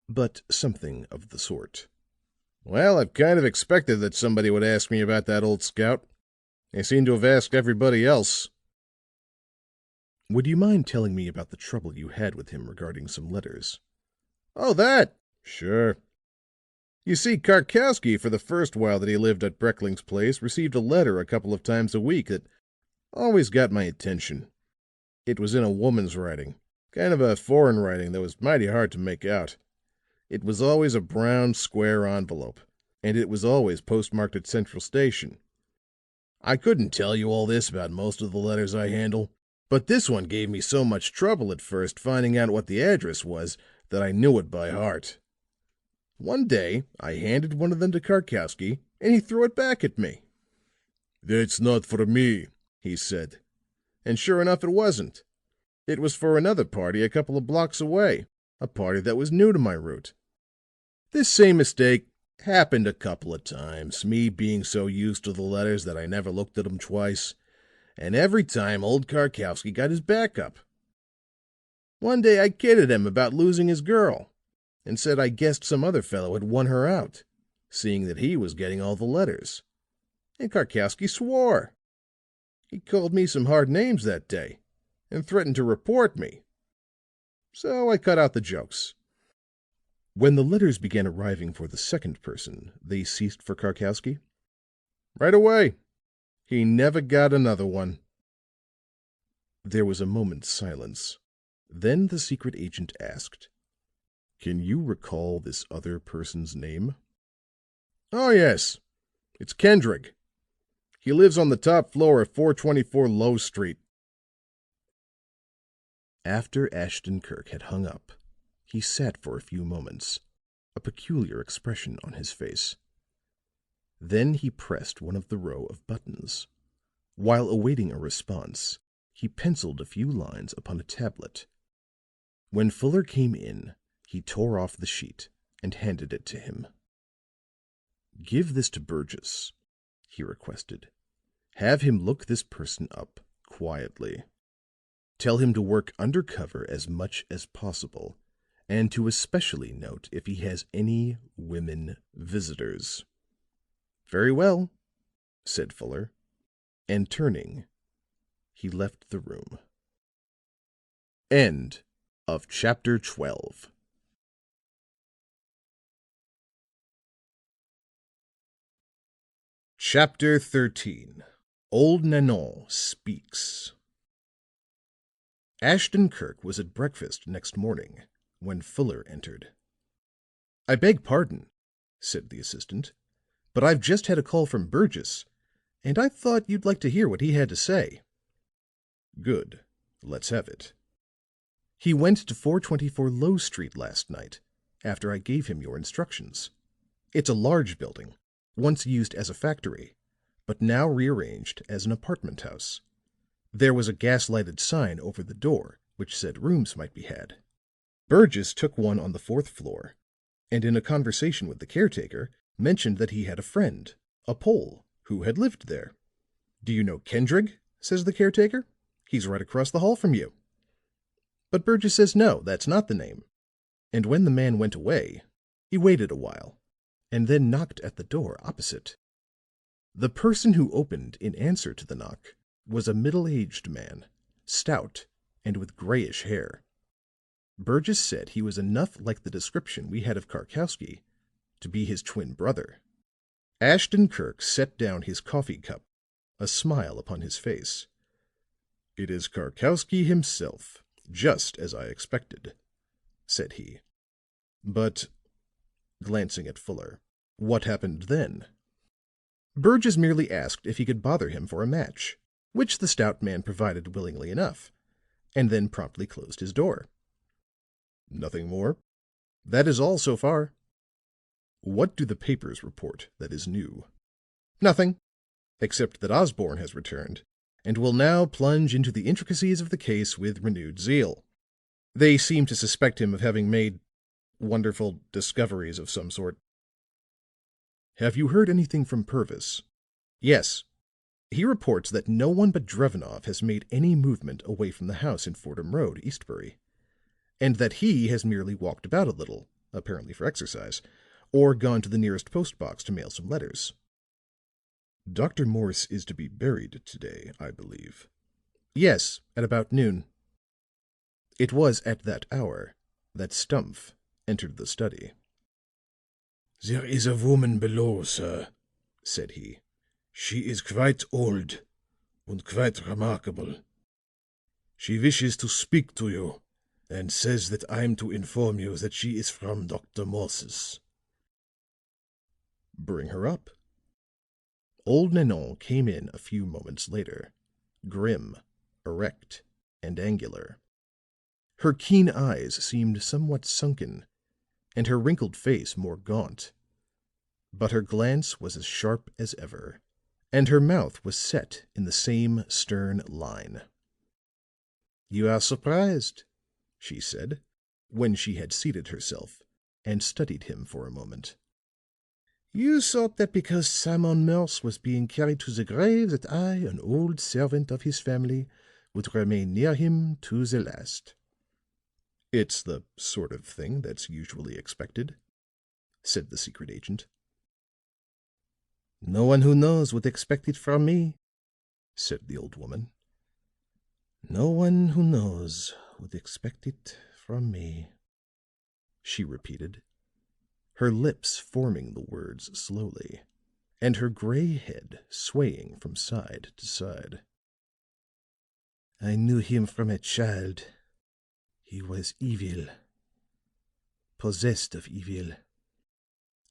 but something of the sort." "Well, I've kind of expected that somebody would ask me about that old scout. They seem to have asked everybody else." "Would you mind telling me about the trouble you had with him regarding some letters?" "Oh, that? Sure. You see, Karkowsky, for the first while that he lived at Breckling's place, received a letter a couple of times a week that always got my attention. It was in a woman's writing, kind of a foreign writing that was mighty hard to make out. It was always a brown square envelope, and it was always postmarked at Central Station. I couldn't tell you all this about most of the letters I handle, but this one gave me so much trouble at first finding out what the address was that I knew it by heart. One day I handed one of them to Karkowsky, and he threw it back at me. "That's not for me," he said. And sure enough, it wasn't. It was for another party a couple of blocks away, a party that was new to my route. This same mistake happened a couple of times, me being so used to the letters that I never looked at them twice, and every time old Karkowsky got his back up. One day I kidded him about losing his girl, and said I guessed some other fellow had won her out, seeing that he was getting all the letters. And Karkowsky swore. He called me some hard names that day, and threatened to report me. So I cut out the jokes." "When the letters began arriving for the second person, they ceased for Karkowsky?" "Right away. He never got another one." There was a moment's silence. Then the secret agent asked, "Can you recall this other person's name?" "Oh, yes. It's Kendrick. He lives on the top floor of 424 Low Street." After Ashton Kirk had hung up, he sat for a few moments, a peculiar expression on his face. Then he pressed one of the row of buttons. While awaiting a response, he penciled a few lines upon a tablet. When Fuller came in, he tore off the sheet and handed it to him. "Give this to Burgess," he requested. "Have him look this person up quietly. Tell him to work undercover as much as possible, and to especially note if he has any women visitors." "Very well," said Fuller, and turning, he left the room. End of chapter 12. Chapter 13. Old Nanon Speaks. Ashton Kirk was at breakfast next morning when Fuller entered. "I beg pardon," said the assistant, "but I've just had a call from Burgess, and I thought you'd like to hear what he had to say." "Good. Let's have it." "He went to 424 Low Street last night, after I gave him your instructions. It's a large building, once used as a factory, but now rearranged as an apartment house. There was a gas-lighted sign over the door which said rooms might be had. Burgess took one on the 4th floor, and in a conversation with the caretaker, mentioned that he had a friend, a Pole, who had lived there. 'Do you know Kendrick?' says the caretaker. 'He's right across the hall from you.' But Burgess says no, that's not the name. And when the man went away, he waited a while, and then knocked at the door opposite. The person who opened in answer to the knock was a middle-aged man, stout and with grayish hair. Burgess said he was enough like the description we had of Karkowsky to be his twin brother." Ashton Kirk set down his coffee cup, a smile upon his face. "It is Karkowsky himself, just as I expected," said he. "But," glancing at Fuller, "what happened then?" Burgess merely asked if he could bother him for a match, which the stout man provided willingly enough, and then promptly closed his door. "Nothing more?" "That is all so far." "What do the papers report that is new?" "Nothing, except that Osborne has returned, and will now plunge into the intricacies of the case with renewed zeal. They seem to suspect him of having made wonderful discoveries of some sort." "Have you heard anything from Purvis?" "Yes. He reports that no one but Drevenoff has made any movement away from the house in Fordham Road, Eastbury, and that he has merely walked about a little, apparently for exercise, or gone to the nearest post box to mail some letters." "Dr. Morse is to be buried today, I believe." "Yes, at about noon." It was at that hour that Stumph entered the study. "There is a woman below, sir," said he. "She is quite old and quite remarkable. She wishes to speak to you, and says that I'm to inform you that she is from Dr. Morse's." "Bring her up." Old Nanon came in a few moments later, grim, erect, and angular. Her keen eyes seemed somewhat sunken, and her wrinkled face more gaunt. But her glance was as sharp as ever, and her mouth was set in the same stern line. "You are surprised," she said, when she had seated herself and studied him for a moment. "You thought that because Simon Morse was being carried to the grave that I, an old servant of his family, would remain near him to the last." "It's the sort of thing that's usually expected," said the secret agent. "No one who knows would expect it from me," said the old woman. "No one who knows would expect it from me," she repeated, her lips forming the words slowly, and her gray head swaying from side to side. "I knew him from a child. He was evil, possessed of evil.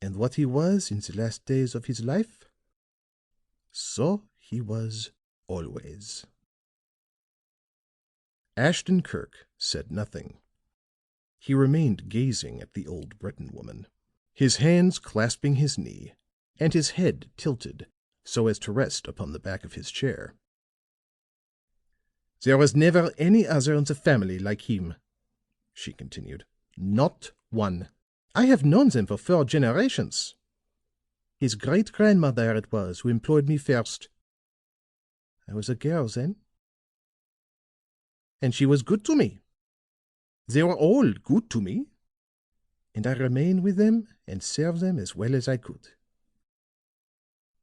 And what he was in the last days of his life, so he was always." Ashton Kirk said nothing. He remained gazing at the old Breton woman, his hands clasping his knee and his head tilted so as to rest upon the back of his chair. "There was never any other in the family like him," she continued. "Not one. I have known them for 4 generations." His great-grandmother it was who employed me first. I was a girl then. And she was good to me. They were all good to me. And I remained with them and served them as well as I could.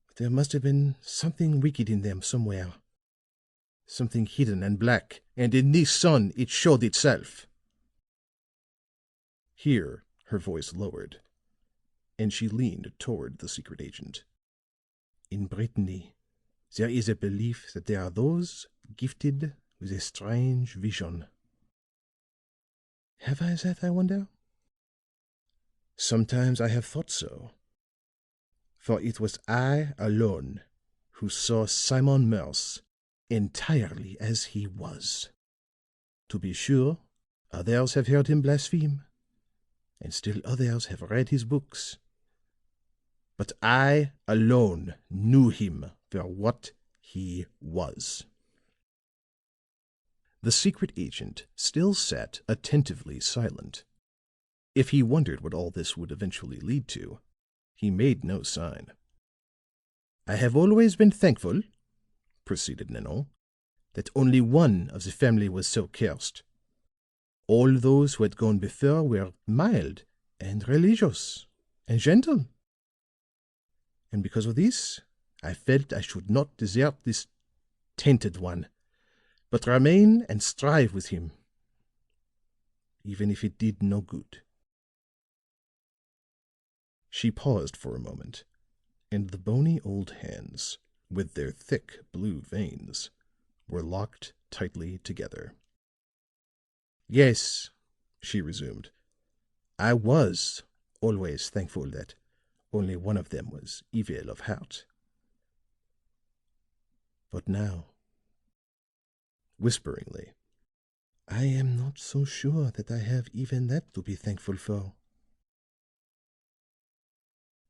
But there must have been something wicked in them somewhere. Something hidden and black, and in this sun it showed itself." Here her voice lowered, and she leaned toward the secret agent. "In Brittany, there is a belief that there are those gifted with a strange vision. Have I that, I wonder? Sometimes I have thought so. For it was I alone who saw Simon Morse entirely as he was. To be sure, others have heard him blaspheme, and still others have read his books. But I alone knew him for what he was." The secret agent still sat attentively silent. If he wondered what all this would eventually lead to, he made no sign. "I have always been thankful," proceeded Nanon, "that only one of the family was so cursed. All those who had gone before were mild and religious and gentle. And because of this, I felt I should not desert this tainted one, but remain and strive with him, even if it did no good." She paused for a moment, and the bony old hands, with their thick blue veins, were locked tightly together. "Yes," she resumed, "I was always thankful that only one of them was evil of heart. But now," whisperingly, "I am not so sure that I have even that to be thankful for."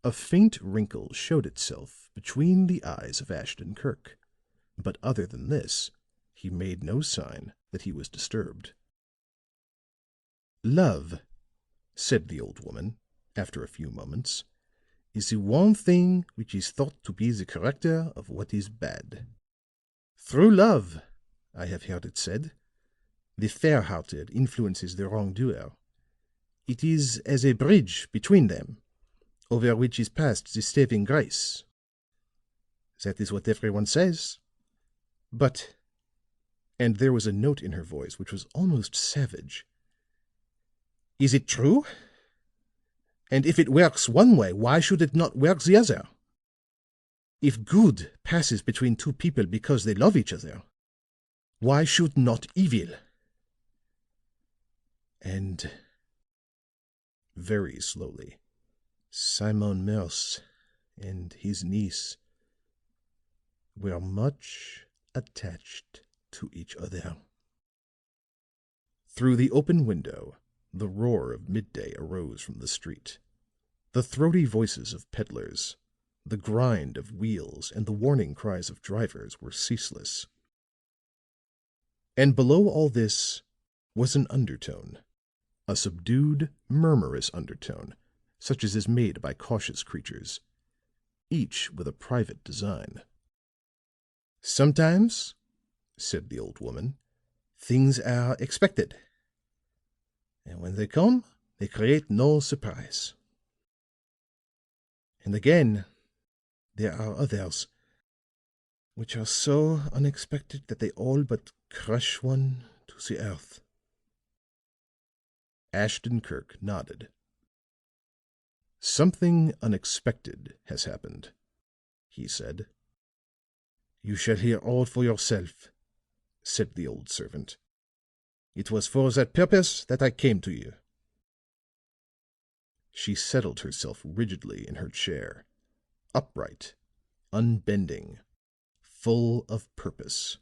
A faint wrinkle showed itself between the eyes of Ashton Kirk, but other than this, he made no sign that he was disturbed. "Love," said the old woman, after a few moments, "is the one thing which is thought to be the corrector of what is bad. Through love, I have heard it said, the fair-hearted influences the wrongdoer. It is as a bridge between them, over which is passed the saving grace. That is what everyone says. But," and there was a note in her voice which was almost savage, "is it true? And if it works one way, why should it not work the other? If good passes between two people because they love each other, why should not evil? And," very slowly, "Simon Morse and his niece were much attached to each other." Through the open window, the roar of midday arose from the street. The throaty voices of peddlers, the grind of wheels, and the warning cries of drivers were ceaseless. And below all this was an undertone, a subdued, murmurous undertone, such as is made by cautious creatures, each with a private design. "Sometimes," said the old woman, "things are expected. And when they come, they create no surprise. And again, there are others which are so unexpected that they all but crush one to the earth." Ashton Kirk nodded. "Something unexpected has happened," he said. "You shall hear all for yourself," said the old servant. "It was for that purpose that I came to you." She settled herself rigidly in her chair, upright, unbending, full of purpose.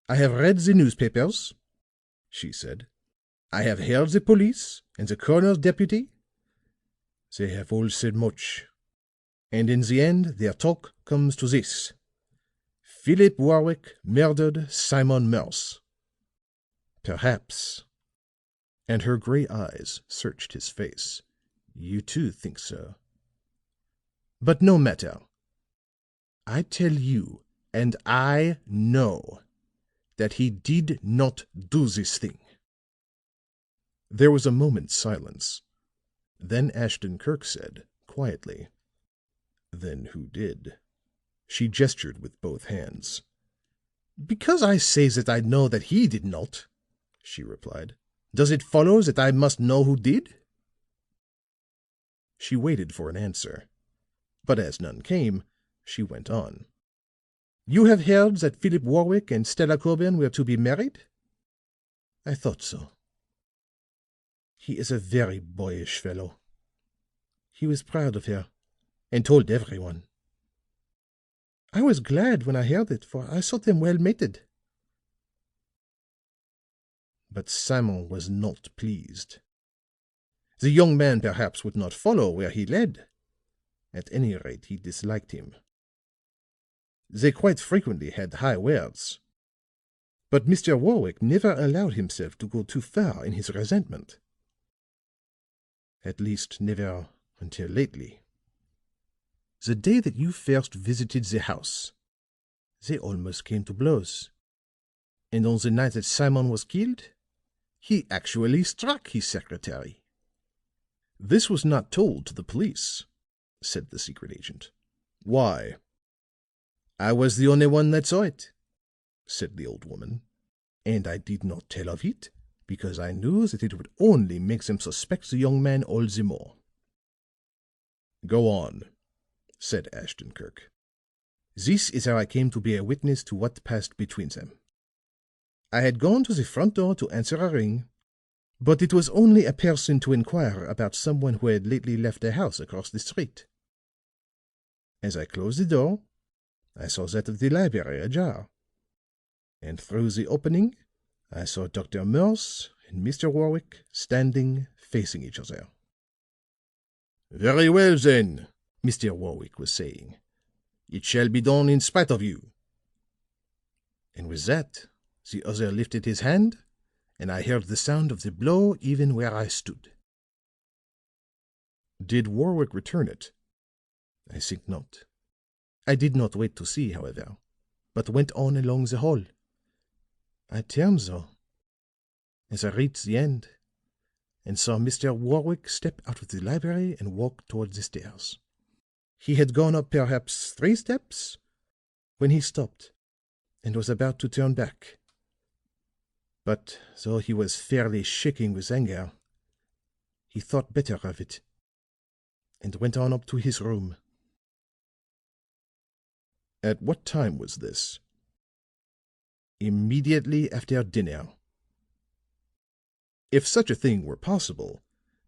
"I have read the newspapers," she said. "I have heard the police and the coroner's deputy. They have all said much. And in the end, their talk comes to this: Philip Warwick murdered Simon Morse. Perhaps," and her gray eyes searched his face, "you too think so. But no matter. I tell you, and I know, that he did not do this thing." There was a moment's silence. Then Ashton Kirk said, quietly, "Then who did?" She gestured with both hands. "Because I say that I know that he did not," she replied, "does it follow that I must know who did?" She waited for an answer, but as none came, she went on. "You have heard that Philip Warwick and Stella Coburn were to be married?" "I thought so. He is a very boyish fellow. He was proud of her, and told everyone. I was glad when I heard it, for I thought them well mated. But Simon was not pleased. The young man perhaps would not follow where he led. At any rate, he disliked him. They quite frequently had high words. But Mr. Warwick never allowed himself to go too far in his resentment. At least, never until lately. The day that you first visited the house, they almost came to blows. And on the night that Simon was killed, he actually struck his secretary." "This was not told to the police," said the secret agent. "Why?" "I was the only one that saw it," said the old woman. "And I did not tell of it because I knew that it would only make them suspect the young man all the more." "Go on," said Ashton Kirk. "This is how I came to be a witness to what passed between them. I had gone to the front door to answer a ring, but it was only a person to inquire about someone who had lately left a house across the street. As I closed the door, I saw that of the library ajar, and through the opening I saw Dr. Morse and Mr. Warwick standing facing each other. "Very well, then," Mr. Warwick was saying. "It shall be done in spite of you." And with that, the other lifted his hand, and I heard the sound of the blow even where I stood. "Did Warwick return it?" "I think not. I did not wait to see, however, but went on along the hall. I turned, though, as I reached the end, and saw Mr. Warwick step out of the library and walk toward the stairs. He had gone up perhaps 3 steps when he stopped and was about to turn back. But though he was fairly shaking with anger, he thought better of it and went on up to his room." "At what time was this?" "Immediately after dinner." If such a thing were possible,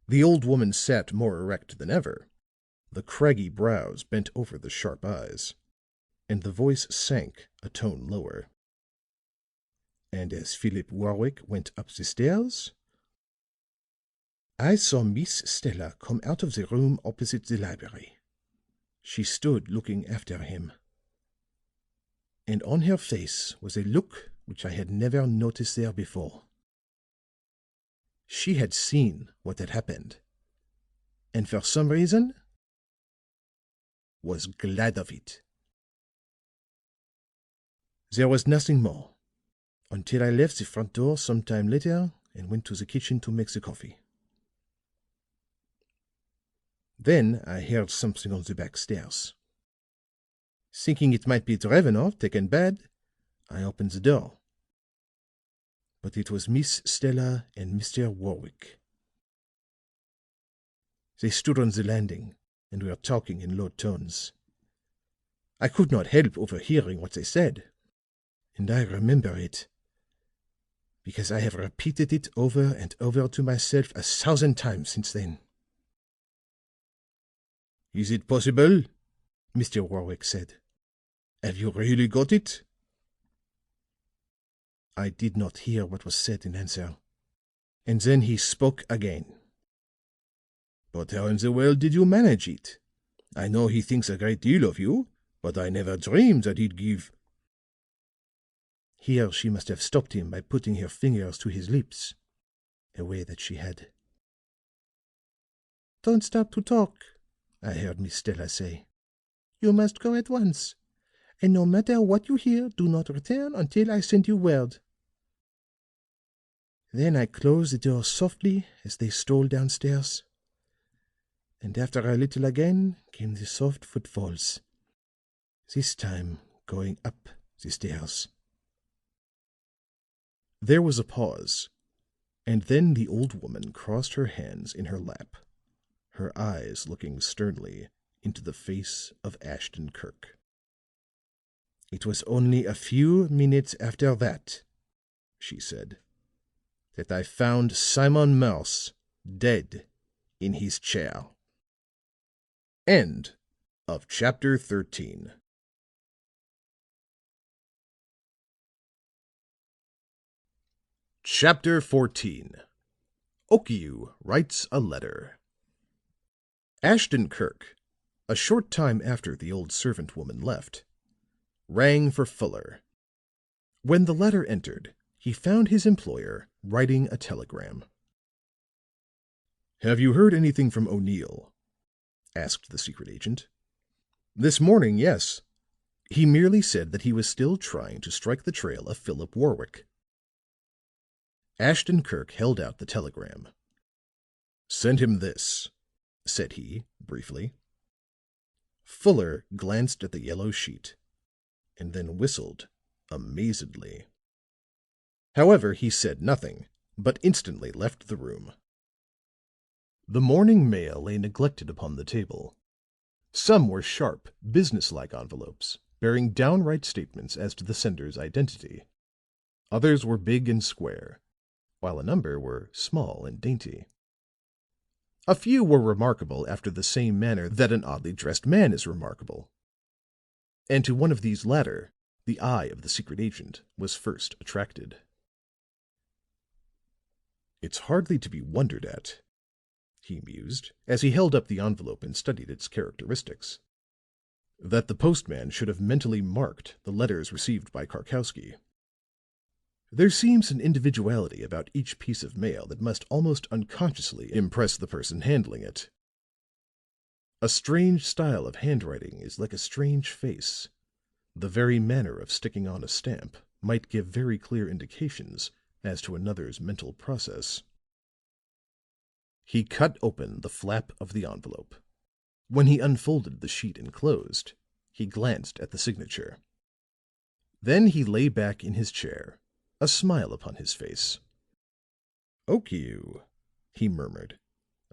the old woman sat more erect than ever. The craggy brows bent over the sharp eyes, and the voice sank a tone lower. "And as Philip Warwick went up the stairs, I saw Miss Stella come out of the room opposite the library. She stood looking after him, and on her face was a look which I had never noticed there before. She had seen what had happened, and for some reason was glad of it. There was nothing more until I left the front door some time later and went to the kitchen to make the coffee. Then I heard something on the back stairs. Thinking it might be Drevenoff taken bad, I opened the door. But it was Miss Stella and Mr. Warwick. They stood on the landing and were talking in low tones. I could not help overhearing what they said, and I remember it because I have repeated it over and over to myself 1,000 times since then." "Is it possible?" Mr. Warwick said. "Have you really got it?" I did not hear what was said in answer, and then he spoke again. "But how in the world did you manage it? I know he thinks a great deal of you, but I never dreamed that he'd give—" Here she must have stopped him by putting her fingers to his lips, a way that she had. "Don't stop to talk," I heard Miss Stella say. You must go at once. And no matter what you hear, do not return until I send you word." Then I closed the door softly as they stole downstairs. And after a little again came the soft footfalls, this time going up the stairs. There was a pause, and then the old woman crossed her hands in her lap, her eyes looking sternly into the face of Ashton Kirk. "It was only a few minutes after that," she said, "that I found Simon Morse dead in his chair." End of chapter 13. Chapter 14. Okiu Writes a Letter. Ashton Kirk, a short time after the old servant woman left, rang for Fuller. When the latter entered, he found his employer writing a telegram. "Have you heard anything from O'Neill?" asked the secret agent. "This morning, yes. He merely said that he was still trying to strike the trail of Philip Warwick." Ashton Kirk held out the telegram. "Send him this," said he, briefly. Fuller glanced at the yellow sheet, and then whistled amazedly. However, he said nothing, but instantly left the room. The morning mail lay neglected upon the table. Some were sharp, businesslike envelopes, bearing downright statements as to the sender's identity. Others were big and square, while a number were small and dainty. A few were remarkable after the same manner that an oddly dressed man is remarkable. And to one of these latter, the eye of the secret agent was first attracted. "It's hardly to be wondered at," he mused, as he held up the envelope and studied its characteristics, "that the postman should have mentally marked the letters received by Karkowsky. There seems an individuality about each piece of mail that must almost unconsciously impress the person handling it. A strange style of handwriting is like a strange face. The very manner of sticking on a stamp might give very clear indications as to another's mental process." He cut open the flap of the envelope. When he unfolded the sheet enclosed, he glanced at the signature. Then he lay back in his chair, a smile upon his face. "Okiu," he murmured.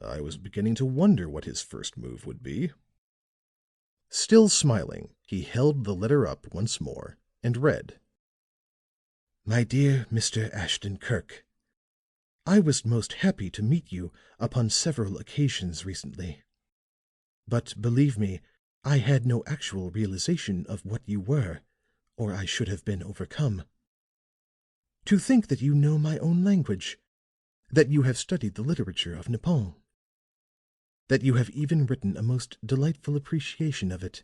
"I was beginning to wonder what his first move would be." Still smiling, he held the letter up once more and read: "My dear Mr. Ashton Kirk, I was most happy to meet you upon several occasions recently. But believe me, I had no actual realization of what you were, or I should have been overcome. To think that you know my own language, that you have studied the literature of Nippon, that you have even written a most delightful appreciation of it,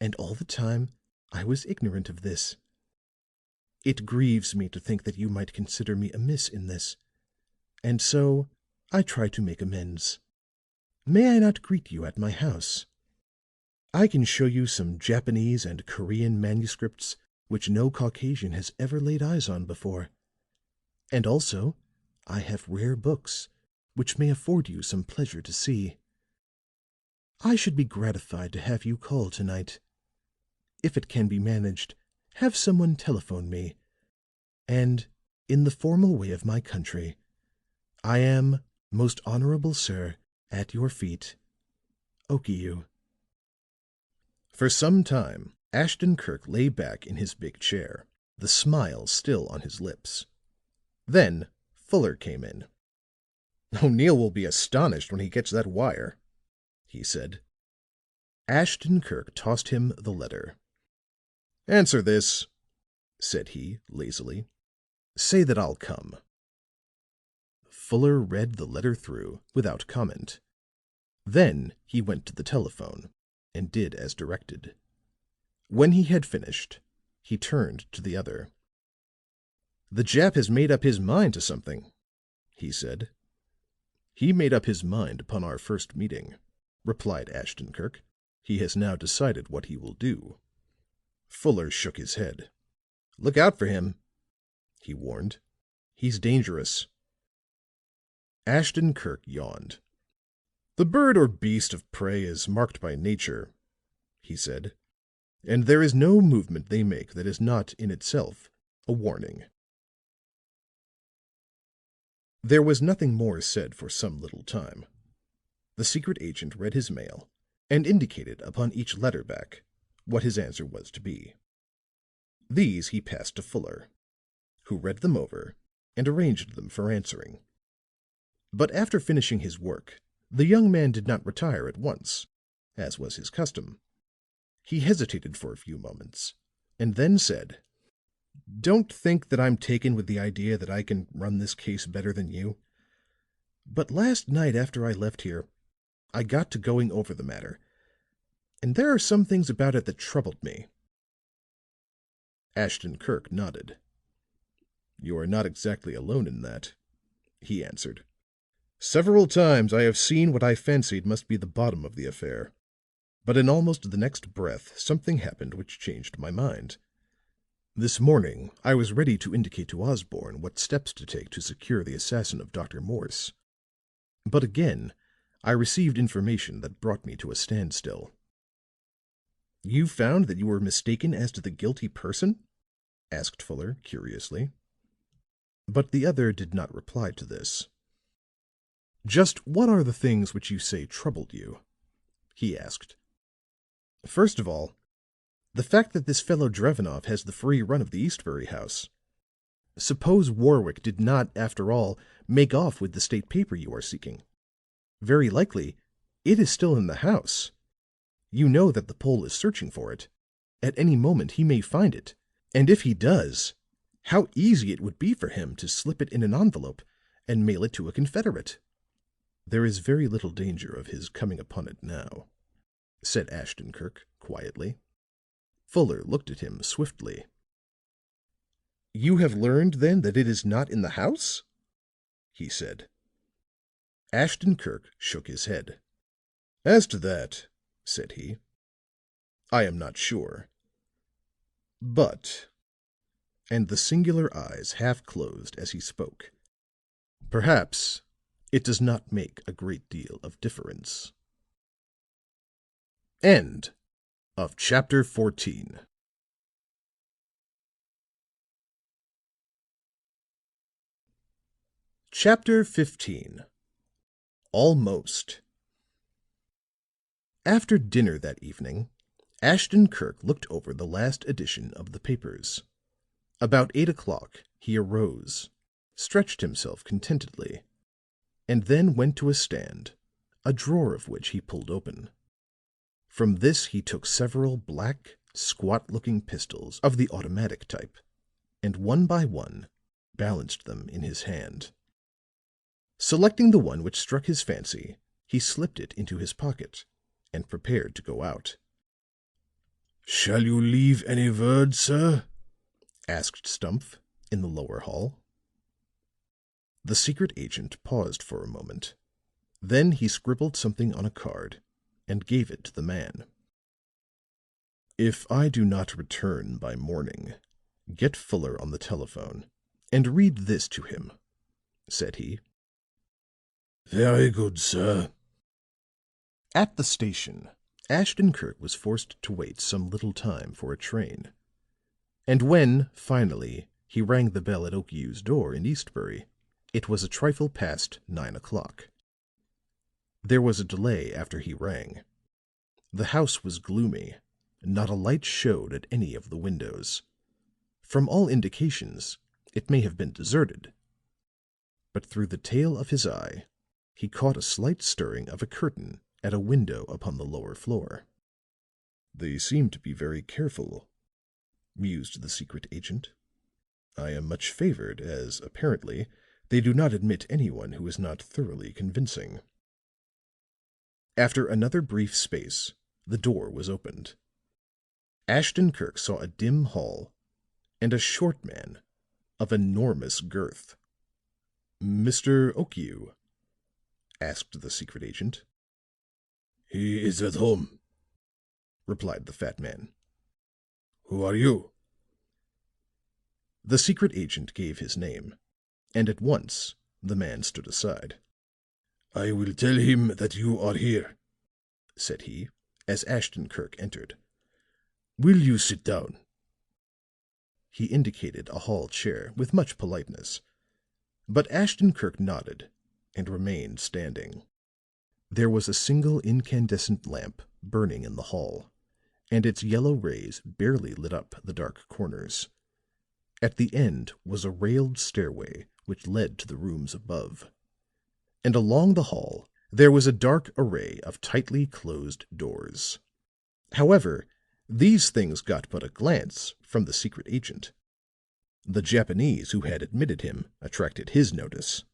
and all the time I was ignorant of this. It grieves me to think that you might consider me amiss in this, and so I try to make amends. May I not greet you at my house? I can show you some Japanese and Korean manuscripts which no Caucasian has ever laid eyes on before. And also, I have rare books which may afford you some pleasure to see. I should be gratified to have you call tonight. If it can be managed, have someone telephone me. And, in the formal way of my country, I am, most honorable sir, at your feet, Okiu." For some time, Ashton Kirk lay back in his big chair, the smile still on his lips. Then Fuller came in. "O'Neill will be astonished when he gets that wire," he said. Ashton Kirk tossed him the letter. "Answer this," said he, lazily. "Say that I'll come." Fuller read the letter through without comment. Then he went to the telephone and did as directed. When he had finished, he turned to the other. "The Jap has made up his mind to something," he said. "He made up his mind upon our first meeting," replied Ashton Kirk. He has now decided what he will do." Fuller shook his head. "Look out for him," he warned. "He's dangerous." Ashton Kirk yawned. "The bird or beast of prey is marked by nature," he said, "and there is no movement they make that is not in itself a warning." There was nothing more said for some little time. The secret agent read his mail and indicated upon each letter back what his answer was to be. These he passed to Fuller, who read them over and arranged them for answering. But after finishing his work, the young man did not retire at once, as was his custom. He hesitated for a few moments, and then said, "Don't think that I'm taken with the idea that I can run this case better than you. But last night after I left here, I got to going over the matter, and there are some things about it that troubled me." Ashton Kirk nodded. "You are not exactly alone in that," he answered. "Several times I have seen what I fancied must be the bottom of the affair. But in almost the next breath something happened which changed my mind. This morning I was ready to indicate to Osborne what steps to take to secure the assassin of Dr. Morse. But again I received information that brought me to a standstill." "You found that you were mistaken as to the guilty person?" asked Fuller curiously. But the other did not reply to this. "Just what are the things which you say troubled you?" he asked. "First of all, the fact that this fellow Drevenoff has the free run of the Eastbury house. Suppose Warwick did not, after all, make off with the state paper you are seeking. Very likely it is still in the house. You know that the Pole is searching for it. At any moment he may find it, and if he does, how easy it would be for him to slip it in an envelope and mail it to a confederate." "There is very little danger of his coming upon it now," said Ashton Kirk quietly. Fuller looked at him swiftly. "You have learned, then, that it is not in the house?" he said. Ashton Kirk shook his head. "As to that," said he, "I am not sure. But," and the singular eyes half closed as he spoke, "perhaps it does not make a great deal of difference." End of chapter 14. Chapter 15. Almost. After dinner that evening, Ashton Kirk looked over the last edition of the papers. About 8:00 he arose, stretched himself contentedly, and then went to a stand, a drawer of which he pulled open. From this he took several black, squat-looking pistols of the automatic type, and one by one balanced them in his hand. Selecting the one which struck his fancy, he slipped it into his pocket and prepared to go out. "Shall you leave any word, sir?" asked Stumph in the lower hall. The secret agent paused for a moment. Then he scribbled something on a card and gave it to the man. "If I do not return by morning, get Fuller on the telephone and read this to him," said he. "Very good, sir." At the station, Ashton Kirk was forced to wait some little time for a train. And when, finally, he rang the bell at Okiu's door in Eastbury, it was a trifle past 9:00. There was a delay after he rang. The house was gloomy, not a light showed at any of the windows. From all indications, it may have been deserted. But through the tail of his eye, he caught a slight stirring of a curtain at a window upon the lower floor. "They seem to be very careful," mused the secret agent. "I am much favored, as apparently they do not admit anyone who is not thoroughly convincing." After another brief space, the door was opened. Ashton Kirk saw a dim hall and a short man of enormous girth. "Mr. Okiu?" asked the secret agent. "He is at home," replied the fat man. Who are you? The secret agent gave his name, and at once the man stood aside. I will tell him that you are here, said he, as Ashton Kirk entered. Will you sit down? He indicated a hall chair with much politeness, but Ashton Kirk nodded and remained standing. There was a single incandescent lamp burning in the hall, and its yellow rays barely lit up the dark corners. At the end was a railed stairway which led to the rooms above, and along the hall there was a dark array of tightly closed doors. However, these things got but a glance from the secret agent. The Japanese who had admitted him attracted his notice.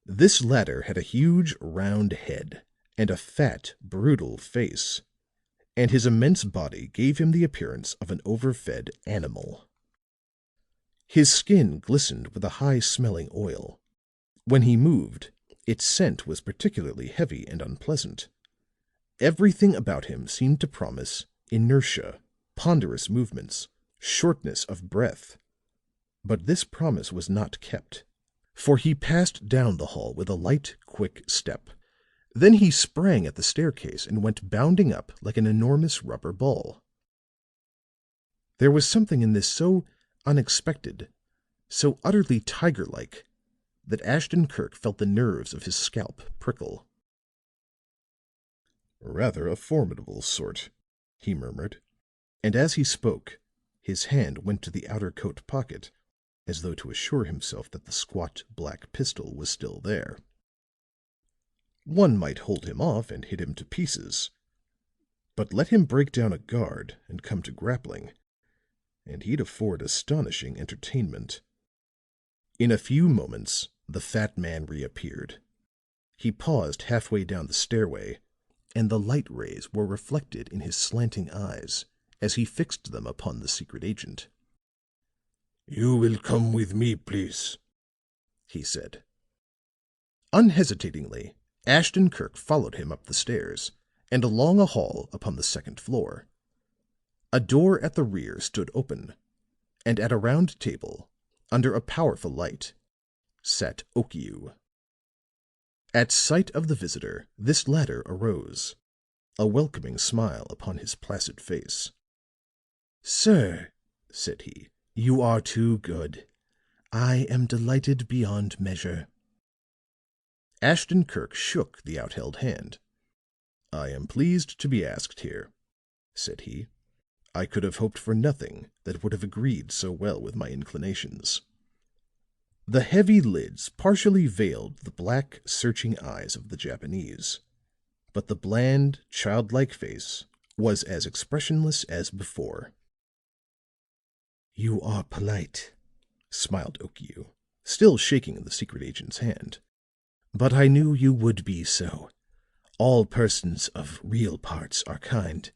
This latter had a huge round head and a fat, brutal face, and his immense body gave him the appearance of an overfed animal. His skin glistened with a high-smelling oil. When he moved, its scent was particularly heavy and unpleasant. Everything about him seemed to promise inertia, ponderous movements, shortness of breath. But this promise was not kept, for he passed down the hall with a light, quick step. Then he sprang at the staircase and went bounding up like an enormous rubber ball. There was something in this so unexpected, so utterly tiger-like, that Ashton Kirk felt the nerves of his scalp prickle. "Rather a formidable sort," he murmured, and as he spoke, his hand went to the outer coat pocket, as though to assure himself that the squat black pistol was still there. One might hold him off and hit him to pieces, but let him break down a guard and come to grappling, and he'd afford astonishing entertainment. In a few moments the fat man reappeared. He paused halfway down the stairway, and the light rays were reflected in his slanting eyes as he fixed them upon the secret agent. You will come with me, please, he said. Unhesitatingly, Ashton Kirk followed him up the stairs and along a hall upon the second floor. A door at the rear stood open, and at a round table, under a powerful light, sat Okiu. At sight of the visitor, this latter arose, a welcoming smile upon his placid face. "Sir," said he, "you are too good. I am delighted beyond measure." Ashton Kirk shook the outheld hand. "I am pleased to be asked here," said he. "I could have hoped for nothing that would have agreed so well with my inclinations." The heavy lids partially veiled the black, searching eyes of the Japanese, but the bland, childlike face was as expressionless as before. "You are polite," smiled Okiu, still shaking the secret agent's hand. "But I knew you would be so. All persons of real parts are kind,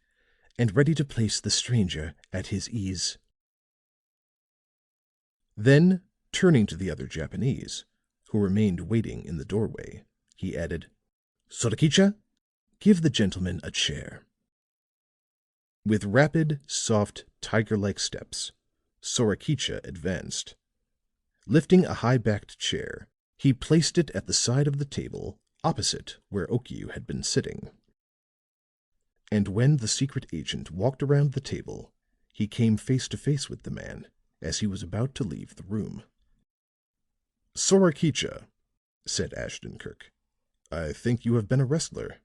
and ready to place the stranger at his ease." Then, turning to the other Japanese, who remained waiting in the doorway, he added, "Sorakicha, give the gentleman a chair." With rapid, soft, tiger-like steps, Sorakicha advanced. Lifting a high-backed chair, he placed it at the side of the table opposite where Okiu had been sitting. And when the secret agent walked around the table, he came face to face with the man as he was about to leave the room. "Sorakicha," said Ashton Kirk, "I think you have been a wrestler."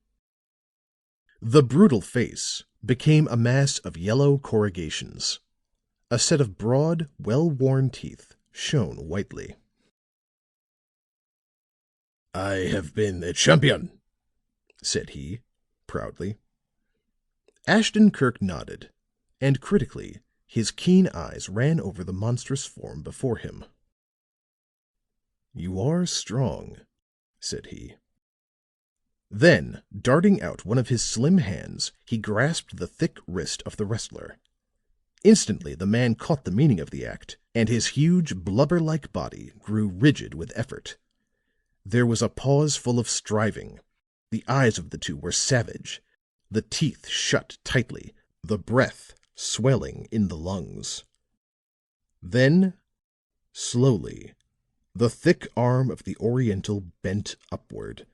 The brutal face became a mass of yellow corrugations. A set of broad, well-worn teeth shone whitely. I have been a champion, said he, proudly. Ashton Kirk nodded, and critically his keen eyes ran over the monstrous form before him. "You are strong," said he. Then, darting out one of his slim hands, he grasped the thick wrist of the wrestler. Instantly the man caught the meaning of the act, and his huge, blubber-like body grew rigid with effort. There was a pause full of striving. The eyes of the two were savage, the teeth shut tightly, the breath swelling in the lungs. Then, slowly, the thick arm of the Oriental bent upward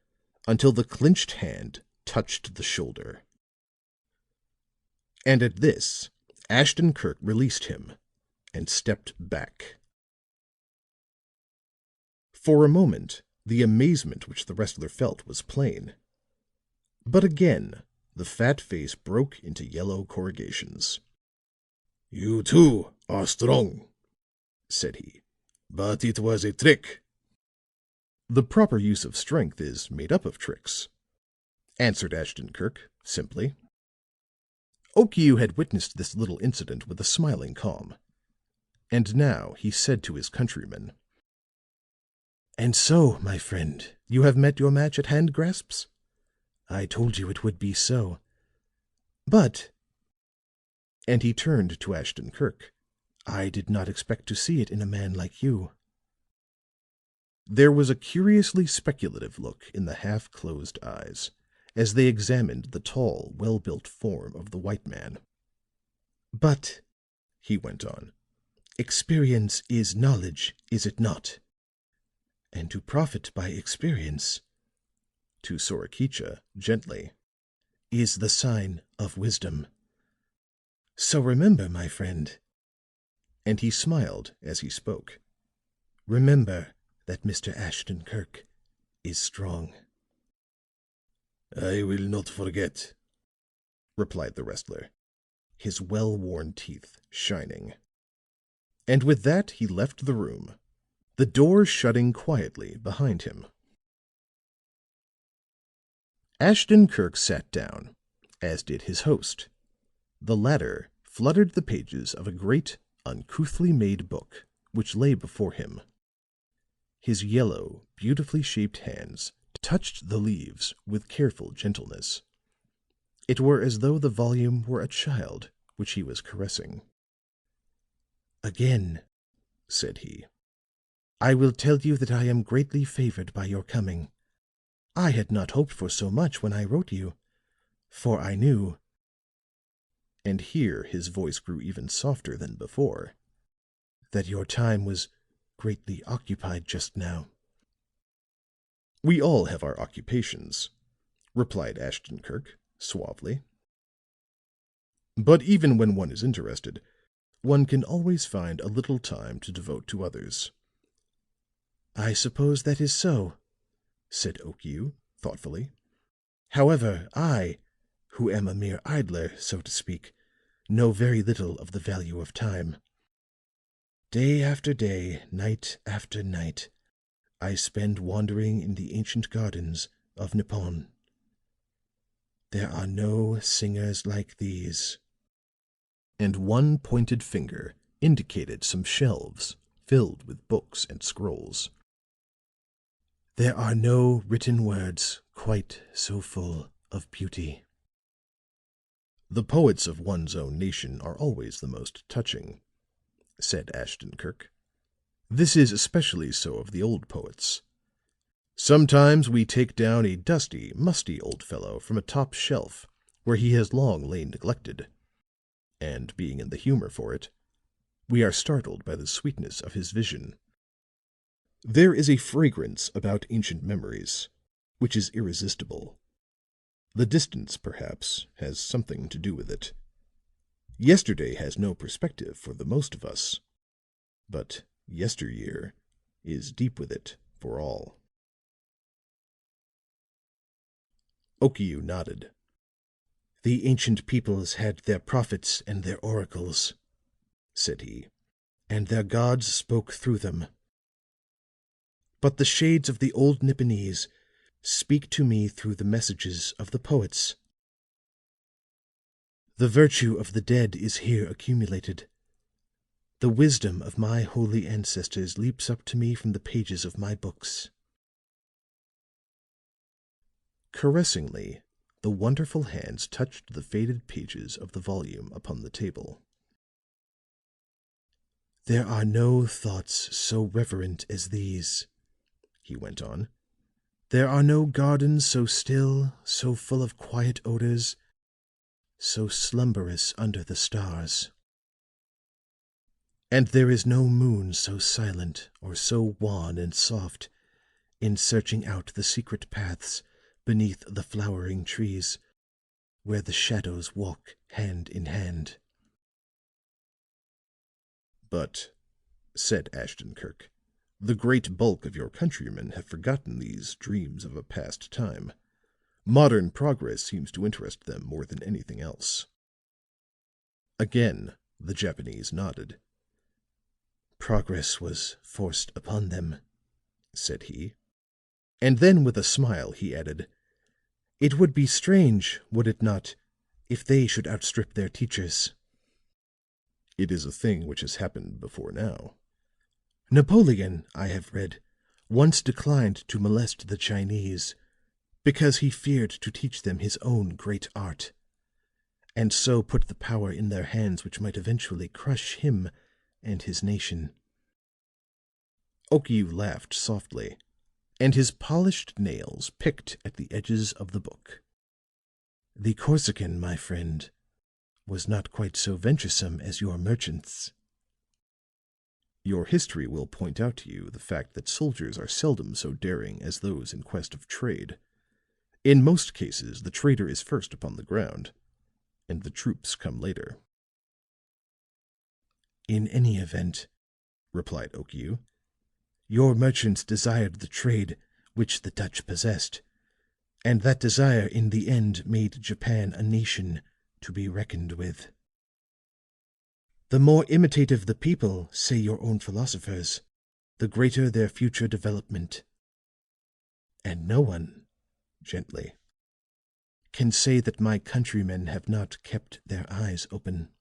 until the clenched hand touched the shoulder. And at this, Ashton Kirk released him and stepped back. For a moment, the amazement which the wrestler felt was plain. But again, the fat face broke into yellow corrugations. "You too are strong," said he. "But it was a trick." "The proper use of strength is made up of tricks," answered Ashton Kirk simply. Okiu had witnessed this little incident with a smiling calm. And now he said to his countryman: "And so, my friend, you have met your match at hand grasps? I told you it would be so. But," and he turned to Ashton Kirk, "I did not expect to see it in a man like you." There was a curiously speculative look in the half-closed eyes as they examined the tall, well-built form of the white man. "But," he went on, "experience is knowledge, is it not? And to profit by experience," to Sorakicha gently, "is the sign of wisdom. So remember, my friend," and he smiled as he spoke, "remember that Mr. Ashton Kirk is strong." "I will not forget," replied the wrestler, his well-worn teeth shining. And with that he left the room, the door shutting quietly behind him. Ashton Kirk sat down, as did his host. The latter fluttered the pages of a great, uncouthly made book which lay before him. His yellow, beautifully shaped hands touched the leaves with careful gentleness. It were as though the volume were a child which he was caressing. "Again," said he, "I will tell you that I am greatly favored by your coming. I had not hoped for so much when I wrote you, for I knew," and here his voice grew even softer than before, "that your time was greatly occupied just now." "We all have our occupations," replied Ashton Kirk suavely. "But even when one is interested, one can always find a little time to devote to others." "I suppose that is so," said Okiu thoughtfully. "However, I, who am a mere idler, so to speak, know very little of the value of time. Day after day, night after night, I spend wandering in the ancient gardens of Nippon. There are no singers like these," and one pointed finger indicated some shelves filled with books and scrolls. "There are no written words quite so full of beauty." "The poets of one's own nation are always the most touching," said Ashton Kirk. "This is especially so of the old poets. Sometimes we take down a dusty, musty old fellow from a top shelf where he has long lain neglected, and being in the humor for it, we are startled by the sweetness of his vision. There is a fragrance about ancient memories which is irresistible. The distance, perhaps, has something to do with it. Yesterday has no perspective for the most of us, but yesteryear is deep with it for all." Okiu nodded. "The ancient peoples had their prophets and their oracles," said he, "and their gods spoke through them. But the shades of the old Nipponese speak to me through the messages of the poets. The virtue of the dead is here accumulated. The wisdom of my holy ancestors leaps up to me from the pages of my books." Caressingly, the wonderful hands touched the faded pages of the volume upon the table. "There are no thoughts so reverent as these," he went on. "There are no gardens so still, so full of quiet odors, so slumberous under the stars. And there is no moon so silent or so wan and soft in searching out the secret paths beneath the flowering trees, where the shadows walk hand in hand." "But," said Ashton Kirk, "the great bulk of your countrymen have forgotten these dreams of a past time. Modern progress seems to interest them more than anything else." Again the Japanese nodded. "Progress was forced upon them," said he. And then with a smile he added, "It would be strange, would it not, if they should outstrip their teachers?" "It is a thing which has happened before now." "Napoleon, I have read, once declined to molest the Chinese because he feared to teach them his own great art, and so put the power in their hands which might eventually crush him and his nation." Okiu laughed softly, and his polished nails picked at the edges of the book. "The Corsican, my friend, was not quite so venturesome as your merchants." "Your history will point out to you the fact that soldiers are seldom so daring as those in quest of trade. In most cases the trader is first upon the ground, and the troops come later." "In any event," replied Okiu, "your merchants desired the trade which the Dutch possessed, and that desire in the end made Japan a nation to be reckoned with. The more imitative the people, say your own philosophers, the greater their future development. And no one," gently, "can say that my countrymen have not kept their eyes open."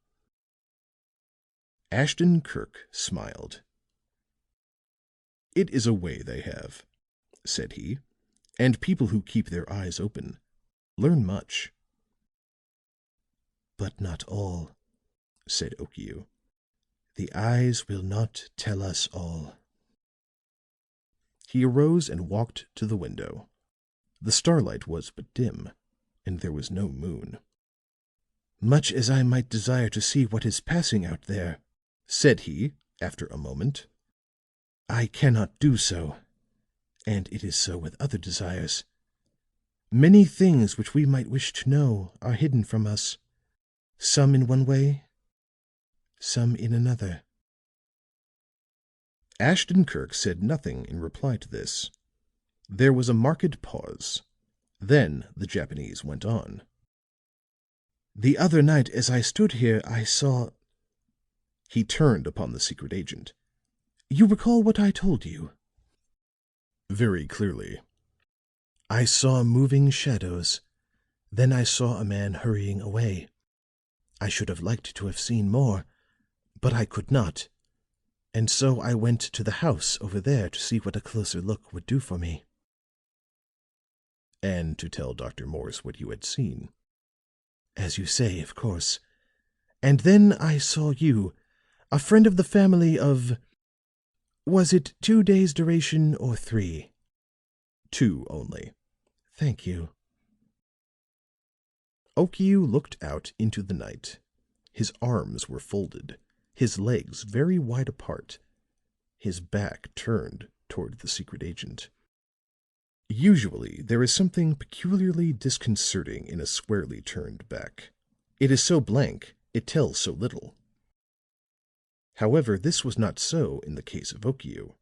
Ashton Kirk smiled. "It is a way they have," said he, "and people who keep their eyes open learn much." "But not all," said Okiu. "The eyes will not tell us all." He arose and walked to the window. The starlight was but dim, and there was no moon. "Much as I might desire to see what is passing out there," said he, after a moment, "I cannot do so, and it is so with other desires. Many things which we might wish to know are hidden from us, some in one way, some in another." Ashton Kirk said nothing in reply to this. There was a marked pause. Then the Japanese went on. "The other night as I stood here, I saw—" He turned upon the secret agent. "You recall what I told you?" "Very clearly." "I saw moving shadows. Then I saw a man hurrying away. I should have liked to have seen more, but I could not, and so I went to the house over there to see what a closer look would do for me." "And to tell Dr. Morse what you had seen." "As you say, of course. And then I saw you, a friend of the family of—was it 2 days' duration or 3? 2 only." "Thank you." Okiu looked out into the night. His arms were folded, his legs very wide apart, his back turned toward the secret agent. Usually there is something peculiarly disconcerting in a squarely turned back. It is so blank, it tells so little. However, this was not so in the case of Okiu.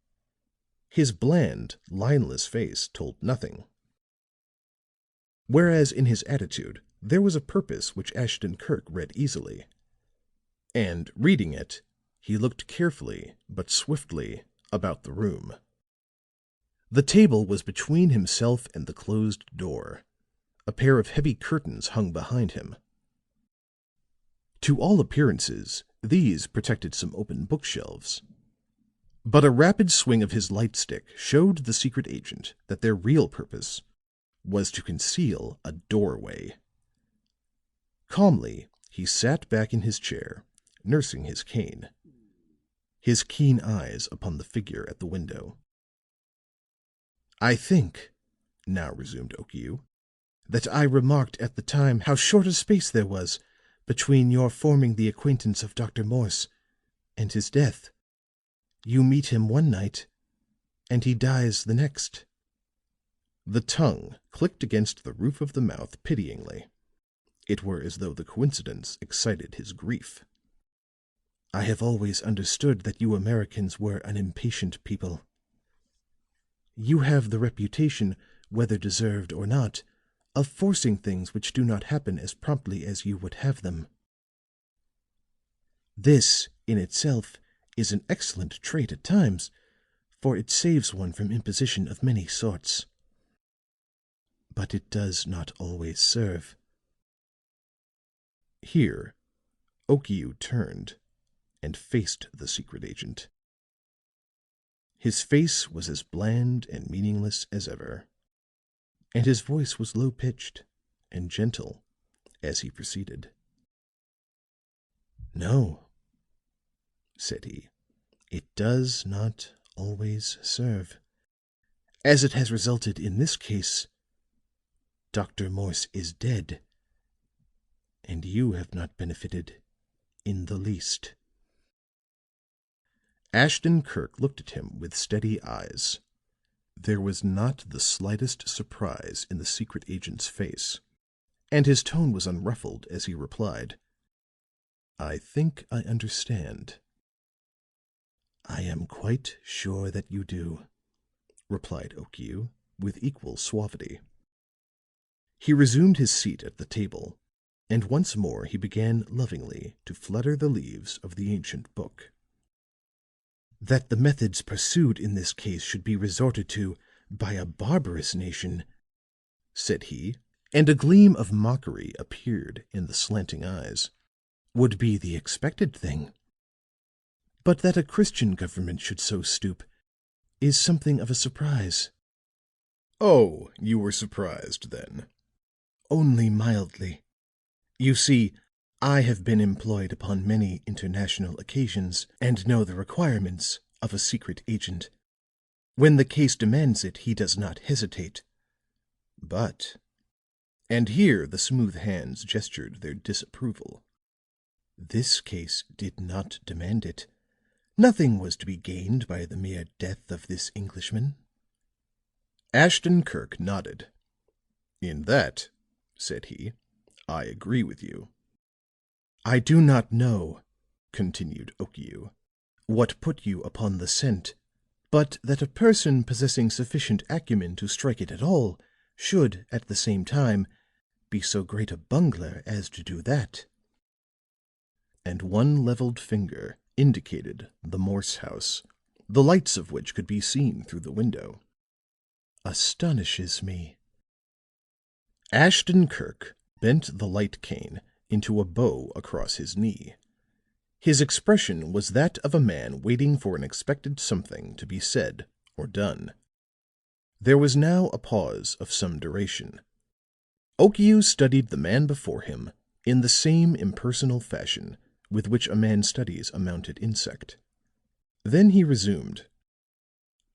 His bland, lineless face told nothing. Whereas in his attitude there was a purpose which Ashton Kirk read easily. And reading it, he looked carefully but swiftly about the room. The table was between himself and the closed door. A pair of heavy curtains hung behind him. To all appearances, these protected some open bookshelves. But a rapid swing of his light stick showed the secret agent that their real purpose was to conceal a doorway. Calmly, he sat back in his chair, nursing his cane, his keen eyes upon the figure at the window. "I think," now resumed Okiu, "that I remarked at the time how short a space there was between your forming the acquaintance of Dr. Morse and his death. You meet him one night, and he dies the next." The tongue clicked against the roof of the mouth pityingly. It were as though the coincidence excited his grief. "I have always understood that you Americans were an impatient people. You have the reputation, whether deserved or not, of forcing things which do not happen as promptly as you would have them. This, in itself, is an excellent trait at times, for it saves one from imposition of many sorts. But it does not always serve." Here, Okiu turned and faced the secret agent. His face was as bland and meaningless as ever, and his voice was low-pitched and gentle as he proceeded. "No," said he, "it does not always serve. As it has resulted in this case, Dr. Morse is dead, and you have not benefited in the least." Ashton Kirk looked at him with steady eyes. There was not the slightest surprise in the secret agent's face, and his tone was unruffled as he replied, "I think I understand." "I am quite sure that you do," replied Okiu with equal suavity. He resumed his seat at the table, and once more he began lovingly to flutter the leaves of the ancient book. "That the methods pursued in this case should be resorted to by a barbarous nation," said he, and a gleam of mockery appeared in the slanting eyes, "would be the expected thing. But that a Christian government should so stoop is something of a surprise." "Oh, you were surprised, then?" "Only mildly. You see, I have been employed upon many international occasions, and know the requirements of a secret agent. When the case demands it, he does not hesitate. But," and here the smooth hands gestured their disapproval, "this case did not demand it. Nothing was to be gained by the mere death of this Englishman." Ashton Kirk nodded. "In that," said he, "I agree with you." "I do not know," continued Okiu, "what put you upon the scent, but that a person possessing sufficient acumen to strike it at all should, at the same time, be so great a bungler as to do that." And one leveled finger indicated the Morse house, the lights of which could be seen through the window. "Astonishes me." Ashton Kirk bent the light cane into a bow across his knee. His expression was that of a man waiting for an expected something to be said or done. There was now a pause of some duration. Okiu studied the man before him in the same impersonal fashion with which a man studies a mounted insect. Then he resumed.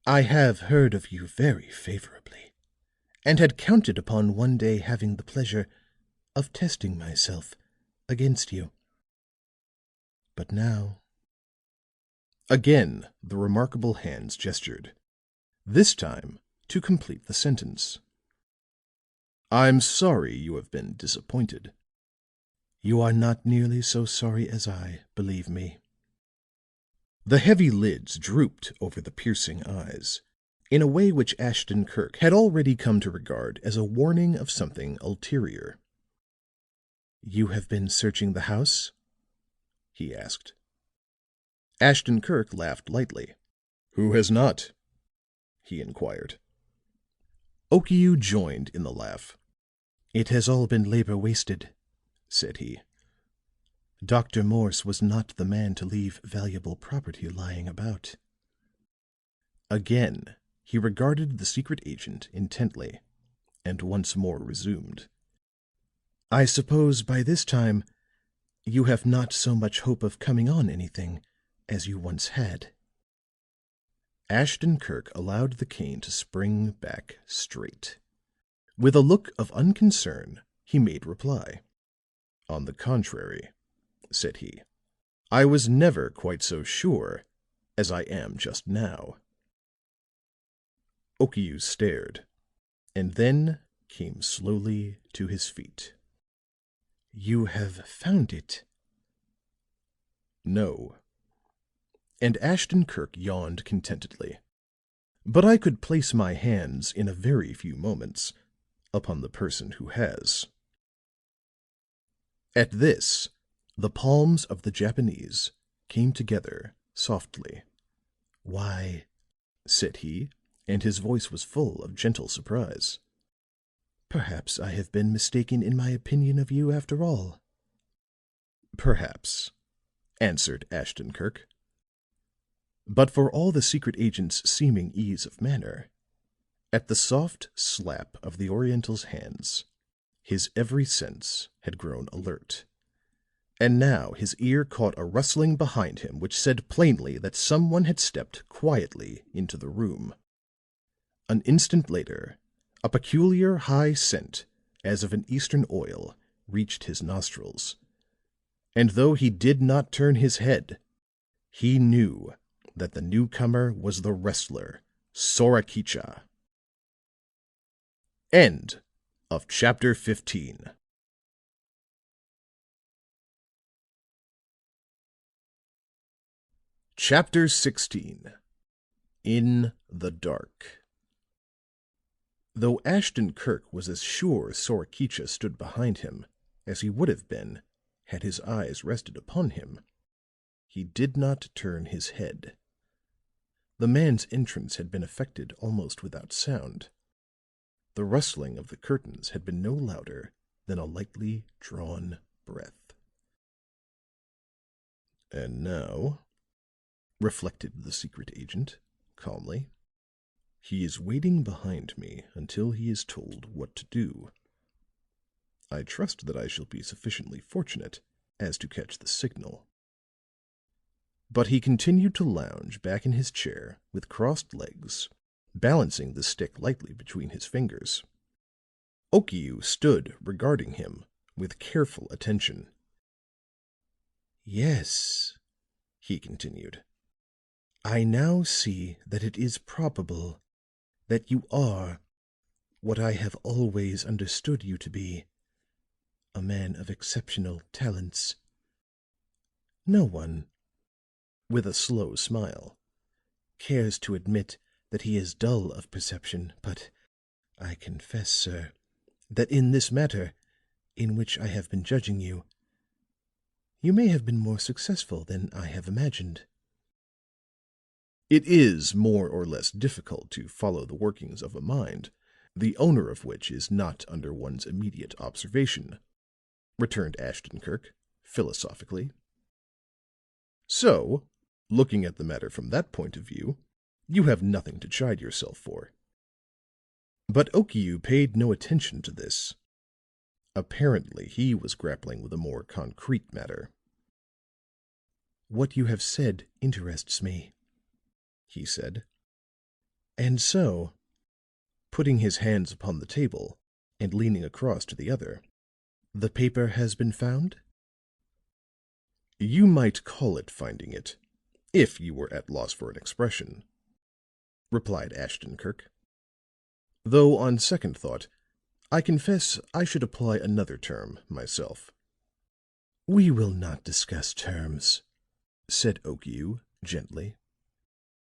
"I have heard of you very favorably, and had counted upon one day having the pleasure of testing myself against you. But now—" Again the remarkable hands gestured, this time to complete the sentence. "I'm sorry you have been disappointed." "You are not nearly so sorry as I, believe me." The heavy lids drooped over the piercing eyes in a way which Ashton Kirk had already come to regard as a warning of something ulterior. "You have been searching the house?" he asked. Ashton Kirk laughed lightly. "Who has not?" he inquired. Okiu joined in the laugh. "It has all been labor wasted," said he. "Dr. Morse was not the man to leave valuable property lying about." Again he regarded the secret agent intently, and once more resumed. "I suppose by this time you have not so much hope of coming on anything as you once had." Ashton Kirk allowed the cane to spring back straight. With a look of unconcern, he made reply. On the contrary," said he, "I was never quite so sure as I am just now." Okiu stared, and then came slowly to his feet. "You have found it?" "No." And Ashton Kirk yawned contentedly. "But I could place my hands in a very few moments upon the person who has." At this, the palms of the Japanese came together softly. "Why," said he, and his voice was full of gentle surprise, "perhaps I have been mistaken in my opinion of you after all." "Perhaps," answered Ashton Kirk. But for all the secret agent's seeming ease of manner, at the soft slap of the Oriental's hands, his every sense had grown alert. And now his ear caught a rustling behind him which said plainly that someone had stepped quietly into the room. An instant later, a peculiar high scent, as of an Eastern oil, reached his nostrils. And though he did not turn his head, he knew that the newcomer was the wrestler, Sorakicha. End of chapter 15. Chapter 16. In the Dark. Though Ashton Kirk was as sure Sorakicha stood behind him as he would have been had his eyes rested upon him, he did not turn his head. The man's entrance had been effected almost without sound. The rustling of the curtains had been no louder than a lightly drawn breath. "And now," reflected the secret agent calmly, "he is waiting behind me until he is told what to do. I trust that I shall be sufficiently fortunate as to catch the signal." But he continued to lounge back in his chair with crossed legs, balancing the stick lightly between his fingers. Okiu stood regarding him with careful attention. "Yes," he continued, "I now see that it is probable that you are what I have always understood you to be, a man of exceptional talents. No one," with a slow smile, "cares to admit that he is dull of perception, but I confess, sir, that in this matter, in which I have been judging you, you may have been more successful than I have imagined." It is more or less difficult to follow the workings of a mind, the owner of which is not under one's immediate observation, returned Ashton Kirk, philosophically. "So, looking at the matter from that point of view, you have nothing to chide yourself for." But Okiu paid no attention to this. Apparently he was grappling with a more concrete matter. "What you have said interests me," he said. "And so," putting his hands upon the table and leaning across to the other, "the paper has been found?" "You might call it finding it, if you were at loss for an expression," replied Ashton Kirk. "Though on second thought, I confess I should apply another term myself." "We will not discuss terms," said Okiu gently.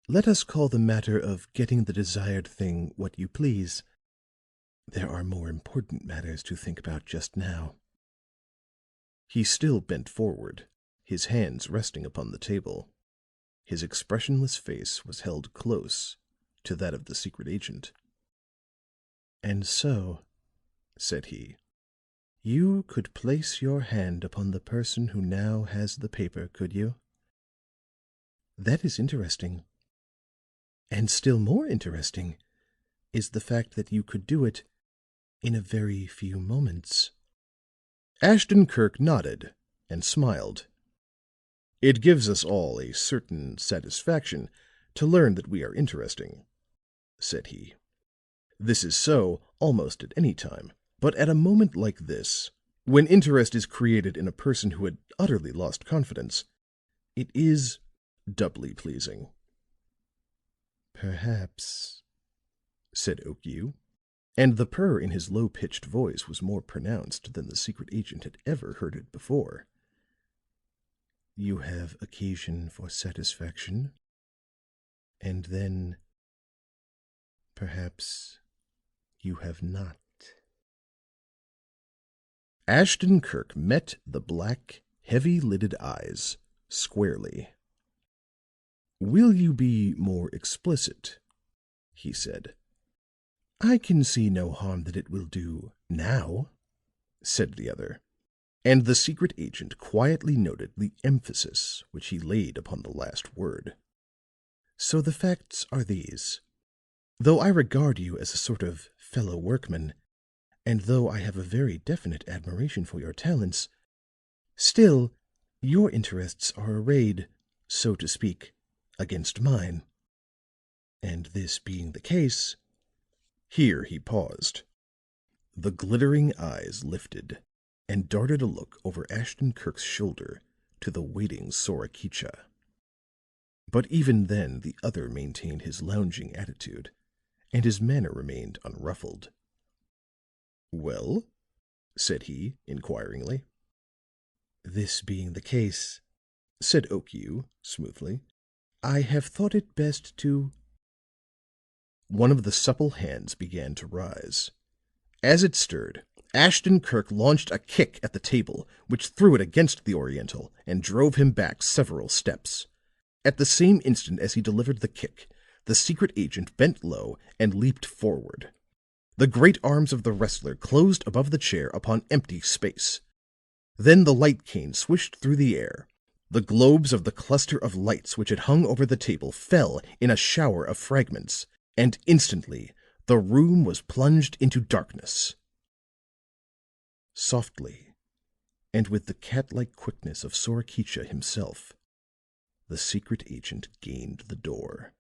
"Let us call the matter of getting the desired thing what you please. There are more important matters to think about just now." He still bent forward, his hands resting upon the table. His expressionless face was held close to that of the secret agent. "And so," said he, "you could place your hand upon the person who now has the paper, could you? That is interesting. And still more interesting is the fact that you could do it in a very few moments." Ashton Kirk nodded and smiled. "It gives us all a certain satisfaction to learn that we are interesting," said he. "This is so almost at any time, but at a moment like this, When interest is created in a person who had utterly lost confidence, it is doubly pleasing. "Perhaps," said Okiu, And the purr in his low-pitched voice was more pronounced than the secret agent had ever heard it before. "you have occasion for satisfaction, and then perhaps you have not." Ashton Kirk met the black, heavy-lidded eyes squarely. "Will you be more explicit?" he said. "I can see no harm that it will do now," said the other, and the secret agent quietly noted the emphasis which he laid upon the last word. "So the facts are these. Though I regard you as a sort of fellow workman, and though I have a very definite admiration for your talents, still your interests are arrayed, so to speak, against mine. And this being the case—" Here he paused. The glittering eyes lifted and darted a look over Ashton Kirk's shoulder to the waiting Sorakicha. But even then the other maintained his lounging attitude, and his manner remained unruffled. "Well?" said he, inquiringly. "This being the case," said Okiu, smoothly, "I have thought it best to—" One of the supple hands began to rise. As it stirred, Ashton Kirk launched a kick at the table, which threw it against the Oriental and drove him back several steps. At the same instant as he delivered the kick, the secret agent bent low and leaped forward. The great arms of the wrestler closed above the chair upon empty space. Then the light cane swished through the air. The globes of the cluster of lights which had hung over the table fell in a shower of fragments, and instantly the room was plunged into darkness. Softly, and with the cat-like quickness of Sorakicha himself, the secret agent gained the door.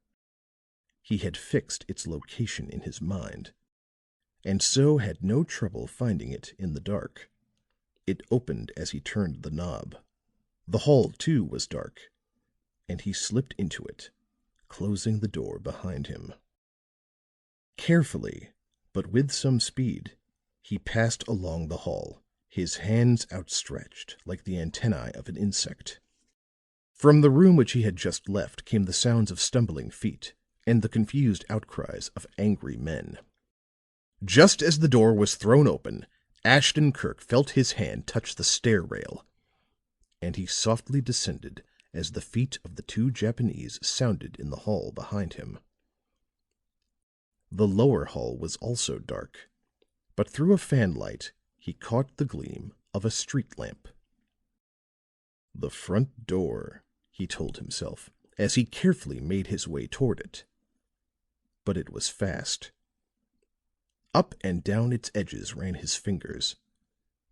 He had fixed its location in his mind, and so had no trouble finding it in the dark. It opened as he turned the knob. The hall, too, was dark, and he slipped into it, closing the door behind him. Carefully, but with some speed, he passed along the hall, his hands outstretched like the antennae of an insect. From the room which he had just left came the sounds of stumbling feet and the confused outcries of angry men. Just as the door was thrown open, Ashton Kirk felt his hand touch the stair rail, and he softly descended as the feet of the two Japanese sounded in the hall behind him. The lower hall was also dark, but through a fanlight he caught the gleam of a street lamp. The front door, he told himself, as he carefully made his way toward it. But it was fast. Up and down its edges ran his fingers,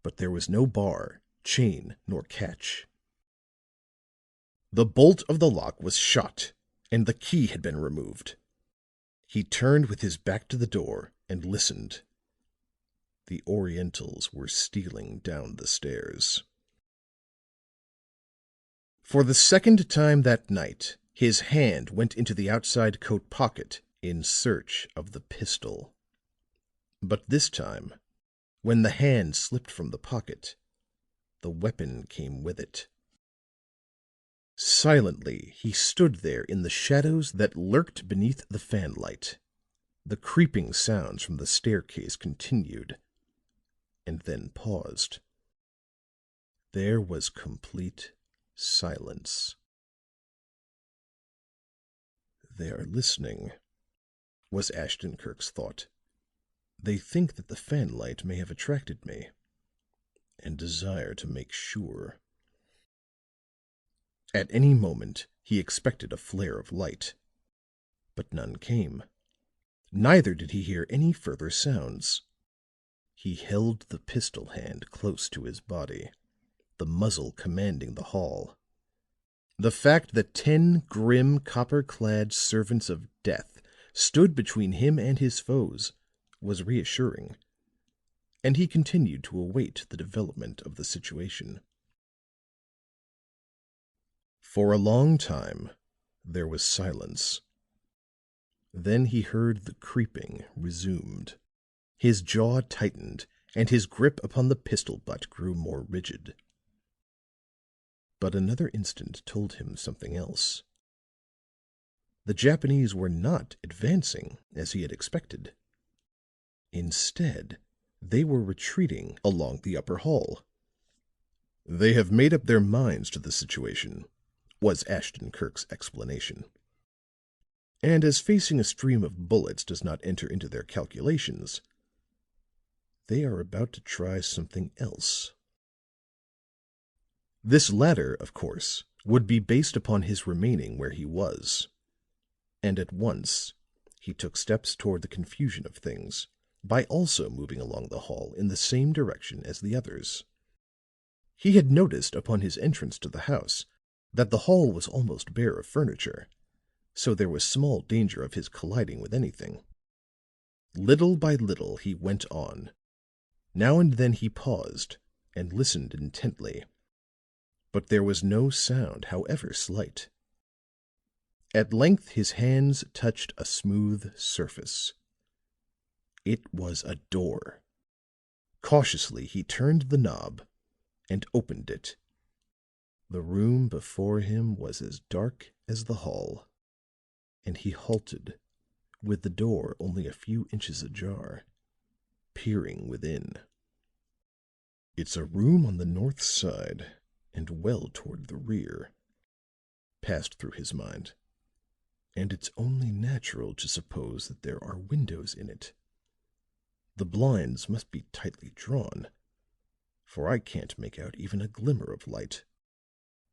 but there was no bar, chain, nor catch. The bolt of the lock was shot, and the key had been removed. He turned with his back to the door and listened. The Orientals were stealing down the stairs. For the second time that night, his hand went into the outside coat pocket in search of the pistol. But this time, when the hand slipped from the pocket, the weapon came with it. Silently, he stood there in the shadows that lurked beneath the fanlight. The creeping sounds from the staircase continued, and then paused. There was complete silence. "They are listening," was Ashton Kirk's thought. "They think that the fanlight may have attracted me, and desire to make sure." At any moment he expected a flare of light, but none came. Neither did he hear any further sounds. He held the pistol hand close to his body, the muzzle commanding the hall. The fact that 10 grim, copper-clad servants of death stood between him and his foes was reassuring. and he continued to await the development of the situation. For a long time there was silence. Then he heard the creeping resumed. His jaw tightened, and his grip upon the pistol butt grew more rigid. But another instant told him something else. The Japanese were not advancing as he had expected. Instead, they were retreating along the upper hall. "They have made up their minds to the situation," was Ashton Kirk's explanation. "And as facing a stream of bullets does not enter into their calculations, they are about to try something else." This latter, of course, would be based upon his remaining where he was. And at once he took steps toward the confusion of things by also moving along the hall in the same direction as the others. He had noticed upon his entrance to the house that the hall was almost bare of furniture, so there was small danger of his colliding with anything. Little by little he went on. Now and then he paused and listened intently, but there was no sound, however slight. At length his hands touched a smooth surface. It was a door. Cautiously he turned the knob and opened it. The room before him was as dark as the hall, and he halted, with the door only a few inches ajar, peering within. "It's a room on the north side and well toward the rear," passed through his mind. "And it's only natural to suppose that there are windows in it. The blinds must be tightly drawn, for I can't make out even a glimmer of light."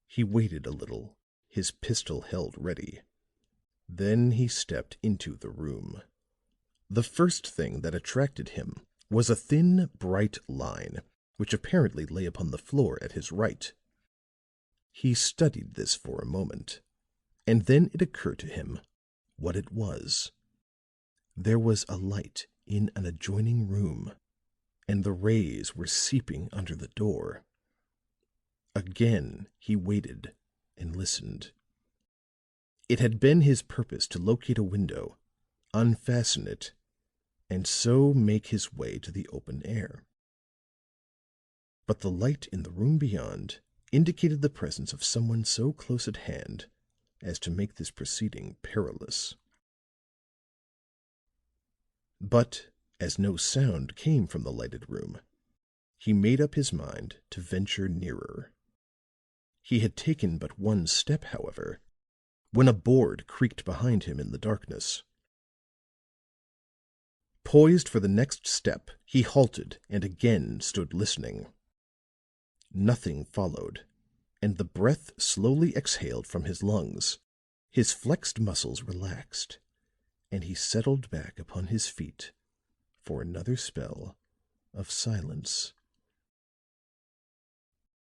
He waited a little, his pistol held ready. Then he stepped into the room. The first thing that attracted him was a thin, bright line which apparently lay upon the floor at his right. He studied this for a moment, and then it occurred to him what it was. There was a light in an adjoining room, and the rays were seeping under the door. Again he waited and listened. It had been his purpose to locate a window, unfasten it, and so make his way to the open air. But the light in the room beyond indicated the presence of someone so close at hand as to make this proceeding perilous. But as no sound came from the lighted room, he made up his mind to venture nearer. He had taken but one step, however, when a board creaked behind him in the darkness. Poised for the next step, he halted and again stood listening. Nothing followed, and the breath slowly exhaled from his lungs. His flexed muscles relaxed, and he settled back upon his feet for another spell of silence.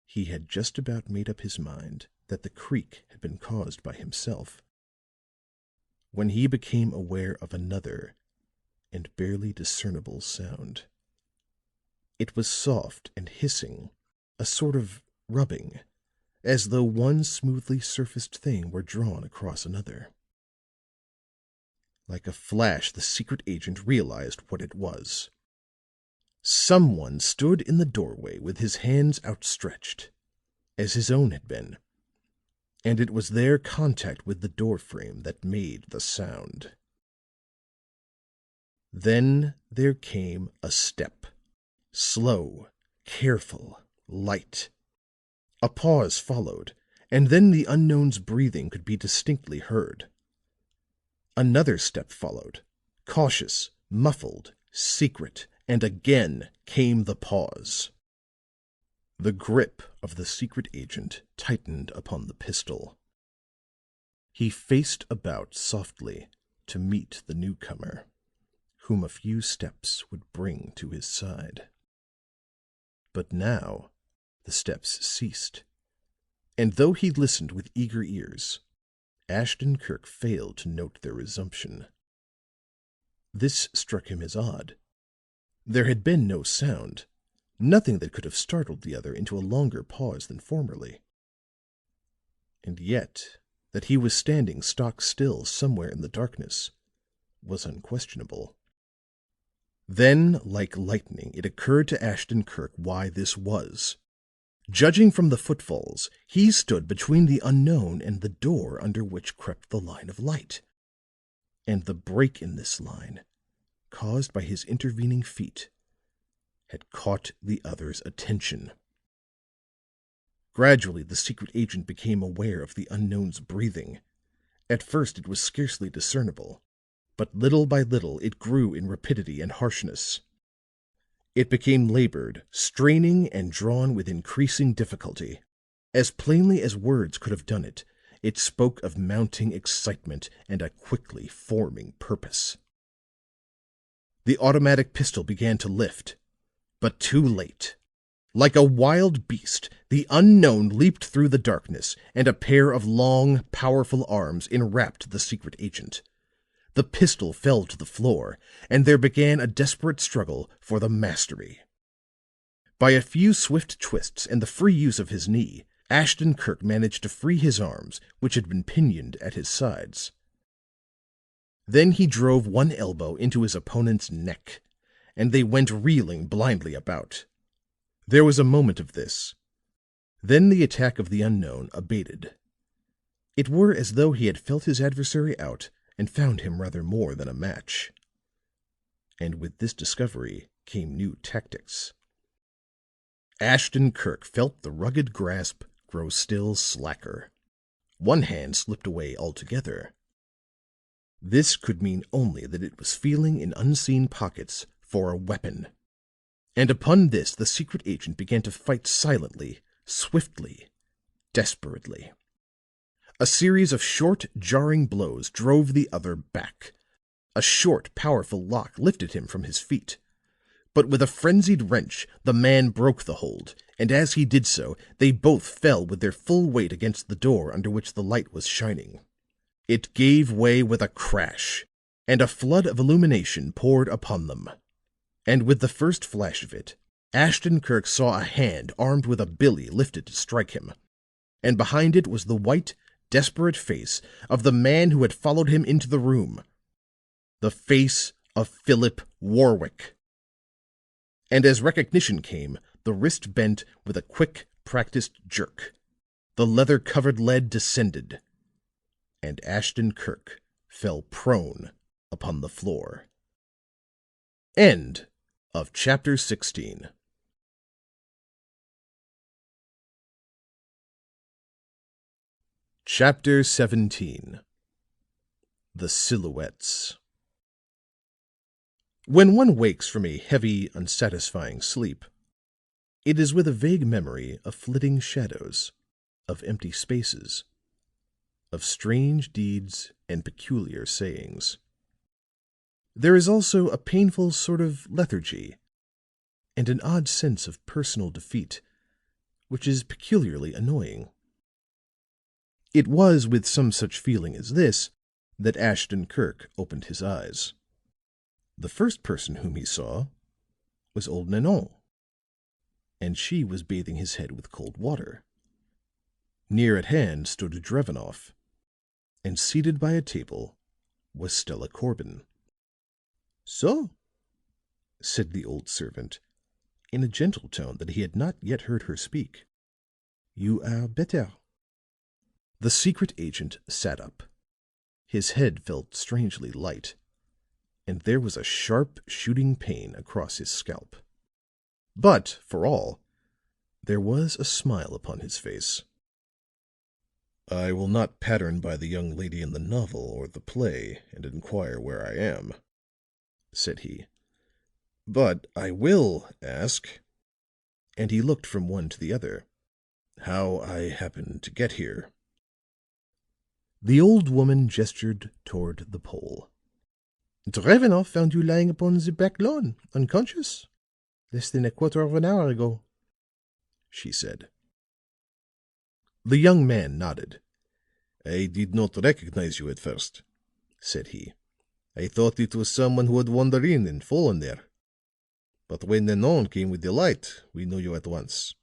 He had just about made up his mind that the creak had been caused by himself, when he became aware of another and barely discernible sound. It was soft and hissing, a sort of rubbing, as though one smoothly surfaced thing were drawn across another. Like a flash, the secret agent realized what it was. Someone stood in the doorway with his hands outstretched, as his own had been, and it was their contact with the door frame that made the sound. Then there came a step, slow, careful, light. A pause followed, and then the unknown's breathing could be distinctly heard. Another step followed, cautious, muffled, secret, and again came the pause. The grip of the secret agent tightened upon the pistol. He faced about softly to meet the newcomer, whom a few steps would bring to his side. But now the steps ceased, and though he listened with eager ears, Ashton Kirk failed to note their resumption. This struck him as odd, There had been no sound, nothing that could have startled the other into a longer pause than formerly. And yet, that he was standing stock still somewhere in the darkness was unquestionable. Then, like lightning, it occurred to Ashton Kirk why this was. Judging from the footfalls, he stood between the unknown and the door under which crept the line of light. And the break in this line, caused by his intervening feet, had caught the other's attention. Gradually, the secret agent became aware of the unknown's breathing. At first it was scarcely discernible, but little by little it grew in rapidity and harshness. It became labored, straining, and drawn with increasing difficulty. As plainly as words could have done it, it spoke of mounting excitement and a quickly forming purpose. The automatic pistol began to lift, but too late. Like a wild beast, the unknown leaped through the darkness, and a pair of long, powerful arms enwrapped the secret agent. The pistol fell to the floor, and there began a desperate struggle for the mastery. By a few swift twists and the free use of his knee, Ashton Kirk managed to free his arms, which had been pinioned at his sides. Then he drove one elbow into his opponent's neck, and they went reeling blindly about. There was a moment of this. Then the attack of the unknown abated. It were as though he had felt his adversary out and found him rather more than a match. And with this discovery came new tactics. Ashton Kirk felt the rugged grasp grow still slacker. One hand slipped away altogether. This could mean only that it was feeling in unseen pockets for a weapon. And upon this the secret agent began to fight silently, swiftly, desperately. A series of short, jarring blows drove the other back. A short, powerful lock lifted him from his feet. But with a frenzied wrench, the man broke the hold, and as he did so, they both fell with their full weight against the door under which the light was shining. It gave way with a crash, and a flood of illumination poured upon them. And with the first flash of it, Ashton Kirk saw a hand armed with a billy lifted to strike him, and behind it was the white, desperate face of the man who had followed him into the room. The face of Philip Warwick. And as recognition came, the wrist bent with a quick, practiced jerk. The leather-covered lead descended, and Ashton Kirk fell prone upon the floor. End of chapter 16. Chapter 17. The Silhouettes. When one wakes from a heavy, unsatisfying sleep, it is with a vague memory of flitting shadows, of empty spaces, of strange deeds and peculiar sayings. There is also a painful sort of lethargy, and an odd sense of personal defeat, which is peculiarly annoying. It was with some such feeling as this that Ashton Kirk opened his eyes. The first person whom he saw was old Nanon, and she was bathing his head with cold water. Near at hand stood Drevenoff, and seated by a table was Stella Corbin. "So," said the old servant, in a gentle tone that he had not yet heard her speak, "you are better." The secret agent sat up. His head felt strangely light, and there was a sharp, shooting pain across his scalp. But, for all, there was a smile upon his face. "I will not pattern by the young lady in the novel or the play and inquire where I am," said he. "But I will ask," and he looked from one to the other, "how I happened to get here." The old woman gestured toward the pole. "Drevenoff found you lying upon the back lawn, unconscious, less than a quarter of an hour ago," she said. The young man nodded. "I did not recognize you at first," said he. "I thought it was someone who had wandered in and fallen there." But when Nanon came with the light, we knew you at once."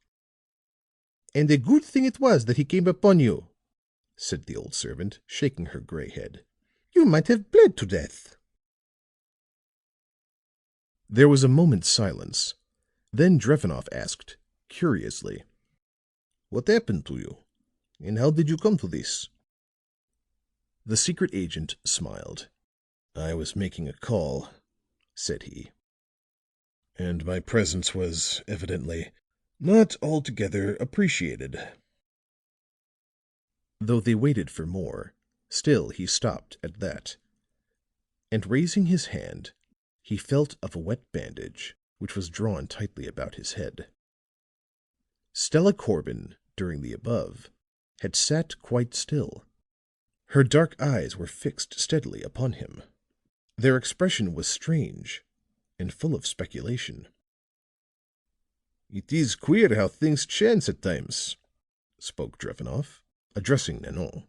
"And a good thing it was that he came upon you," said the old servant, shaking her gray head. "You might have bled to death." There was a moment's silence. Then Drevenoff asked, curiously, "What happened to you? And how did you come to this?" The secret agent smiled. "I was making a call," said he, "and my presence was evidently not altogether appreciated." Though they waited for more, still he stopped at that. And raising his hand, he felt of a wet bandage which was drawn tightly about his head. Stella Corbin, during the above, had sat quite still. Her dark eyes were fixed steadily upon him. Their expression was strange and full of speculation. "It is queer how things chance at times," spoke Drevenoff, addressing Nanon.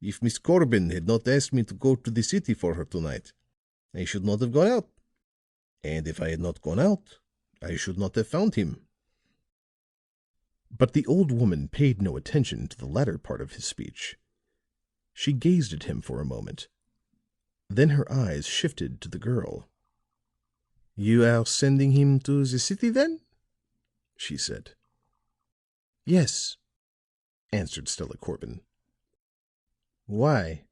"If Miss Corbin had not asked me to go to the city for her tonight, I should not have gone out. And if I had not gone out, I should not have found him." But the old woman paid no attention to the latter part of his speech. She gazed at him for a moment. Then her eyes shifted to the girl. "You are sending him to the city, then?" she said. "Yes," answered Stella Corbin. "Why?"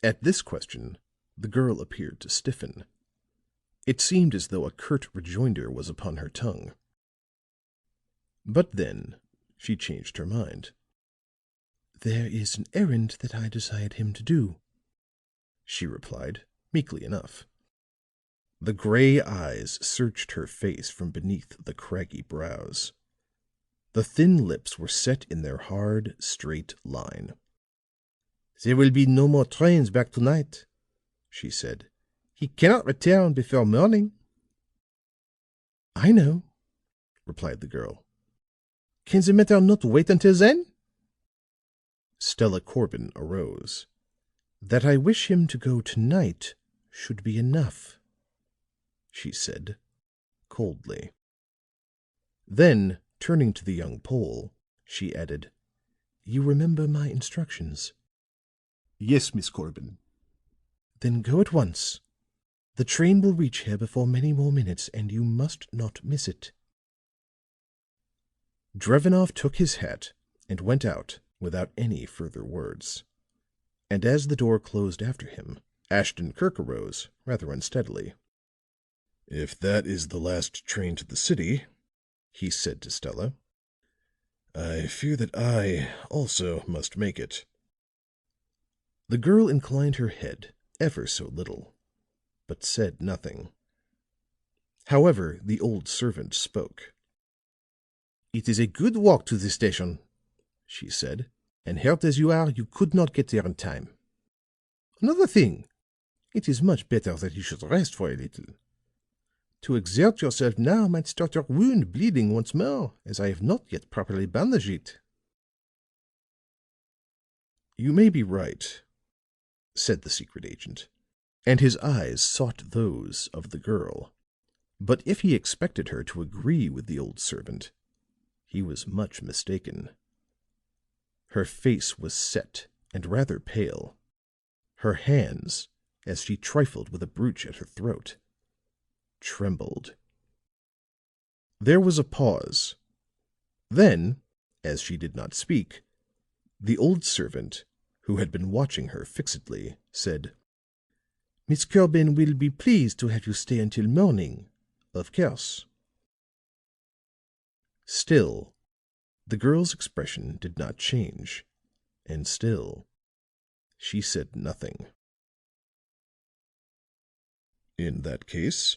At this question, the girl appeared to stiffen. It seemed as though a curt rejoinder was upon her tongue. But then she changed her mind. "There is an errand that I desired him to do," she replied, meekly enough. The gray eyes searched her face from beneath the craggy brows. The thin lips were set in their hard, straight line. "There will be no more trains back tonight," she said. "He cannot return before morning." "I know," replied the girl. "Can the matter not wait until then?" Stella Corbin arose. "That I wish him to go tonight should be enough," she said, coldly. Then, turning to the young Pole, she added, "You remember my instructions?" "Yes, Miss Corbin." "Then go at once. The train will reach here before many more minutes, and you must not miss it." Drevenoff took his hat and went out without any further words. And as the door closed after him, Ashton Kirk arose rather unsteadily. "If that is the last train to the city," he said to Stella, "I fear that I also must make it." The girl inclined her head ever so little, but said nothing. However, the old servant spoke. "It is a good walk to the station," she said, "and hurt as you are, you could not get there in time. Another thing, it is much better that you should rest for a little. To exert yourself now might start your wound bleeding once more, as I have not yet properly bandaged it." "You may be right," said the secret agent, and his eyes sought those of the girl. But if he expected her to agree with the old servant, he was much mistaken. Her face was set and rather pale. Her hands, as she trifled with a brooch at her throat, trembled. There was a pause. Then, as she did not speak, the old servant, who had been watching her fixedly, said, "Miss Corbin will be pleased to have you stay until morning, of course." Still, the girl's expression did not change, and still she said nothing. "In that case,"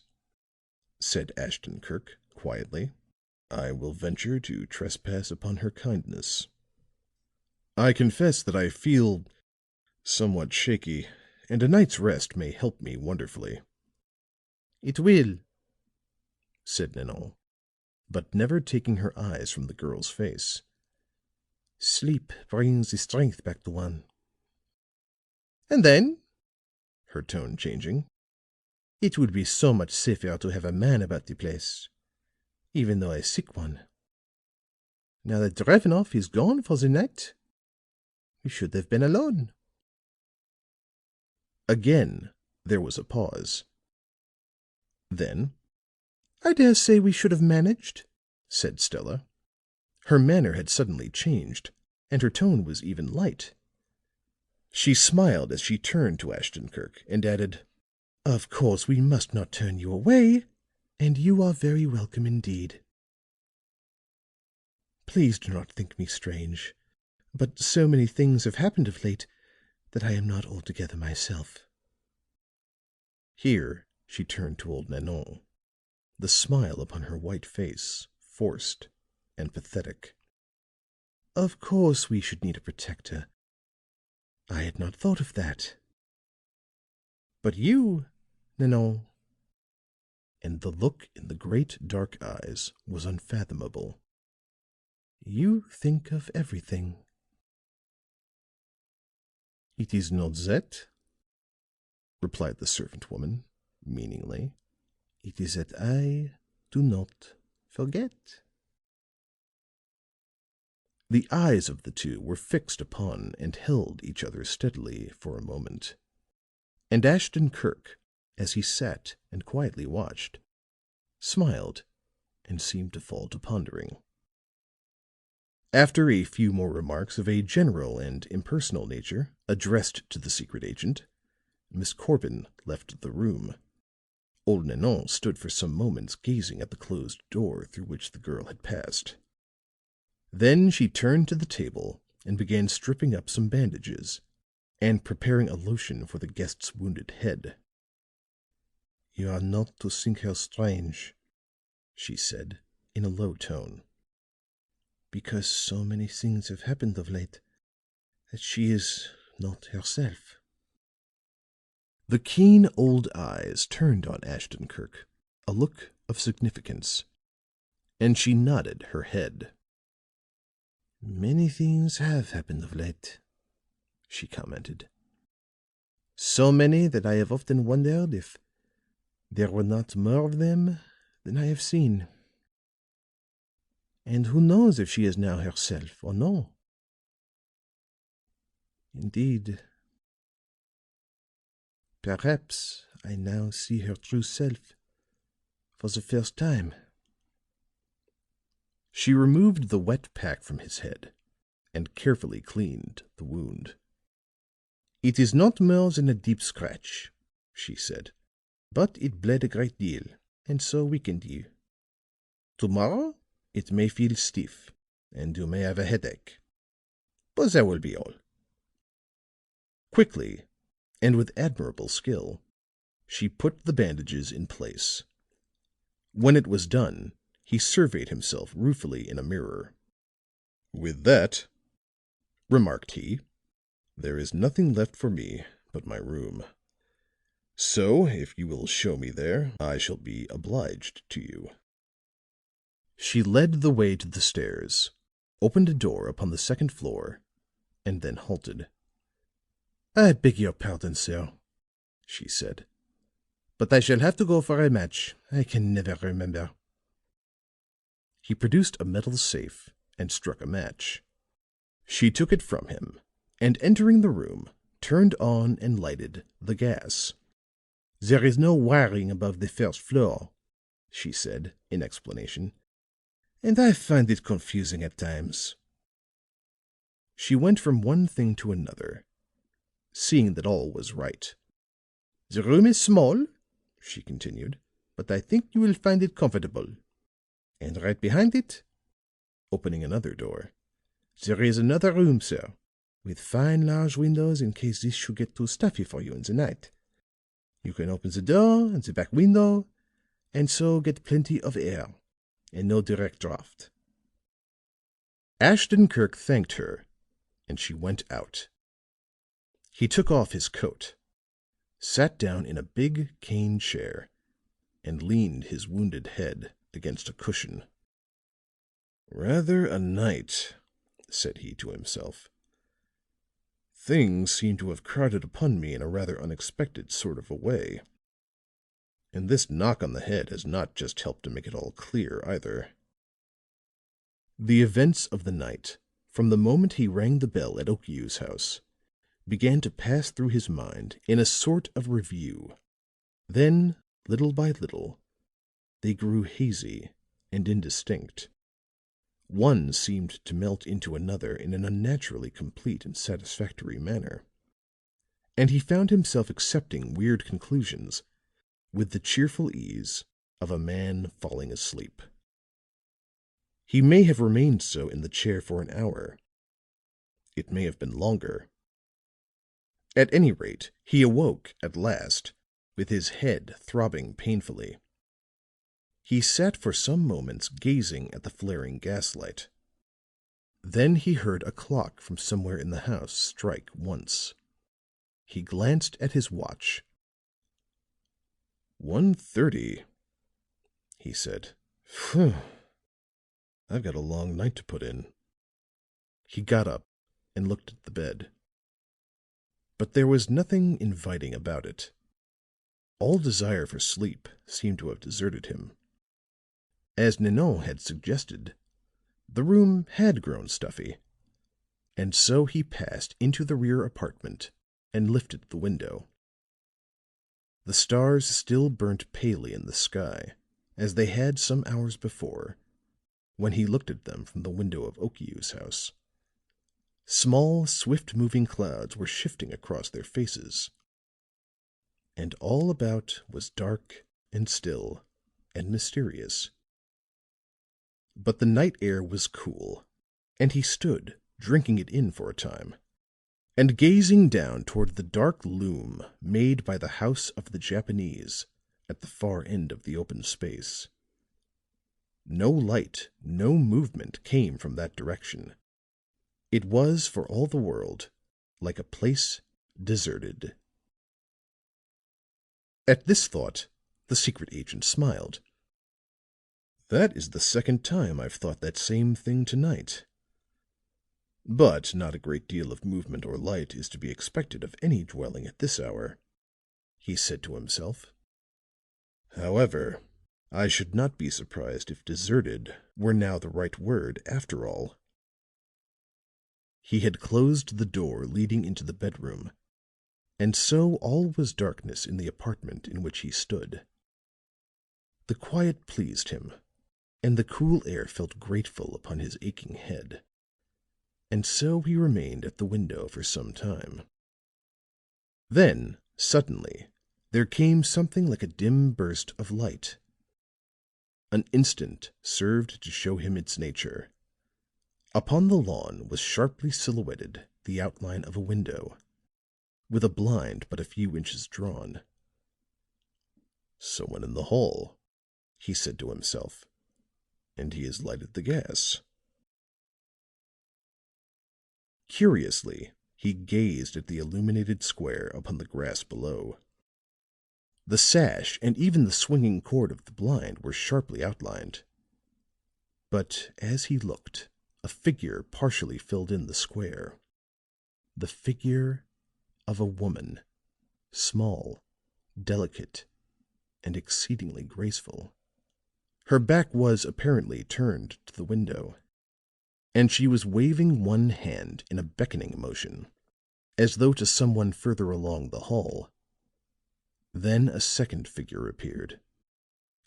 said Ashton Kirk quietly, "I will venture to trespass upon her kindness. I confess that I feel somewhat shaky, and a night's rest may help me wonderfully." "It will," said Nanon, but never taking her eyes from the girl's face. "Sleep brings the strength back to one." "And then," her tone changing, It would be so much safer to have a man about the place, even though a sick one. Now that Drevenoff is gone for the night, we should have been alone." Again there was a pause. Then, "I dare say we should have managed," said Stella. Her manner had suddenly changed, and her tone was even light. She smiled as she turned to Ashton-Kirk and added, "Of course we must not turn you away, and you are very welcome indeed. Please do not think me strange, but so many things have happened of late that I am not altogether myself." Here she turned to old Nanon, the smile upon her white face forced and pathetic. "Of course we should need a protector. I had not thought of that. But you, Nanon," and the look in the great dark eyes was unfathomable, "you think of everything." "It is not that," replied the servant woman, meaningly. "It is that I do not forget." The eyes of the two were fixed upon and held each other steadily for a moment. And Ashton-Kirk, as he sat and quietly watched, smiled and seemed to fall to pondering. After a few more remarks of a general and impersonal nature addressed to the secret agent, Miss Corbin left the room. Old Nanon stood for some moments gazing at the closed door through which the girl had passed. Then she turned to the table and began stripping up some bandages and preparing a lotion for the guest's wounded head. "You are not to think her strange," she said in a low tone, "because so many things have happened of late that she is not herself." The keen old eyes turned on Ashton-Kirk a look of significance, and she nodded her head. "Many things have happened of late," she commented. "So many that I have often wondered if there were not more of them than I have seen. And who knows if she is now herself or no? Indeed, perhaps I now see her true self for the first time." She removed the wet pack from his head and carefully cleaned the wound. "It is not more than a deep scratch," she said, "but it bled a great deal, and so weakened you. Tomorrow it may feel stiff, and you may have a headache. But that will be all." Quickly, and with admirable skill, she put the bandages in place. When it was done, he surveyed himself ruefully in a mirror. "With that," remarked he, "there is nothing left for me but my room. So if you will show me there, I shall be obliged to you." She led the way to the stairs, opened a door upon the second floor, and then halted. "I beg your pardon, sir," she said, "but I shall have to go for a match. I can never remember." He produced a metal safe and struck a match. She took it from him, and entering the room, turned on and lighted the gas. "There is no wiring above the first floor," she said in explanation, "and I find it confusing at times." She went from one thing to another, seeing that all was right. "The room is small," she continued, "but I think you will find it comfortable. And right behind it," opening another door, "there is another room, sir, with fine large windows in case this should get too stuffy for you in the night. You can open the door and the back window, and so get plenty of air and no direct draught." Ashton-Kirk thanked her, and she went out. He took off his coat, sat down in a big cane chair, and leaned his wounded head against a cushion. "Rather a night," said he to himself. "Things seem to have crowded upon me in a rather unexpected sort of a way. And this knock on the head has not just helped to make it all clear, either. The events of the night, from the moment he rang the bell at Okiu's house, began to pass through his mind in a sort of review. Then, little by little, they grew hazy and indistinct. One seemed to melt into another in an unnaturally complete and satisfactory manner, and he found himself accepting weird conclusions with the cheerful ease of a man falling asleep. He may have remained so in the chair for an hour. It may have been longer. At any rate, he awoke at last, with his head throbbing painfully. He sat for some moments gazing at the flaring gaslight. Then he heard a clock from somewhere in the house strike once. He glanced at his watch. 1:30, he said. Phew. I've got a long night to put in. He got up and looked at the bed. But there was nothing inviting about it. All desire for sleep seemed to have deserted him. As Nanon had suggested, the room had grown stuffy, and so he passed into the rear apartment and lifted the window. The stars still burnt palely in the sky, as they had some hours before, when he looked at them from the window of Okiu's house. Small, swift-moving clouds were shifting across their faces, and all about was dark and still and mysterious. But the night air was cool, and he stood drinking it in for a time, and gazing down toward the dark loom made by the house of the Japanese at the far end of the open space. No light, no movement came from that direction. It was, for all the world, like a place deserted. At this thought, the secret agent smiled. "That is the second time I've thought that same thing tonight. But not a great deal of movement or light is to be expected of any dwelling at this hour," he said to himself. "However, I should not be surprised if deserted were now the right word after all." He had closed the door leading into the bedroom, and so all was darkness in the apartment in which he stood. The quiet pleased him, and the cool air felt grateful upon his aching head. And so he remained at the window for some time. Then, suddenly, there came something like a dim burst of light. An instant served to show him its nature. Upon the lawn was sharply silhouetted the outline of a window, with a blind but a few inches drawn. "Someone in the hall," he said to himself, "and he has lighted the gas." Curiously, he gazed at the illuminated square upon the grass below. The sash and even the swinging cord of the blind were sharply outlined. But as he looked, a figure partially filled in the square. The figure of a woman, small, delicate, and exceedingly graceful. Her back was apparently turned to the window, and she was waving one hand in a beckoning motion, as though to someone further along the hall. Then a second figure appeared,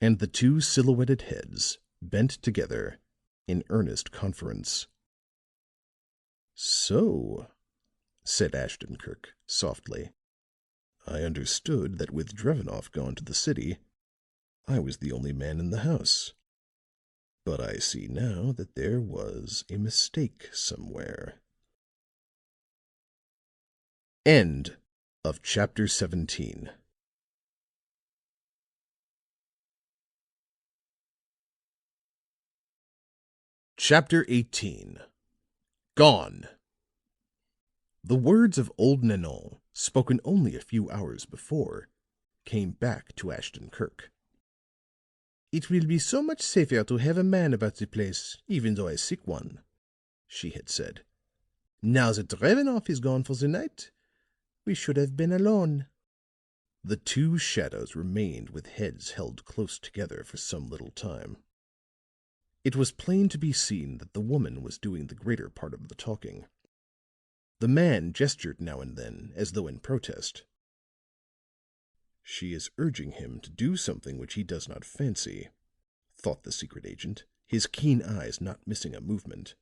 and the two silhouetted heads bent together in earnest conference. "So," said Ashton Kirk softly, "I understood that with Drevenoff gone to the city, I was the only man in the house. But I see now that there was a mistake somewhere." End of chapter 17. Chapter 18. Gone. The words of old Nanon, spoken only a few hours before, came back to Ashton Kirk. "It will be so much safer to have a man about the place, even though a sick one," she had said. "Now that Drevenoff is gone for the night, we should have been alone." The two shadows remained with heads held close together for some little time. It was plain to be seen that the woman was doing the greater part of the talking. The man gestured now and then as though in protest. "She is urging him to do something which he does not fancy," thought the secret agent, his keen eyes not missing a movement.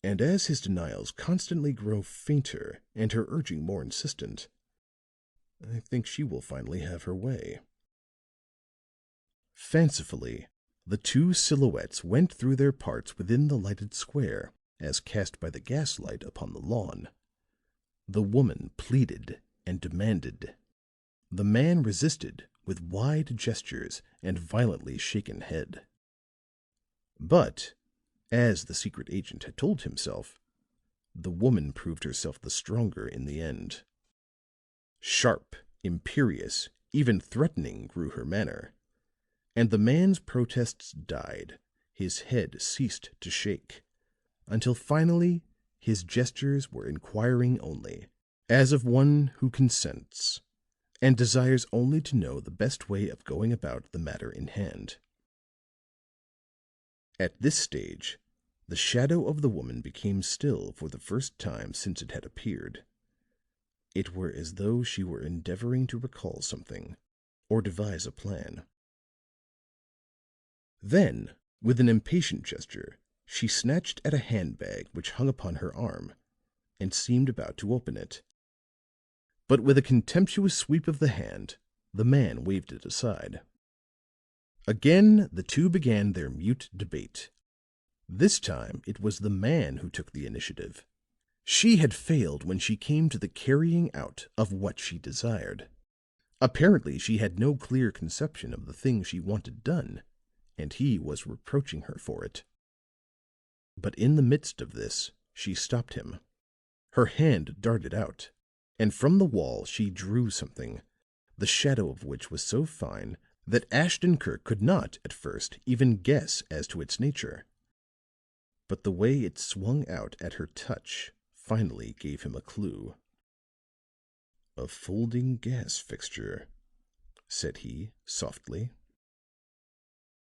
"And as his denials constantly grow fainter and her urging more insistent, I think she will finally have her way." Fancifully, the two silhouettes went through their parts within the lighted square as cast by the gaslight upon the lawn. The woman pleaded and demanded. The man resisted with wide gestures and violently shaken head. But, as the secret agent had told himself, the woman proved herself the stronger in the end. Sharp, imperious, even threatening grew her manner, and the man's protests died, his head ceased to shake, until finally his gestures were inquiring only, as of one who consents and desires only to know the best way of going about the matter in hand. At this stage, the shadow of the woman became still for the first time since it had appeared. It were as though she were endeavoring to recall something or devise a plan. Then, with an impatient gesture, she snatched at a handbag which hung upon her arm and seemed about to open it. But with a contemptuous sweep of the hand, the man waved it aside. Again the two began their mute debate. This time it was the man who took the initiative. She had failed when she came to the carrying out of what she desired. Apparently she had no clear conception of the thing she wanted done, and he was reproaching her for it. But in the midst of this, she stopped him. Her hand darted out, and from the wall she drew something, the shadow of which was so fine that Ashton Kirk could not, at first, even guess as to its nature. But the way it swung out at her touch finally gave him a clue. "A folding gas fixture," said he, softly.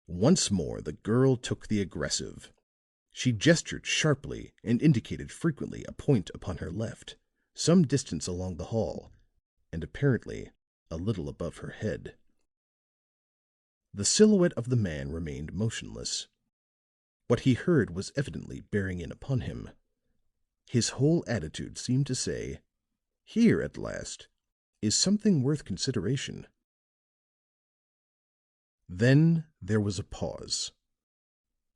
Once more the girl took the aggressive. She gestured sharply and indicated frequently a point upon her left, some distance along the hall, and apparently a little above her head. The silhouette of the man remained motionless. What he heard was evidently bearing in upon him. His whole attitude seemed to say, "Here, at last, is something worth consideration." Then there was a pause.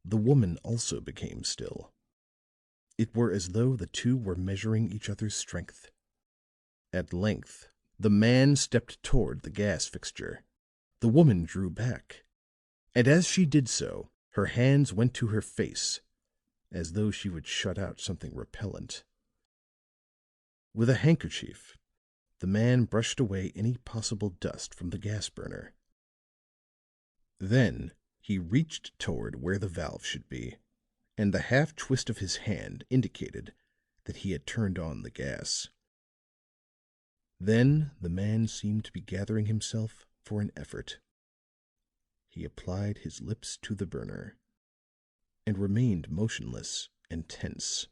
The woman also became still. It were as though the two were measuring each other's strength. At length the man stepped toward the gas fixture. The woman drew back, and as she did so, her hands went to her face, as though she would shut out something repellent. With a handkerchief, the man brushed away any possible dust from the gas burner. Then he reached toward where the valve should be, and the half twist of his hand indicated that he had turned on the gas. Then the man seemed to be gathering himself for an effort. He applied his lips to the burner and remained motionless and tense.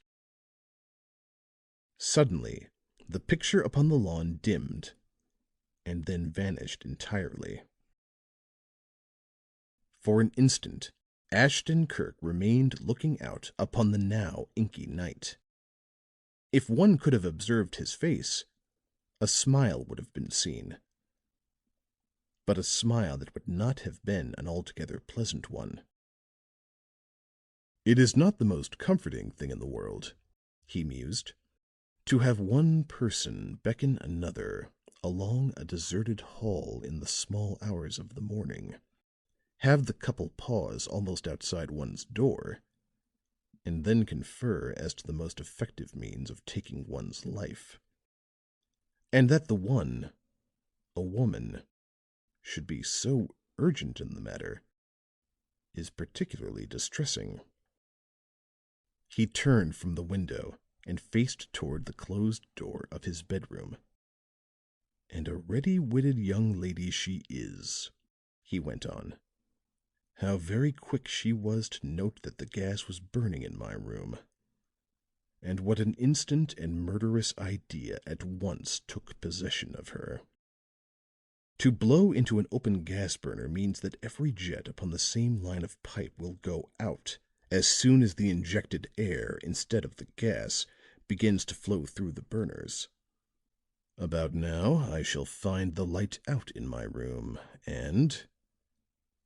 Suddenly, the picture upon the lawn dimmed and then vanished entirely. For an instant, Ashton Kirk remained looking out upon the now inky night. If one could have observed his face, a smile would have been seen, but a smile that would not have been an altogether pleasant one. "It is not the most comforting thing in the world," he mused, "to have one person beckon another along a deserted hall in the small hours of the morning, have the couple pause almost outside one's door, and then confer as to the most effective means of taking one's life. And that the one, a woman, should be so urgent in the matter is particularly distressing." He turned from the window and faced toward the closed door of his bedroom. And a ready-witted young lady she is," he went on. "How very quick she was to note that the gas was burning in my room. And what an instant and murderous idea at once took possession of her. To blow into an open gas burner means that every jet upon the same line of pipe will go out as soon as the injected air, instead of the gas, begins to flow through the burners. About now I shall find the light out in my room, and—"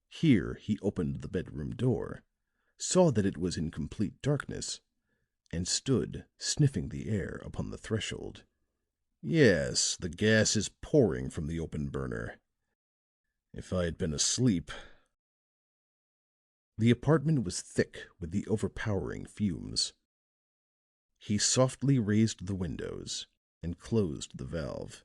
Here he opened the bedroom door, saw that it was in complete darkness, and stood sniffing the air upon the threshold. "Yes, the gas is pouring from the open burner. If I had been asleep—" The apartment was thick with the overpowering fumes. He softly raised the windows and closed the valve.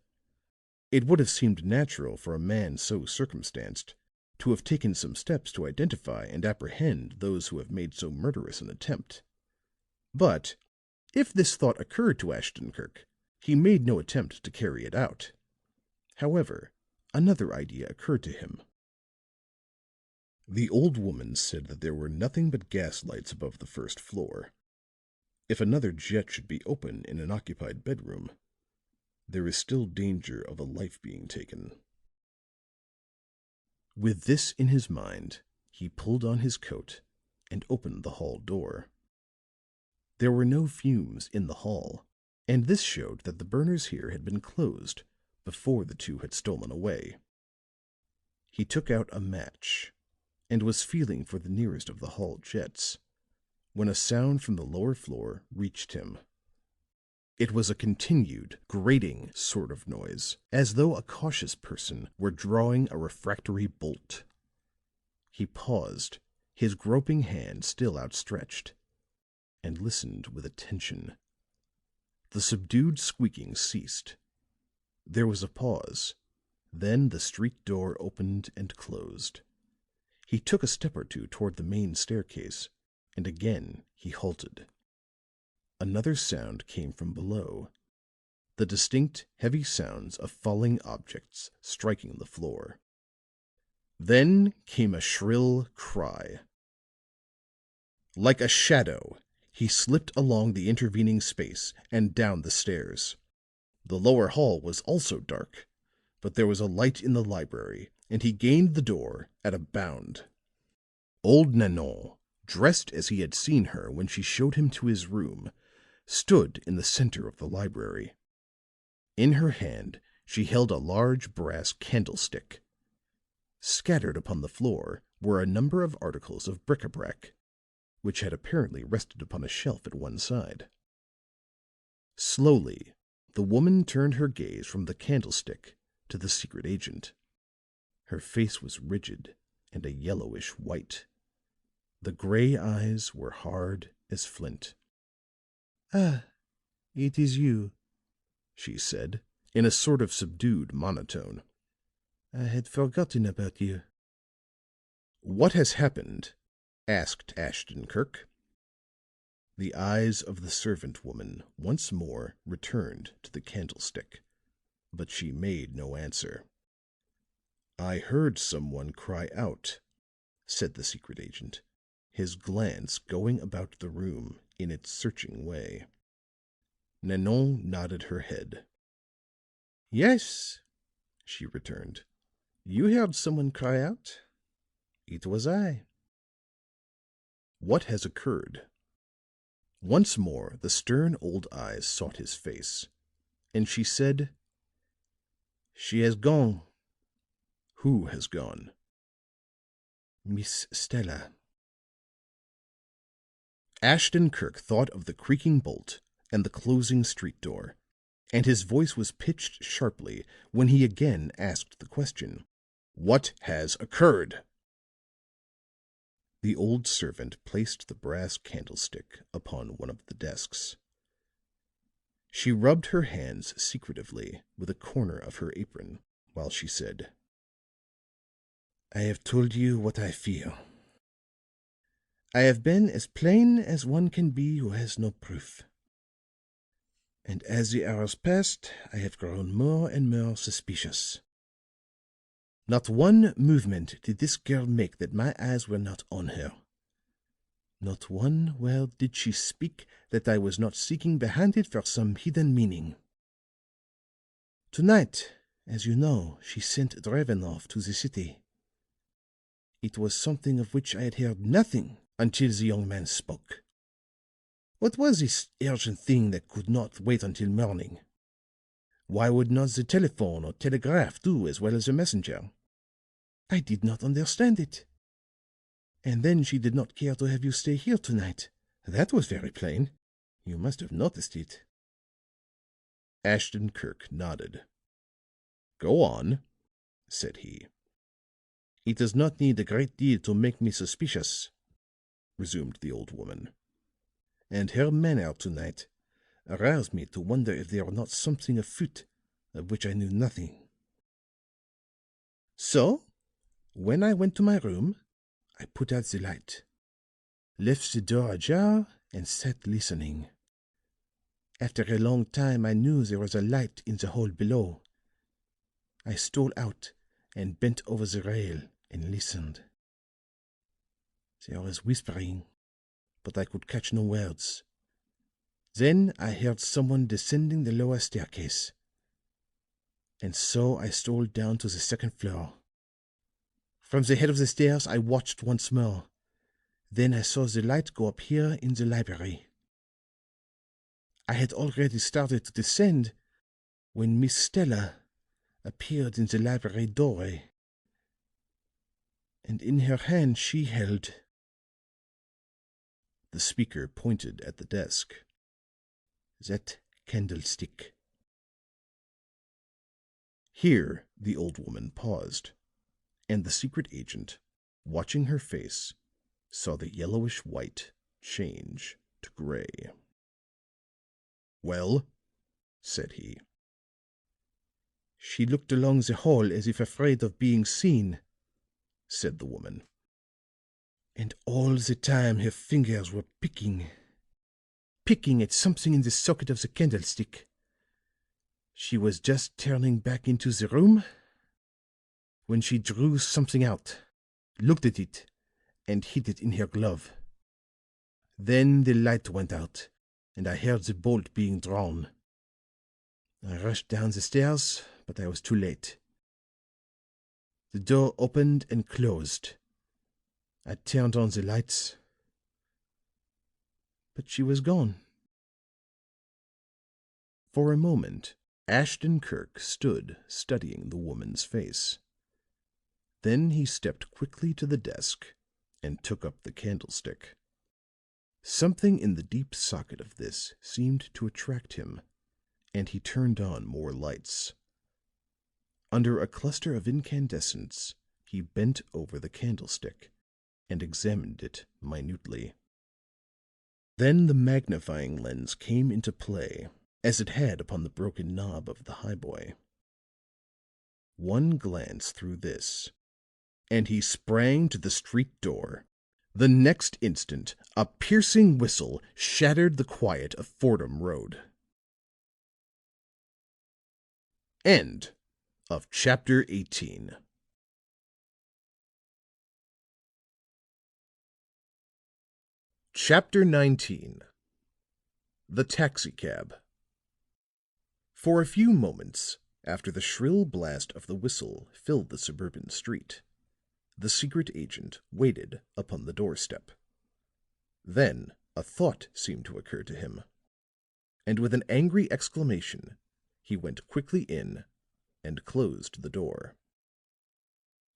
It would have seemed natural for a man so circumstanced to have taken some steps to identify and apprehend those who have made so murderous an attempt. But if this thought occurred to Ashton-Kirk, he made no attempt to carry it out. However, another idea occurred to him. The old woman said that there were nothing but gas lights above the first floor. If another jet should be open in an occupied bedroom, there is still danger of a life being taken. With this in his mind, he pulled on his coat and opened the hall door. There were no fumes in the hall, and this showed that the burners here had been closed before the two had stolen away. He took out a match and was feeling for the nearest of the hall jets when a sound from the lower floor reached him. It was a continued, grating sort of noise, as though a cautious person were drawing a refractory bolt. He paused, his groping hand still outstretched, and listened with attention. The subdued squeaking ceased. There was a pause, then the street door opened and closed. He took a step or two toward the main staircase, and again he halted. Another sound came from below, the distinct, heavy sounds of falling objects striking the floor. Then came a shrill cry. Like a shadow, he slipped along the intervening space and down the stairs. The lower hall was also dark, but there was a light in the library, and he gained the door at a bound. Old Nanon, dressed as he had seen her when she showed him to his room, stood in the center of the library. In her hand she held a large brass candlestick. Scattered upon the floor were a number of articles of bric-a-brac, which had apparently rested upon a shelf at one side. Slowly, the woman turned her gaze from the candlestick to the secret agent. Her face was rigid and a yellowish white. The gray eyes were hard as flint. "Ah, it is you," she said, in a sort of subdued monotone. "I had forgotten about you." "What has happened?" asked Ashton-Kirk. The eyes of the servant woman once more returned to the candlestick, but she made no answer. "I heard someone cry out," said the secret agent, his glance going about the room in its searching way. Nanon nodded her head. "Yes," she returned. "You heard someone cry out. It was I." "What has occurred?" Once more the stern old eyes sought his face, and she said: "She has gone." "Who has gone?" "Miss Stella." Ashton-Kirk thought of the creaking bolt and the closing street door, and his voice was pitched sharply when he again asked the question: "What has occurred?" The old servant placed the brass candlestick upon one of the desks. She rubbed her hands secretively with a corner of her apron while she said: "I have told you what I feel. I have been as plain as one can be who has no proof. And as the hours passed, I have grown more and more suspicious. Not one movement did this girl make that my eyes were not on her. Not one word did she speak that I was not seeking behind it for some hidden meaning. Tonight, as you know, she sent Drevenoff to the city. It was something of which I had heard nothing until the young man spoke. What was this urgent thing that could not wait until morning? Why would not the telephone or telegraph do as well as a messenger? I did not understand it. And then she did not care to have you stay here tonight. That was very plain. You must have noticed it. Ashton Kirk nodded. "Go on," said he. "It does not need a great deal to make me suspicious," resumed the old woman. "And her manner tonight aroused me to wonder if there were not something afoot of which I knew nothing. So, when I went to my room, I put out the light, left the door ajar, and sat listening. After a long time, I knew there was a light in the hall below. I stole out and bent over the rail and listened. There was whispering, but I could catch no words. Then I heard someone descending the lower staircase, and so I stole down to the second floor. From the head of the stairs I watched once more. Then I saw the light go up here in the library. I had already started to descend when Miss Stella appeared in the library doorway, and in her hand she held—" The speaker pointed at the desk. "That candlestick." Here the old woman paused, and the secret agent, watching her face, saw the yellowish white change to gray. "Well?" said he. "She looked along the hall as if afraid of being seen," said the woman. "And all the time her fingers were picking at something in the socket of the candlestick. She was just turning back into the room when she drew something out, looked at it, and hid it in her glove. Then the light went out, and I heard the bolt being drawn. I rushed down the stairs, but I was too late. The door opened and closed. I turned on the lights, but she was gone." For a moment, Ashton Kirk stood studying the woman's face. Then he stepped quickly to the desk and took up the candlestick. Something in the deep socket of this seemed to attract him, and he turned on more lights. Under a cluster of incandescents, he bent over the candlestick and examined it minutely. Then the magnifying lens came into play, as it had upon the broken knob of the highboy. One glance through this, and he sprang to the street door. The next instant, a piercing whistle shattered the quiet of Fordham Road. End of chapter 18. Chapter 19. The Taxicab. For a few moments after the shrill blast of the whistle filled the suburban street, the secret agent waited upon the doorstep. Then a thought seemed to occur to him, and with an angry exclamation, he went quickly in and closed the door.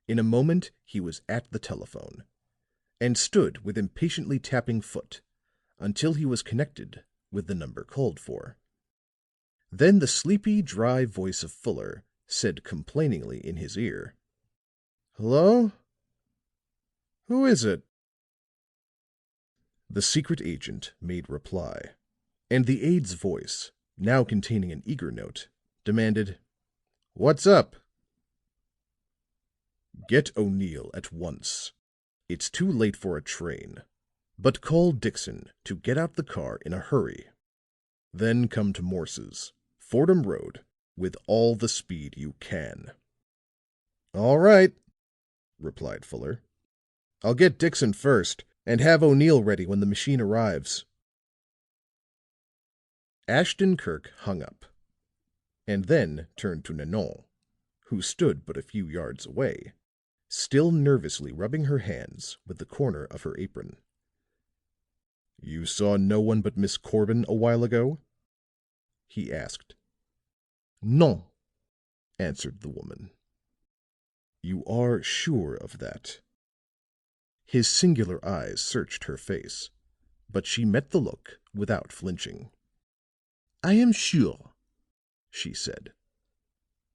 In a moment he was at the telephone, and stood with impatiently tapping foot until he was connected with the number called for. Then the sleepy, dry voice of Fuller said complainingly in his ear, "Hello? Who is it?" The secret agent made reply, and the aide's voice, now containing an eager note, demanded, "What's up?" "Get O'Neill at once. It's too late for a train. But call Dixon to get out the car in a hurry." Then come to Morse's, Fordham Road, with all the speed you can." "All right," replied Fuller. "I'll get Dixon first, and have O'Neill ready when the machine arrives." Ashton Kirk hung up, and then turned to Nanon, who stood but a few yards away, still nervously rubbing her hands with the corner of her apron. "You saw no one but Miss Corbin a while ago?" he asked. "Non," answered the woman. "You are sure of that?" His singular eyes searched her face, but she met the look without flinching. "I am sure," she said.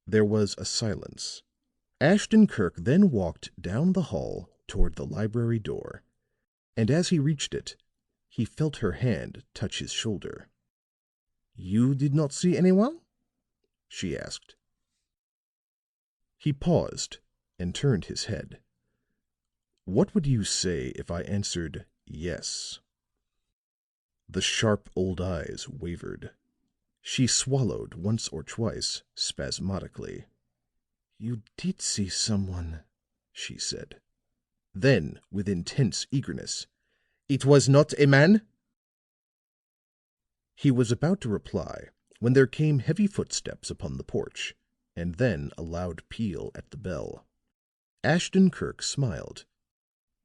There was a silence. Ashton Kirk then walked down the hall toward the library door, and as he reached it, he felt her hand touch his shoulder. "You did not see anyone?" she asked. He paused and turned his head. "What would you say if I answered yes?" The sharp old eyes wavered. She swallowed once or twice spasmodically. "You did see someone," she said. Then, with intense eagerness, "It was not a man?" He was about to reply when there came heavy footsteps upon the porch, and then a loud peal at the bell. Ashton Kirk smiled.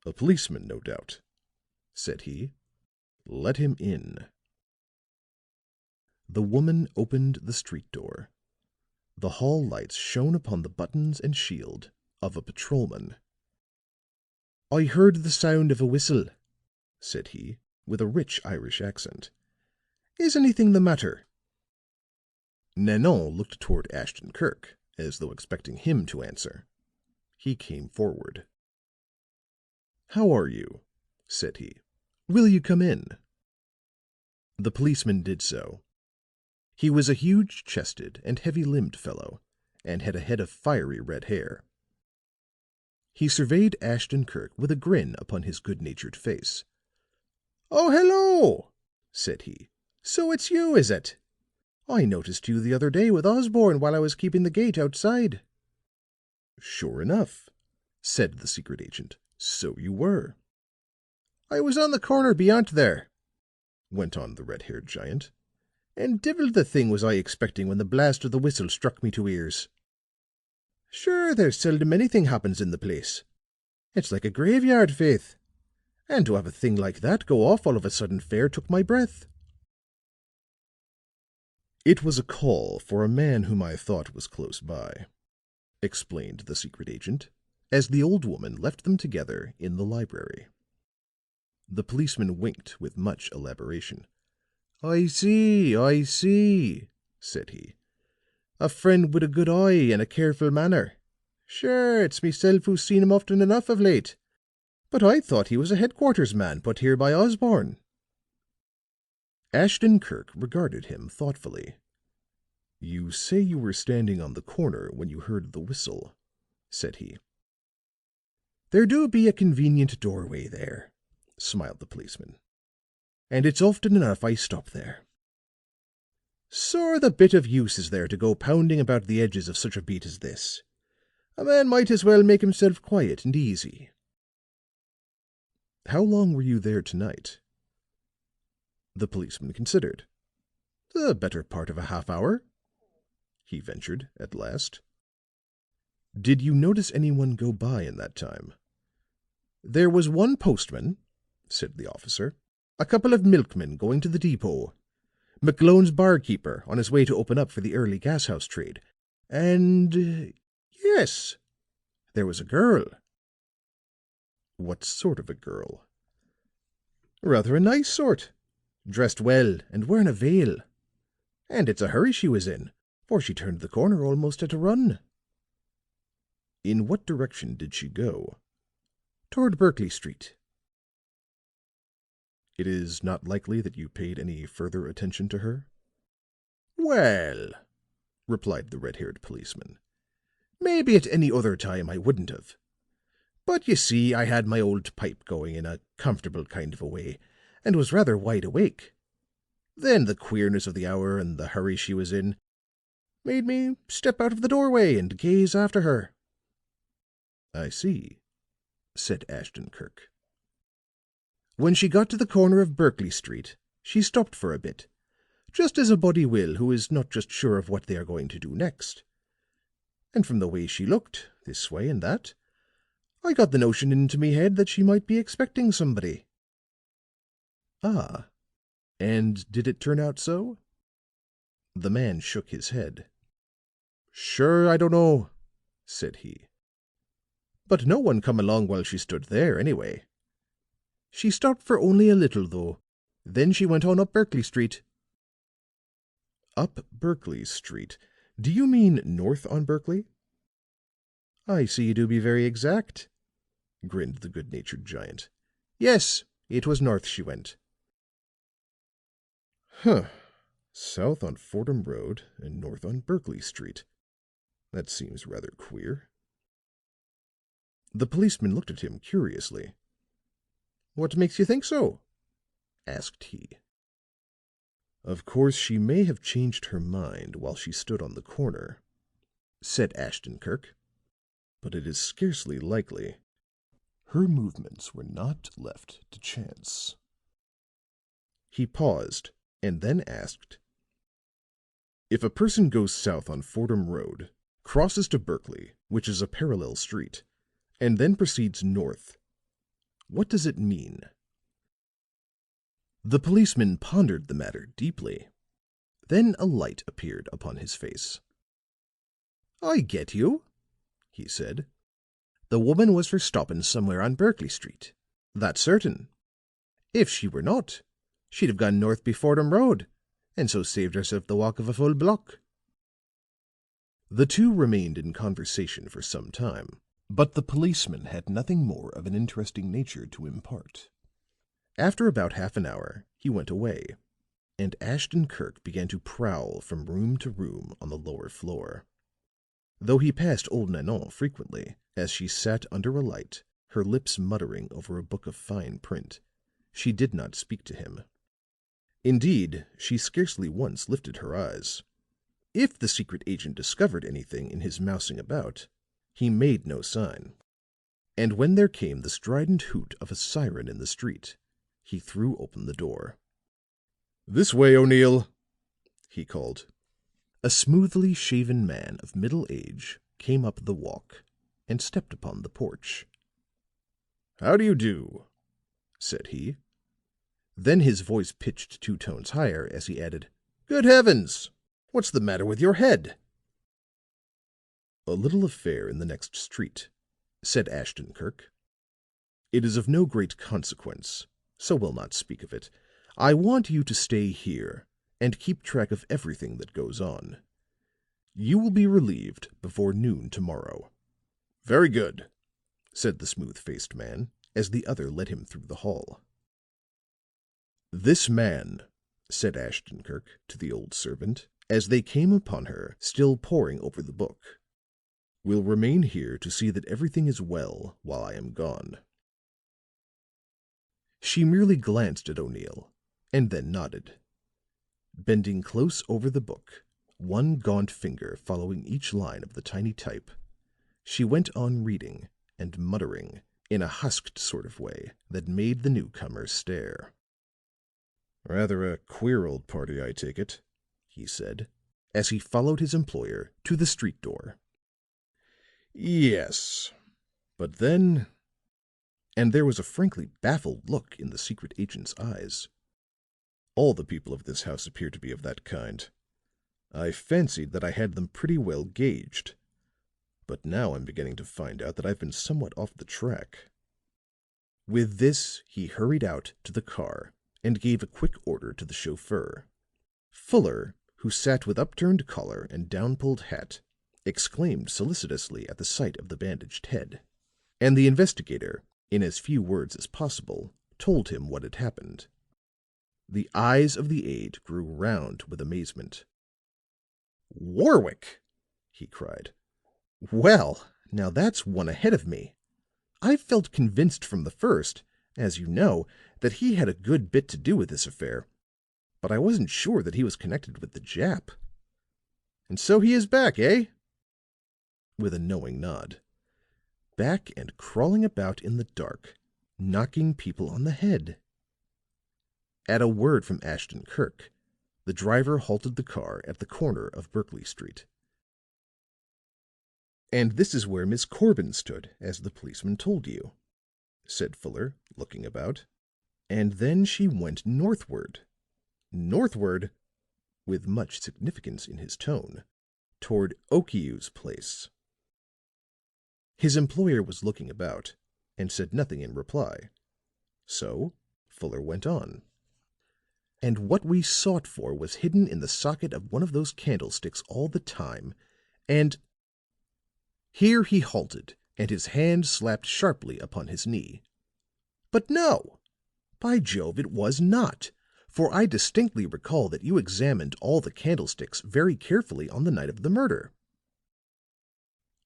"A policeman, no doubt," said he. "Let him in." The woman opened the street door. The hall lights shone upon the buttons and shield of a patrolman. "I heard the sound of a whistle," said he, with a rich Irish accent. "Is anything the matter?" Nanon looked toward Ashton Kirk, as though expecting him to answer. He came forward. "How are you?" said he. "Will you come in?" The policeman did so. He was a huge-chested and heavy-limbed fellow, and had a head of fiery red hair. He surveyed Ashton Kirk with a grin upon his good-natured face. "Oh, hello!" said he. "So it's you, is it? I noticed you the other day with Osborne while I was keeping the gate outside." "Sure enough," said the secret agent. "So you were." "I was on the corner beyond there," went on the red-haired giant, "and divil the thing was I expecting when the blast of the whistle struck me two ears. Sure, there's seldom anything happens in the place. It's like a graveyard, faith. And to have a thing like that go off all of a sudden fair took my breath." "It was a call for a man whom I thought was close by," explained the secret agent, as the old woman left them together in the library. The policeman winked with much elaboration. I see," said he. "A friend with a good eye and a careful manner. Sure, it's meself who's seen him often enough of late. But I thought he was a headquarters man put here by Osborne." Ashton Kirk regarded him thoughtfully. "You say you were standing on the corner when you heard the whistle," said he. "There do be a convenient doorway there," smiled the policeman. "And it's often enough I stop there. Sure, the bit of use is there to go pounding about the edges of such a beat as this. A man might as well make himself quiet and easy." "How long were you there tonight?" The policeman considered. "The better part of a half hour," he ventured at last. "Did you notice anyone go by in that time?" "There was one postman," said the officer, "a couple of milkmen going to the depot, McGlone's barkeeper on his way to open up for the early gas house trade, and yes, there was a girl." "What sort of a girl?" "Rather a nice sort. Dressed well and wearing a veil. And it's a hurry she was in, for she turned the corner almost at a run." "In what direction did she go?" "Toward Berkeley Street." "It is not likely that you paid any further attention to her?" "Well," replied the red-haired policeman, "maybe at any other time I wouldn't have. But you see, I had my old pipe going in a comfortable kind of a way, and was rather wide awake. Then the queerness of the hour and the hurry she was in made me step out of the doorway and gaze after her." "I see," said Ashton Kirk. "When she got to the corner of Berkeley Street, she stopped for a bit, just as a body will who is not just sure of what they are going to do next. And from the way she looked, this way and that, I got the notion into me head that she might be expecting somebody." "Ah. And did it turn out so?" The man shook his head. "Sure, I don't know," said he. "But no one come along while she stood there, anyway. She stopped for only a little, though. Then she went on up Berkeley Street." "Up Berkeley Street? Do you mean north on Berkeley?" "I see you do be very exact," grinned the good-natured giant. "Yes, it was north she went." "Huh. South on Fordham Road and north on Berkeley Street. That seems rather queer." The policeman looked at him curiously. "What makes you think so?" asked he. "Of course, she may have changed her mind while she stood on the corner," said Ashton Kirk. "But it is scarcely likely. Her movements were not left to chance." He paused and then asked, "If a person goes south on Fordham Road, crosses to Berkeley, which is a parallel street, and then proceeds north, what does it mean?" The policeman pondered the matter deeply. Then a light appeared upon his face. "I get you," he said. "The woman was for stopping somewhere on Berkeley Street. That's certain. If she were not, she'd have gone north be Fordham Road, and so saved herself the walk of a full block." The two remained in conversation for some time, but the policeman had nothing more of an interesting nature to impart. After about half an hour, he went away, and Ashton Kirk began to prowl from room to room on the lower floor. Though he passed old Nanon frequently, as she sat under a light, her lips muttering over a book of fine print, she did not speak to him. Indeed, she scarcely once lifted her eyes. If the secret agent discovered anything in his mousing about, he made no sign. And when there came the strident hoot of a siren in the street, he threw open the door. "This way, O'Neill," he called. A smoothly shaven man of middle age came up the walk and stepped upon the porch. "How do you do?" said he. Then his voice pitched 2 tones higher as he added, "Good heavens! What's the matter with your head?" "A little affair in the next street," said Ashton Kirk. "It is of no great consequence, so we'll not speak of it. I want you to stay here and keep track of everything that goes on. You will be relieved before noon tomorrow." "Very good," said the smooth-faced man, as the other led him through the hall. "This man," said Ashton Kirk to the old servant, as they came upon her still poring over the book, "will remain here to see that everything is well while I am gone." She merely glanced at O'Neill and then nodded. Bending close over the book, one gaunt finger following each line of the tiny type, she went on reading and muttering in a husked sort of way that made the newcomer stare. "Rather a queer old party, I take it," he said, as he followed his employer to the street door. "Yes, but then," and there was a frankly baffled look in the secret agent's eyes, "all the people of this house appear to be of that kind. I fancied that I had them pretty well gauged, but now I'm beginning to find out that I've been somewhat off the track." With this, he hurried out to the car and gave a quick order to the chauffeur. Fuller, who sat with upturned collar and down-pulled hat, exclaimed solicitously at the sight of the bandaged head, and the investigator, in as few words as possible, told him what had happened. The eyes of the aide grew round with amazement. "Warwick!" he cried. "Well, now that's one ahead of me. I've felt convinced from the first, as you know, that he had a good bit to do with this affair. but I wasn't sure that he was connected with the Jap. And so he is back, eh?" With a knowing nod. "Back and crawling about in the dark, knocking people on the head." At a word from Ashton Kirk, the driver halted the car at the corner of Berkeley Street. "And this is where Miss Corbin stood, as the policeman told you," said Fuller, looking about. "And then she went northward, with much significance in his tone, toward Okiu's place." His employer was looking about, and said nothing in reply. So Fuller went on. "And what we sought for was hidden in the socket of one of those candlesticks all the time, and—" Here he halted, and his hand slapped sharply upon his knee. "But no! By Jove, it was not, for I distinctly recall that you examined all the candlesticks very carefully on the night of the murder."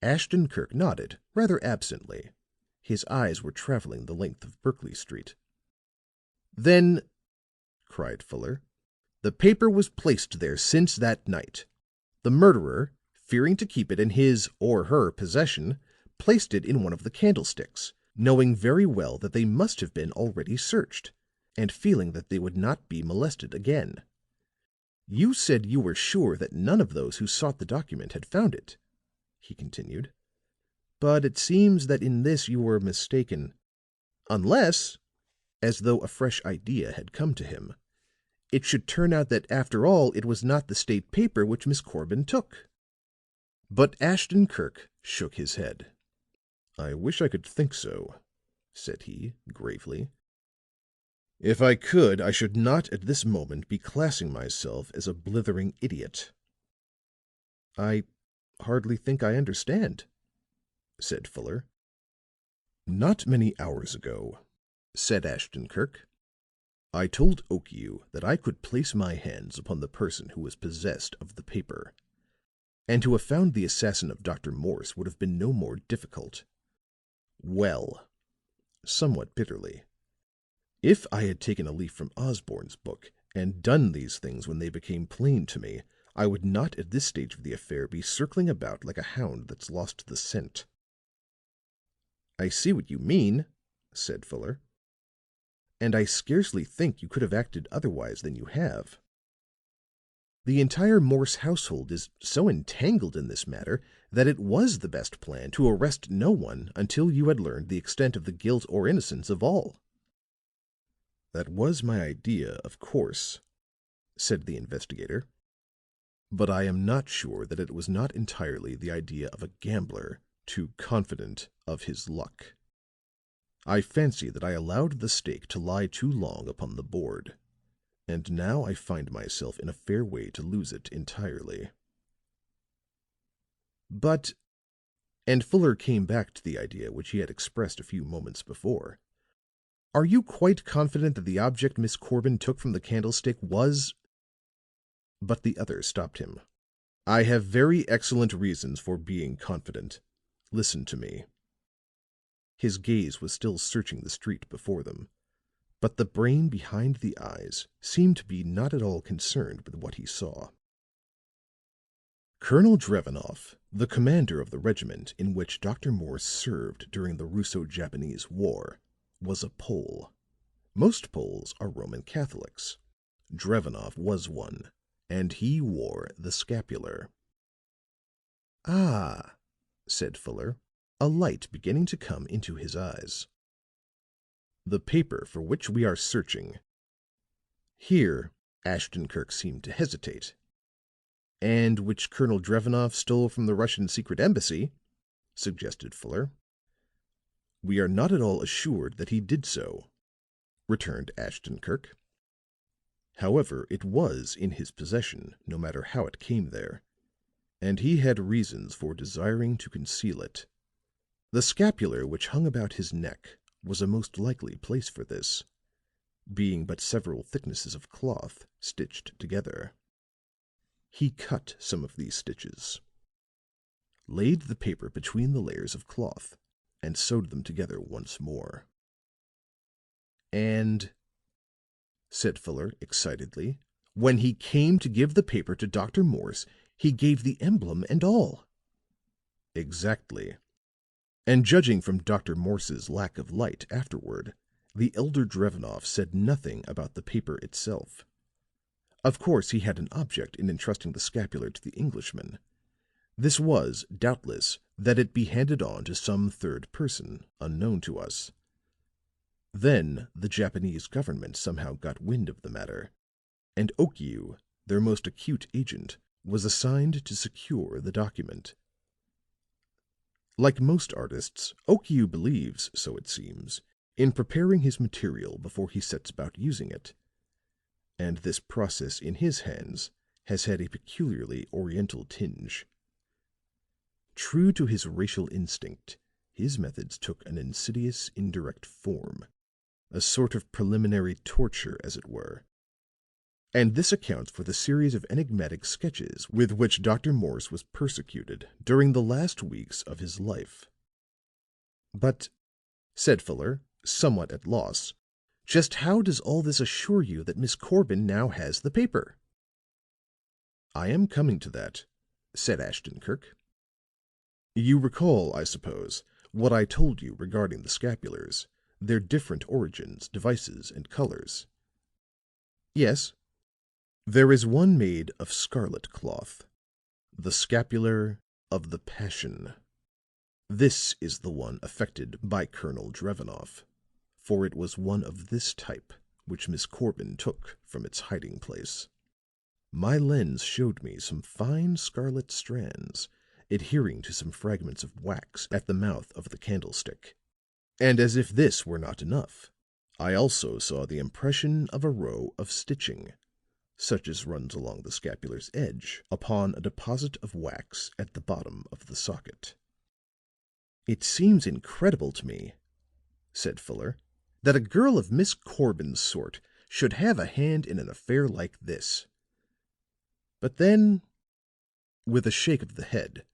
Ashton Kirk nodded, rather absently. His eyes were traveling the length of Berkeley Street. "Then," cried Fuller, "the paper was placed there since that night. The murderer, fearing to keep it in his or her possession, placed it in one of the candlesticks, knowing very well that they must have been already searched, and feeling that they would not be molested again. You said you were sure that none of those who sought the document had found it," he continued. "But it seems that in this you were mistaken. Unless," as though a fresh idea had come to him, "it should turn out that after all it was not the state paper which Miss Corbin took." But Ashton Kirk shook his head. "I wish I could think so," said he, gravely. "If I could, I should not at this moment be classing myself as a blithering idiot." "I hardly think I understand," said Fuller. "Not many hours ago," said Ashton Kirk, "I told Okiu that I could place my hands upon the person who was possessed of the paper. And to have found the assassin of Dr. Morse would have been no more difficult. Well," somewhat bitterly, "if I had taken a leaf from Osborne's book and done these things when they became plain to me, I would not at this stage of the affair be circling about like a hound that's lost the scent." "I see what you mean," said Fuller. "And I scarcely think you could have acted otherwise than you have. The entire Morse household is so entangled in this matter that it was the best plan to arrest no one until you had learned the extent of the guilt or innocence of all." "That was my idea, of course," said the investigator. "But I am not sure that it was not entirely the idea of a gambler too confident of his luck. I fancy that I allowed the stake to lie too long upon the board, and now I find myself in a fair way to lose it entirely." "But," and Fuller came back to the idea which he had expressed a few moments before, "are you quite confident that the object Miss Corbin took from the candlestick was—" But the other stopped him. "I have very excellent reasons for being confident. Listen to me." His gaze was still searching the street before them, but the brain behind the eyes seemed to be not at all concerned with what he saw. Colonel Drevenoff, the commander of the regiment in which Dr. Morse served during the Russo-Japanese War, was a Pole. Most Poles are Roman Catholics. Drevenoff was one, and he wore the scapular. "Ah," said Fuller, a light beginning to come into his eyes. "The paper for which we are searching." Here Ashton Kirk seemed to hesitate. "And which Colonel Drevenoff stole from the Russian secret embassy," suggested Fuller. "We are not at all assured that he did so," returned Ashton Kirk. "However, it was in his possession, no matter how it came there, and he had reasons for desiring to conceal it. The scapular which hung about his neck was a most likely place for this, being but several thicknesses of cloth stitched together. He cut some of these stitches, laid the paper between the layers of cloth, and sewed them together once more." "And," said Fuller excitedly, When he came to give the paper to Dr. Morse, he gave the emblem and all." "Exactly. And judging from Dr. Morse's lack of light afterward, the elder Drevenoff said nothing about the paper itself. Of course he had an object in entrusting the scapular to the Englishman. This was, doubtless, that it be handed on to some third person, unknown to us. Then the Japanese government somehow got wind of the matter, and Okiu, their most acute agent, was assigned to secure the document. Like most artists, Okiu believes, so it seems, in preparing his material before he sets about using it. And this process in his hands has had a peculiarly oriental tinge. True to his racial instinct, his methods took an insidious, indirect form, a sort of preliminary torture, as it were. And this accounts for the series of enigmatic sketches with which Dr. Morse was persecuted during the last weeks of his life." "But," said Fuller, somewhat at loss, "just how does all this assure you that Miss Corbin now has the paper?" "I am coming to that," said Ashton Kirk. "You recall, I suppose, what I told you regarding the scapulars, their different origins, devices and colors?" "Yes." "There is one made of scarlet cloth, the scapular of the Passion. This is the one affected by Colonel Drevenoff, for it was one of this type which Miss Corbin took from its hiding place. My lens showed me some fine scarlet strands adhering to some fragments of wax at the mouth of the candlestick. And as if this were not enough, I also saw the impression of a row of stitching, such as runs along the scapular's edge, upon a deposit of wax at the bottom of the socket." "It seems incredible to me," said Fuller, "that a girl of Miss Corbin's sort should have a hand in an affair like this. But then," with a shake of the head,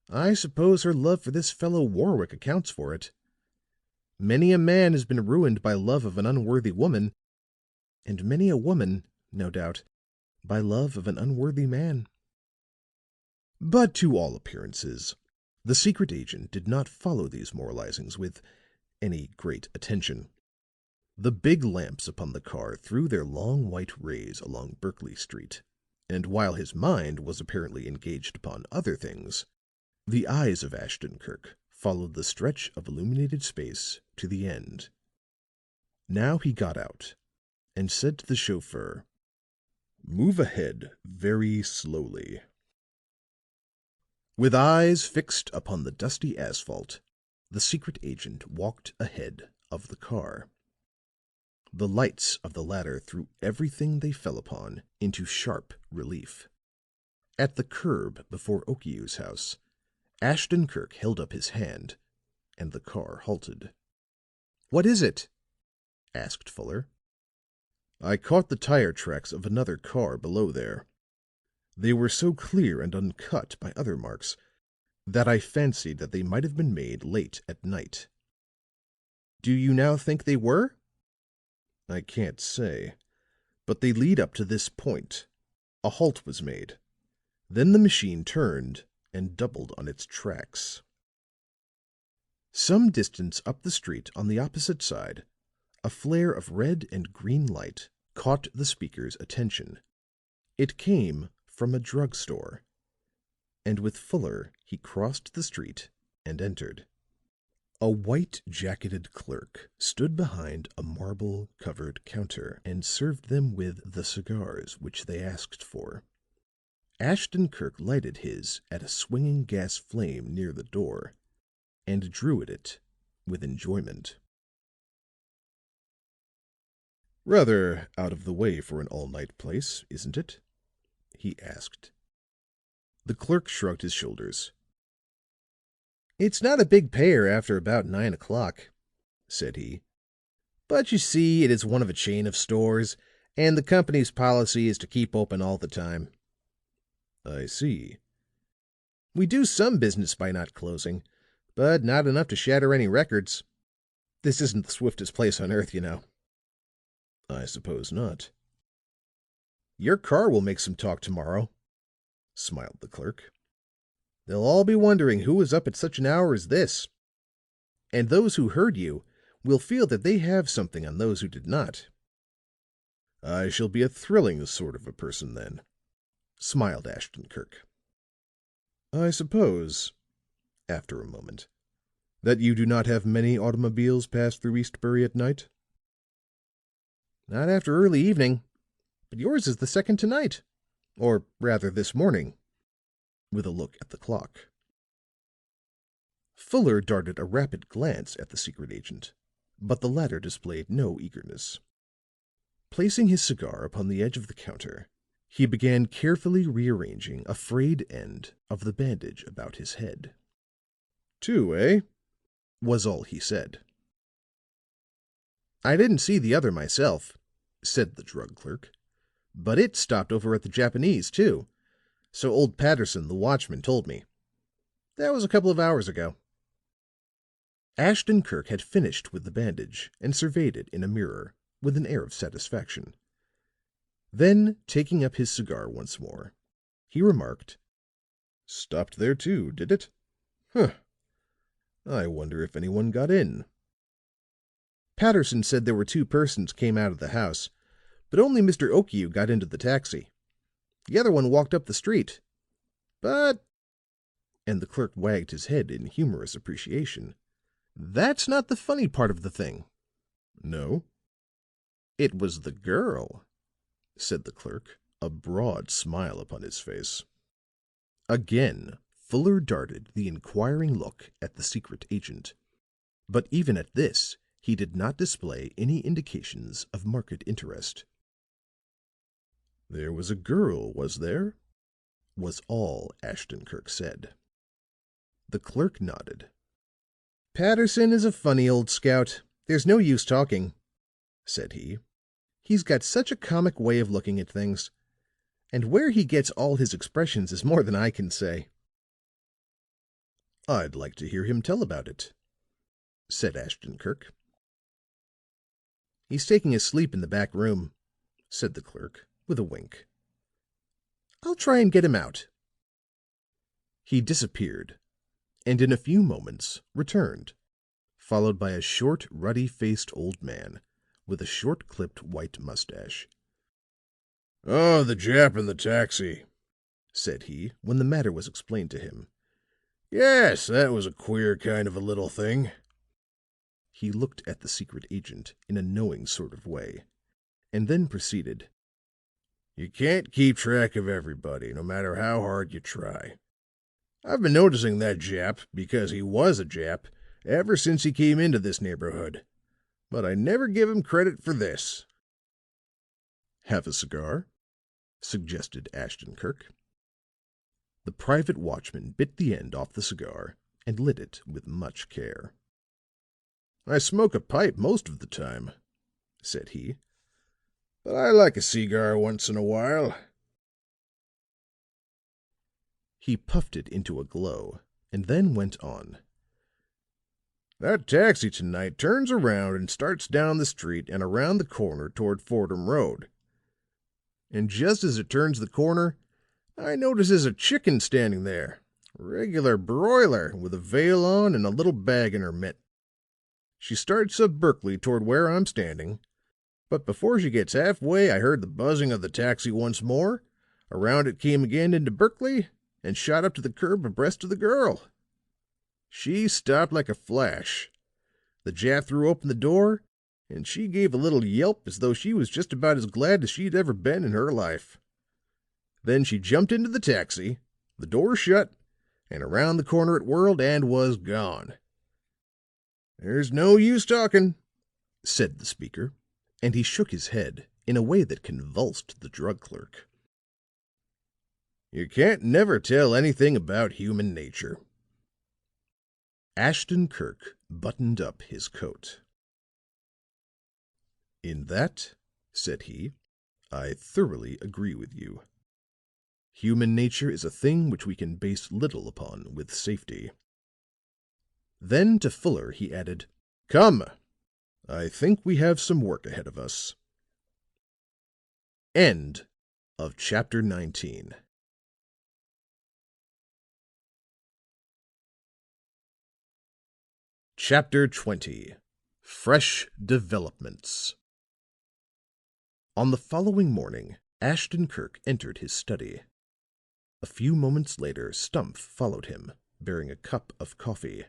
"I suppose her love for this fellow Warwick accounts for it. Many a man has been ruined by love of an unworthy woman, and many a woman, no doubt, by love of an unworthy man." But to all appearances, the secret agent did not follow these moralizings with any great attention. The big lamps upon the car threw their long white rays along Berkeley Street, and while his mind was apparently engaged upon other things, the eyes of Ashton Kirk followed the stretch of illuminated space to the end. Now he got out and said to the chauffeur, "Move ahead very slowly." With eyes fixed upon the dusty asphalt, the secret agent walked ahead of the car. The lights of the latter threw everything they fell upon into sharp relief. At the curb before Okiu's house, Ashton Kirk held up his hand, and the car halted. "What is it?" asked Fuller. "I caught the tire tracks of another car below there. They were so clear and uncut by other marks that I fancied that they might have been made late at night." "Do you now think they were?" "I can't say, but they lead up to this point." A halt was made. Then the machine turned and doubled on its tracks. Some distance up the street on the opposite side, a flare of red and green light caught the speaker's attention. It came from a drug store, and with Fuller he crossed the street and entered. A white-jacketed clerk stood behind a marble-covered counter and served them with the cigars which they asked for. Ashton Kirk lighted his at a swinging gas flame near the door, and drew at it with enjoyment. "Rather out of the way for an all-night place, isn't it?" he asked. The clerk shrugged his shoulders. "It's not a big payer after about 9 o'clock," said he. "But you see, it is one of a chain of stores, and the company's policy is to keep open all the time." "I see." "We do some business by not closing, but not enough to shatter any records. This isn't the swiftest place on earth, you know." "I suppose not." Your car will make some talk tomorrow," smiled the clerk. "They'll all be wondering who was up at such an hour as this. And those who heard you will feel that they have something on those who did not." "I shall be a thrilling sort of a person then," smiled Ashton Kirk. "I suppose," after a moment, "that you do not have many automobiles pass through Eastbury at night?" "Not after early evening. But yours is the second tonight. Or rather this morning," with a look at the clock. Fuller darted a rapid glance at the secret agent, but the latter displayed no eagerness. Placing his cigar upon the edge of the counter, he began carefully rearranging a frayed end of the bandage about his head. "Two, eh?" was all he said. "I didn't see the other myself," said the drug clerk. "But it stopped over at the Japanese, too. So old Patterson, the watchman, told me. That was a couple of hours ago." Ashton Kirk had finished with the bandage and surveyed it in a mirror with an air of satisfaction. Then, taking up his cigar once more, he remarked, "Stopped there too, did it? Huh. I wonder if anyone got in." "Patterson said there were two persons came out of the house, but only Mr. Okiu got into the taxi. The other one walked up the street. But," and the clerk wagged his head in humorous appreciation, "that's not the funny part of the thing." "No?" "It was the girl," said the clerk, a broad smile upon his face. Again Fuller darted the inquiring look at the secret agent, but even at this he did not display any indications of marked interest. "There was a girl, was there?" was all Ashton Kirk said. The clerk nodded. "Patterson is a funny old scout. There's no use talking," said he. "He's got such a comic way of looking at things. And where he gets all his expressions is more than I can say." "I'd like to hear him tell about it," said Ashton Kirk. "He's taking a sleep in the back room," said the clerk, with a wink. "I'll try and get him out." He disappeared, and in a few moments returned, followed by a short, ruddy-faced old man with a short-clipped white mustache. "Oh, the Jap in the taxi," said he, when the matter was explained to him. "Yes, that was a queer kind of a little thing." He looked at the secret agent in a knowing sort of way, and then proceeded. "You can't keep track of everybody, no matter how hard you try. I've been noticing that Jap, because he was a Jap, ever since he came into this neighborhood. But I never give him credit for this." "Have a cigar?" suggested Ashton Kirk. The private watchman bit the end off the cigar and lit it with much care. "I smoke a pipe most of the time," said he, "but I like a cigar once in a while." He puffed it into a glow and then went on. "That taxi tonight turns around and starts down the street and around the corner toward Fordham Road. And just as it turns the corner, I notices a chicken standing there, regular broiler, with a veil on and a little bag in her mitt. She starts up Berkeley toward where I'm standing, but before she gets halfway I heard the buzzing of the taxi once more, around it came again into Berkeley, and shot up to the curb abreast of the girl. She stopped like a flash. The Jap threw open the door, and she gave a little yelp as though she was just about as glad as she'd ever been in her life. Then she jumped into the taxi, the door shut, and around the corner it whirled and was gone. There's no use talking," said the speaker, and he shook his head in a way that convulsed the drug clerk. "You can't never tell anything about human nature." Ashton Kirk buttoned up his coat. "In that," said he, "I thoroughly agree with you. Human nature is a thing which we can base little upon with safety." Then to Fuller he added, "Come, I think we have some work ahead of us." End of Chapter 19. Chapter 20. Fresh Developments. On the following morning, Ashton Kirk entered his study. A few moments later, Stumph followed him, bearing a cup of coffee.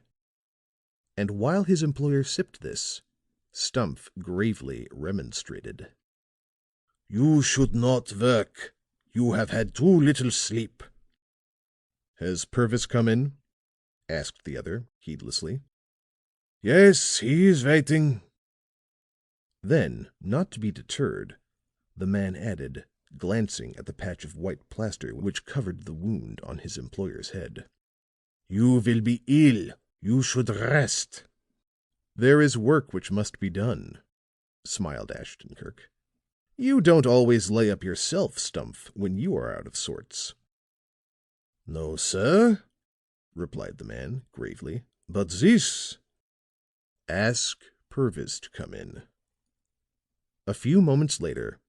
And while his employer sipped this, Stumph gravely remonstrated. "You should not work. You have had too little sleep." "Has Purvis come in?" asked the other, heedlessly. "Yes, he is waiting." Then, not to be deterred, the man added, glancing at the patch of white plaster which covered the wound on his employer's head. "You will be ill. You should rest." "There is work which must be done," smiled Ashton Kirk. "You don't always lay up yourself, Stumph, when you are out of sorts." "No, sir," replied the man, gravely. "but this—" "Ask Purvis to come in." A few moments later,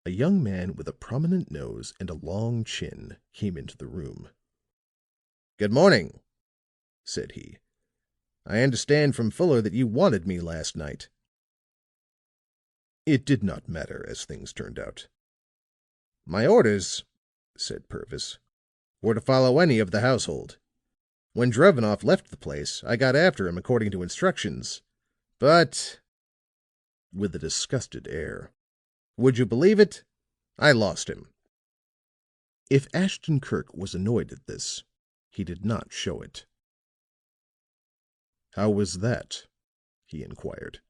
a young man with a prominent nose and a long chin came into the room. "Good morning," said he. "I understand from Fuller that you wanted me last night." It did not matter, as things turned out. "My orders," said Purvis, "were to follow any of the household. When Drevenoff left the place, I got after him according to instructions. But," with a disgusted air, "would you believe it? I lost him." If Ashton Kirk was annoyed at this, he did not show it. "How was that?" he inquired.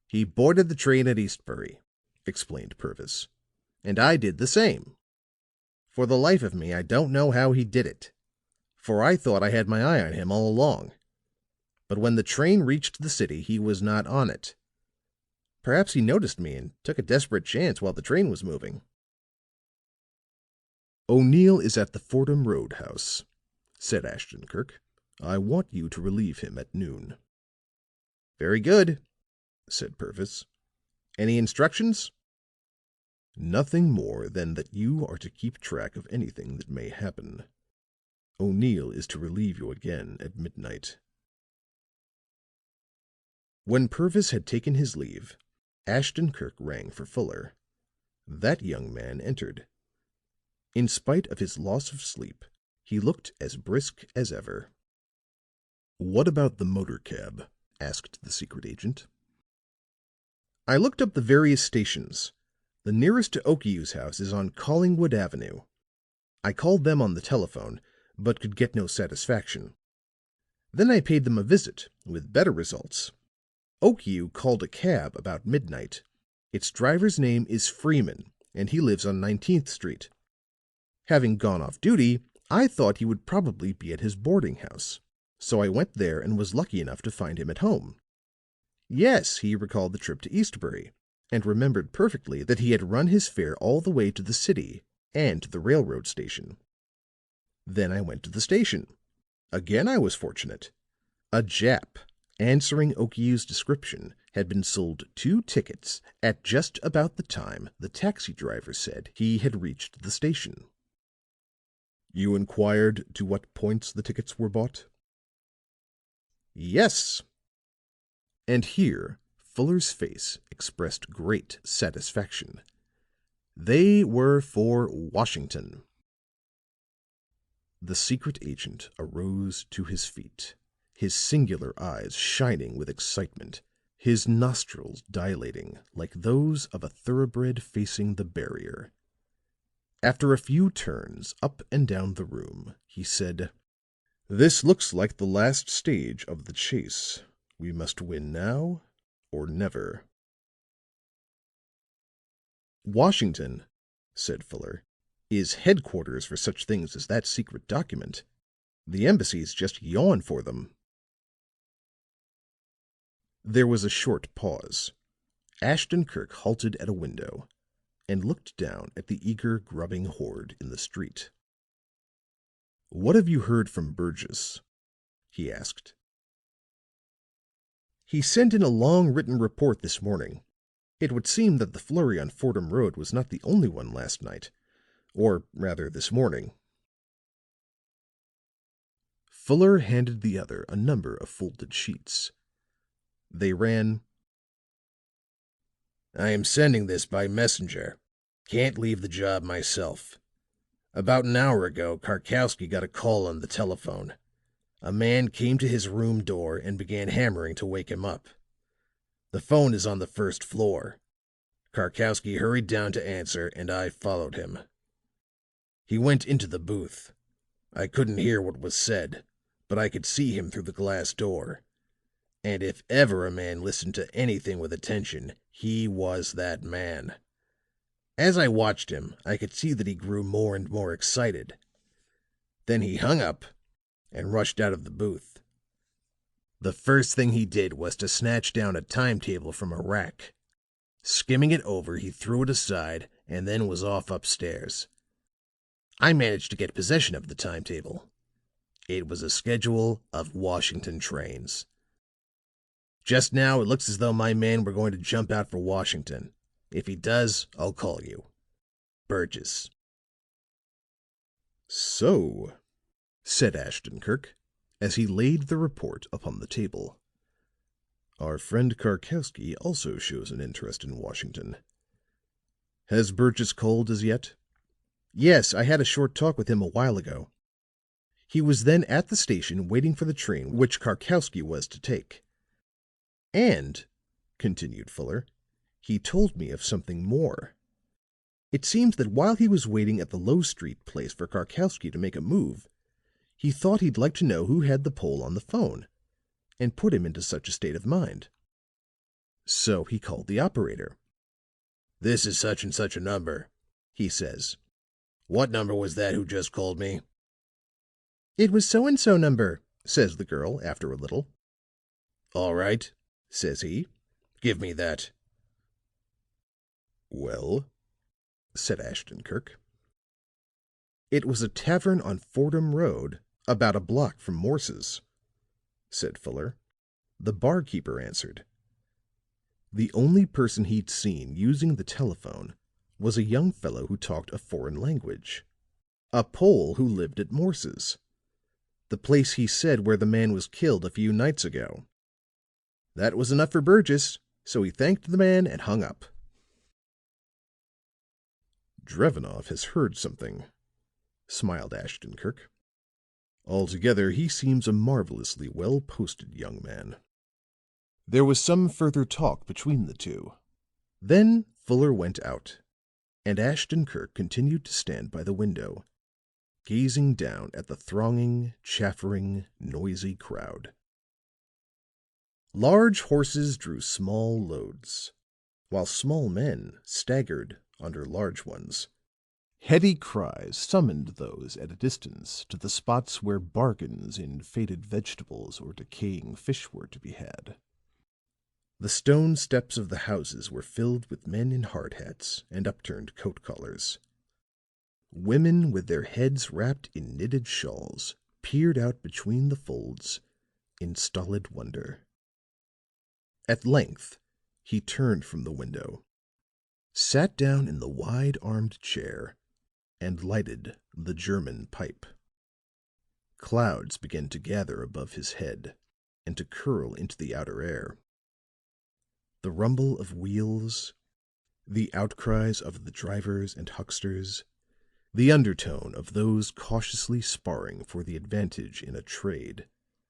"He boarded the train at Eastbury," explained Purvis, "and I did the same. For the life of me, I don't know how he did it, for I thought I had my eye on him all along. But when the train reached the city, he was not on it. Perhaps he noticed me and took a desperate chance while the train was moving." "O'Neill is at the Fordham Roadhouse," said Ashton Kirk. "I want you to relieve him at noon." "Very good," said Purvis. "Any instructions?" "Nothing more than that you are to keep track of anything that may happen. O'Neill is to relieve you again at midnight." When Purvis had taken his leave, Ashton Kirk rang for Fuller. That young man entered. In spite of his loss of sleep, he looked as brisk as ever. "What about the motor cab?" asked the secret agent. "I looked up the various stations. The nearest to Okiu's house is on Collingwood Avenue. I called them on the telephone, but could get no satisfaction. Then I paid them a visit, with better results. Okiu called a cab about midnight. Its driver's name is Freeman, and he lives on 19th Street. Having gone off duty, I thought he would probably be at his boarding house, so I went there and was lucky enough to find him at home. Yes, he recalled the trip to Eastbury, and remembered perfectly that he had run his fare all the way to the city and to the railroad station. Then I went to the station. Again I was fortunate. A Jap, answering Okiu's description, had been sold 2 tickets at just about the time the taxi driver said he had reached the station." "You inquired to what points the tickets were bought?" "Yes." And here Fuller's face expressed great satisfaction. "They were for Washington." The secret agent arose to his feet, his singular eyes shining with excitement, his nostrils dilating like those of a thoroughbred facing the barrier. After a few turns up and down the room, he said: "This looks like the last stage of the chase. We must win now or never." "Washington," said Fuller, "is headquarters for such things as that secret document. The embassies just yawn for them." There was a short pause. Ashton Kirk halted at a window and looked down at the eager, grubbing horde in the street. "What have you heard from Burgess?" he asked. "He sent in a long written report this morning. It would seem that the flurry on Fordham Road was not the only one last night. or rather this morning." Fuller handed the other a number of folded sheets. They ran: "I am sending this by messenger. Can't leave the job myself. About an hour ago, Karkowsky got a call on the telephone. A man came to his room door and began hammering to wake him up. The phone is on the first floor. Karkowsky hurried down to answer, and I followed him. He went into the booth. I couldn't hear what was said, but I could see him through the glass door. And if ever a man listened to anything with attention, he was that man. As I watched him, I could see that he grew more and more excited. Then he hung up and rushed out of the booth. The first thing he did was to snatch down a timetable from a rack. Skimming it over, he threw it aside and then was off upstairs. I managed to get possession of the timetable. It was a schedule of Washington trains. Just now, it looks as though my man were going to jump out for Washington. If he does, I'll call you. Burgess." "So," said Ashton Kirk, as he laid the report upon the table, "our friend Karkowsky also shows an interest in Washington. Has Burgess called as yet?" "Yes, I had a short talk with him a while ago. He was then at the station waiting for the train which Karkowsky was to take. And," continued Fuller, "he told me of something more. It seems that while he was waiting at the Low Street place for Karkowsky to make a move, he thought he'd like to know who had the Pole on the phone, and put him into such a state of mind. So he called the operator. 'This is such and such a number,' he says. 'What number was that who just called me?' 'It was so and so number,' says the girl after a little. 'All right,' says he. 'Give me that.'" "Well?" said Ashton Kirk. "It was a tavern on Fordham Road, about a block from Morse's," said Fuller. "The barkeeper answered. The only person he'd seen using the telephone was a young fellow who talked a foreign language, a Pole who lived at Morse's, the place he said where the man was killed a few nights ago. That was enough for Burgess, so he thanked the man and hung up." "Drevenoff has heard something," smiled Ashton Kirk. "Altogether, he seems a marvelously well-posted young man." There was some further talk between the two. Then Fuller went out, and Ashton Kirk continued to stand by the window, gazing down at the thronging, chaffering, noisy crowd. Large horses drew small loads, while small men staggered under large ones. Heady cries summoned those at a distance to the spots where bargains in faded vegetables or decaying fish were to be had. The stone steps of the houses were filled with men in hard hats and upturned coat collars. Women with their heads wrapped in knitted shawls peered out between the folds in stolid wonder. At length he turned from the window, sat down in the wide-armed chair, and lighted the German pipe. Clouds began to gather above his head and to curl into the outer air. The rumble of wheels, the outcries of the drivers and hucksters, the undertone of those cautiously sparring for the advantage in a trade,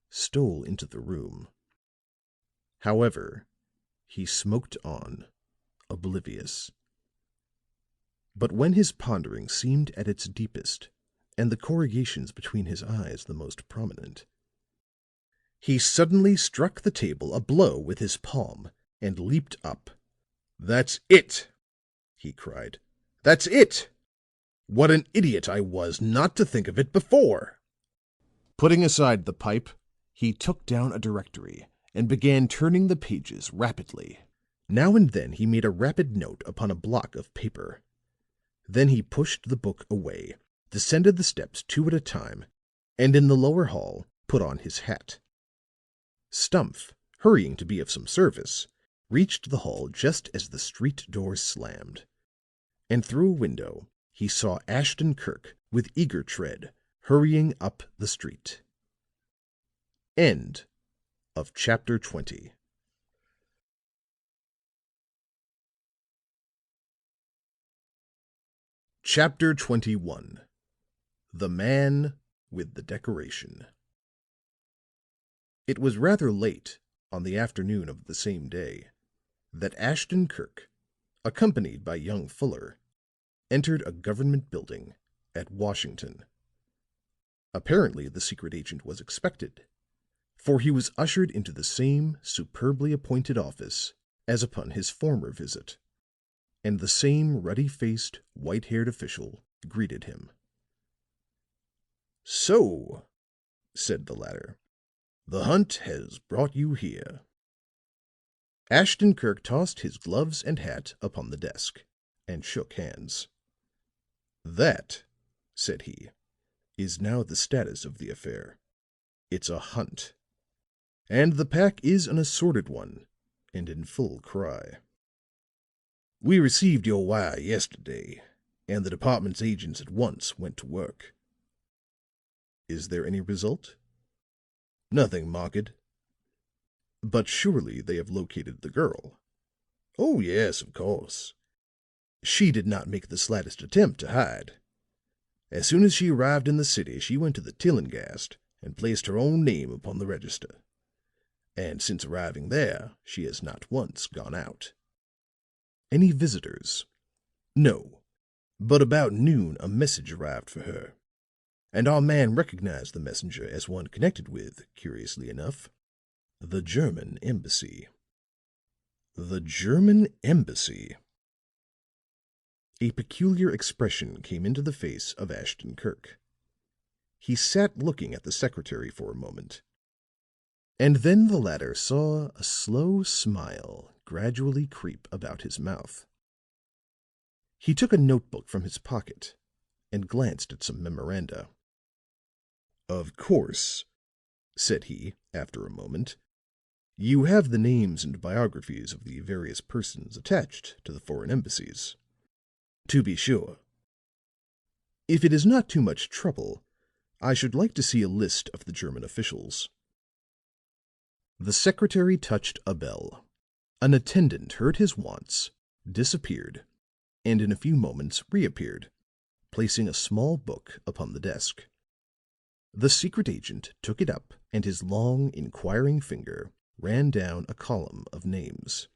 stole into the room. However, he smoked on, oblivious. But when his pondering seemed at its deepest, and the corrugations between his eyes the most prominent, he suddenly struck the table a blow with his palm and leaped up. "That's it!" he cried. "That's it! What an idiot I was not to think of it before!" Putting aside the pipe, he took down a directory and began turning the pages rapidly. Now and then he made a rapid note upon a block of paper. Then he pushed the book away, descended the steps 2 at a time, and in the lower hall put on his hat. Stumph, hurrying to be of some service, reached the hall just as the street door slammed, and through a window he saw Ashton Kirk with eager tread hurrying up the street. End of chapter 20. Chapter 21. The Man with the Decoration. It was rather late on the afternoon of the same day that Ashton Kirk, accompanied by young Fuller, entered a government building at Washington. Apparently, the secret agent was expected, for he was ushered into the same superbly appointed office as upon his former visit, and the same ruddy-faced, white-haired official greeted him. "So," said the latter, "the hunt has brought you here." Ashton Kirk tossed his gloves and hat upon the desk and shook hands. "That," said he, "is now the status of the affair. It's a hunt. And the pack is an assorted one and in full cry. We received your wire yesterday, and the department's agents at once went to work." "Is there any result?" "Nothing marked." "But surely they have located the girl." "Oh, yes, of course. She did not make the slightest attempt to hide. As soon as she arrived in the city, she went to the Tillinghast and placed her own name upon the register. And since arriving there, she has not once gone out." "Any visitors?" "No. But about noon a message arrived for her, and our man recognized the messenger as one connected with, curiously enough, the German embassy." "The German embassy?" A peculiar expression came into the face of Ashton Kirk. He sat looking at the secretary for a moment, and then the latter saw a slow smile gradually creep about his mouth. He took a notebook from his pocket and glanced at some memoranda. "Of course," said he, after a moment, "you have the names and biographies of the various persons attached to the foreign embassies." "To be sure." "If it is not too much trouble, I should like to see a list of the German officials." The secretary touched a bell. An attendant heard his wants, disappeared, and in a few moments reappeared, placing a small book upon the desk. The secret agent took it up, and his long, inquiring finger ran down a column of names.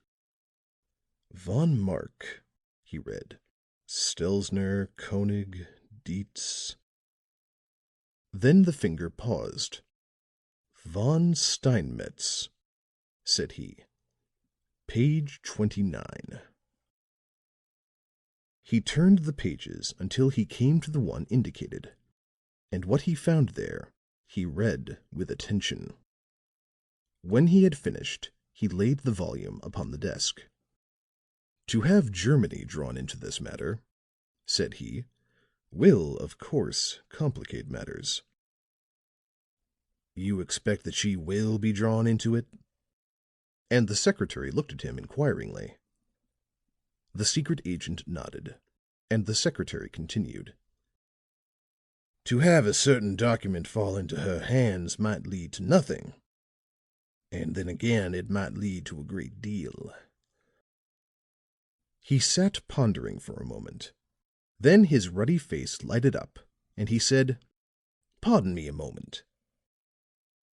"Von Mark," he read. "Stelzner, Koenig, Dietz." Then the finger paused. "Von Steinmetz," said he. "Page 29." He turned the pages until he came to the one indicated, and what he found there he read with attention. When he had finished, he laid the volume upon the desk. "To have Germany drawn into this matter," said he, "will, of course, complicate matters." "You expect that she will be drawn into it?" And the secretary looked at him inquiringly. The secret agent nodded, and the secretary continued. "To have a certain document fall into her hands might lead to nothing, and then again it might lead to a great deal." He sat pondering for a moment. Then his ruddy face lighted up, and he said, "Pardon me a moment."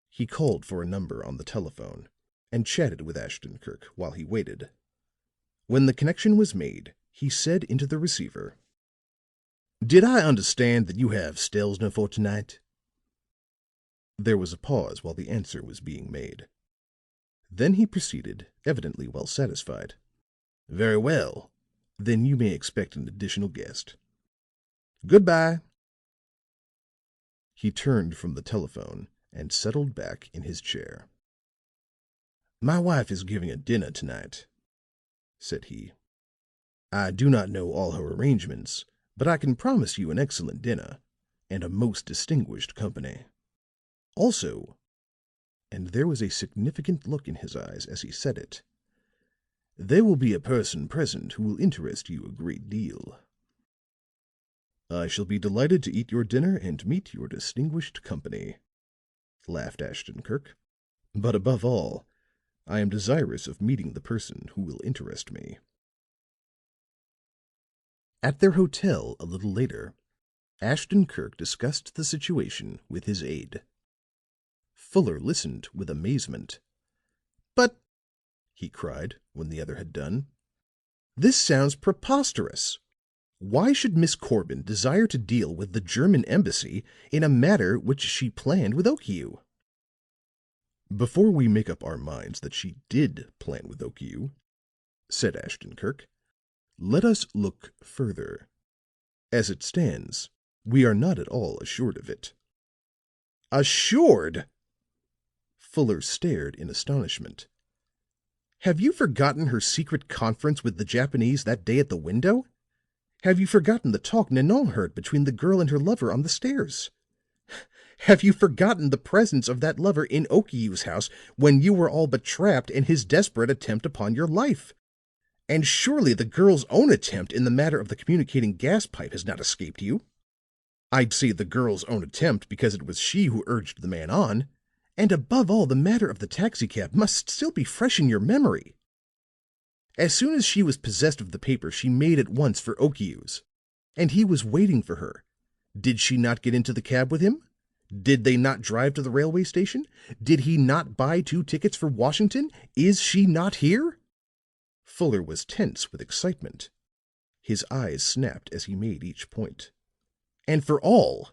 He called for a number on the telephone, and chatted with Ashton Kirk while he waited. When the connection was made, he said into the receiver, "Did I understand that you have Stelzner for tonight?" There was a pause while the answer was being made. Then he proceeded, evidently well satisfied. "Very well. Then you may expect an additional guest. Goodbye." He turned from the telephone and settled back in his chair. "My wife is giving a dinner tonight," said he. "I do not know all her arrangements, but I can promise you an excellent dinner and a most distinguished company. Also," and there was a significant look in his eyes as he said it, "there will be a person present who will interest you a great deal." I shall be delighted to eat your dinner and meet your distinguished company," laughed Ashton Kirk. "But above all, I am desirous of meeting the person who will interest me." At their hotel a little later, Ashton Kirk discussed the situation with his aide. Fuller listened with amazement. "But," he cried, when the other had done, "this sounds preposterous. Why should Miss Corbin desire to deal with the German embassy in a matter which she planned with Okiu?" "Before we make up our minds that she did plan with Okiu," said Ashton Kirk, "let us look further. As it stands, we are not at all assured of it." "Assured?" Fuller stared in astonishment. "Have you forgotten her secret conference with the Japanese that day at the window? Have you forgotten the talk Nanon heard between the girl and her lover on the stairs? Have you forgotten the presence of that lover in Okiu's house when you were all but trapped in his desperate attempt upon your life? And surely the girl's own attempt in the matter of the communicating gas pipe has not escaped you. I'd say the girl's own attempt because it was she who urged the man on. And above all, the matter of the taxicab must still be fresh in your memory. As soon as she was possessed of the paper, she made at once for Okiu's. And he was waiting for her. Did she not get into the cab with him? Did they not drive to the railway station? Did he not buy 2 tickets for Washington? Is she not here?" Fuller was tense with excitement. His eyes snapped as he made each point. "And for all,"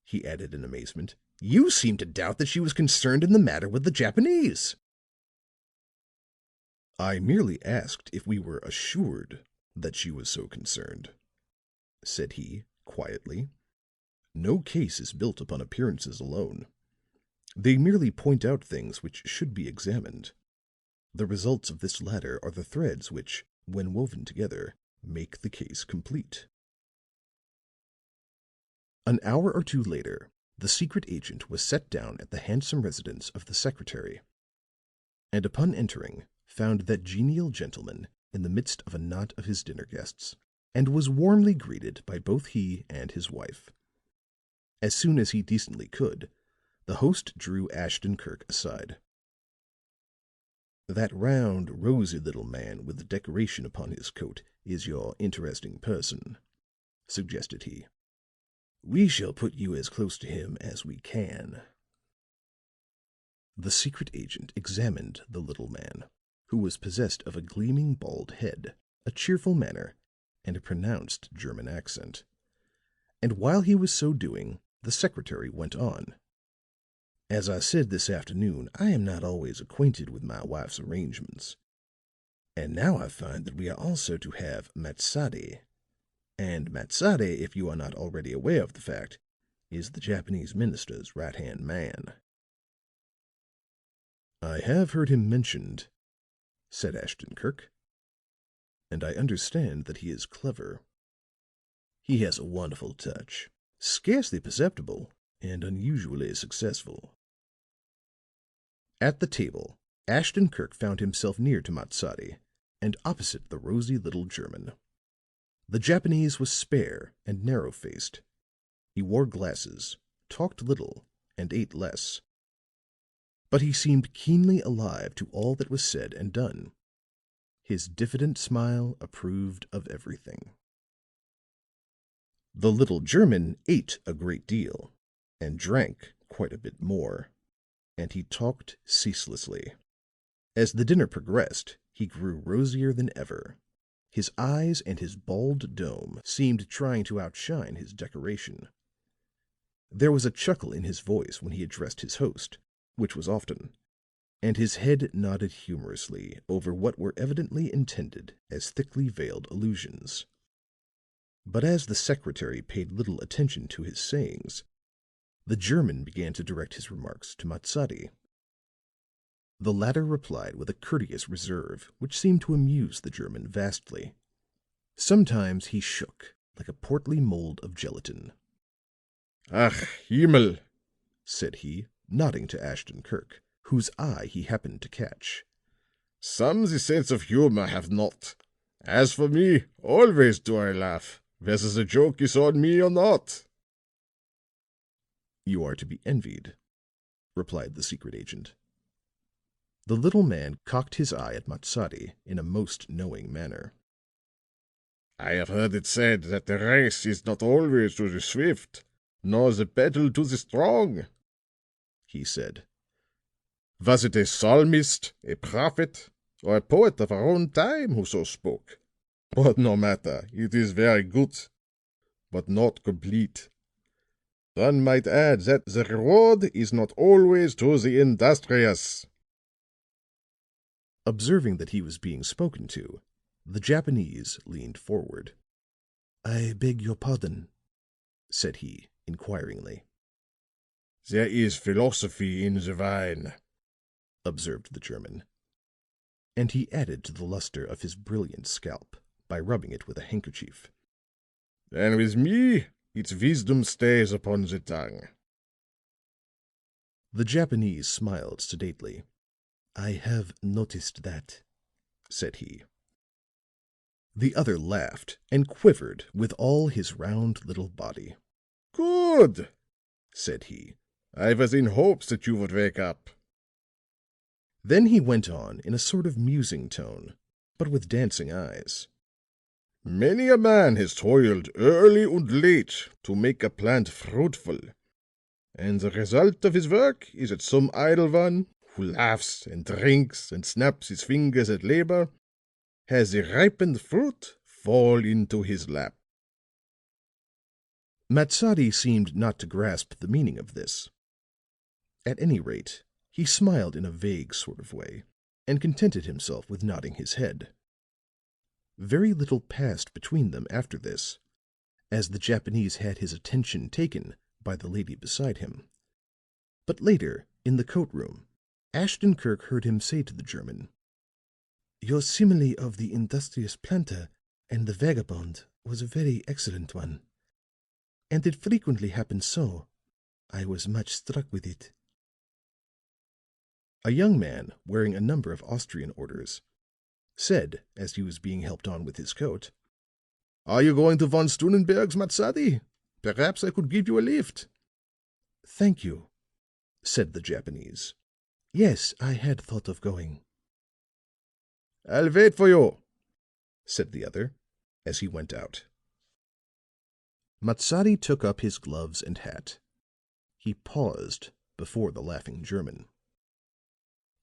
he added in amazement, "you seem to doubt that she was concerned in the matter with the Japanese." "I merely asked if we were assured that she was so concerned," said he, quietly. "No case is built upon appearances alone. They merely point out things which should be examined. The results of this latter are the threads which, when woven together, make the case complete." An hour or two later, the secret agent was set down at the handsome residence of the secretary, and upon entering, found that genial gentleman in the midst of a knot of his dinner guests, and was warmly greeted by both he and his wife. As soon as he decently could, the host drew Ashton Kirk aside. "That round, rosy little man with the decoration upon his coat is your interesting person," suggested he. "We shall put you as close to him as we can." The secret agent examined the little man, who was possessed of a gleaming bald head, a cheerful manner, and a pronounced German accent. And while he was so doing, the secretary went on. "As I said this afternoon, I am not always acquainted with my wife's arrangements. And now I find that we are also to have Matsade. And Matsade, if you are not already aware of the fact, is the Japanese minister's right-hand man." "I have heard him mentioned," said Ashton Kirk, "and I understand that he is clever." "He has a wonderful touch, scarcely perceptible, and unusually successful." At the table, Ashton Kirk found himself near to Matsade, and opposite the rosy little German. The Japanese was spare and narrow-faced. He wore glasses, talked little, and ate less. But he seemed keenly alive to all that was said and done. His diffident smile approved of everything. The little German ate a great deal, and drank quite a bit more, and he talked ceaselessly. As the dinner progressed, he grew rosier than ever. His eyes and his bald dome seemed trying to outshine his decoration. There was a chuckle in his voice when he addressed his host, which was often, and his head nodded humorously over what were evidently intended as thickly veiled allusions. But as the secretary paid little attention to his sayings, the German began to direct his remarks to Matsade. The latter replied with a courteous reserve which seemed to amuse the German vastly. Sometimes he shook like a portly mold of gelatin. "Ach, Himmel," said he, nodding to Ashton Kirk, whose eye he happened to catch. "Some the sense of humor have not. As for me, always do I laugh. whether the joke is on me or not." "You are to be envied," replied the secret agent. The little man cocked his eye at Matsadi in a most knowing manner. "I have heard it said that the race is not always to the swift, nor the battle to the strong," he said. "Was it a psalmist, a prophet, or a poet of our own time who so spoke? But no matter, it is very good, but not complete. One might add that the reward is not always to the industrious." Observing that he was being spoken to, the Japanese leaned forward. "I beg your pardon," said he, inquiringly. "There is philosophy in the wine," observed the German. And he added to the luster of his brilliant scalp by rubbing it with a handkerchief. "And with me, its wisdom stays upon the tongue." The Japanese smiled sedately. "I have noticed that," said he. The other laughed and quivered with all his round little body. "Good," said he. "I was in hopes that you would wake up." Then he went on in a sort of musing tone, but with dancing eyes. "Many a man has toiled early and late to make a plant fruitful, and the result of his work is that some idle one, who laughs and drinks and snaps his fingers at labor, has the ripened fruit fall into his lap." Matsadi seemed not to grasp the meaning of this. At any rate, he smiled in a vague sort of way, and contented himself with nodding his head. Very little passed between them after this, as the Japanese had his attention taken by the lady beside him. But later, in the coat room, Ashton Kirk heard him say to the German, "Your simile of the industrious planter and the vagabond was a very excellent one. And it frequently happens so. I was much struck with it." A young man, wearing a number of Austrian orders, said, as he was being helped on with his coat, "Are you going to von Stunnenberg's, Matsadi? Perhaps I could give you a lift." "Thank you," said the Japanese. "Yes, I had thought of going." "I'll wait for you," said the other, as he went out. Matsadi took up his gloves and hat. He paused before the laughing German.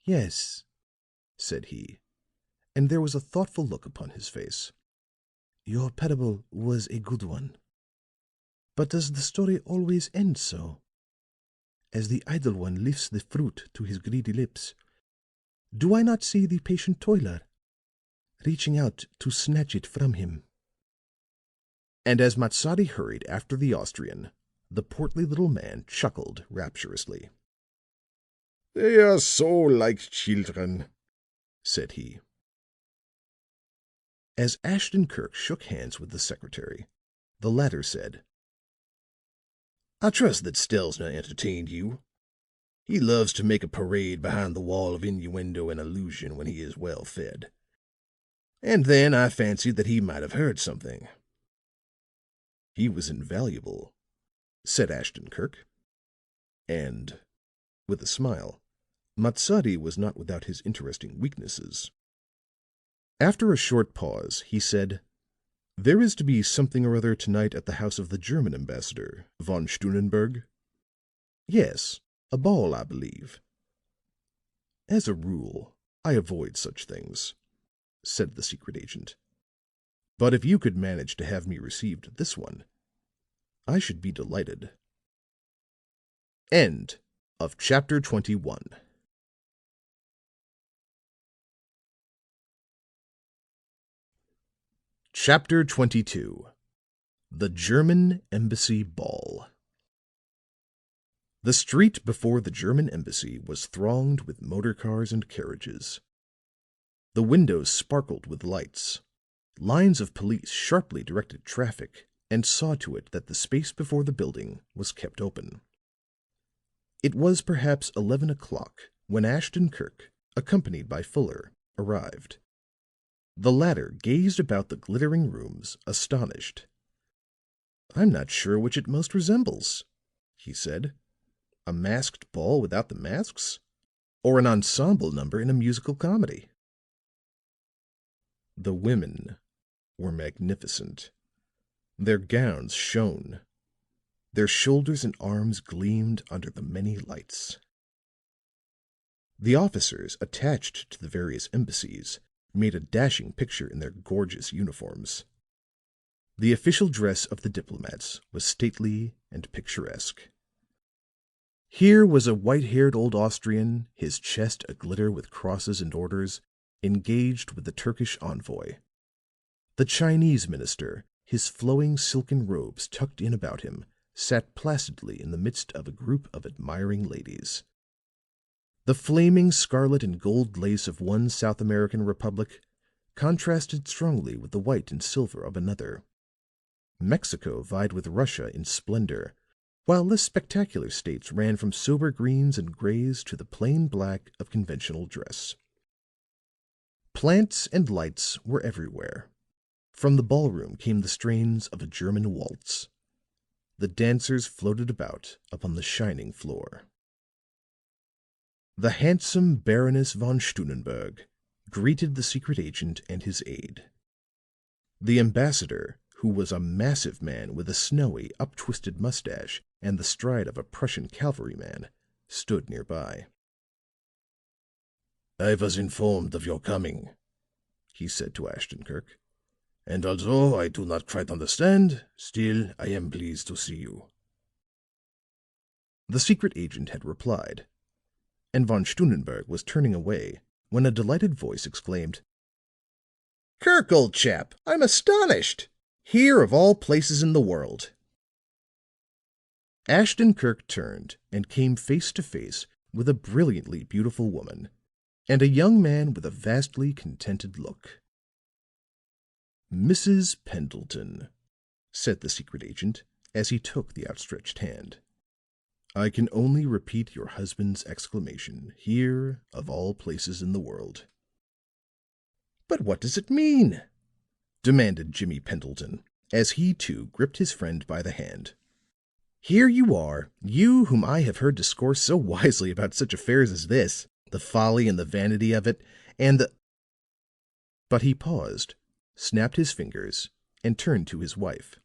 "Yes," said he, and there was a thoughtful look upon his face. "Your parable was a good one. But does the story always end so? As the idle one lifts the fruit to his greedy lips, do I not see the patient toiler reaching out to snatch it from him?" And as Matsadi hurried after the Austrian, the portly little man chuckled rapturously. "They are so like children," said he. As Ashton Kirk shook hands with the secretary, the latter said, "I trust that Stelzner entertained you. He loves to make a parade behind the wall of innuendo and allusion when he is well fed. And then I fancied that he might have heard something." "He was invaluable," said Ashton Kirk. And, with a smile, Matsadi was not without his interesting weaknesses. After a short pause, he said, "There is to be something or other tonight at the house of the German ambassador, von Stunnenberg?" "Yes, a ball, I believe." "As a rule, I avoid such things," said the secret agent. "But if you could manage to have me received at this one, I should be delighted." End of chapter 21. Chapter 22. The German Embassy Ball. The street before the German embassy was thronged with motor cars and carriages. The windows sparkled with lights. Lines of police sharply directed traffic and saw to it that the space before the building was kept open. It was perhaps 11 o'clock when Ashton Kirk, accompanied by Fuller, arrived. The latter gazed about the glittering rooms, astonished. I'm not sure which it most resembles," he said. "A masked ball without the masks, or an ensemble number in a musical comedy." The women were magnificent. Their gowns shone. Their shoulders and arms gleamed under the many lights. The officers attached to the various embassies made a dashing picture in their gorgeous uniforms. The official dress of the diplomats was stately and picturesque. Here was a white-haired old Austrian, his chest aglitter with crosses and orders, engaged with the Turkish envoy. The Chinese minister, his flowing silken robes tucked in about him, sat placidly in the midst of a group of admiring ladies. The flaming scarlet and gold lace of one South American republic contrasted strongly with the white and silver of another. Mexico vied with Russia in splendor, while less spectacular states ran from sober greens and grays to the plain black of conventional dress. Plants and lights were everywhere. From the ballroom came the strains of a German waltz. The dancers floated about upon the shining floor. The handsome Baroness von Stunnenberg greeted the secret agent and his aide. The ambassador, who was a massive man with a snowy, up-twisted mustache and the stride of a Prussian cavalryman, stood nearby. "I was informed of your coming," he said to Ashton Kirk. "And although I do not quite understand, still I am pleased to see you." The secret agent had replied, and von Stunnenberg was turning away when a delighted voice exclaimed, "Kirk, old chap, I'm astonished! Here of all places in the world." Ashton Kirk turned and came face to face with a brilliantly beautiful woman and a young man with a vastly contented look. "Mrs. Pendleton," said the secret agent as he took the outstretched hand. "I can only repeat your husband's exclamation, here of all places in the world." "But what does it mean?" demanded Jimmy Pendleton, as he too gripped his friend by the hand. "Here you are, you whom I have heard discourse so wisely about such affairs as this, the folly and the vanity of it, and the—" But he paused, snapped his fingers, and turned to his wife.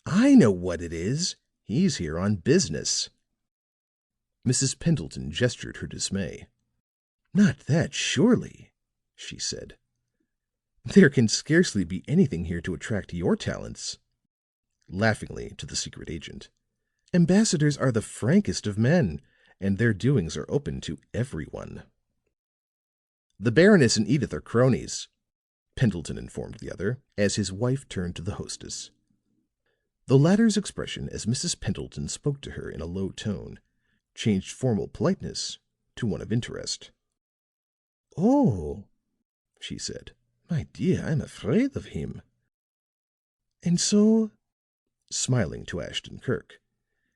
"I know what it is. He's here on business." Mrs. Pendleton gestured her dismay. "Not that, surely," she said. "There can scarcely be anything here to attract your talents." Laughingly to the secret agent, "Ambassadors are the frankest of men, and their doings are open to everyone." "The Baroness and Edyth are cronies," Pendleton informed the other, as his wife turned to the hostess. The latter's expression as Mrs. Pendleton spoke to her in a low tone changed formal politeness to one of interest. "Oh," she said, "my dear, I'm afraid of him. And so," smiling to Ashton Kirk,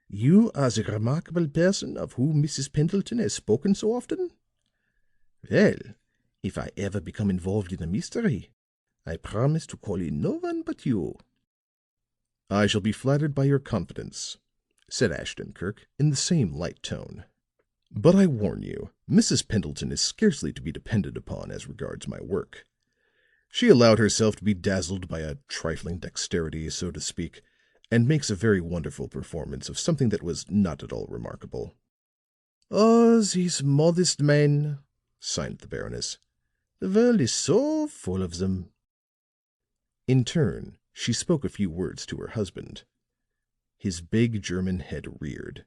"you are the remarkable person of whom Mrs. Pendleton has spoken so often? Well, if I ever become involved in a mystery, I promise to call in no one but you." "I shall be flattered by your confidence," said Ashton Kirk in the same light tone. "But I warn you, Mrs. Pendleton is scarcely to be depended upon as regards my work. She allowed herself to be dazzled by a trifling dexterity, so to speak, and makes a very wonderful performance of something that was not at all remarkable." "Oh, these modest men," sighed the Baroness. "The world is so full of them." In turn, she spoke a few words to her husband. His big German head reared,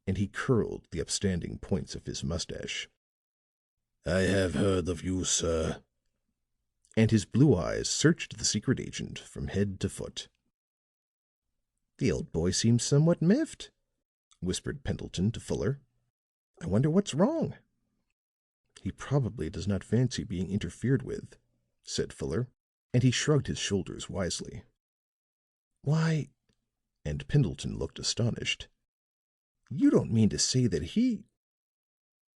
and he curled the upstanding points of his mustache. "I have heard of you, sir," and his blue eyes searched the secret agent from head to foot. "The old boy seems somewhat miffed," whispered Pendleton to Fuller. "I wonder what's wrong." "He probably does not fancy being interfered with," said Fuller, and he shrugged his shoulders wisely. "Why," and Pendleton looked astonished, "you don't mean to say that he—"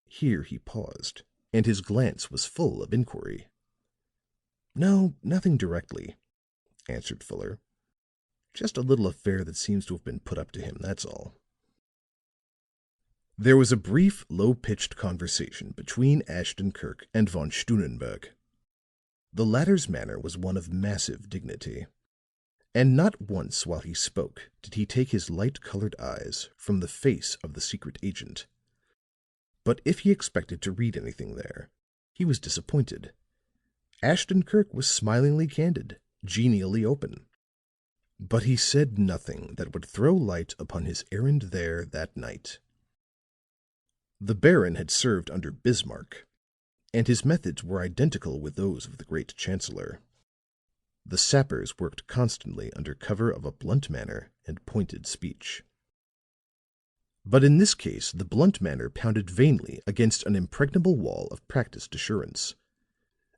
Here he paused, and his glance was full of inquiry. "No, nothing directly," answered Fuller. Just a little affair that seems to have been put up to him, that's all." There was a brief, low-pitched conversation between Ashton Kirk and von Stunnenberg. The latter's manner was one of massive dignity, and not once while he spoke did he take his light-colored eyes from the face of the secret agent. But if he expected to read anything there, he was disappointed. Ashton Kirk was smilingly candid, genially open. But he said nothing that would throw light upon his errand there that night. The Baron had served under Bismarck, and his methods were identical with those of the great chancellor. The sappers worked constantly under cover of a blunt manner and pointed speech. But in this case the blunt manner pounded vainly against an impregnable wall of practiced assurance,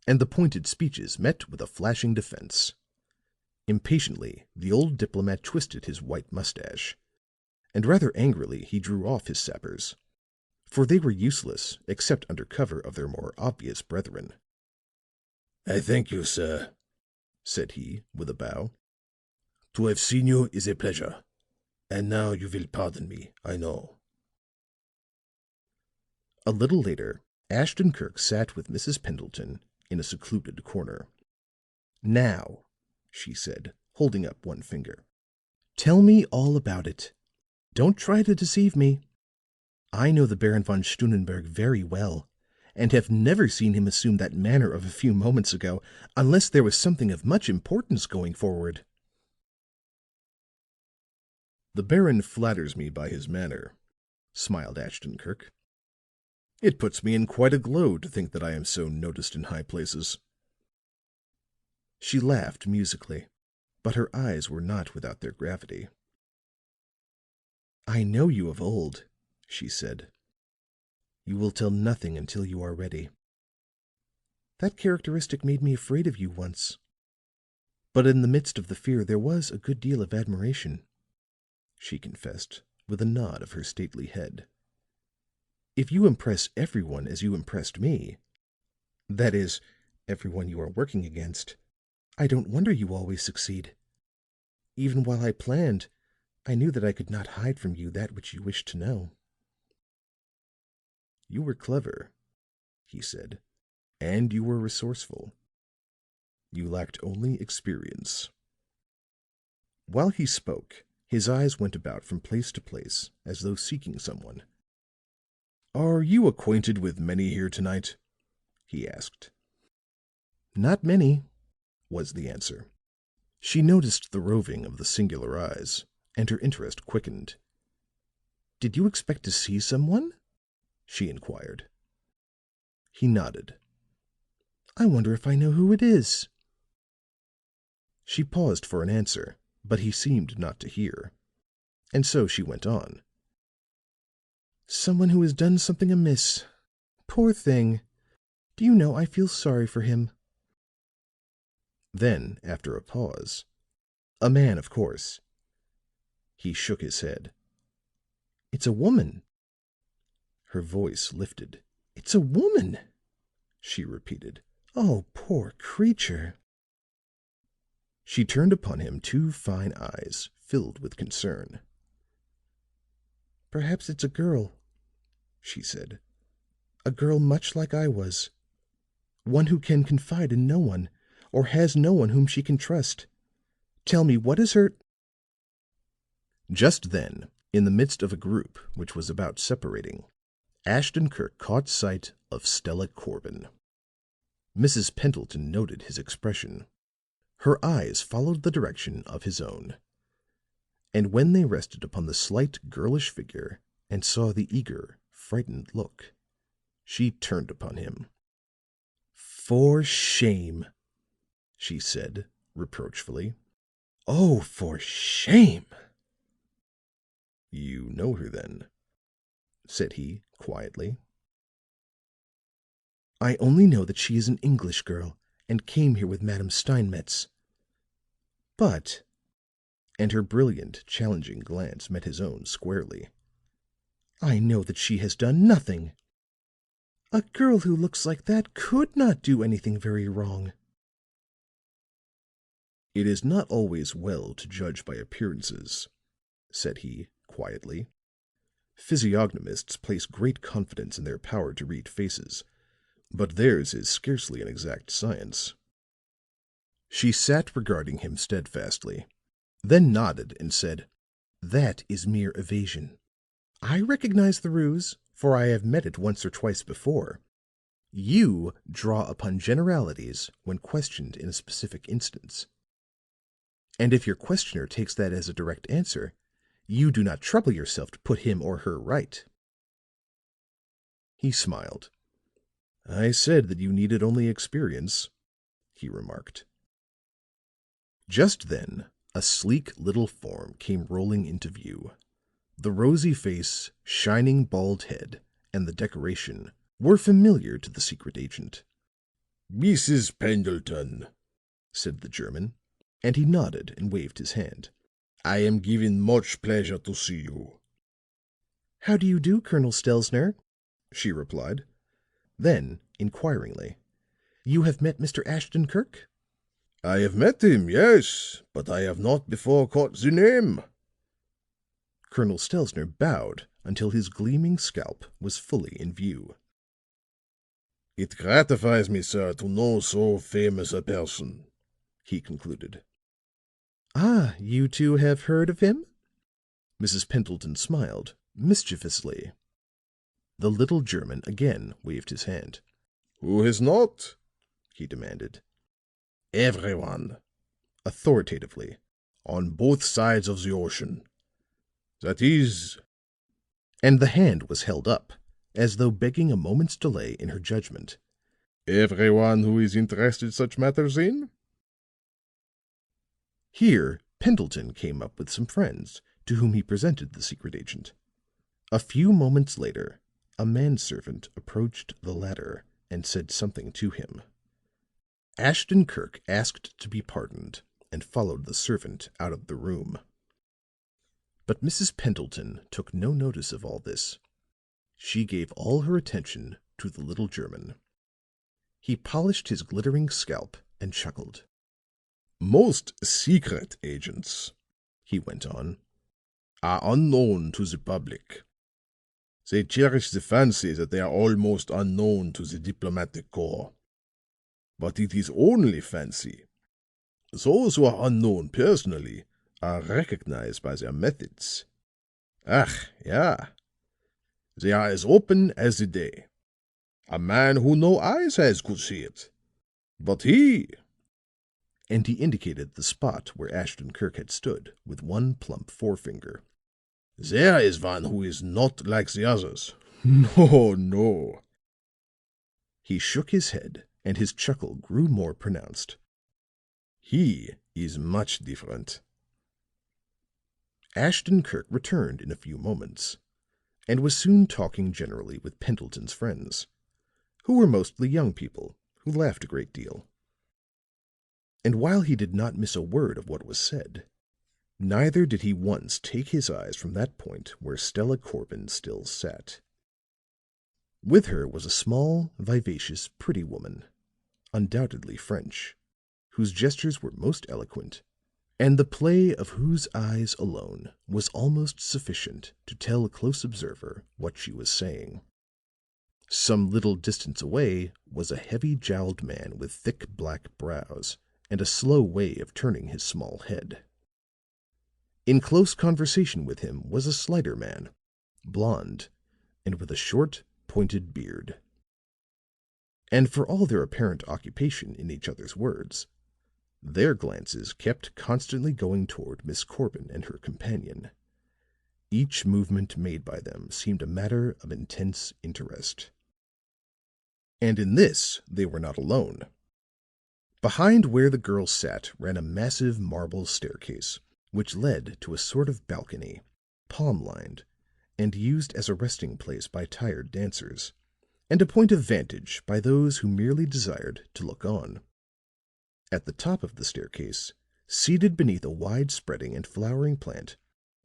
and the pointed speeches met with a flashing defense. Impatiently the old diplomat twisted his white mustache, and rather angrily he drew off his sappers, for they were useless except under cover of their more obvious brethren. "I thank you, sir," said he, with a bow. "To have seen you is a pleasure. And now you will pardon me, I know." A little later, Ashton Kirk sat with Mrs. Pendleton in a secluded corner. "Now," she said, holding up one finger, "tell me all about it. Don't try to deceive me. I know the Baron von Stunnenberg very well, and have never seen him assume that manner of a few moments ago, unless there was something of much importance going forward." "The Baron flatters me by his manner," smiled Ashton Kirk. "It puts me in quite a glow to think that I am so noticed in high places." She laughed musically, but her eyes were not without their gravity. "I know you of old," she said. "You will tell nothing until you are ready. That characteristic made me afraid of you once. But in the midst of the fear there was a good deal of admiration," she confessed, with a nod of her stately head. "If you impress everyone as you impressed me, that is, everyone you are working against, I don't wonder you always succeed. Even while I planned, I knew that I could not hide from you that which you wished to know." "You were clever," he said, "and you were resourceful. You lacked only experience." While he spoke, his eyes went about from place to place as though seeking someone. "Are you acquainted with many here tonight?" he asked. "Not many," was the answer. She noticed the roving of the singular eyes, and her interest quickened. "Did you expect to see someone?" she inquired. He nodded. "I wonder if I know who it is." She paused for an answer, but he seemed not to hear, and so she went on. "Someone who has done something amiss. Poor thing. Do you know, I feel sorry for him." Then, after a pause, "A man, of course." He shook his head. "It's a woman." Her voice lifted. "It's a woman," she repeated. "Oh, poor creature." She turned upon him two fine eyes filled with concern. "Perhaps it's a girl," she said. "A girl much like I was. One who can confide in no one, or has no one whom she can trust. Tell me, what is her—" Just then, in the midst of a group which was about separating, Ashton Kirk caught sight of Stella Corbin. Mrs. Pendleton noted his expression. Her eyes followed the direction of his own, and when they rested upon the slight girlish figure and saw the eager, frightened look, she turned upon him. "For shame," she said, reproachfully. "Oh, for shame!" "You know her, then?" said he, quietly. "I only know that she is an English girl, and came here with Madame Steinmetz. But," and her brilliant, challenging glance met his own squarely, "I know that she has done nothing. A girl who looks like that could not do anything very wrong." "It is not always well to judge by appearances," said he, quietly. "Physiognomists place great confidence in their power to read faces, but theirs is scarcely an exact science." She sat regarding him steadfastly, then nodded and said, "That is mere evasion. I recognize the ruse, for I have met it once or twice before. You draw upon generalities when questioned in a specific instance. And if your questioner takes that as a direct answer, you do not trouble yourself to put him or her right." He smiled. "I said that you needed only experience," he remarked. Just then a sleek little form came rolling into view. The rosy face, shining bald head, and the decoration were familiar to the secret agent. "Mrs. Pendleton," said the German, and he nodded and waved his hand. "I am given much pleasure to see you." "How do you do, Colonel Stelzner?" she replied. Then, inquiringly, "You have met Mr. Ashton Kirk?" "I have met him, yes, but I have not before caught the name." Colonel Stelzner bowed until his gleaming scalp was fully in view. "It gratifies me, sir, to know so famous a person," he concluded. "Ah, you too have heard of him?" Mrs. Pendleton smiled mischievously. The little German again waved his hand. "Who has not?" he demanded. "Everyone, Authoritatively. on both sides of the ocean. That is," And the hand was held up, as though begging a moment's delay in her judgment, "everyone who is interested such matters in." Here Pendleton came up with some friends, to whom he presented the secret agent. A few moments later a manservant approached the latter and said something to him. Ashton Kirk asked to be pardoned and followed the servant out of the room. But Mrs. Pendleton took no notice of all this. She gave all her attention to the little German. He polished his glittering scalp and chuckled. "Most secret agents," he went on, "are unknown to the public. They cherish the fancy that they are almost unknown to the diplomatic corps. But it is only fancy. Those who are unknown personally are recognized by their methods. Ach, ja. They are as open as the day. A man who no eyes has could see it. But he," and he indicated the spot where Ashton Kirk had stood with one plump forefinger, "there is one who is not like the others. No, no." He shook his head, and his chuckle grew more pronounced. "He is much different." Ashton Kirk returned in a few moments, and was soon talking generally with Pendleton's friends, who were mostly young people who laughed a great deal. And while he did not miss a word of what was said, neither did he once take his eyes from that point where Stella Corbin still sat. With her was a small, vivacious, pretty woman, undoubtedly French, whose gestures were most eloquent, and the play of whose eyes alone was almost sufficient to tell a close observer what she was saying. Some little distance away was a heavy-jowled man with thick black brows and a slow way of turning his small head. In close conversation with him was a slighter man, blond, and with a short, pointed beard. And for all their apparent occupation in each other's words, their glances kept constantly going toward Miss Corbin and her companion. Each movement made by them seemed a matter of intense interest. And in this they were not alone. Behind where the girl sat ran a massive marble staircase, which led to a sort of balcony, palm-lined, and used as a resting place by tired dancers, and a point of vantage by those who merely desired to look on. At the top of the staircase, seated beneath a wide-spreading and flowering plant,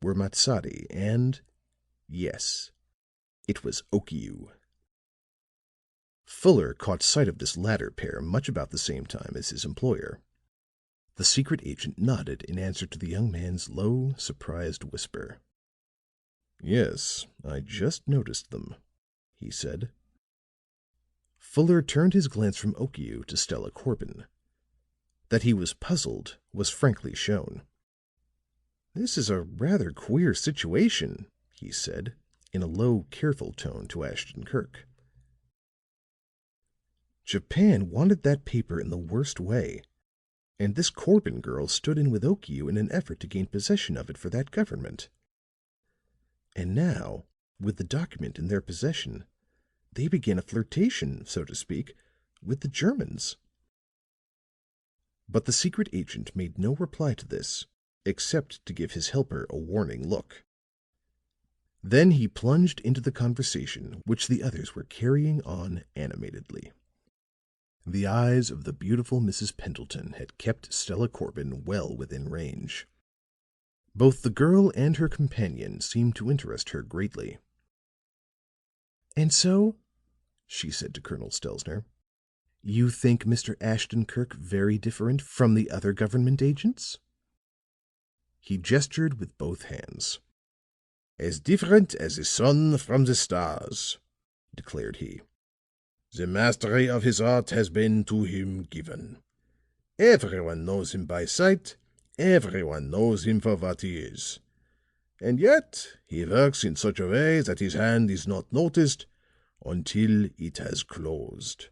were Matsadi and, yes, it was Okiu. Fuller caught sight of this latter pair much about the same time as his employer. The secret agent nodded in answer to the young man's low, surprised whisper. "Yes, I just noticed them," he said. Fuller turned his glance from Okiu to Stella Corbin. That he was puzzled was frankly shown. "This is a rather queer situation," he said, in a low, careful tone to Ashton Kirk. "Japan wanted that paper in the worst way, and this Corbin girl stood in with Okiu in an effort to gain possession of it for that government. And now, with the document in their possession, they began a flirtation, so to speak, with the Germans." But the secret agent made no reply to this, except to give his helper a warning look. Then he plunged into the conversation which the others were carrying on animatedly. The eyes of the beautiful Mrs. Pendleton had kept Stella Corbin well within range. Both the girl and her companion seemed to interest her greatly. "And so," she said to Colonel Stelzner, "you think Mr. Ashton Kirk very different from the other government agents?" He gestured with both hands. "As different as the sun from the stars," declared he. "The mastery of his art has been to him given. Everyone knows him by sight, everyone knows him for what he is. And yet he works in such a way that his hand is not noticed until it has closed."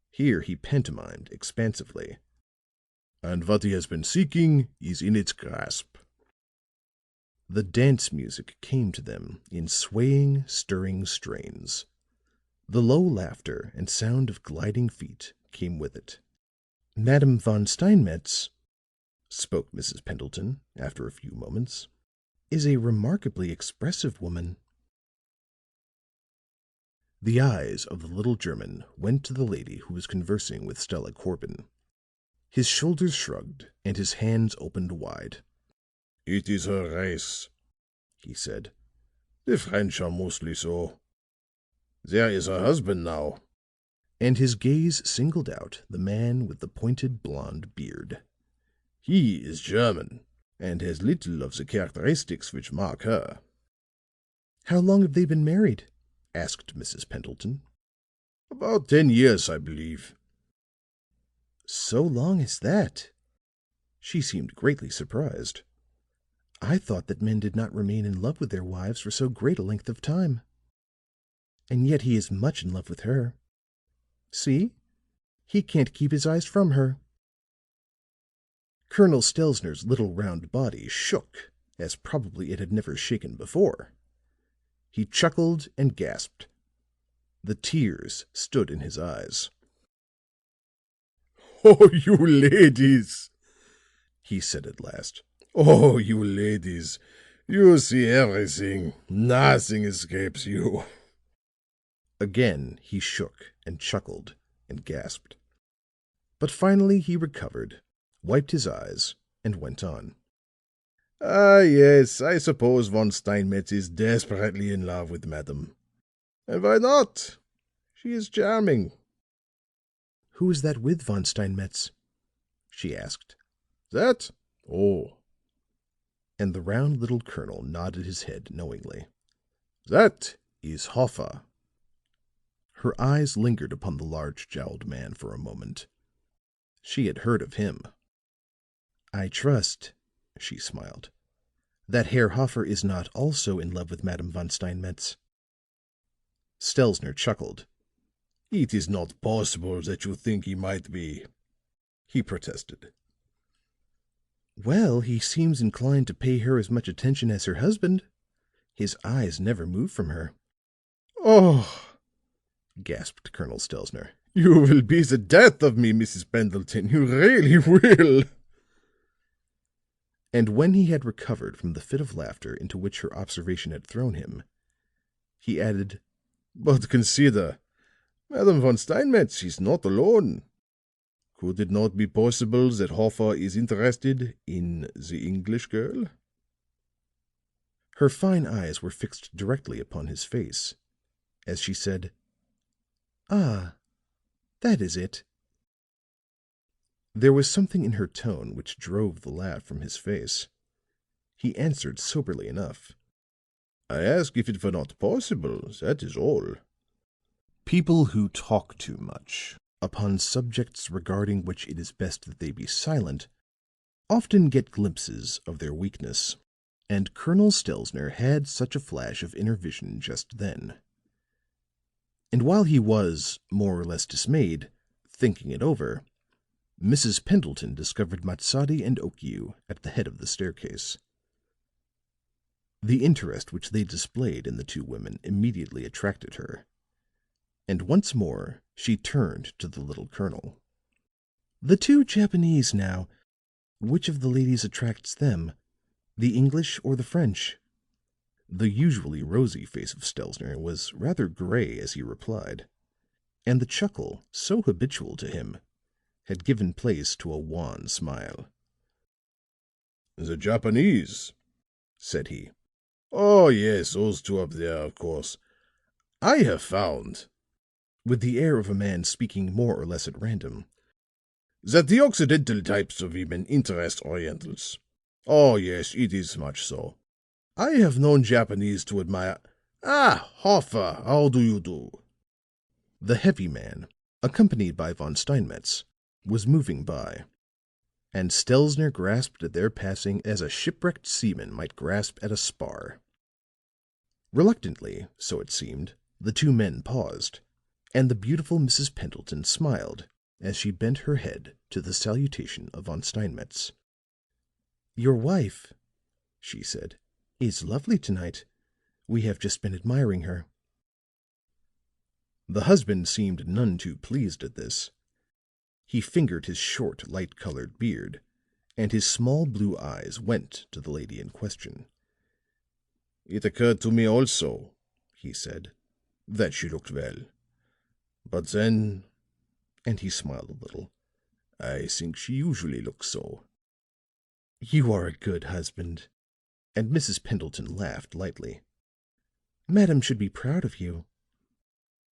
Here he pantomimed expansively. "And what he has been seeking is in its grasp." The dance music came to them in swaying, stirring strains. The low laughter and sound of gliding feet came with it. "Madame von Steinmetz," spoke Mrs. Pendleton after a few moments, "is a remarkably expressive woman." The eyes of the little German went to the lady who was conversing with Stella Corbin. His shoulders shrugged and his hands opened wide. "It is her race," he said. "The French are mostly so. There is her husband now." And his gaze singled out the man with the pointed blond beard. "He is German, and has little of the characteristics which mark her." "How long have they been married?" asked Mrs. Pendleton. "About 10 years, I believe." "So long as that?" She seemed greatly surprised. "I thought that men did not remain in love with their wives for so great a length of time. And yet he is much in love with her. See, he can't keep his eyes from her." Colonel Stelzner's little round body shook as probably it had never shaken before. He chuckled and gasped. The tears stood in his eyes. "Oh, you ladies," he said at last. "Oh, you ladies, you see everything. Nothing escapes you." Again he shook and chuckled and gasped. But finally he recovered, wiped his eyes, and went on. "Ah, yes, I suppose von Steinmetz is desperately in love with Madame. And why not? She is charming." "Who is that with von Steinmetz?" she asked. "That? Oh." And the round little colonel nodded his head knowingly. "That is Hoffa." Her eyes lingered upon the large jowled man for a moment. She had heard of him. "I trust," she smiled, "that Herr Hoffer is not also in love with Madame von Steinmetz." Stelzner chuckled. "It is not possible that you think he might be," he protested. "Well, he seems inclined to pay her as much attention as her husband. His eyes never move from her." "Oh," gasped Colonel Stelzner. "You will be the death of me, Mrs. Pendleton. You really will." And when he had recovered from the fit of laughter into which her observation had thrown him, he added, "But consider, Madame von Steinmetz is not alone. Could it not be possible that Hoffer is interested in the English girl?" Her fine eyes were fixed directly upon his face, as she said, "Ah, that is it." There was something in her tone which drove the laugh from his face. He answered soberly enough. I ask if it were not possible, that is all. People who talk too much upon subjects regarding which it is best that they be silent often get glimpses of their weakness, and Colonel Stelzner had such a flash of inner vision just then. And while he was, more or less dismayed, thinking it over, Mrs. Pendleton discovered Matsadi and Okiu at the head of the staircase. The interest which they displayed in the two women immediately attracted her, and once more she turned to the little colonel. "The two Japanese, now. Which of the ladies attracts them, the English or the French?" The usually rosy face of Stelzner was rather gray as he replied, and the chuckle, so habitual to him, had given place to a wan smile. "The Japanese," said he. "Oh, yes, those two up there, of course. I have found," with the air of a man speaking more or less at random, "that the Occidental types of women interest Orientals. Oh, yes, it is much so. I have known Japanese to admire. Ah, Hoffer, how do you do?" The heavy man, accompanied by Von Steinmetz, was moving by, and Stelzner grasped at their passing as a shipwrecked seaman might grasp at a spar. Reluctantly, so it seemed, the two men paused, and the beautiful Mrs. Pendleton smiled as she bent her head to the salutation of Von Steinmetz. "Your wife," she said, "is lovely tonight. We have just been admiring her." The husband seemed none too pleased at this. He fingered his short, light-colored beard, and his small blue eyes went to the lady in question. "It occurred to me also," he said, "that she looked well. But then," and he smiled a little, "I think she usually looks so." "You are a good husband," and Mrs. Pendleton laughed lightly. "Madame should be proud of you.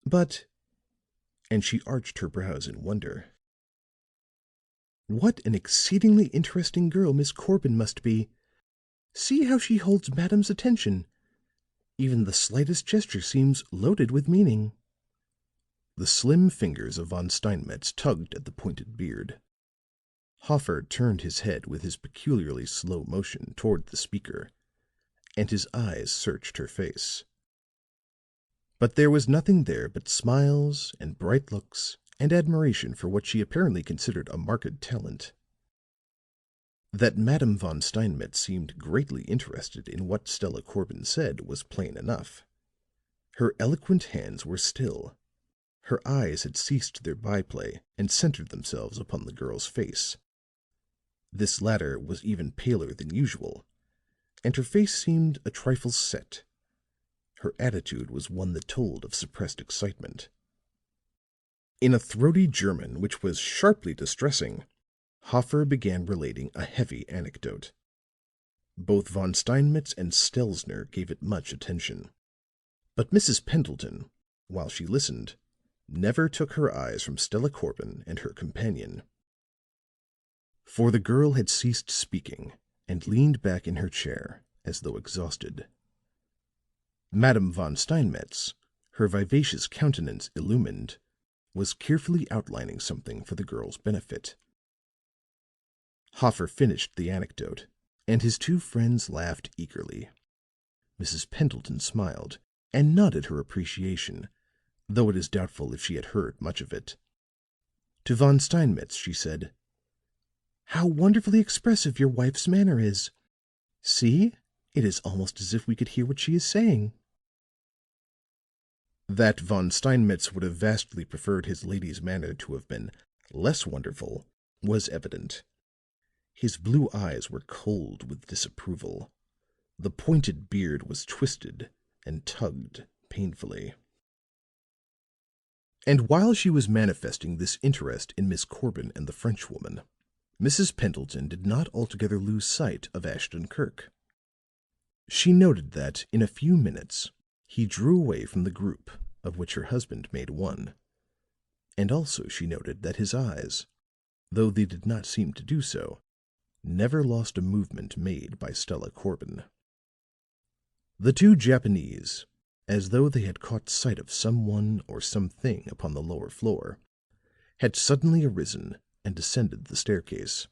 But," and she arched her brows in wonder, "what an exceedingly interesting girl Miss Corbin must be. See how she holds Madame's attention. Even the slightest gesture seems loaded with meaning." The slim fingers of Von Steinmetz tugged at the pointed beard. Hoffer turned his head with his peculiarly slow motion toward the speaker, and his eyes searched her face. But there was nothing there but smiles and bright looks and admiration for what she apparently considered a marked talent. That Madame Von Steinmetz seemed greatly interested in what Stella Corbin said was plain enough. Her eloquent hands were still. Her eyes had ceased their byplay and centered themselves upon the girl's face. This latter was even paler than usual, and her face seemed a trifle set. Her attitude was one that told of suppressed excitement. In a throaty German which was sharply distressing, Hoffer began relating a heavy anecdote. Both Von Steinmetz and Stelzner gave it much attention. But Mrs. Pendleton, while she listened, never took her eyes from Stella Corbin and her companion. For the girl had ceased speaking and leaned back in her chair as though exhausted. Madame Von Steinmetz, her vivacious countenance illumined, was carefully outlining something for the girl's benefit. Hoffer finished the anecdote, and his two friends laughed eagerly. Mrs. Pendleton smiled and nodded her appreciation, though it is doubtful if she had heard much of it. To Von Steinmetz she said, "How wonderfully expressive your wife's manner is. See, it is almost as if we could hear what she is saying." That Von Steinmetz would have vastly preferred his lady's manner to have been less wonderful was evident. His blue eyes were cold with disapproval. The pointed beard was twisted and tugged painfully. And while she was manifesting this interest in Miss Corbin and the Frenchwoman, Mrs. Pendleton did not altogether lose sight of Ashton Kirk. She noted that in a few minutes he drew away from the group of which her husband made one, and also she noted that his eyes, though they did not seem to do so, never lost a movement made by Stella Corbin. The two Japanese, as though they had caught sight of someone or something upon the lower floor, had suddenly arisen and descended the staircase.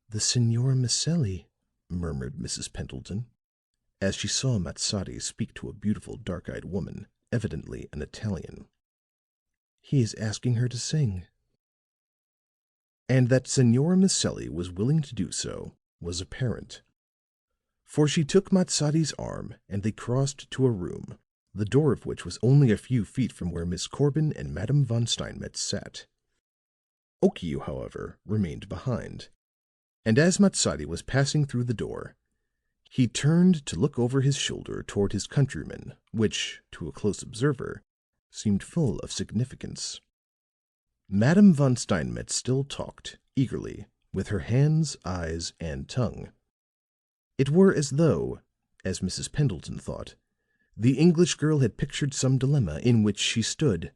"The Signora Maselli," murmured Mrs. Pendleton, as she saw Matsadi speak to a beautiful dark-eyed woman, evidently an Italian. "He is asking her to sing." And that Signora Maselli was willing to do so was apparent. For she took Matsadi's arm and they crossed to a room, the door of which was only a few feet from where Miss Corbin and Madame von Steinmetz sat. Okiu, however, remained behind, and as Matsadi was passing through the door, he turned to look over his shoulder toward his countryman, which, to a close observer, seemed full of significance. Madame von Steinmetz still talked, eagerly, with her hands, eyes, and tongue. It were as though, as Mrs. Pendleton thought, the English girl had pictured some dilemma in which she stood,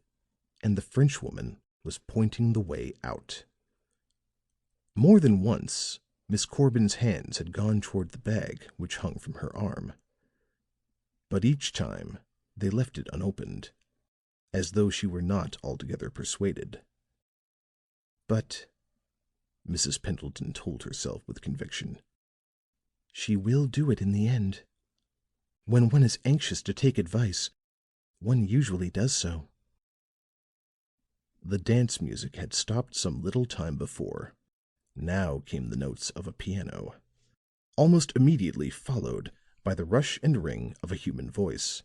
and the Frenchwoman was pointing the way out. More than once, Miss Corbin's hands had gone toward the bag which hung from her arm, but each time they left it unopened, as though she were not altogether persuaded. But, Mrs. Pendleton told herself with conviction, she will do it in the end. When one is anxious to take advice, one usually does so. The dance music had stopped some little time before. Now came the notes of a piano, almost immediately followed by the rush and ring of a human voice.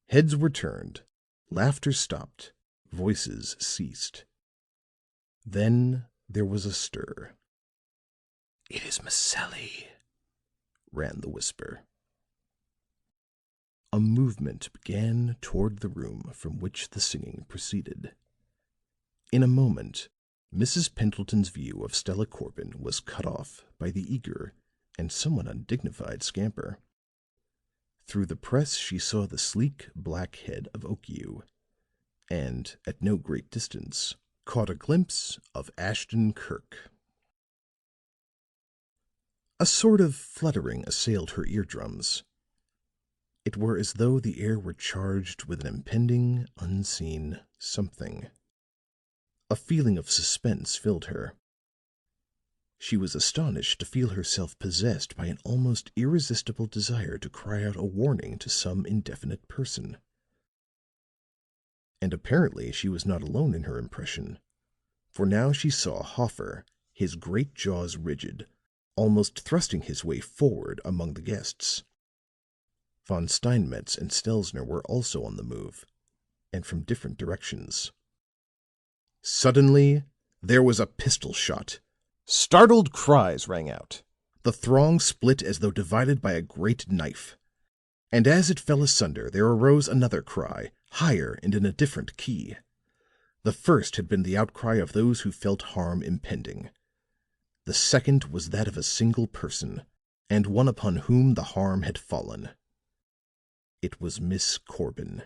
Heads were turned, laughter stopped, voices ceased. Then there was a stir. "It is Maselli," ran the whisper. A movement began toward the room from which the singing proceeded. In a moment, Mrs. Pendleton's view of Stella Corbin was cut off by the eager and somewhat undignified scamper. Through the press she saw the sleek black head of Okiu, and at no great distance caught a glimpse of Ashton Kirk. A sort of fluttering assailed her eardrums. It were as though the air were charged with an impending, unseen something. A feeling of suspense filled her. She was astonished to feel herself possessed by an almost irresistible desire to cry out a warning to some indefinite person. And apparently she was not alone in her impression, for now she saw Hoffer, his great jaws rigid, almost thrusting his way forward among the guests. Von Steinmetz and Stelzner were also on the move, and from different directions. Suddenly there was a pistol shot. Startled cries rang out. The throng split as though divided by a great knife. And as it fell asunder, there arose another cry, higher and in a different key. The first had been the outcry of those who felt harm impending. The second was that of a single person, and one upon whom the harm had fallen. It was Miss Corbin.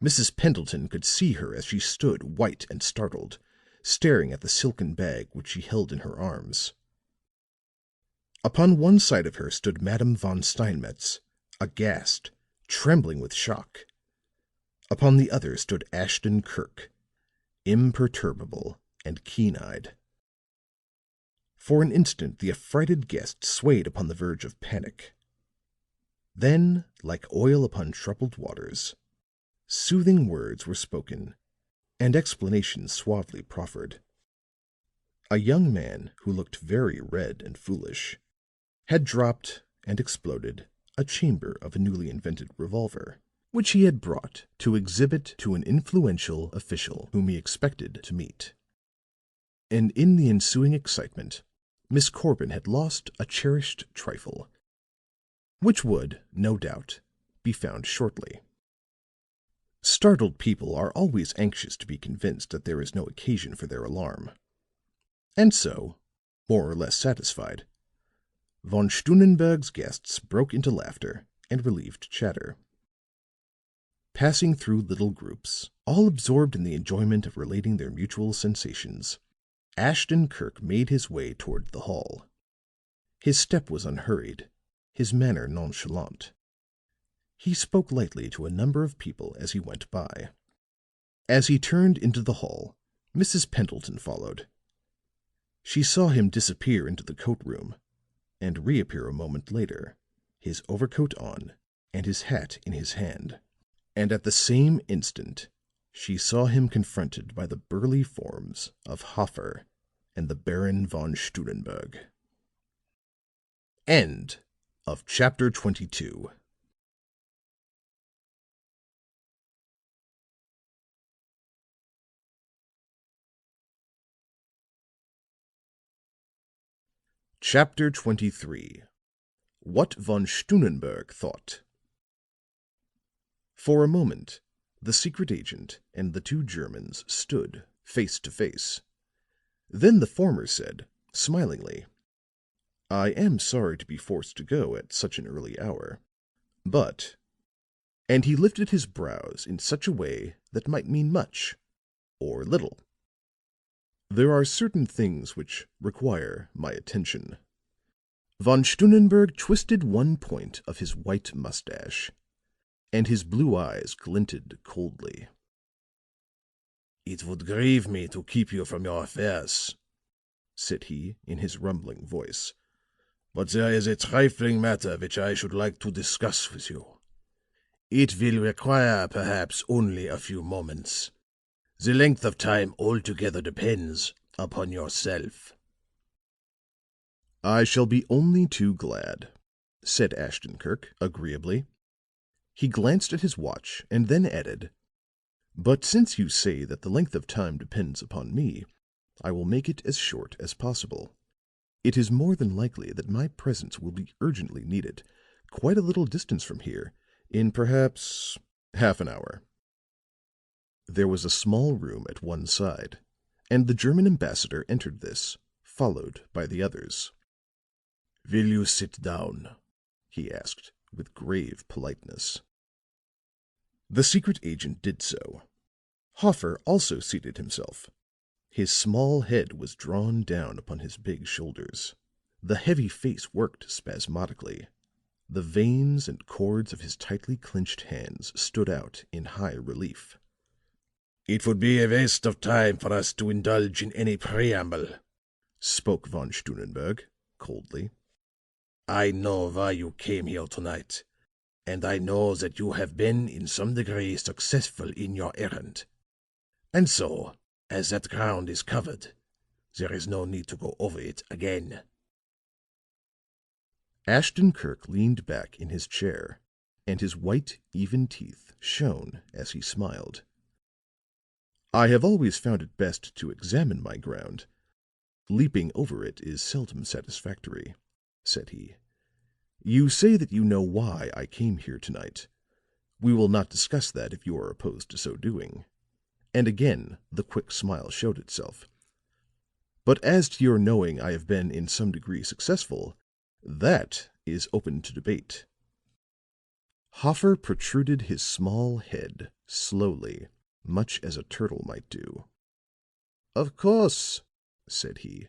Mrs. Pendleton could see her as she stood white and startled, staring at the silken bag which she held in her arms. Upon one side of her stood Madame von Steinmetz, aghast, trembling with shock. Upon the other stood Ashton Kirk, imperturbable and keen-eyed. For an instant the affrighted guest swayed upon the verge of panic. Then, like oil upon troubled waters, soothing words were spoken and explanations suavely proffered. A young man who looked very red and foolish had dropped and exploded a chamber of a newly invented revolver, which he had brought to exhibit to an influential official whom he expected to meet. And in the ensuing excitement, Miss Corbin had lost a cherished trifle, which would, no doubt, be found shortly. Startled people are always anxious to be convinced that there is no occasion for their alarm. And so, more or less satisfied, von Stunnenberg's guests broke into laughter and relieved chatter. Passing through little groups, all absorbed in the enjoyment of relating their mutual sensations, Ashton Kirk made his way toward the hall. His step was unhurried, his manner nonchalant. He spoke lightly to a number of people as he went by. As he turned into the hall, Mrs. Pendleton followed. She saw him disappear into the coat room and reappear a moment later, his overcoat on and his hat in his hand. And at the same instant, she saw him confronted by the burly forms of Hofer and the Baron von Stunnenberg. End of chapter 22. Chapter 23. What von Stunnenberg Thought. For a moment, the secret agent and the two Germans stood face to face. Then the former said, smilingly, "I am sorry to be forced to go at such an early hour, but," and he lifted his brows in such a way that might mean much or little, "there are certain things which require my attention." Von Stunnenberg twisted one point of his white mustache, and his blue eyes glinted coldly. "It would grieve me to keep you from your affairs," said he in his rumbling voice, "but there is a trifling matter which I should like to discuss with you. It will require perhaps only a few moments. The length of time altogether depends upon yourself." "I shall be only too glad," said Ashton Kirk agreeably. He glanced at his watch and then added, "But since you say that the length of time depends upon me, I will make it as short as possible. It is more than likely that my presence will be urgently needed, quite a little distance from here, in perhaps half an hour." There was a small room at one side, and the German ambassador entered this, followed by the others. "Will you sit down?" he asked with grave politeness. The secret agent did so. Hofer also seated himself. His small head was drawn down upon his big shoulders. The heavy face worked spasmodically. The veins and cords of his tightly clenched hands stood out in high relief. "It would be a waste of time for us to indulge in any preamble," spoke von Stunnenberg coldly. "I know why you came here tonight, and I know that you have been in some degree successful in your errand. And so, as that ground is covered, there is no need to go over it again." Ashton Kirk leaned back in his chair, and his white, even teeth shone as he smiled. "I have always found it best to examine my ground. Leaping over it is seldom satisfactory," said he. "You say that you know why I came here tonight. We will not discuss that if you are opposed to so doing." And again the quick smile showed itself. "But as to your knowing I have been in some degree successful, that is open to debate." Hofer protruded his small head slowly, much as a turtle might do. "Of course," said he,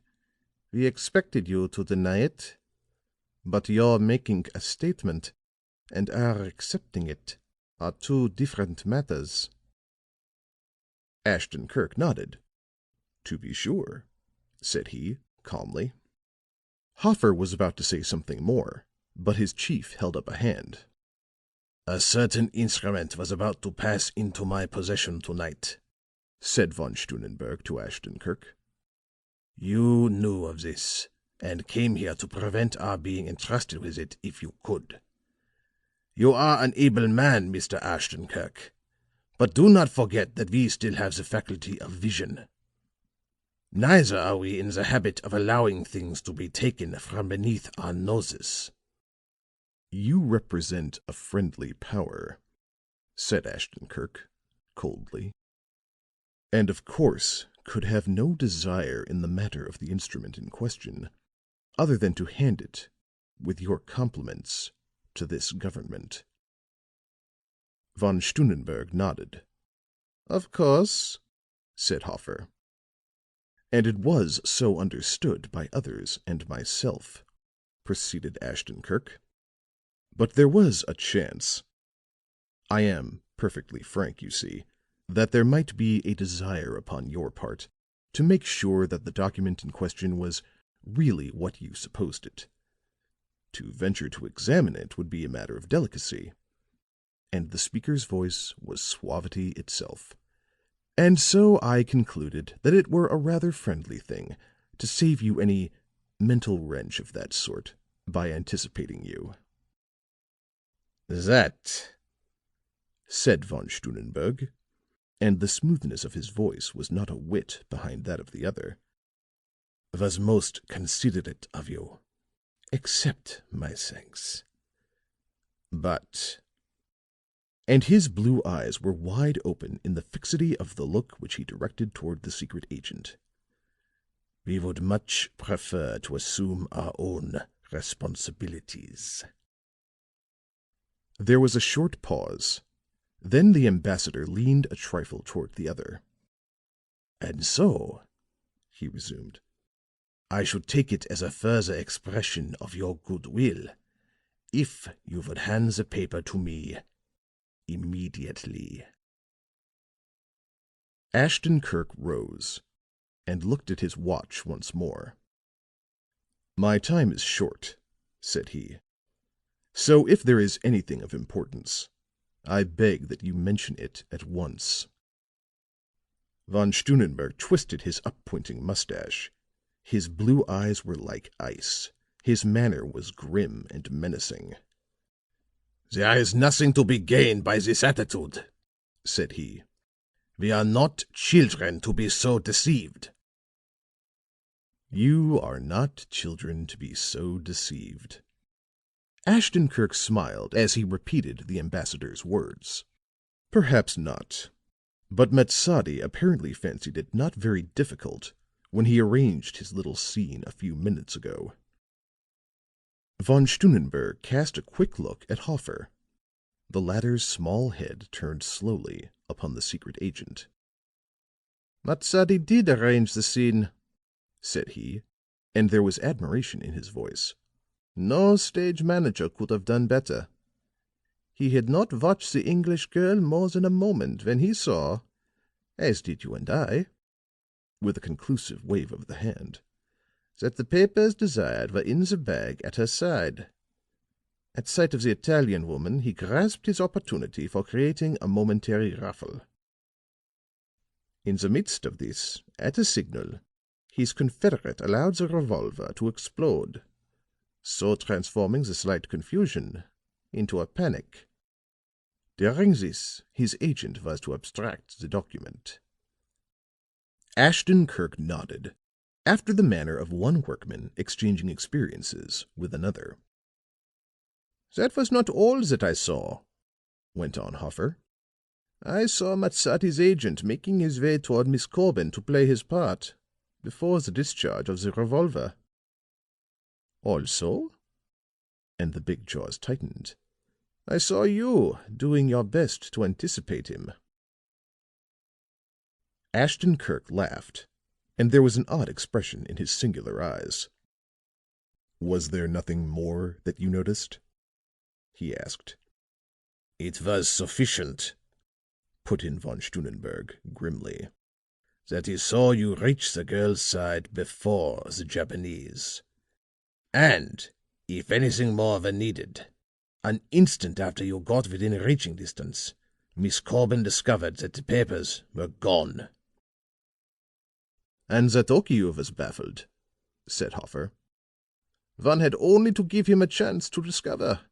"we expected you to deny it. But your making a statement and our accepting it are two different matters." Ashton Kirk nodded. "To be sure," said he, calmly. Hofer was about to say something more, but his chief held up a hand. "A certain instrument was about to pass into my possession tonight," said von Stunnenberg to Ashton Kirk. "You knew of this, and came here to prevent our being entrusted with it if you could. You are an able man, Mr. Ashton Kirk, but do not forget that we still have the faculty of vision. Neither are we in the habit of allowing things to be taken from beneath our noses." "You represent a friendly power," said Ashton Kirk coldly, "and of course could have no desire in the matter of the instrument in question, other than to hand it, with your compliments, to this government." Von Stunnenberg nodded. "Of course," said Hofer. And it was so understood by others and myself," proceeded Ashton Kirk. "But there was a chance. I am perfectly frank, you see, that there might be a desire upon your part to make sure that the document in question was really what you supposed it. To venture to examine it would be a matter of delicacy." And the speaker's voice was suavity itself. "And so I concluded that it were a rather friendly thing to save you any mental wrench of that sort by anticipating you." "That," said von Stunnenberg, and the smoothness of his voice was not a whit behind that of the other, "was most considerate of you. "Accept my thanks. But," and his blue eyes were wide open in the fixity of the look which he directed toward the secret agent, "we would much prefer to assume our own responsibilities." There was a short pause. Then the ambassador leaned a trifle toward the other. "And so," he resumed, "I should take it as a further expression of your goodwill if you would hand the paper to me immediately." Ashton Kirk rose and looked at his watch once more. "My time is short," said he. "So if there is anything of importance, I beg that you mention it at once." Von Stunnenberg twisted his up-pointing mustache. His blue eyes were like ice. His manner was grim and menacing. "There is nothing to be gained by this attitude," said he. "We are not children to be so deceived." "You are not children to be so deceived." Ashton Kirk smiled as he repeated the ambassador's words. "Perhaps not. But Matsadi apparently fancied it not very difficult when he arranged his little scene a few minutes ago." Von Stunnenberg cast a quick look at Hoffer. The latter's small head turned slowly upon the secret agent. "Matsadi did arrange the scene," said he, and there was admiration in his voice. "No stage manager could have done better. He had not watched the English girl more than a moment when he saw, as did you and I," with a conclusive wave of the hand, "that the papers desired were in the bag at her side. At sight of the Italian woman, he grasped his opportunity for creating a momentary ruffle. In the midst of this, at a signal, his confederate allowed the revolver to explode, so transforming the slight confusion into a panic. During this, his agent was to abstract the document." Ashton Kirk nodded, after the manner of one workman exchanging experiences with another. "That was not all that I saw," went on Hoffer. "I saw Matsadi's agent making his way toward Miss Corbin to play his part before the discharge of the revolver. Also," and the big jaws tightened, "I saw you doing your best to anticipate him." Ashton Kirk laughed, and there was an odd expression in his singular eyes. "Was there nothing more that you noticed?" he asked. "It was sufficient," put in von Stunnenberg grimly, "that he saw you reach the girl's side before the Japanese. And if anything more were needed, an instant after you got within reaching distance, Miss Corbin discovered that the papers were gone." "And that Okiu was baffled," said Hoffer. "One had only to give him a chance to discover.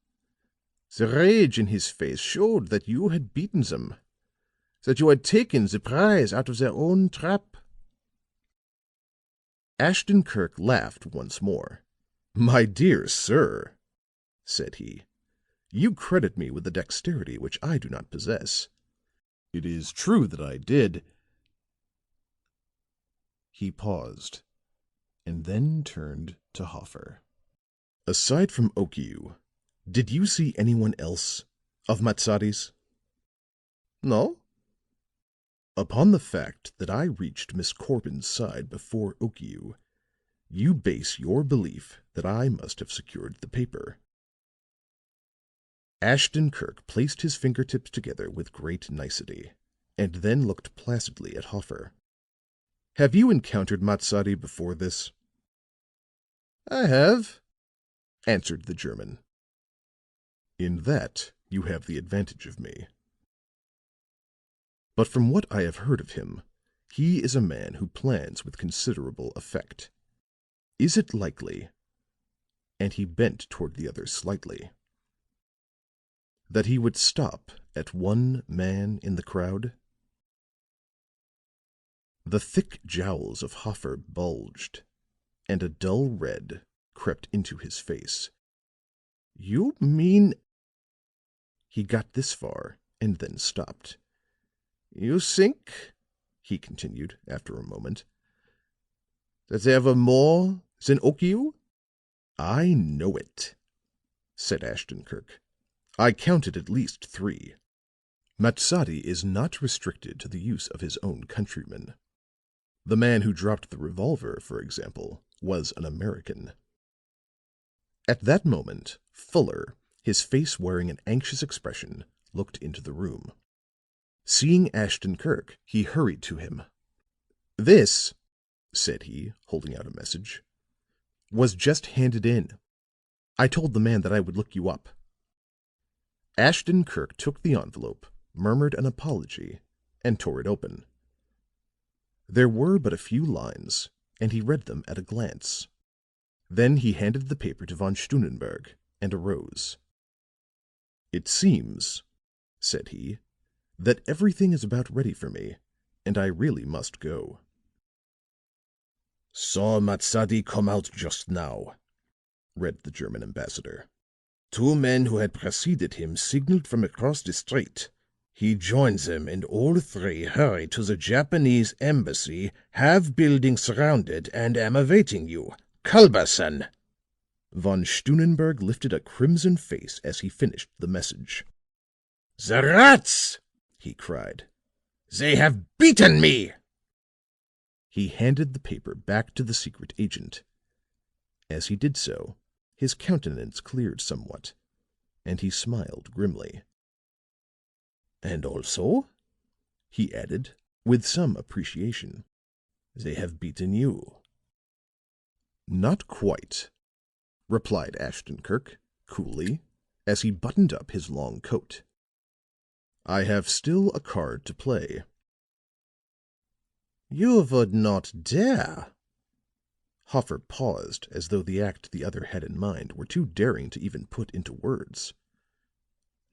The rage in his face showed that you had beaten them, that you had taken the prize out of their own trap." Ashton Kirk laughed once more. "My dear sir," said he, "you credit me with a dexterity which I do not possess. It is true that I did—" He paused, and then turned to Hoffer. "Aside from Okiu, did you see anyone else of Matsadi's?" "No." Upon the fact that I reached Miss Corbin's side before Okiu, you base your belief that I must have secured the paper." Ashton Kirk placed his fingertips together with great nicety, and then looked placidly at Hoffer. "Have you encountered Matsadi before this?" "I have," answered the German. "In that you have the advantage of me. But from what I have heard of him, he is a man who plans with considerable effect. Is it likely," and he bent toward the other slightly, "that he would stop at one man in the crowd?" The thick jowls of Hoffer bulged, and a dull red crept into his face. "You mean—" He got this far and then stopped. "You think," he continued after a moment, "that there were more than Okiu?" "I know it," said Ashton Kirk. "I counted at least 3. Matsadi is not restricted to the use of his own countrymen. The man who dropped the revolver, for example, was an American." At that moment, Fuller, his face wearing an anxious expression, looked into the room. Seeing Ashton Kirk, he hurried to him. "This," said he, holding out a message, "was just handed in. I told the man that I would look you up." Ashton Kirk took the envelope, murmured an apology, and tore it open. There were but a few lines, and he read them at a glance. Then he handed the paper to Von Stunnenberg and arose. "It seems," said he, "that everything is about ready for me, and I really must go." "Saw Matsadi come out just now," read the German ambassador. "2 men who had preceded him signaled from across the street. He joined them, and all 3 hurried to the Japanese embassy, have building surrounded, and am awaiting you. Culberson!" Von Stunnenberg lifted a crimson face as he finished the message. "The rats!" he cried. "They have beaten me!" He handed the paper back to the secret agent. As he did so, his countenance cleared somewhat, and he smiled grimly. "And also," he added, with some appreciation, "they have beaten you." "Not quite," replied Ashton Kirk, coolly, as he buttoned up his long coat. "I have still a card to play." "You would not dare." Hoffer paused as though the act the other had in mind were too daring to even put into words.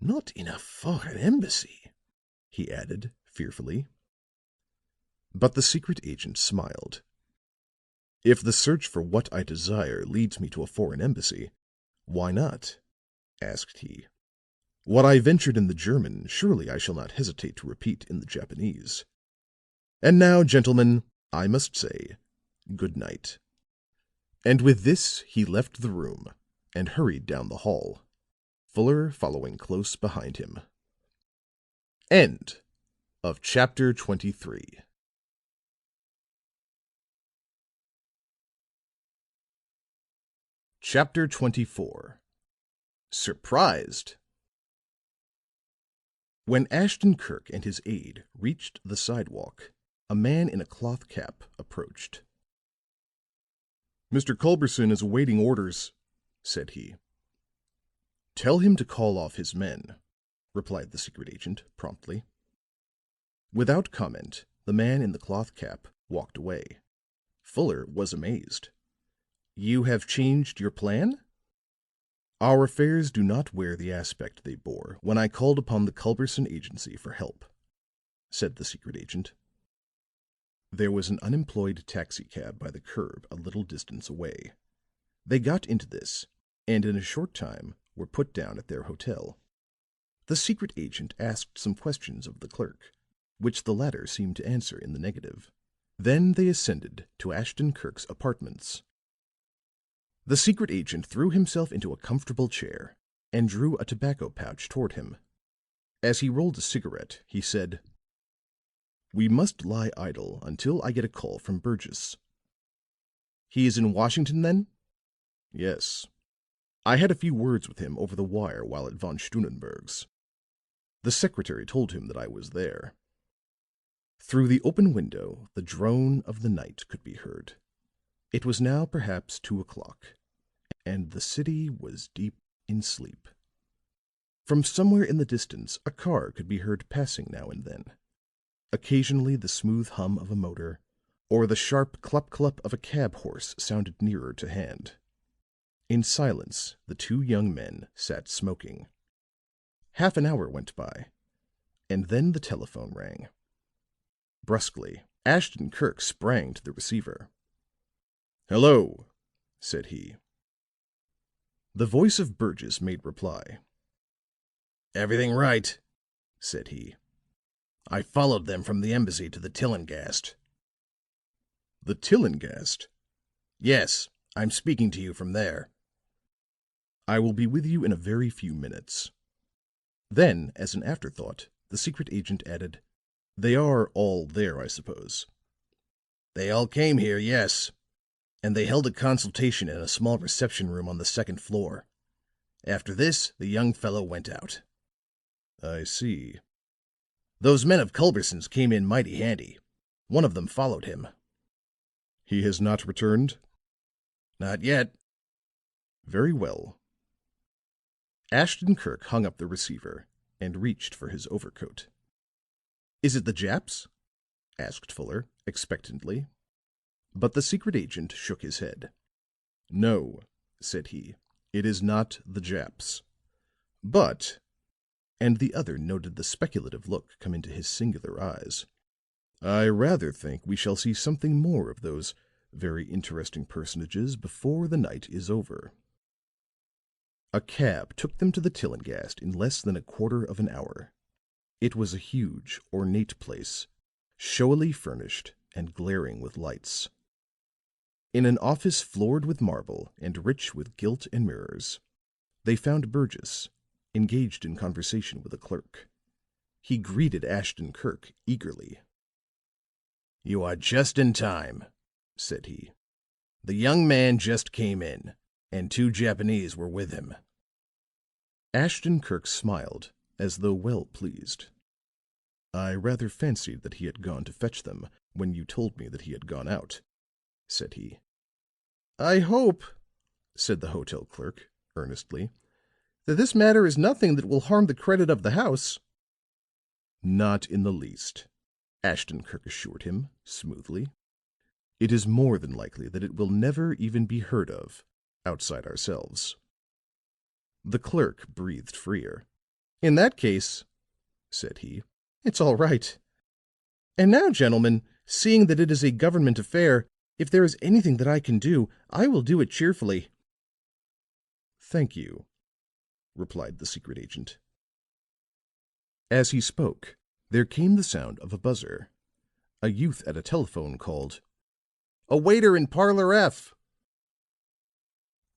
"Not in a foreign embassy," he added, fearfully. But the secret agent smiled. "If the search for what I desire leads me to a foreign embassy, why not?" asked he. "What I ventured in the German, surely I shall not hesitate to repeat in the Japanese. And now, gentlemen, I must say good night." And with this he left the room and hurried down the hall, Fuller following close behind him. End of chapter 23. Chapter 24. Surprised. When Ashton Kirk and his aide reached the sidewalk, a man in a cloth cap approached. "Mr. Culberson is awaiting orders," said he. "Tell him to call off his men," replied the secret agent promptly. Without comment, the man in the cloth cap walked away. Fuller was amazed. "You have changed your plan?" "Our affairs do not wear the aspect they bore when I called upon the Culberson agency for help," said the secret agent. There was an unemployed taxicab by the curb a little distance away. They got into this, and in a short time were put down at their hotel. The secret agent asked some questions of the clerk, which the latter seemed to answer in the negative. Then they ascended to Ashton Kirk's apartments. The secret agent threw himself into a comfortable chair and drew a tobacco pouch toward him. As he rolled a cigarette, he said, We must lie idle until I get a call from Burgess." "He is in Washington, then?" "Yes. I had a few words with him over the wire while at von Stunnenberg's. The secretary told him that I was there." Through the open window the drone of the night could be heard. It was now perhaps 2:00, and the city was deep in sleep. From somewhere in the distance a car could be heard passing now and then. Occasionally the smooth hum of a motor, or the sharp clup-clup of a cab horse sounded nearer to hand. In silence the two young men sat smoking. Half an hour went by, and then the telephone rang. Brusquely, Ashton Kirk sprang to the receiver. "Hello," said he. The voice of Burgess made reply. "Everything right," said he. "I followed them from the embassy to the Tillinghast." "The Tillinghast?" "Yes, I'm speaking to you from there." "I will be with you in a very few minutes." Then, as an afterthought, the secret agent added, "They are all there, I suppose." "They all came here, yes. And they held a consultation in a small reception room on the second floor. After this, the young fellow went out." "I see." "Those men of Culberson's came in mighty handy. One of them followed him." "He has not returned?" "Not yet." "Very well." Ashton Kirk hung up the receiver and reached for his overcoat. "Is it the Japs?" asked Fuller, expectantly. But the secret agent shook his head. "No," said he, "it is not the Japs. But," and the other noted the speculative look come into his singular eyes, "I rather think we shall see something more of those very interesting personages before the night is over." A cab took them to the Tillinghast in less than a quarter of an hour. It was a huge, ornate place, showily furnished and glaring with lights. In an office floored with marble and rich with gilt and mirrors, they found Burgess engaged in conversation with a clerk. He greeted Ashton Kirk eagerly. "You are just in time," said he. "The young man just came in, and 2 Japanese were with him." Ashton Kirk smiled as though well pleased. "I rather fancied that he had gone to fetch them when you told me that he had gone out," said he. "I hope," said the hotel clerk, earnestly, "that this matter is nothing that will harm the credit of the house." "Not in the least," Ashton Kirk assured him, smoothly. "It is more than likely that it will never even be heard of outside ourselves." The clerk breathed freer. "In that case," said he, "it's all right. And now, gentlemen, seeing that it is a government affair, if there is anything that I can do, I will do it cheerfully." "Thank you," replied the secret agent. As he spoke, there came the sound of a buzzer. A youth at a telephone called, "A waiter in Parlor F."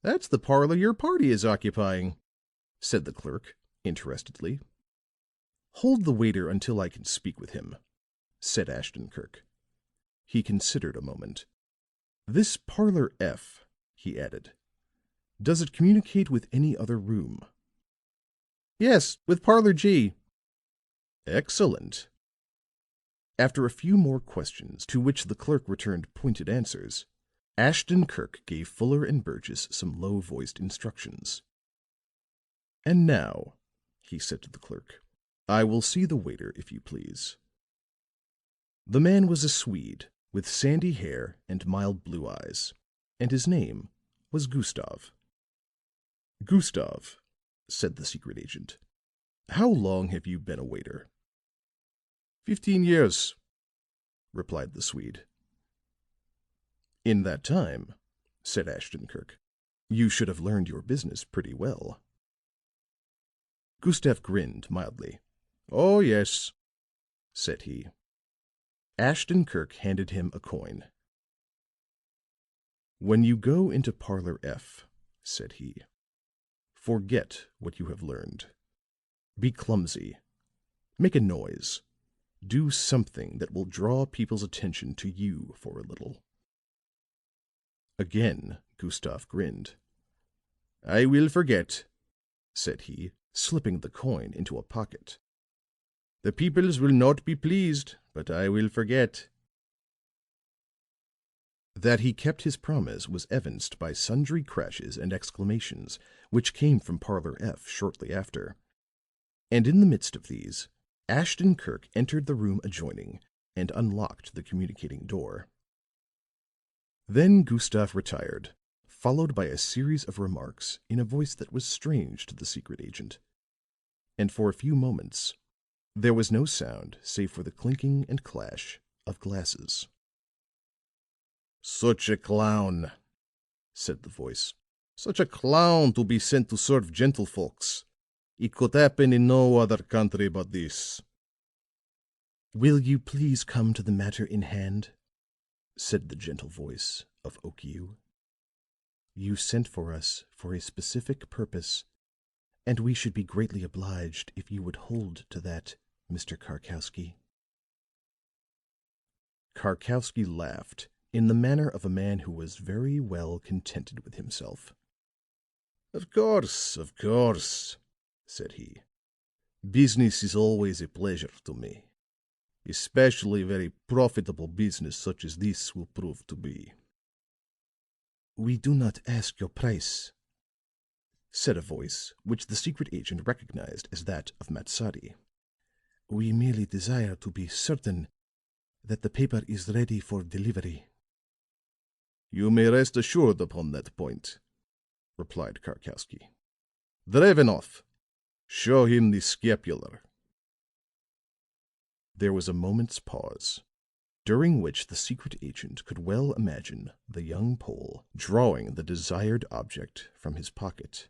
"That's the parlor your party is occupying," said the clerk, interestedly. "Hold the waiter until I can speak with him," said Ashton Kirk. He considered a moment. "This Parlor F," he added, "does it communicate with any other room?" "Yes, with Parlor G." "Excellent." After a few more questions, to which the clerk returned pointed answers, Ashton Kirk gave Fuller and Burgess some low-voiced instructions. "And now," he said to the clerk, "I will see the waiter, if you please." The man was a Swede with sandy hair and mild blue eyes, and his name was Gustav. "Gustav," said the secret agent, "how long have you been a waiter?" 15 years, replied the Swede. "In that time," said Ashton Kirk, "you should have learned your business pretty well." Gustav grinned mildly. "Oh, yes," said he. Ashton Kirk handed him a coin. "When you go into Parlor F," said he, "forget what you have learned. Be clumsy. Make a noise. Do something that will draw people's attention to you for a little." Again Gustave grinned. "I will forget," said he, slipping the coin into a pocket. "The peoples will not be pleased, but I will forget." That he kept his promise was evinced by sundry crashes and exclamations which came from Parlor F shortly after. And in the midst of these, Ashton Kirk entered the room adjoining and unlocked the communicating door. Then Gustave retired, followed by a series of remarks in a voice that was strange to the secret agent. And for a few moments there was no sound save for the clinking and clash of glasses. "Such a clown," said the voice. "Such a clown to be sent to serve gentlefolks. It could happen in no other country but this." "Will you please come to the matter in hand?" said the gentle voice of Okiu. "You sent for us for a specific purpose, and we should be greatly obliged if you would hold to that, Mr. Karkowsky." Karkowsky laughed in the manner of a man who was very well contented with himself. Of course," said he. "Business is always a pleasure to me, especially very profitable business such as this will prove to be." "We do not ask your price," said a voice which the secret agent recognized as that of Matsadi. "We merely desire to be certain that the paper is ready for delivery." "You may rest assured upon that point," replied Karkowsky. "Drevenoff, show him the scapular." There was a moment's pause, during which the secret agent could well imagine the young Pole drawing the desired object from his pocket.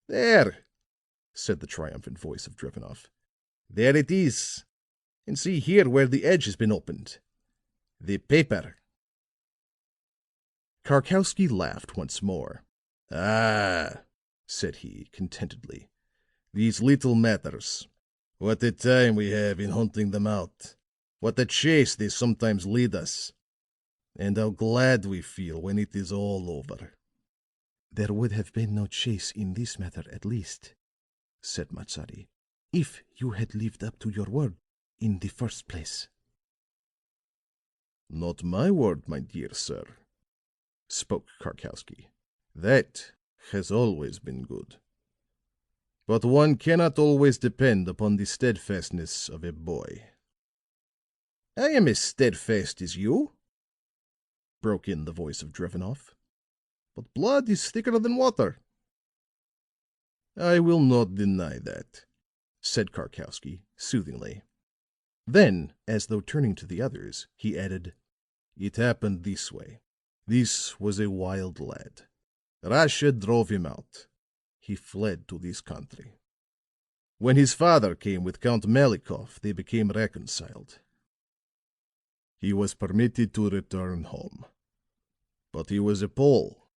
"There," said the triumphant voice of Drevenoff. "There it is. And see here where the edge has been opened. The paper." Karkowsky laughed once more. "Ah," said he, contentedly. "These little matters. What a time we have in hunting them out. What a chase they sometimes lead us. And how glad we feel when it is all over." "There would have been no chase in this matter, at least," said Matsadi, "if you had lived up to your word in the first place." "Not my word, my dear sir," spoke Karkowsky. "That has always been good. But one cannot always depend upon the steadfastness of a boy." "I am as steadfast as you," broke in the voice of Drevenoff. "But blood is thicker than water." "I will not deny that," said Karkowsky, soothingly. Then, as though turning to the others, he added, "It happened this way. This was a wild lad. Russia drove him out. He fled to this country. When his father came with Count Malikoff, they became reconciled. He was permitted to return home. But he was a Pole.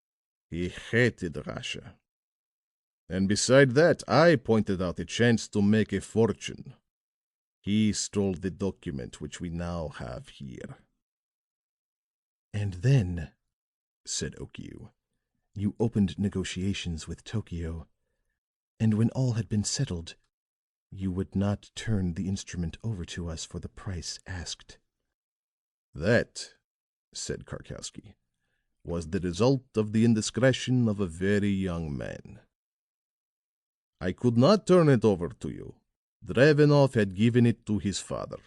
He hated Russia. And beside that, I pointed out a chance to make a fortune. He stole the document which we now have here." "And then," said Okiu, "you opened negotiations with Tokyo, and when all had been settled, you would not turn the instrument over to us for the price asked." "That," said Karkowsky, "was the result of the indiscretion of a very young man. I could not turn it over to you. Drevenoff had given it to his father."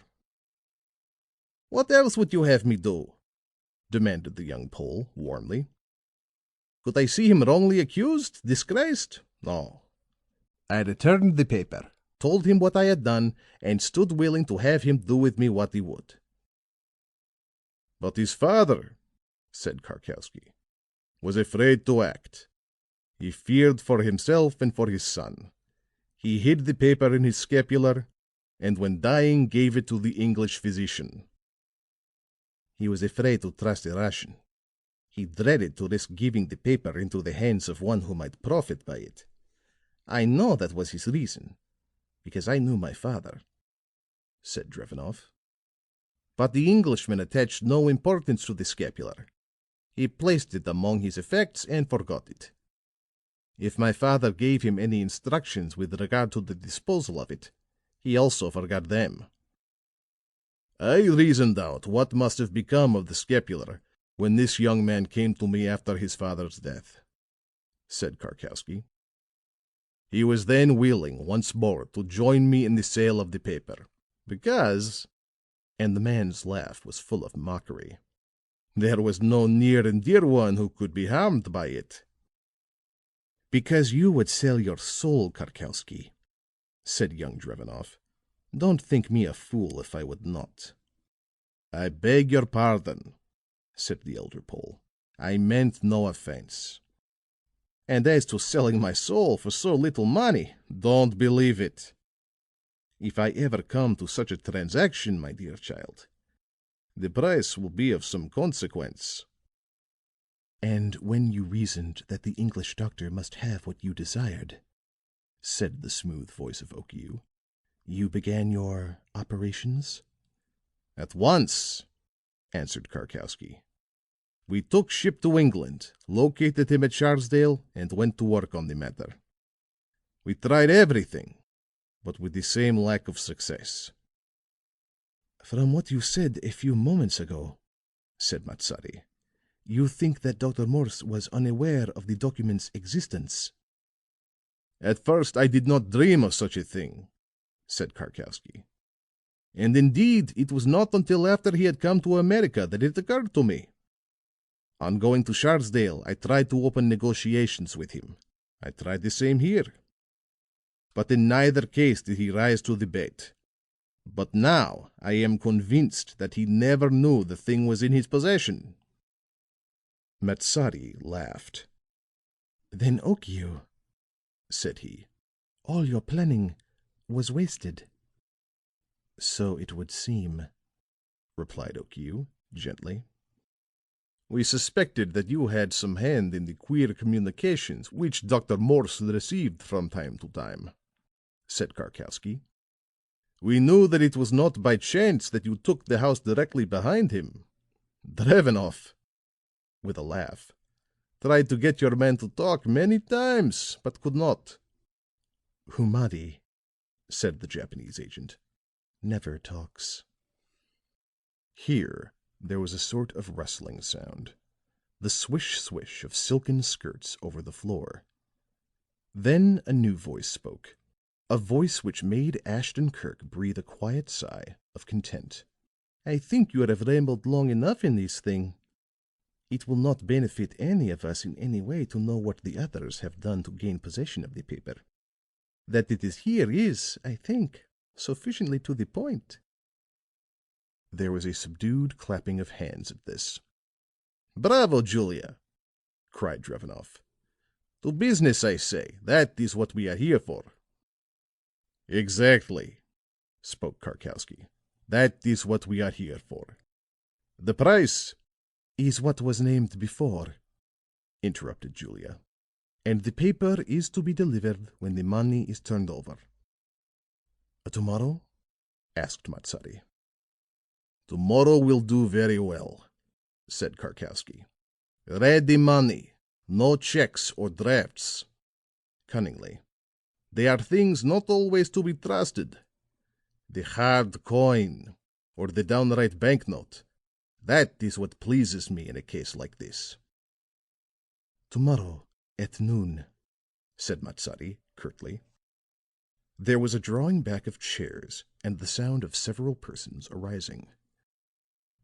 "What else would you have me do?" demanded the young Pole, warmly. "Could I see him wrongly accused, disgraced? No. I returned the paper, told him what I had done, and stood willing to have him do with me what he would." "But his father," said Karkowsky, "was afraid to act. He feared for himself and for his son. He hid the paper in his scapular, and when dying gave it to the English physician." "He was afraid to trust a Russian. He dreaded to risk giving the paper into the hands of one who might profit by it. I know that was his reason, because I knew my father. said Drevenoff. "But the Englishman attached no importance to the scapular. He placed it among his effects and forgot it. If my father gave him any instructions with regard to the disposal of it, he also forgot them." "I reasoned out what must have become of the scapular when this young man came to me after his father's death," said Karkowsky. "He was then willing once more to join me in the sale of the paper, because," and the man's laugh was full of mockery, "there was no near and dear one who could be harmed by it." "Because you would sell your soul, Karkowsky," said young Drevenoff. "Don't think me a fool if I would not." "I beg your pardon," said the elder Pole. "I meant no offense. And as to selling my soul for so little money, don't believe it. If I ever come to such a transaction, my dear child, the price will be of some consequence." "And when you reasoned that the English doctor must have what you desired," said the smooth voice of Okiu, "you began your operations?" "At once," answered Karkowsky. "We took ship to England, located him at Scarsdale, and went to work on the matter. We tried everything, but with the same lack of success." "From what you said a few moments ago," said Matsari, "you think that Dr. Morse was unaware of the document's existence." "At first I did not dream of such a thing," said Karkowsky. "And indeed it was not until after he had come to America that it occurred to me. On going to Scarsdale, I tried to open negotiations with him. I tried the same here. But in neither case did he rise to the bait. But now I am convinced that he never knew the thing was in his possession." Matsari laughed. "Then, Okiu," said he, "all your planning was wasted." "So it would seem," replied Okiu, gently. "We suspected that you had some hand in the queer communications which Dr. Morse received from time to time," said Karkowsky. "We knew that it was not by chance that you took the house directly behind him. Drevenoff," with a laugh, "tried to get your man to talk many times, but could not." "Humadi," said the Japanese agent, "never talks." Here there was a sort of rustling sound, the swish swish of silken skirts over the floor. Then a new voice spoke, a voice which made Ashton Kirk breathe a quiet sigh of content. "I think you have rambled long enough in this thing. It will not benefit any of us in any way to know what the others have done to gain possession of the paper. That it is here is, I think, sufficiently to the point." There was a subdued clapping of hands at this. "Bravo, Julia!" cried Drevenoff. "To business, I say. That is what we are here for." "Exactly," spoke Karkowsky. "That is what we are here for. The price—" "Is what was named before," interrupted Julia. "And the paper is to be delivered when the money is turned over." "Tomorrow?" asked Matsari. "Tomorrow will do very well," said Karkowsky. "Ready money, no checks or drafts," cunningly. "They are things not always to be trusted. The hard coin, or the downright banknote, that is what pleases me in a case like this." "Tomorrow at noon," said Matsari, curtly. There was a drawing back of chairs and the sound of several persons arising.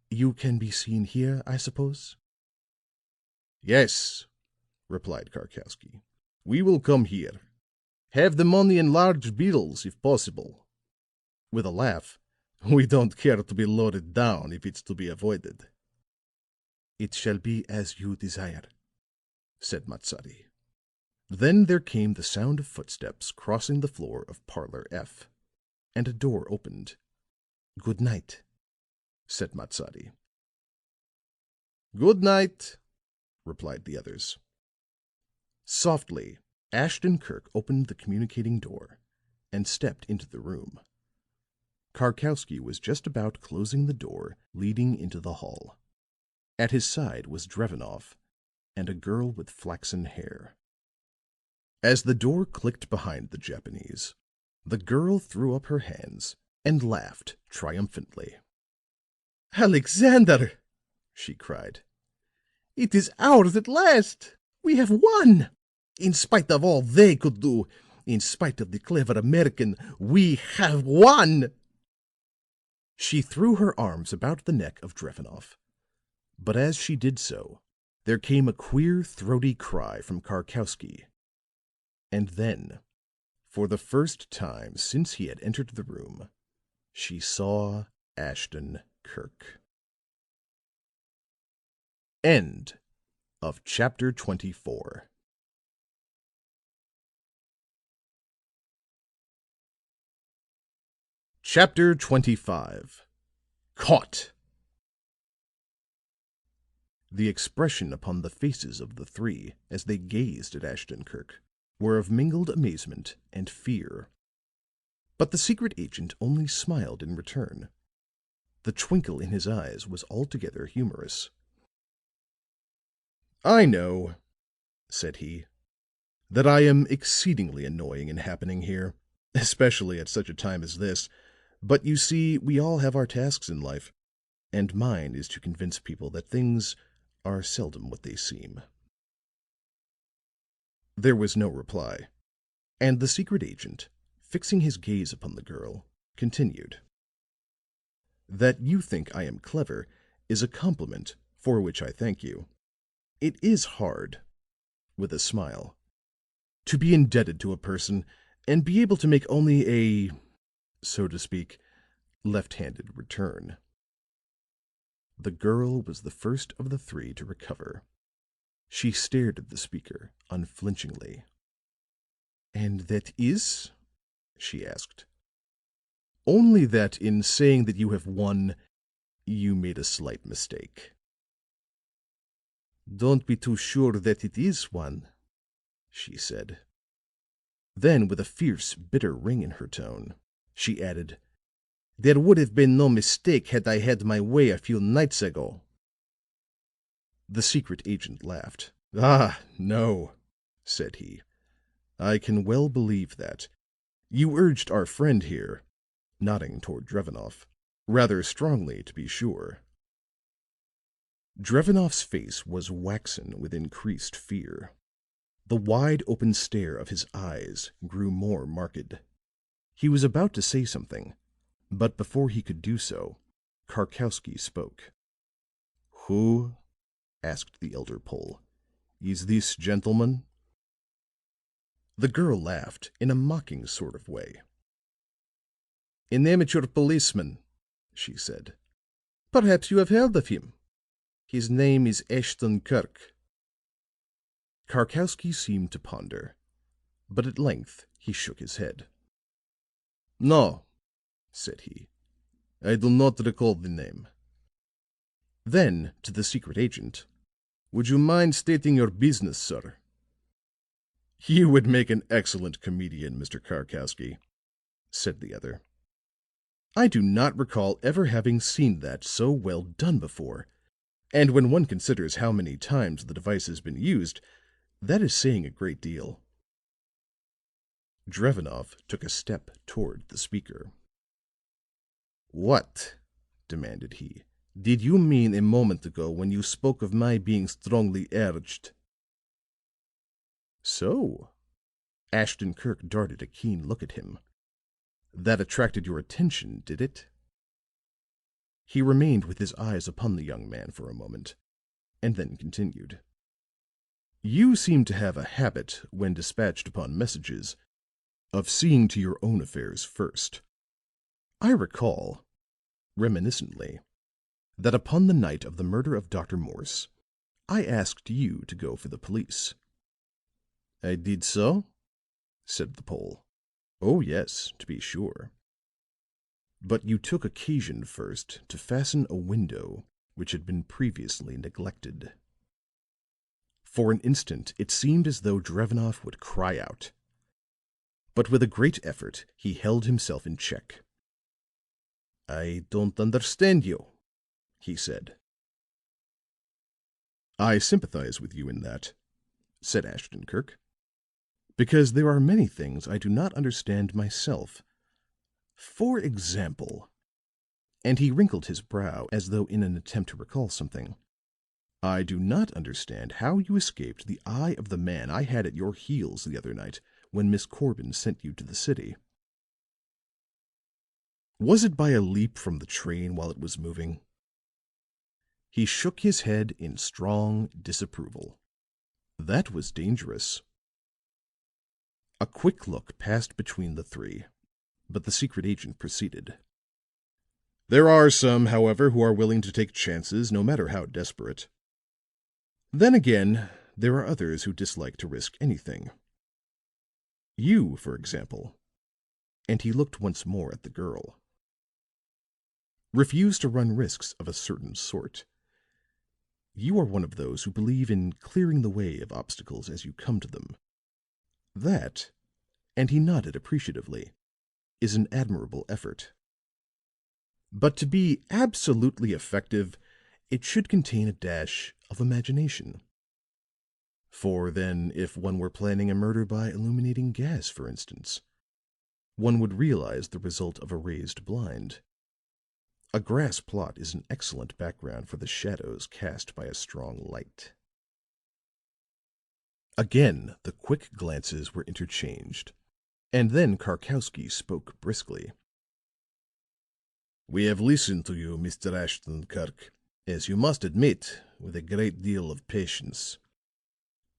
"You can be seen here, I suppose?" "Yes," replied Karkowsky. "We will come here. Have the money in large bills, if possible." With a laugh, "We don't care to be loaded down if it's to be avoided." "It shall be as you desire," said Matsari. Then there came the sound of footsteps crossing the floor of Parlor F, and a door opened. "Good night," said Matsari. "Good night," replied the others. Softly, Ashton Kirk opened the communicating door and stepped into the room. Karkowsky was just about closing the door leading into the hall. At his side was Drevenoff and a girl with flaxen hair. As the door clicked behind the Japanese, the girl threw up her hands and laughed triumphantly. "Alexander!" she cried. "It is ours at last! We have won! In spite of all they could do, in spite of the clever American, we have won!" She threw her arms about the neck of Drevenoff, but as she did so, there came a queer, throaty cry from Karkowsky. And then, for the first time since he had entered the room, she saw Ashton Kirk. End of chapter 24. Chapter 25. Caught. The expression upon the faces of the three as they gazed at Ashton Kirk were of mingled amazement and fear. But the secret agent only smiled in return. The twinkle in his eyes was altogether humorous. "I know," said he, "that I am exceedingly annoying and happening here, especially at such a time as this. But you see, we all have our tasks in life, and mine is to convince people that things are seldom what they seem." There was no reply, and the secret agent, fixing his gaze upon the girl, continued. "That you think I am clever is a compliment for which I thank you. It is hard," with a smile, "to be indebted to a person and be able to make only a, so to speak, left-handed return." The girl was the first of the three to recover. She stared at the speaker unflinchingly. "And that is?" she asked. "Only that in saying that you have won, you made a slight mistake." "Don't be too sure that it is one," she said. Then, with a fierce, bitter ring in her tone, she added, "There would have been no mistake had I had my way a few nights ago." The secret agent laughed. "Ah, no," said he. "I can well believe that. You urged our friend here," nodding toward Drevenoff, "rather strongly, to be sure." Drevenoff's face was waxen with increased fear. The wide open stare of his eyes grew more marked. He was about to say something, but before he could do so, Karkowsky spoke. "Who," asked the elder Pole, "is this gentleman?" The girl laughed in a mocking sort of way. "An amateur policeman," she said. "Perhaps you have heard of him. His name is Ashton Kirk." Karkowsky seemed to ponder, but at length he shook his head. "No," said he, "I do not recall the name." Then to the secret agent, "Would you mind stating your business, sir?" "You would make an excellent comedian, Mr. Karkowsky," said the other. "I do not recall ever having seen that so well done before, and when one considers how many times the device has been used, that is saying a great deal." Drevenoff took a step toward the speaker. "What," demanded he, "did you mean a moment ago when you spoke of my being strongly urged?" "So," Ashton Kirk darted a keen look at him. "That attracted your attention, did it?" He remained with his eyes upon the young man for a moment, and then continued. "You seem to have a habit, when dispatched upon messages, of seeing to your own affairs first. I recall, reminiscently, that upon the night of the murder of Dr. Morse, I asked you to go for the police." "I did so?" said the Pole. "Oh, yes, to be sure. But you took occasion first to fasten a window which had been previously neglected." For an instant it seemed as though Drevenoff would cry out, but with a great effort he held himself in check. I don't understand you," he said. "I sympathize with you in that," said Ashton Kirk, "because there are many things I do not understand myself. For example," and he wrinkled his brow as though in an attempt to recall something, "I do not understand how you escaped the eye of the man I had at your heels the other night when Miss Corbin sent you to the city. Was it by a leap from the train while it was moving?" He shook his head in strong disapproval. "That was dangerous." A quick look passed between the three, but the secret agent proceeded. "There are some, however, who are willing to take chances, no matter how desperate. Then again, there are others who dislike to risk anything. You, for example," and he looked once more at the girl, "refuse to run risks of a certain sort. You are one of those who believe in clearing the way of obstacles as you come to them. That," and he nodded appreciatively, "is an admirable effort. But to be absolutely effective, it should contain a dash of imagination. For then, if one were planning a murder by illuminating gas, for instance, one would realize the result of a raised blind. A grass plot is an excellent background for the shadows cast by a strong light." Again the quick glances were interchanged, and then Karkowsky spoke briskly. "We have listened to you, Mr. Ashton Kirk, as you must admit, with a great deal of patience.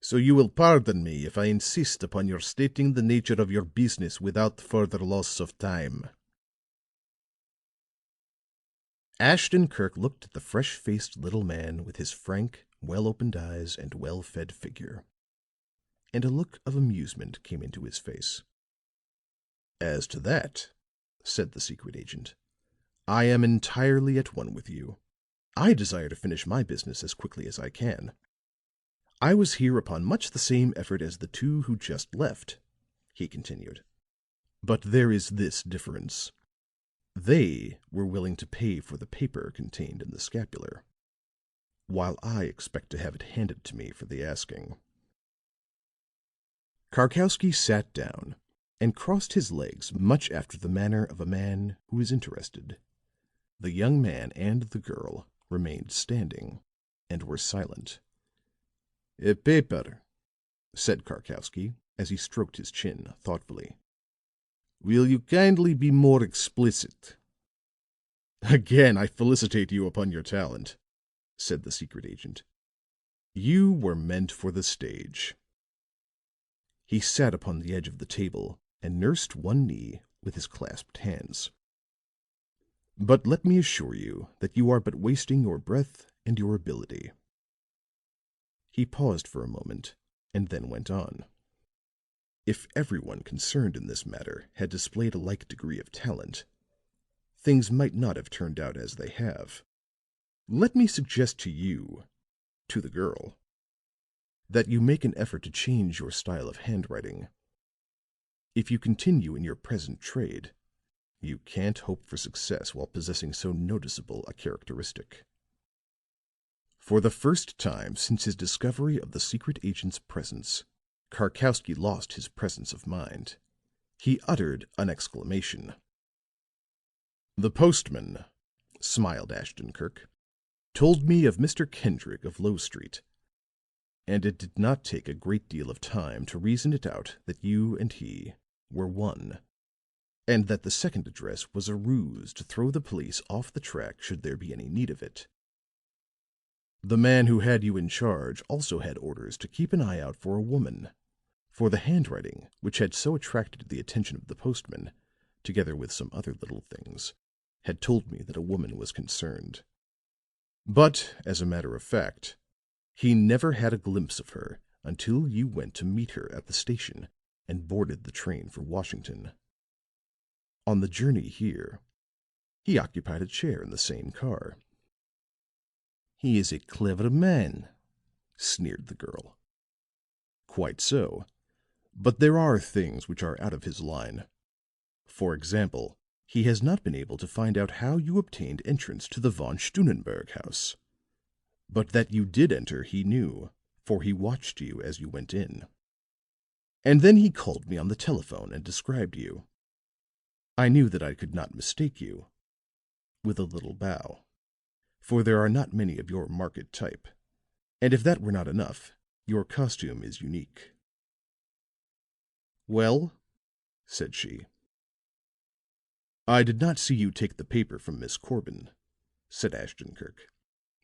So you will pardon me if I insist upon your stating the nature of your business without further loss of time." Ashton Kirk looked at the fresh-faced little man with his frank, well-opened eyes and well-fed figure, and a look of amusement came into his face. "As to that," said the secret agent, "I am entirely at one with you. I desire to finish my business as quickly as I can. I was here upon much the same effort as the two who just left," he continued. "But there is this difference. They were willing to pay for the paper contained in the scapular, while I expect to have it handed to me for the asking." Karkowsky sat down and crossed his legs much after the manner of a man who is interested. The young man and the girl remained standing and were silent. "A paper," said Karkowsky, as he stroked his chin thoughtfully. "Will you kindly be more explicit?" "Again I felicitate you upon your talent," said the secret agent. "You were meant for the stage." He sat upon the edge of the table and nursed one knee with his clasped hands. "But let me assure you that you are but wasting your breath and your ability." He paused for a moment and then went on. "If everyone concerned in this matter had displayed a like degree of talent, things might not have turned out as they have. Let me suggest to you," to the girl, "that you make an effort to change your style of handwriting. If you continue in your present trade, you can't hope for success while possessing so noticeable a characteristic." For the first time since his discovery of the secret agent's presence, Karkowsky lost his presence of mind. He uttered an exclamation. "The postman," smiled Ashton Kirk, "told me of Mr. Kendrick of Lowe Street, and it did not take a great deal of time to reason it out that you and he were one, and that the second address was a ruse to throw the police off the track should there be any need of it. The man who had you in charge also had orders to keep an eye out for a woman, for the handwriting which had so attracted the attention of the postman, together with some other little things, had told me that a woman was concerned. But, as a matter of fact, he never had a glimpse of her until you went to meet her at the station and boarded the train for Washington. On the journey here, he occupied a chair in the same car." "He is a clever man," sneered the girl. "Quite so. But there are things which are out of his line. For example, He has not been able to find out how you obtained entrance to the von Stunnenberg house. But that you did enter he knew, for he watched you as you went in. And then he called me on the telephone and described you. I knew that I could not mistake you," with a little bow, "for there are not many of your marked type. And if that were not enough, your costume is unique." "Well?" said she. "I did not see you take the paper from Miss Corbin," said Ashton Kirk,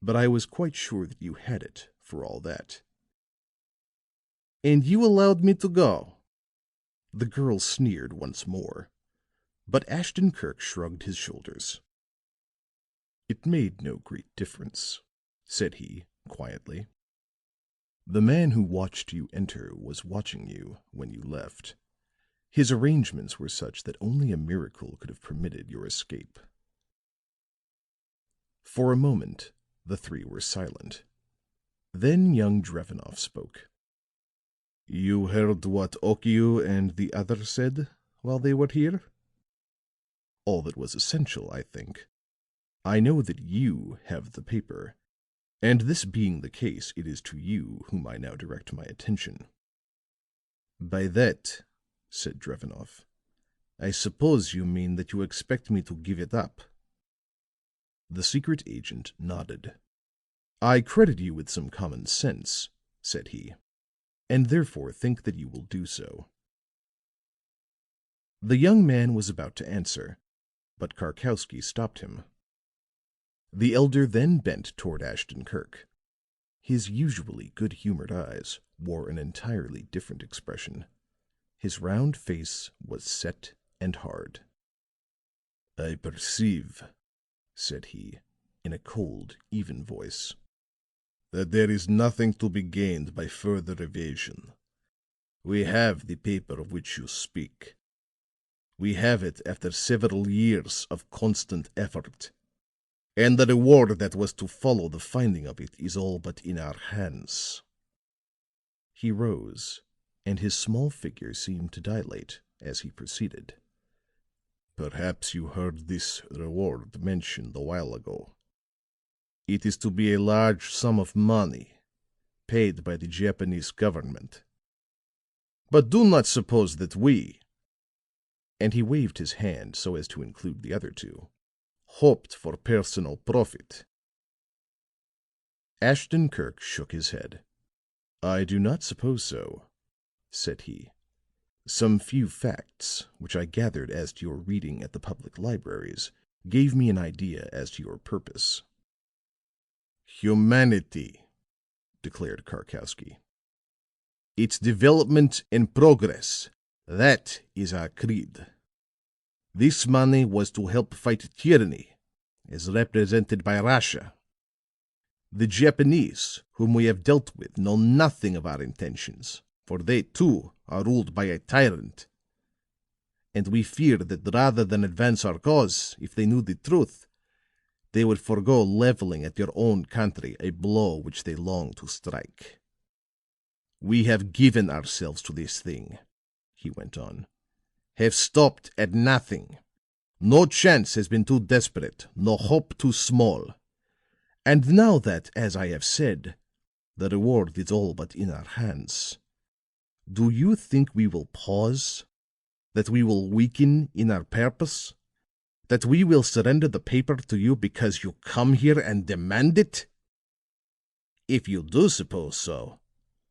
"but I was quite sure that you had it, for all that." "And you allowed me to go?" The girl sneered once more, but Ashton Kirk shrugged his shoulders. "It made no great difference," said he, quietly. "The man who watched you enter was watching you when you left. His arrangements were such that only a miracle could have permitted your escape." For a moment the three were silent. Then young Drevenoff spoke. "You heard what Okiu and the other said while they were here?" "All that was essential, I think. I know that you have the paper, and this being the case, it is to you whom I now direct my attention." "By that," said Drevenoff, "I suppose you mean that you expect me to give it up." The secret agent nodded. "I credit you with some common sense," said he, "and therefore think that you will do so." The young man was about to answer, but Karkowsky stopped him. The elder then bent toward Ashton Kirk. His usually good-humored eyes wore an entirely different expression. His round face was set and hard. "I perceive," said he, in a cold, even voice, "that there is nothing to be gained by further evasion. We have the paper of which you speak. We have it after several years of constant effort, and the reward that was to follow the finding of it is all but in our hands." He rose, and his small figure seemed to dilate as he proceeded. "Perhaps you heard this reward mentioned a while ago. It is to be a large sum of money paid by the Japanese government. But do not suppose that we," and he waved his hand so as to include the other two, "hoped for personal profit." Ashton Kirk shook his head. "I do not suppose so," said he. "Some few facts which I gathered as to your reading at the public libraries gave me an idea as to your purpose." "Humanity," declared Karkowsky. "Its development and progress, that is our creed. This money was to help fight tyranny, as represented by Russia. The Japanese, whom we have dealt with, know nothing of our intentions, for they, too, are ruled by a tyrant. And we fear that rather than advance our cause, if they knew the truth, they would forego leveling at your own country a blow which they long to strike. We have given ourselves to this thing," he went on, "have stopped at nothing. No chance has been too desperate, no hope too small. And now that, as I have said, the reward is all but in our hands, do you think we will pause? That we will weaken in our purpose? That we will surrender the paper to you because you come here and demand it?" "If you do suppose so,"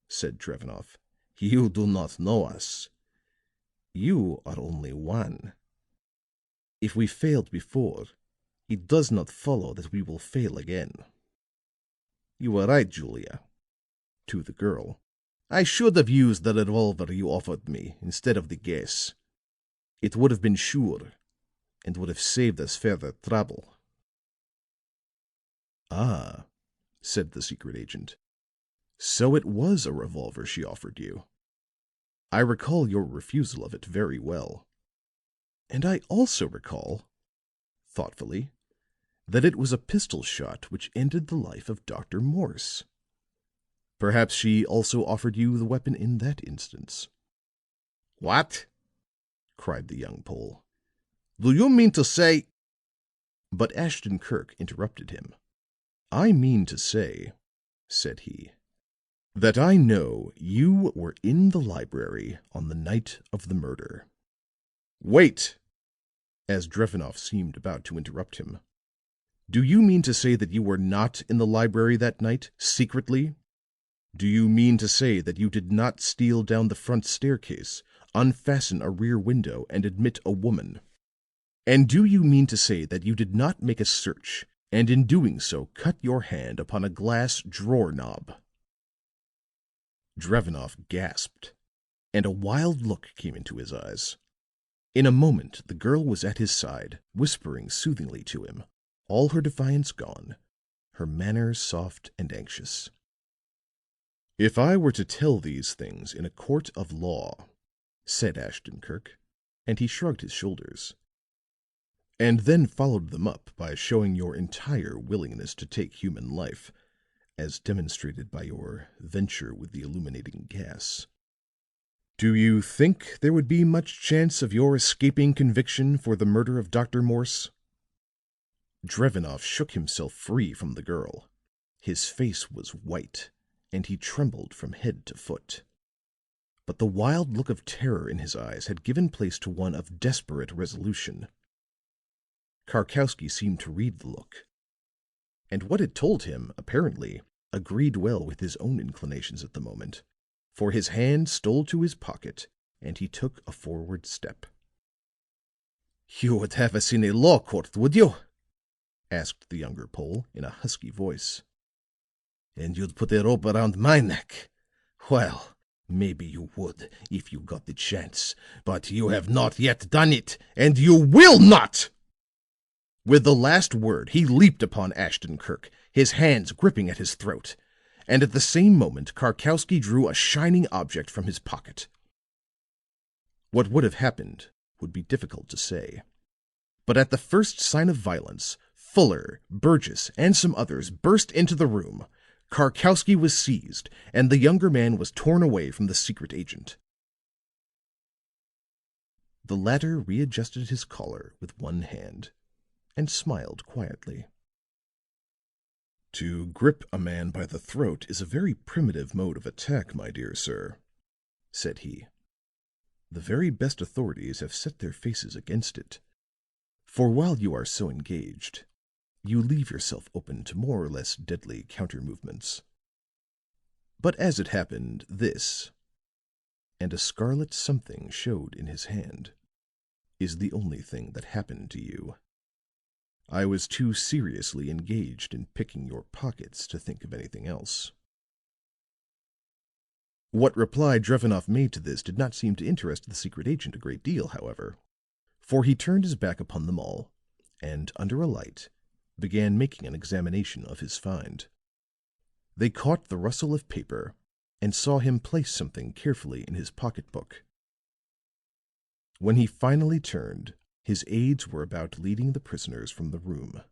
said Drevenoff, "you do not know us. You are only one. If we failed before, it does not follow that we will fail again. You are right, Julia," to the girl. "I should have used the revolver you offered me instead of the gas. It would have been sure, and would have saved us further trouble." "Ah," said the secret agent. "So it was a revolver she offered you. I recall your refusal of it very well. And I also recall," thoughtfully, "that it was a pistol shot which ended the life of Dr. Morse. Perhaps she also offered you the weapon in that instance." "What?" cried the young Pole. Do you mean to say—" But Ashton Kirk interrupted him. "I mean to say," said he, "that I know you were in the library on the night of the murder." "Wait!" as Drevenoff seemed about to interrupt him. "Do you mean to say that you were not in the library that night, secretly? Do you mean to say that you did not steal down the front staircase, unfasten a rear window and admit a woman? And do you mean to say that you did not make a search, and in doing so cut your hand upon a glass drawer knob?" Drevenoff gasped, and a wild look came into his eyes. In a moment the girl was at his side, whispering soothingly to him, all her defiance gone, her manner soft and anxious. "If I were to tell these things in a court of law," said Ashton Kirk, and he shrugged his shoulders, "and then followed them up by showing your entire willingness to take human life, as demonstrated by your venture with the illuminating gas, do you think there would be much chance of your escaping conviction for the murder of Dr. Morse?" Drevenoff shook himself free from the girl. His face was white, and he trembled from head to foot. But the wild look of terror in his eyes had given place to one of desperate resolution. Karkowsky seemed to read the look, and what it told him, apparently, agreed well with his own inclinations at the moment, for his hand stole to his pocket and he took a forward step. "You would have us in a law court, would you?" asked the younger Pole in a husky voice. "And you'd put a rope around my neck? Well, maybe you would if you got the chance, but you have not yet done it, and you will not!" With the last word he leaped upon Ashton Kirk, his hands gripping at his throat, and at the same moment Karkowsky drew a shining object from his pocket. What would have happened would be difficult to say. But at the first sign of violence, Fuller, Burgess, and some others burst into the room. Karkowsky was seized, and the younger man was torn away from the secret agent. The latter readjusted his collar with one hand and smiled quietly. "To grip a man by the throat is a very primitive mode of attack, my dear sir," said he. "The very best authorities have set their faces against it. For while you are so engaged, you leave yourself open to more or less deadly counter-movements. But as it happened, this," and a scarlet something showed in his hand, "is the only thing that happened to you. I was too seriously engaged in picking your pockets to think of anything else." What reply Drevenoff made to this did not seem to interest the secret agent a great deal, however, for he turned his back upon them all, and under a light began making an examination of his find. They caught the rustle of paper and saw him place something carefully in his pocketbook. When he finally turned, his aides were about leading the prisoners from the room.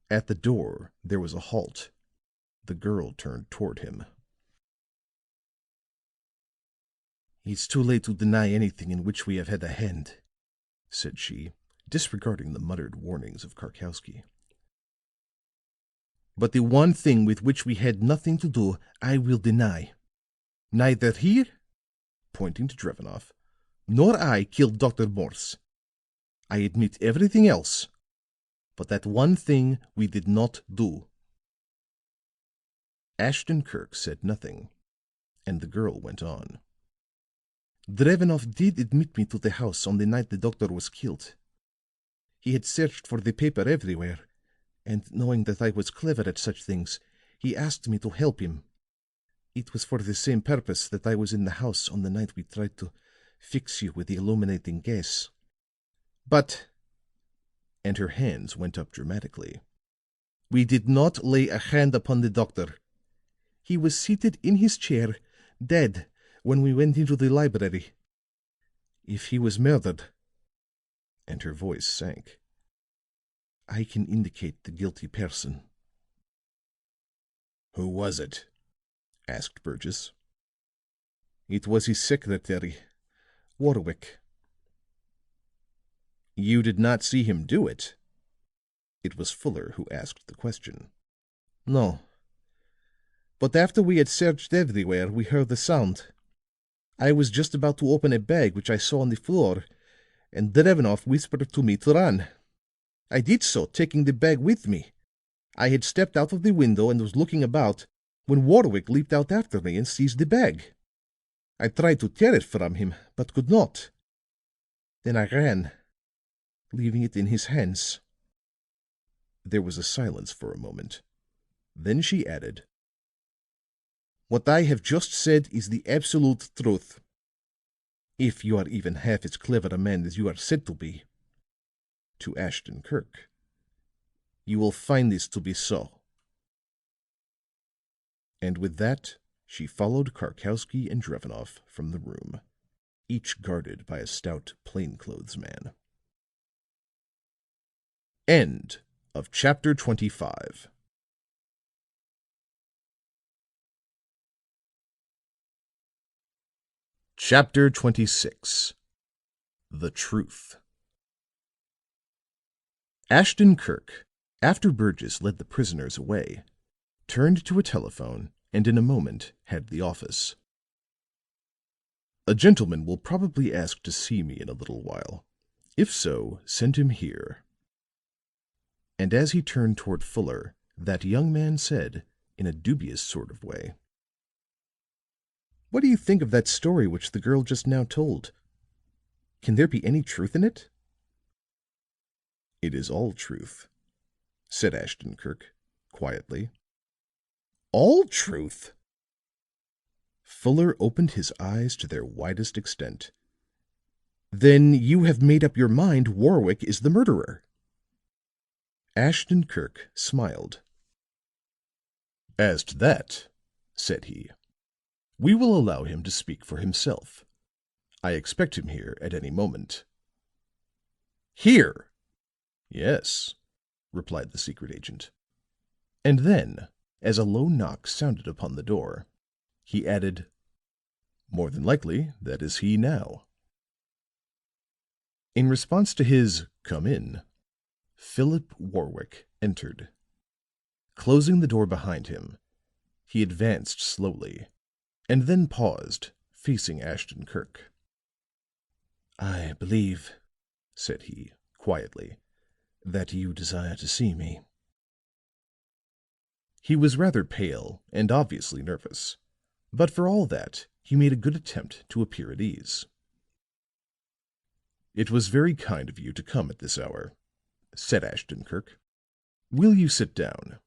At the door there was a halt. The girl turned toward him. "It's too late to deny anything in which we have had a hand," said she, disregarding the muttered warnings of Karkowsky. "But the one thing with which we had nothing to do, I will deny. Neither he," pointing to Drevenoff, "nor I killed Dr. Morse. I admit everything else, but that one thing we did not do." Ashton Kirk said nothing, and the girl went on. "Drevenoff did admit me to the house on the night the doctor was killed. He had searched for the paper everywhere, and knowing that I was clever at such things, he asked me to help him. It was for the same purpose that I was in the house on the night we tried to fix you with the illuminating gas. But," and her hands went up dramatically, "we did not lay a hand upon the doctor. He was seated in his chair, dead, when we went into the library. If he was murdered," and her voice sank, "I can indicate the guilty person." "Who was it?" asked Burgess. "It was his secretary, Warwick." You did not see him do it? It was Fuller who asked the question. No. But after we had searched everywhere, we heard the sound. I was just about to open a bag which I saw on the floor, and Drevenoff whispered to me to run. I did so, taking the bag with me. I had stepped out of the window and was looking about when Warwick leaped out after me and seized the bag. I tried to tear it from him, but could not. Then I ran, leaving it in his hands." There was a silence for a moment. Then she added, "What I have just said is the absolute truth. If you are even half as clever a man as you are said to be," to Ashton Kirk, "you will find this to be so." And with that, she followed Karkowsky and Drevenoff from the room, each guarded by a stout plainclothes man. End of chapter 25. Chapter 26. The Truth. Ashton Kirk, after Burgess led the prisoners away, turned to a telephone and in a moment had the office. "A gentleman will probably ask to see me in a little while. If so, send him here." And as he turned toward Fuller, that young man said, in a dubious sort of way, "What do you think of that story which the girl just now told? Can there be any truth in it?" "It is all truth," said Ashton Kirk, quietly. "All truth?" Fuller opened his eyes to their widest extent. "Then you have made up your mind Warwick is the murderer?" Ashton Kirk smiled. "As to that," said he, "we will allow him to speak for himself. I expect him here at any moment." "Here?" "Yes," replied the secret agent. And then, as a low knock sounded upon the door, he added, "More than likely that is he now." In response to his "Come in," Philip Warwick entered. Closing the door behind him, he advanced slowly, and then paused, facing Ashton Kirk. "I believe," said he, quietly, "that you desire to see me." He was rather pale and obviously nervous, but for all that he made a good attempt to appear at ease. "It was very kind of you to come at this hour," said Ashton Kirk. "Will you sit down?"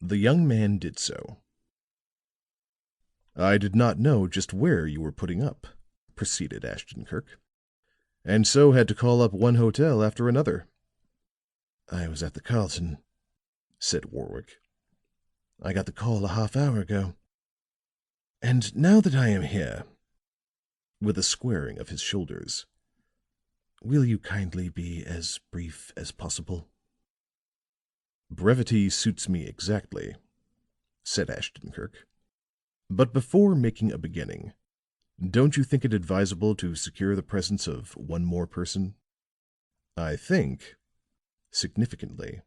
The young man did so. "I did not know just where you were putting up," proceeded Ashton Kirk, "and so had to call up one hotel after another." "I was at the Carlton," said Warwick. "I got the call a half hour ago. And now that I am here," with a squaring of his shoulders, "will you kindly be as brief as possible?" "Brevity suits me exactly," said Ashton Kirk. "But before making a beginning, don't you think it advisable to secure the presence of one more person? I think," significantly,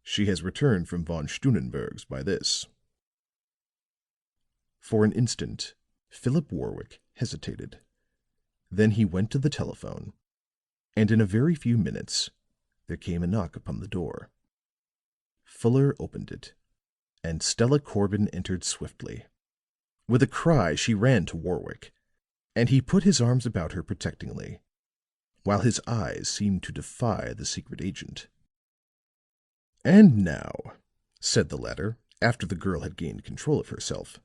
"she has returned from von Stunnenberg's by this." For an instant, Philip Warwick hesitated. Then he went to the telephone, and in a very few minutes there came a knock upon the door. Fuller opened it, and Stella Corbin entered swiftly. With a cry, she ran to Warwick, and he put his arms about her protectingly, while his eyes seemed to defy the secret agent. "And now," said the latter, after the girl had gained control of herself,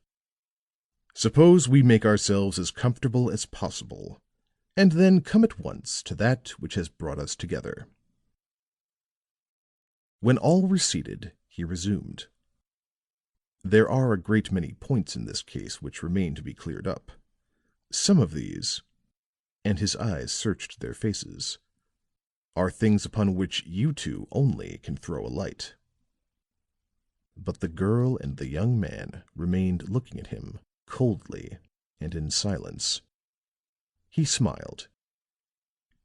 "suppose we make ourselves as comfortable as possible, and then come at once to that which has brought us together." When all were seated, he resumed. "There are a great many points in this case which remain to be cleared up. Some of these," and his eyes searched their faces, "are things upon which you two only can throw a light." But the girl and the young man remained looking at him coldly and in silence. He smiled.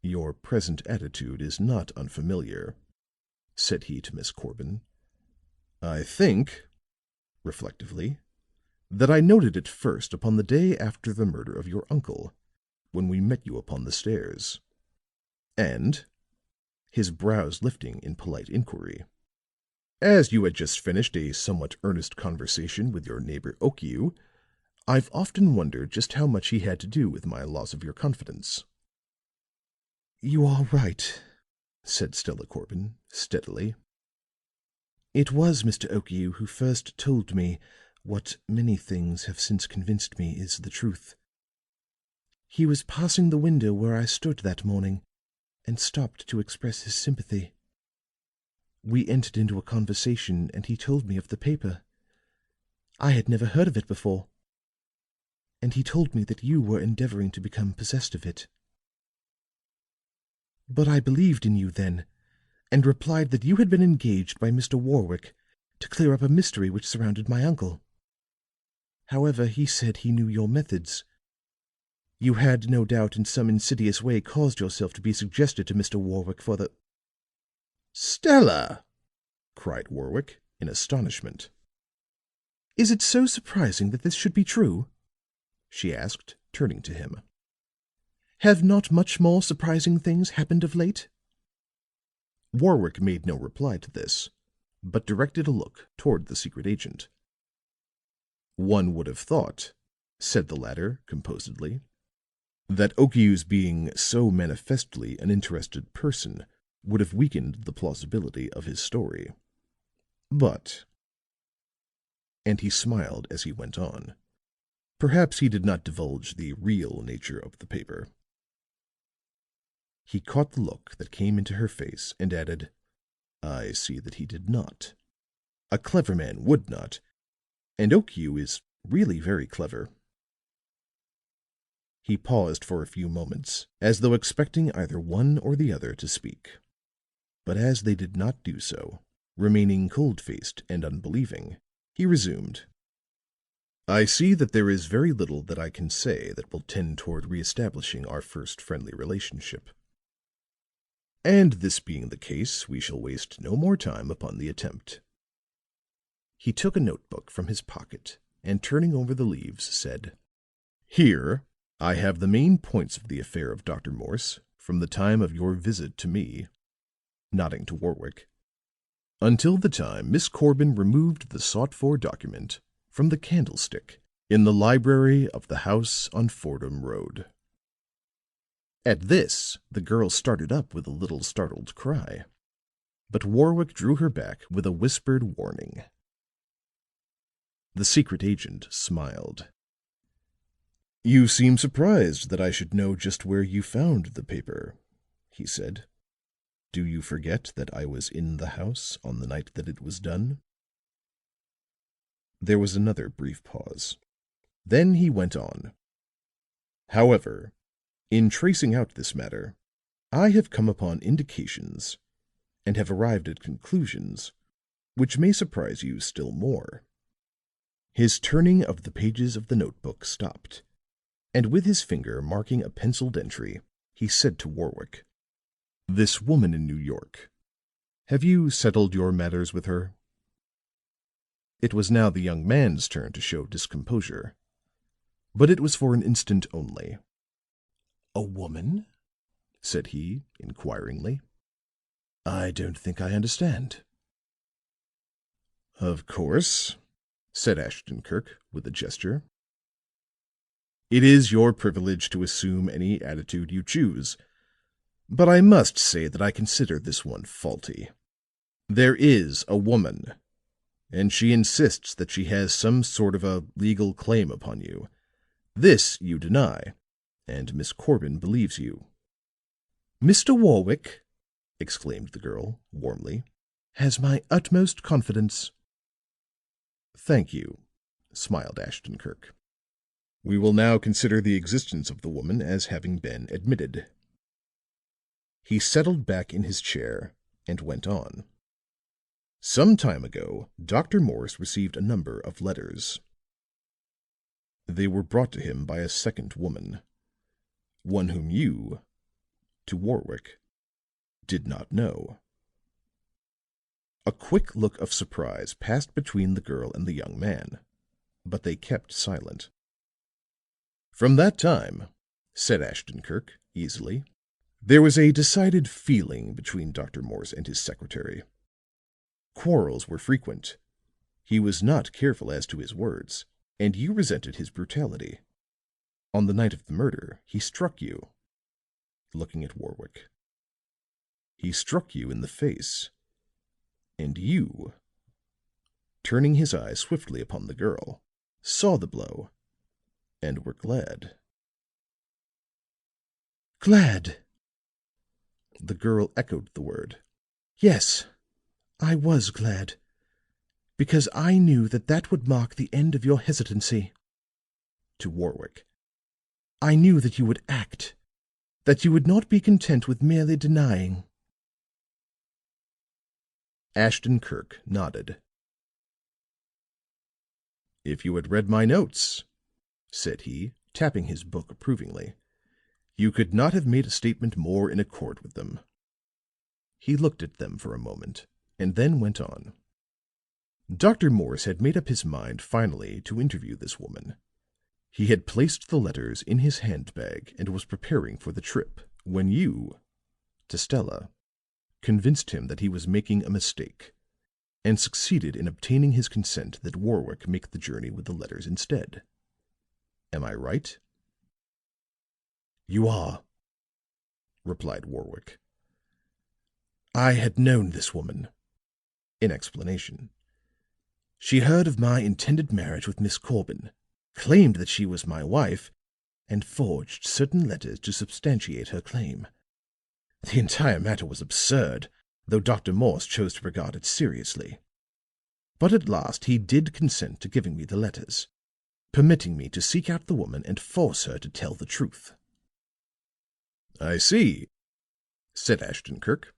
"Your present attitude is not unfamiliar," said he to Miss Corbin. "I think," reflectively, "that I noted it first upon the day after the murder of your uncle, when we met you upon the stairs. And," his brows lifting in polite inquiry, "as you had just finished a somewhat earnest conversation with your neighbor Okiu, I've often wondered just how much he had to do with my loss of your confidence." "You are right," said Stella Corbin, steadily. "It was Mr. Okiu who first told me what many things have since convinced me is the truth. He was passing the window where I stood that morning, and stopped to express his sympathy. We entered into a conversation, and he told me of the paper. I had never heard of it before, and he told me that you were endeavoring to become possessed of it. But I believed in you then, and replied that you had been engaged by Mr. Warwick to clear up a mystery which surrounded my uncle. However, he said he knew your methods. You had, no doubt, in some insidious way caused yourself to be suggested to Mr. Warwick for the—" "Stella!" cried Warwick, in astonishment. "Is it so surprising that this should be true?" she asked, turning to him. "Have not much more surprising things happened of late?" Warwick made no reply to this, but directed a look toward the secret agent. "One would have thought," said the latter, composedly, "that Okiu's being so manifestly an interested person would have weakened the plausibility of his story. But," and he smiled as he went on, "perhaps he did not divulge the real nature of the paper." He caught the look that came into her face and added, "I see that he did not. A clever man would not, and Okiu is really very clever." He paused for a few moments, as though expecting either one or the other to speak. But as they did not do so, remaining cold-faced and unbelieving, he resumed, "I see that there is very little that I can say that will tend toward reestablishing our first friendly relationship. And this being the case, we shall waste no more time upon the attempt." He took a notebook from his pocket and turning over the leaves, said, "Here I have the main points of the affair of Dr. Morse from the time of your visit to me," nodding to Warwick, "until the time Miss Corbin removed the sought-for document from the candlestick in the library of the house on Fordham Road." At this, the girl started up with a little startled cry, but Warwick drew her back with a whispered warning. The secret agent smiled. "You seem surprised that I should know just where you found the paper," he said. "Do you forget that I was in the house on the night that it was done?" There was another brief pause. Then he went on. "However, in tracing out this matter, I have come upon indications and have arrived at conclusions which may surprise you still more." His turning of the pages of the notebook stopped, and with his finger marking a penciled entry, he said to Warwick, "This woman in New York, have you settled your matters with her?" It was now the young man's turn to show discomposure, but it was for an instant only. "A woman?" said he, inquiringly. "I don't think I understand." "Of course," said Ashton Kirk with a gesture. "It is your privilege to assume any attitude you choose, but I must say that I consider this one faulty. There is a woman, and she insists that she has some sort of a legal claim upon you. This you deny, and Miss Corbin believes you." "Mr. Warwick," exclaimed the girl, warmly, "has my utmost confidence." "Thank you," smiled Ashton Kirk. "We will now consider the existence of the woman as having been admitted." He settled back in his chair and went on. "Some time ago, Dr. Morse received a number of letters. They were brought to him by a second woman, one whom you, to Warwick, did not know. A quick look of surprise passed between the girl and the young man, but they kept silent. "From that time," said Ashton-Kirk easily, "there was a decided feeling between Dr. Morse and his secretary. Quarrels were frequent. He was not careful as to his words, and you resented his brutality. On the night of the murder, he struck you," looking at Warwick. "He struck you in the face, and you," turning his eyes swiftly upon the girl, "saw the blow and were glad." "Glad!" The girl echoed the word. "Yes, I was glad. Because I knew that that would mark the end of your hesitancy." To Warwick. "I knew that you would act, that you would not be content with merely denying." Ashton-Kirk nodded. "If you had read my notes," said he, tapping his book approvingly, "you could not have made a statement more in accord with them." He looked at them for a moment, and then went on. Dr. Morse had made up his mind finally to interview this woman. He had placed the letters in his handbag and was preparing for the trip when you, to Stella, convinced him that he was making a mistake, and succeeded in obtaining his consent that Warwick make the journey with the letters instead. Am I right?" "You are," replied Warwick. "I had known this woman," in explanation. "She heard of my intended marriage with Miss Corbin, claimed that she was my wife, and forged certain letters to substantiate her claim. The entire matter was absurd, though Dr. Morse chose to regard it seriously. But at last he did consent to giving me the letters, permitting me to seek out the woman and force her to tell the truth." "I see," said Ashton-Kirk.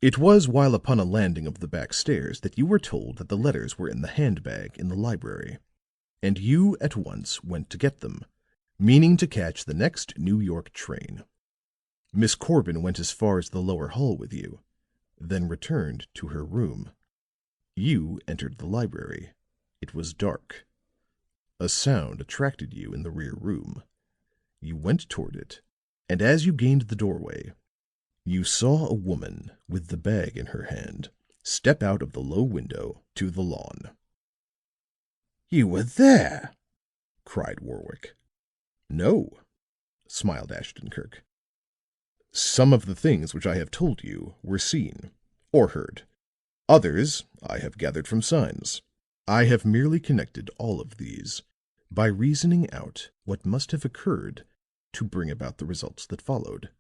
"It was while upon a landing of the back stairs that you were told that the letters were in the handbag in the library, and you at once went to get them, meaning to catch the next New York train. Miss Corbin went as far as the lower hall with you, then returned to her room. You entered the library. It was dark. A sound attracted you in the rear room. You went toward it, and as you gained the doorway, you saw a woman with the bag in her hand step out of the low window to the lawn." "You were there!" cried Warwick. "No," smiled Ashton-Kirk. "Some of the things which I have told you were seen or heard. Others I have gathered from signs. I have merely connected all of these by reasoning out what must have occurred to bring about the results that followed."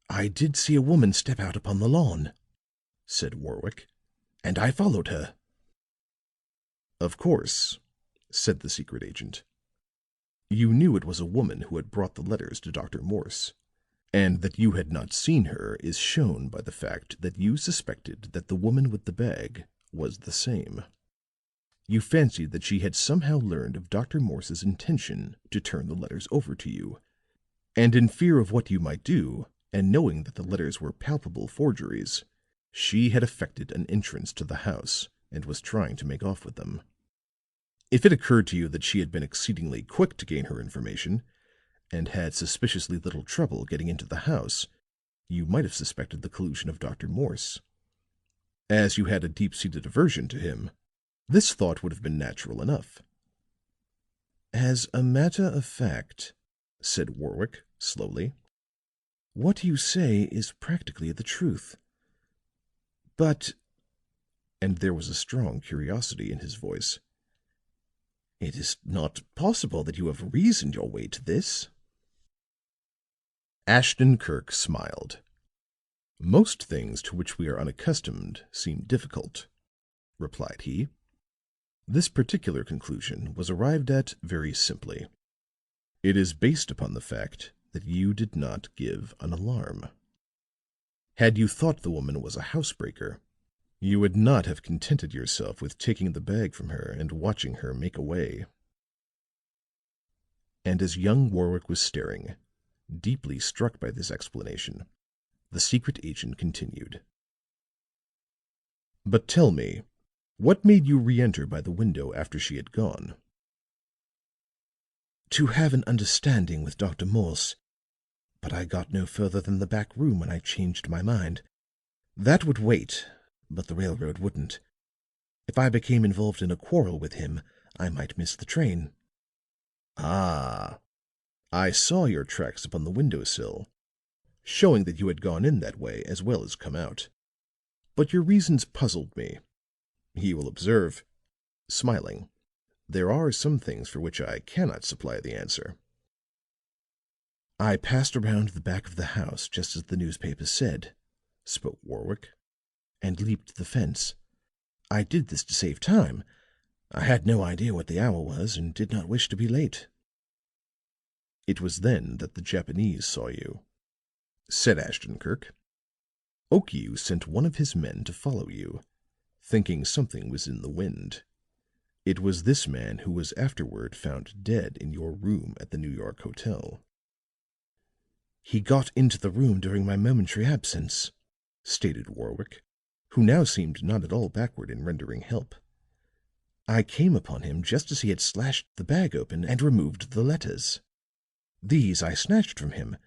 "I did see a woman step out upon the lawn," said Warwick, "and I followed her." "Of course," said the secret agent. "You knew it was a woman who had brought the letters to Dr. Morse, and that you had not seen her is shown by the fact that you suspected that the woman with the bag was the same. You fancied that she had somehow learned of Dr. Morse's intention to turn the letters over to you, and in fear of what you might do, and knowing that the letters were palpable forgeries, she had effected an entrance to the house and was trying to make off with them. If it occurred to you that she had been exceedingly quick to gain her information, and had suspiciously little trouble getting into the house, you might have suspected the collusion of Dr. Morse. As you had a deep-seated aversion to him, this thought would have been natural enough." "As a matter of fact," said Warwick slowly, "what you say is practically the truth. But," and there was a strong curiosity in his voice, "it is not possible that you have reasoned your way to this." Ashton-Kirk smiled. "Most things to which we are unaccustomed seem difficult," replied he. "This particular conclusion was arrived at very simply. It is based upon the fact that you did not give an alarm. Had you thought the woman was a housebreaker, you would not have contented yourself with taking the bag from her and watching her make away." And as young Warwick was staring, Deeply struck by this explanation, the secret agent continued. "But tell me, what made you re-enter by the window after she had gone?" "To have an understanding with Dr. Morse. But I got no further than the back room when I changed my mind. That would wait, but the railroad wouldn't. If I became involved in a quarrel with him, I might miss the train." "Ah, I saw your tracks upon the window sill, showing that you had gone in that way as well as come out. But your reasons puzzled me. You will observe," smiling, "there are some things for which I cannot supply the answer." "I passed around the back of the house just as the newspapers said," spoke Warwick, "and leaped the fence. I did this to save time. I had no idea what the hour was and did not wish to be late." "It was then that the Japanese saw you," said Ashton Kirk. "Okiu sent one of his men to follow you, thinking something was in the wind. It was this man who was afterward found dead in your room at the New York hotel." "He got into the room during my momentary absence," stated Warwick, who now seemed not at all backward in rendering help. "I came upon him just as he had slashed the bag open and removed the letters. These I snatched from him,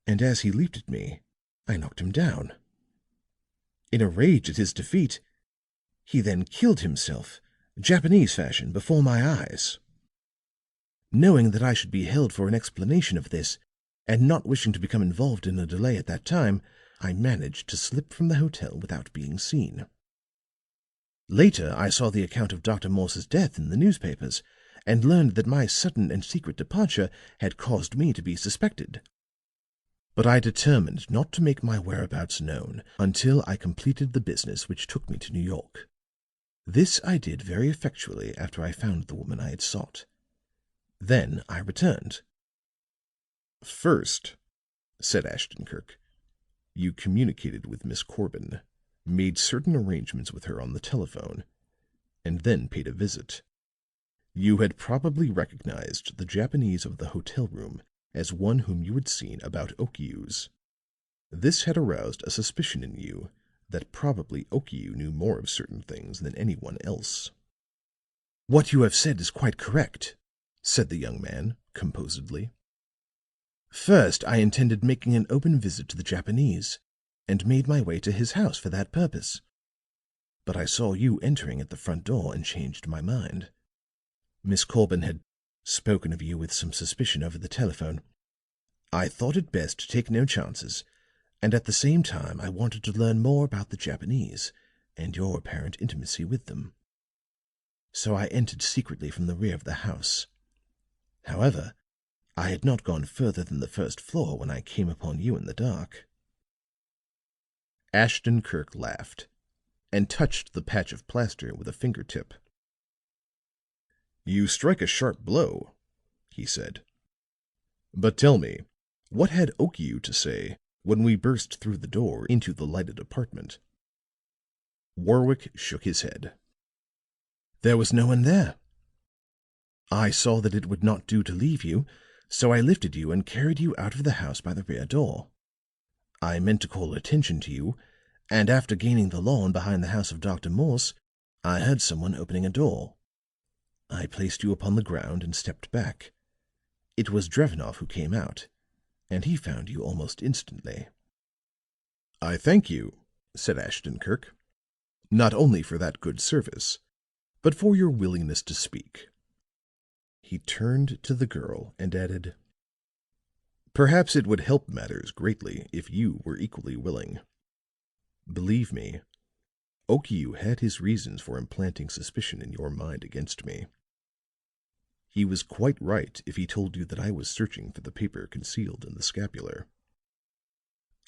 and as he leaped at me, I knocked him down. In a rage at his defeat, he then killed himself, Japanese fashion, before my eyes. Knowing that I should be held for an explanation of this, and not wishing to become involved in a delay at that time, I managed to slip from the hotel without being seen. Later I saw the account of Dr. Morse's death in the newspapers, and learned that my sudden and secret departure had caused me to be suspected. But I determined not to make my whereabouts known until I completed the business which took me to New York. This I did very effectually after I found the woman I had sought. Then I returned." "First," said Ashton Kirk, "you communicated with Miss Corbin, made certain arrangements with her on the telephone, and then paid a visit. You had probably recognized the Japanese of the hotel room as one whom you had seen about Okiu's. This had aroused a suspicion in you that probably Okiu knew more of certain things than anyone else." "What you have said is quite correct," said the young man, composedly. "First I intended making an open visit to the Japanese, and made my way to his house for that purpose. But I saw you entering at the front door and changed my mind. Miss Corbin had spoken of you with some suspicion over the telephone. I thought it best to take no chances, and at the same time I wanted to learn more about the Japanese and your apparent intimacy with them. So I entered secretly from the rear of the house. However, I had not gone further than the first floor when I came upon you in the dark." Ashton Kirk laughed, and touched the patch of plaster with a fingertip. "You strike a sharp blow," he said. "But tell me, what had Okiu to say when we burst through the door into the lighted apartment?" Warwick shook his head. "There was no one there. I saw that it would not do to leave you, so I lifted you and carried you out of the house by the rear door. I meant to call attention to you, and after gaining the lawn behind the house of Dr. Morse, I heard someone opening a door. I placed you upon the ground and stepped back. It was Drevenoff who came out, and he found you almost instantly." "I thank you," said Ashton Kirk, "not only for that good service, but for your willingness to speak." He turned to the girl and added, "Perhaps it would help matters greatly if you were equally willing. Believe me, Okiu had his reasons for implanting suspicion in your mind against me. He was quite right if he told you that I was searching for the paper concealed in the scapular.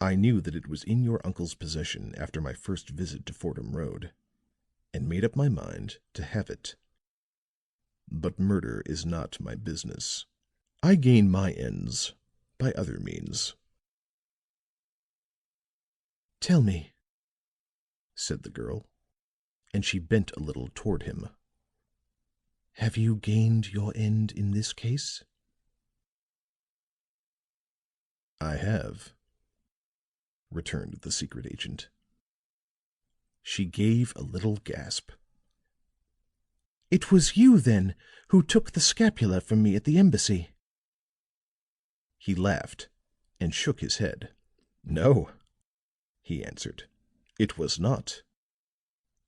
I knew that it was in your uncle's possession after my first visit to Fordham Road, and made up my mind to have it. But murder is not my business. I gain my ends by other means." "Tell me," said the girl, and she bent a little toward him. "Have you gained your end in this case?" "I have," returned the secret agent. She gave a little gasp. "It was you, then, who took the scapula from me at the embassy?" He laughed and shook his head. "No," he answered, "it was not.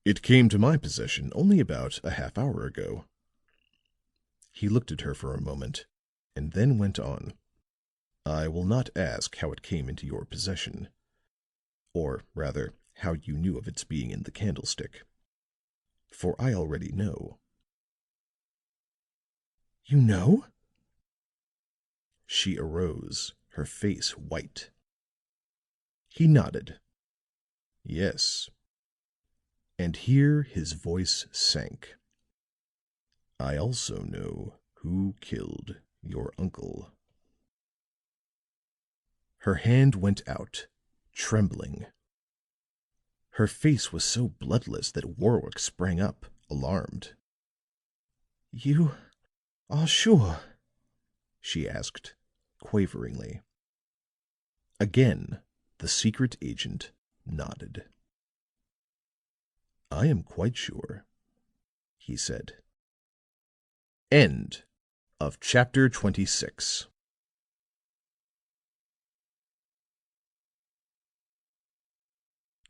It came to my possession only about a half hour ago." He looked at her for a moment and then went on. "I will not ask how it came into your possession, or rather, how you knew of its being in the candlestick, for I already know." "You know?" She arose, her face white. He nodded. "Yes." And here his voice sank. "I also know who killed your uncle." Her hand went out, trembling. Her face was so bloodless that Warwick sprang up, alarmed. "You are sure?" she asked, quaveringly. Again the secret agent nodded. "I am quite sure," he said. End of chapter 26.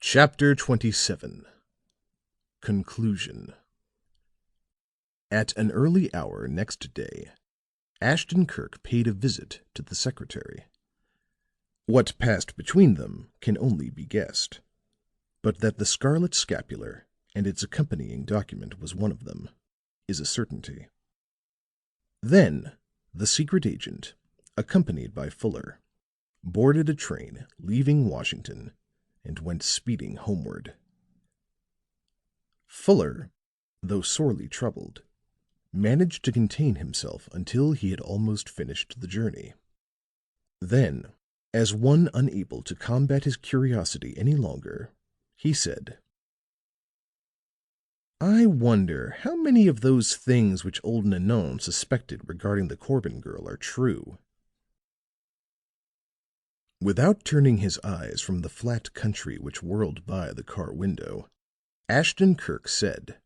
Chapter 27. Conclusion. At an early hour next day, Ashton Kirk paid a visit to the secretary. What passed between them can only be guessed, but that the scarlet scapular and its accompanying document was one of them is a certainty. Then the secret agent, accompanied by Fuller, boarded a train leaving Washington and went speeding homeward. Fuller, though sorely troubled, managed to contain himself until he had almost finished the journey. Then, as one unable to combat his curiosity any longer, he said: "I wonder how many of those things which old Nanon suspected regarding the Corbin girl are true." Without turning his eyes from the flat country which whirled by the car window, Ashton Kirk said: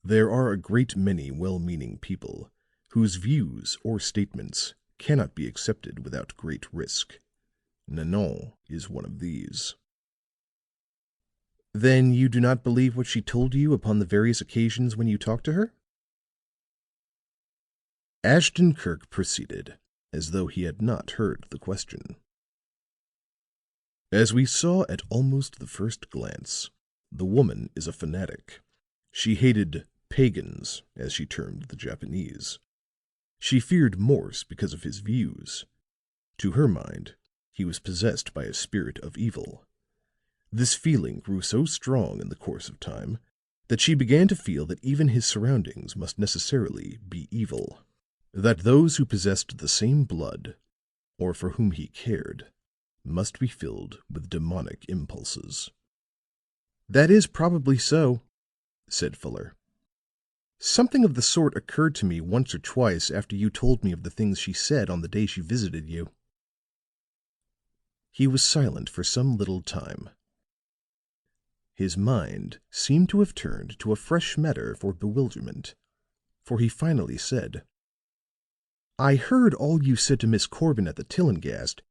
"There are a great many well-meaning people whose views or statements cannot be accepted without great risk. Nanon is one of these." "Then you do not believe what she told you upon the various occasions when you talked to her?" Ashton Kirk proceeded as though he had not heard the question. "As we saw at almost the first glance, the woman is a fanatic. She hated pagans, as she termed the Japanese. She feared Morse because of his views. To her mind, he was possessed by a spirit of evil. This feeling grew so strong in the course of time that she began to feel that even his surroundings must necessarily be evil, that those who possessed the same blood, or for whom he cared, must be filled with demonic impulses." "That is probably so," said Fuller. "Something of the sort occurred to me once or twice after you told me of the things she said on the day she visited you." He was silent for some little time. His mind seemed to have turned to a fresh matter for bewilderment, for he finally said: "I heard all you said to Miss Corbin at the Tillinghast,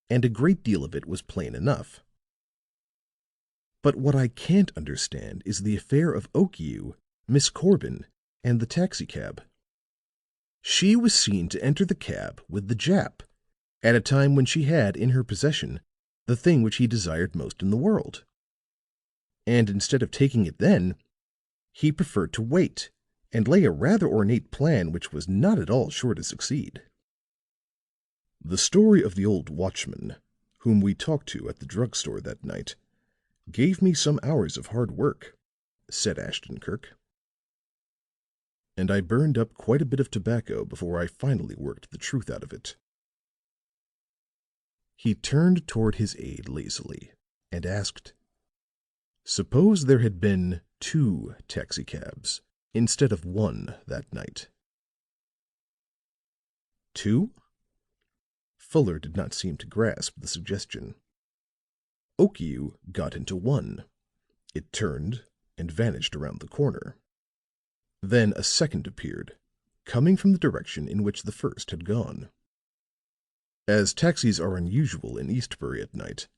and a great deal of it was plain enough. But what I can't understand is the affair of Okiu, Miss Corbin, and the taxicab. She was seen to enter the cab with the Jap at a time when she had in her possession the thing which he desired most in the world. And instead of taking it then, he preferred to wait and lay a rather ornate plan which was not at all sure to succeed." "The story of the old watchman, whom we talked to at the drug store that night, gave me some hours of hard work," said Ashton Kirk. "And I burned up quite a bit of tobacco before I finally worked the truth out of it." He turned toward his aide lazily and asked: "Suppose there had been 2 taxicabs instead of 1 that night?" "2?" Fuller did not seem to grasp the suggestion. Okiu got into one. It turned and vanished around the corner. Then a second appeared, coming from the direction in which the first had gone. As taxis are unusual in Eastbury at night,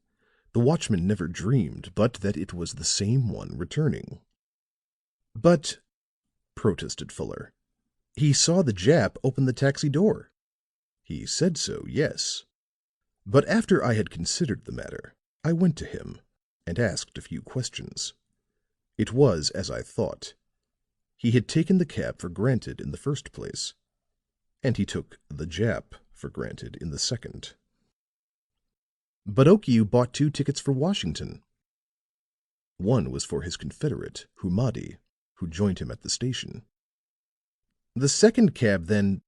the watchman never dreamed but that it was the same one returning. "But," protested Fuller, "he saw the Jap open the taxi door." "He said so, yes. But after I had considered the matter, I went to him and asked a few questions. It was as I thought. He had taken the cab for granted in the first place, and he took the Jap for granted in the second." "But Okiu bought 2 tickets for Washington." "One was for his confederate, Humadi, who joined him at the station." "The second cab, then—"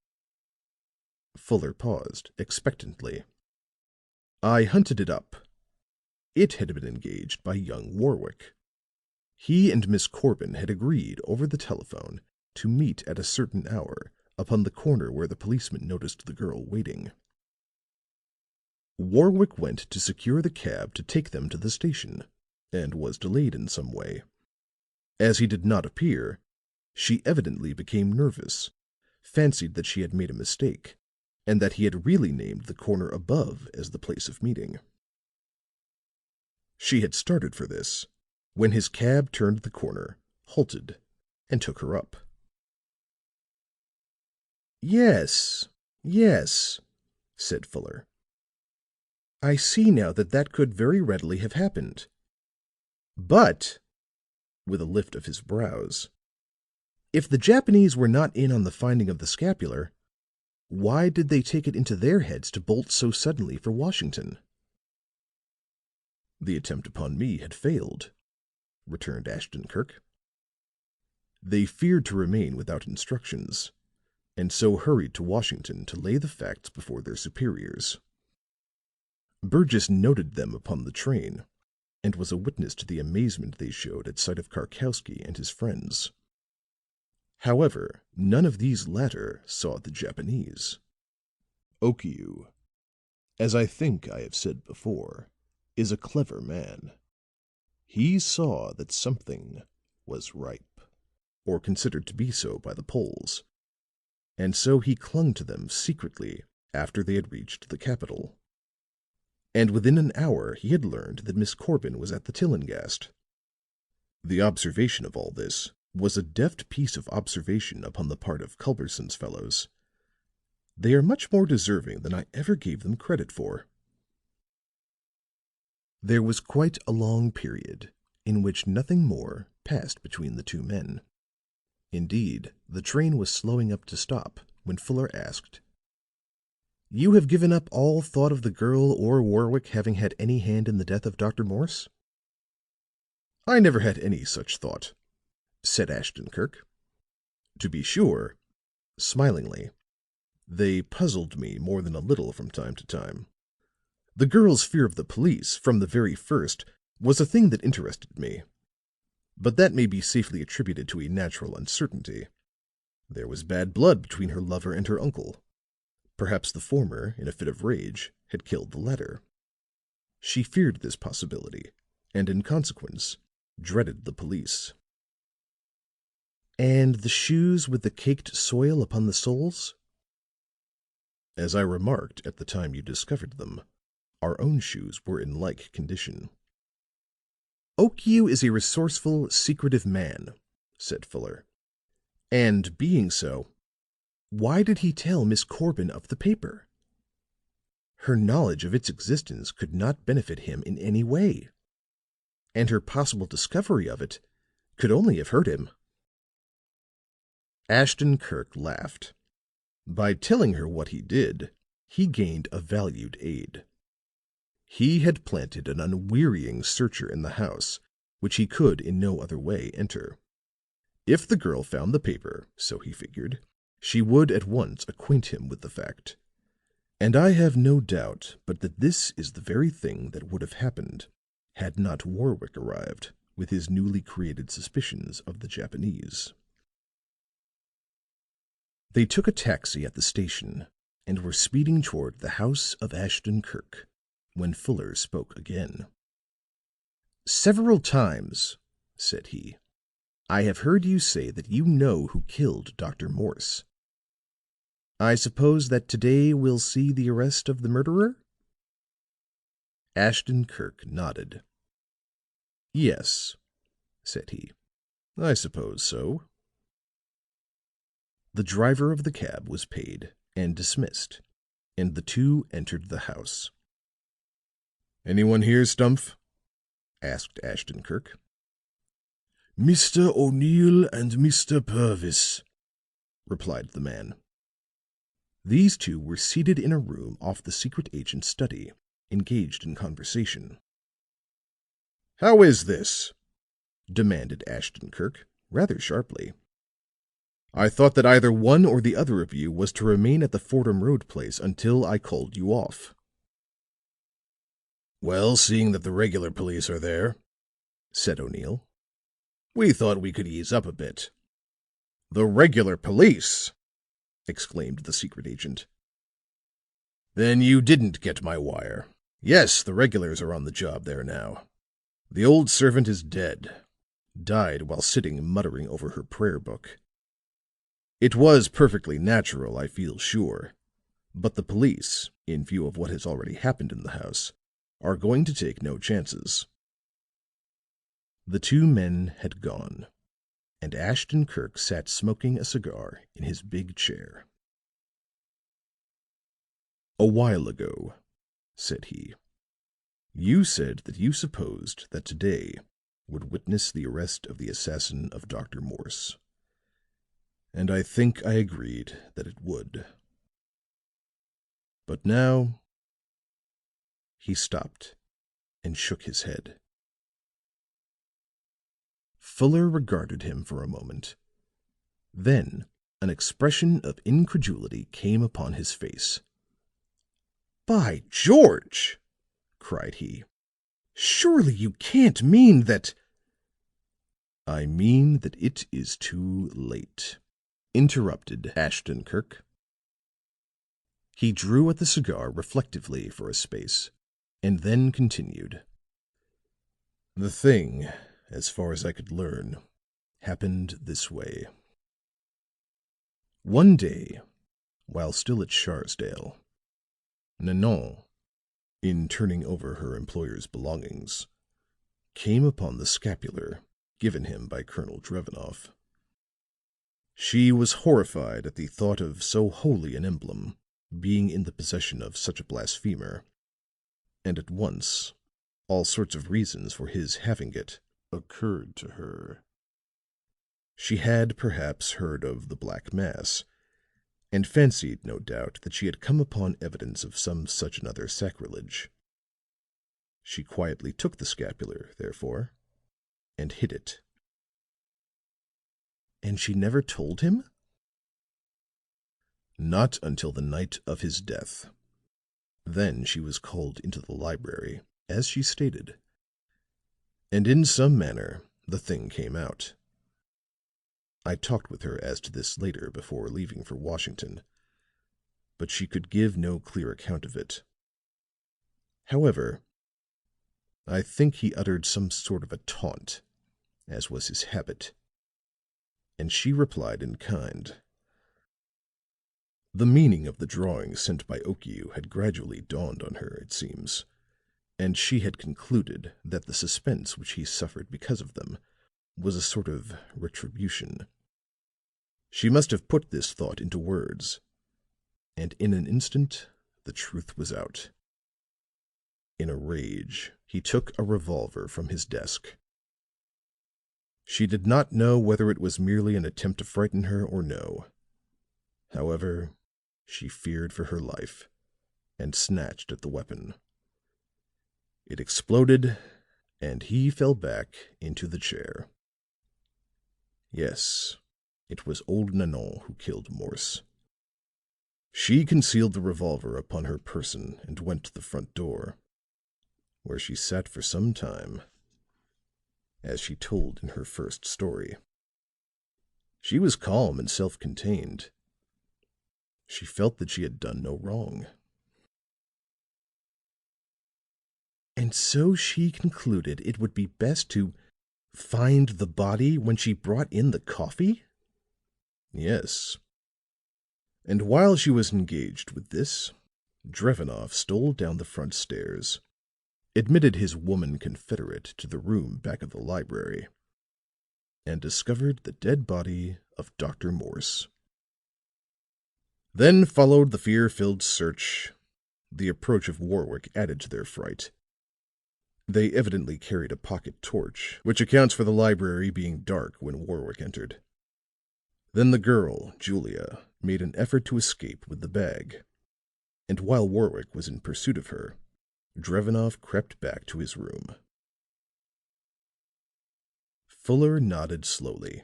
Fuller paused expectantly. "I hunted it up. It had been engaged by young Warwick. He and Miss Corbin had agreed over the telephone to meet at a certain hour upon the corner where the policeman noticed the girl waiting. Warwick went to secure the cab to take them to the station, and was delayed in some way. As he did not appear, she evidently became nervous, fancied that she had made a mistake, and that he had really named the corner above as the place of meeting. She had started for this, when his cab turned the corner, halted, and took her up." "Yes, yes," said Fuller. "I see now that that could very readily have happened. But," with a lift of his brows, "if the Japanese were not in on the finding of the scapular, why did they take it into their heads to bolt so suddenly for Washington?" "The attempt upon me had failed," returned Ashton Kirk. "They feared to remain without instructions, and so hurried to Washington to lay the facts before their superiors. Burgess noted them upon the train, and was a witness to the amazement they showed at sight of Karkowsky and his friends. However, none of these latter saw the Japanese. Okiu, as I think I have said before, is a clever man. He saw that something was ripe, or considered to be so by the Poles, and so he clung to them secretly after they had reached the capital. And within an hour he had learned that Miss Corbin was at the Tillinghast. The observation of all this was a deft piece of observation upon the part of Culberson's fellows. They are much more deserving than I ever gave them credit for." There was quite a long period in which nothing more passed between the two men. Indeed, the train was slowing up to stop when Fuller asked, "You have given up all thought of the girl or Warwick having had any hand in the death of Dr. Morse?" "I never had any such thought," said Ashton Kirk. "To be sure," smilingly, "they puzzled me more than a little from time to time. The girl's fear of the police, from the very first, was a thing that interested me. But that may be safely attributed to a natural uncertainty. There was bad blood between her lover and her uncle. Perhaps the former, in a fit of rage, had killed the latter. She feared this possibility, and in consequence, dreaded the police." "And the shoes with the caked soil upon the soles?" "As I remarked at the time you discovered them, our own shoes were in like condition." "Okiu is a resourceful, secretive man," said Fuller. "And being so, why did he tell Miss Corbin of the paper? Her knowledge of its existence could not benefit him in any way, and her possible discovery of it could only have hurt him." Ashton Kirk laughed. By telling her what he did, he gained a valued aid. He had planted an unwearying searcher in the house, which he could in no other way enter. If the girl found the paper, so he figured, she would at once acquaint him with the fact. And I have no doubt but that this is the very thing that would have happened had not Warwick arrived with his newly created suspicions of the Japanese. They took a taxi at the station and were speeding toward the house of Ashton Kirk when Fuller spoke again. "Several times," said he, "I have heard you say that you know who killed Dr. Morse. I suppose that today we'll see the arrest of the murderer?" Ashton Kirk nodded. "Yes," said he, "I suppose so." The driver of the cab was paid and dismissed, and the two entered the house. "Anyone here, Stumph?" asked Ashton Kirk. "Mr. O'Neill and Mr. Purvis," replied the man. These two were seated in a room off the secret agent's study, engaged in conversation. "How is this?" demanded Ashton Kirk, rather sharply. "I thought that either one or the other of you was to remain at the Fordham Road place until I called you off." "Well, seeing that the regular police are there," said O'Neill, "we thought we could ease up a bit." "The regular police!" exclaimed the secret agent. "Then you didn't get my wire. Yes, the regulars are on the job there now. The old servant is dead. Died while sitting muttering over her prayer book. It was perfectly natural, I feel sure. But the police, in view of what has already happened in the house, are going to take no chances." The two men had gone, and Ashton Kirk sat smoking a cigar in his big chair. "A while ago," said he, "you said that you supposed that today would witness the arrest of the assassin of Dr. Morse. And I think I agreed that it would. But now—" He stopped and shook his head. Fuller regarded him for a moment. Then an expression of incredulity came upon his face. "By George!" cried he. "Surely you can't mean that—" "I mean that it is too late," interrupted Ashton Kirk. He drew at the cigar reflectively for a space, and then continued. "The thing, as far as I could learn, happened this way. One day, while still at Sharsdale, Nanon, in turning over her employer's belongings, came upon the scapular given him by Colonel Drevenoff. She was horrified at the thought of so holy an emblem being in the possession of such a blasphemer, and at once all sorts of reasons for his having it occurred to her. She had perhaps heard of the Black Mass, and fancied, no doubt, that she had come upon evidence of some such another sacrilege. She quietly took the scapular, therefore, and hid it." "And she never told him?" "Not until the night of his death. Then she was called into the library, as she stated, and in some manner the thing came out. I talked with her as to this later before leaving for Washington, but she could give no clear account of it. However, I think he uttered some sort of a taunt, as was his habit, and she replied in kind. The meaning of the drawings sent by Okiu had gradually dawned on her, it seems, and she had concluded that the suspense which he suffered because of them was a sort of retribution. She must have put this thought into words, and in an instant the truth was out. In a rage, he took a revolver from his desk. She did not know whether it was merely an attempt to frighten her or no. However, she feared for her life, and snatched at the weapon. It exploded, and he fell back into the chair. Yes, it was old Nanon who killed Morse. She concealed the revolver upon her person and went to the front door, where she sat for some time, as she told in her first story. She was calm and self-contained, She felt that she had done no wrong. And so she concluded it would be best to find the body when she brought in the coffee? Yes. And while she was engaged with this, Drevenoff stole down the front stairs, admitted his woman confederate to the room back of the library, and discovered the dead body of Dr. Morse. Then followed the fear-filled search. The approach of Warwick added to their fright. They evidently carried a pocket torch, which accounts for the library being dark when Warwick entered. Then the girl, Julia, made an effort to escape with the bag, and while Warwick was in pursuit of her, Drevenoff crept back to his room. Fuller nodded slowly.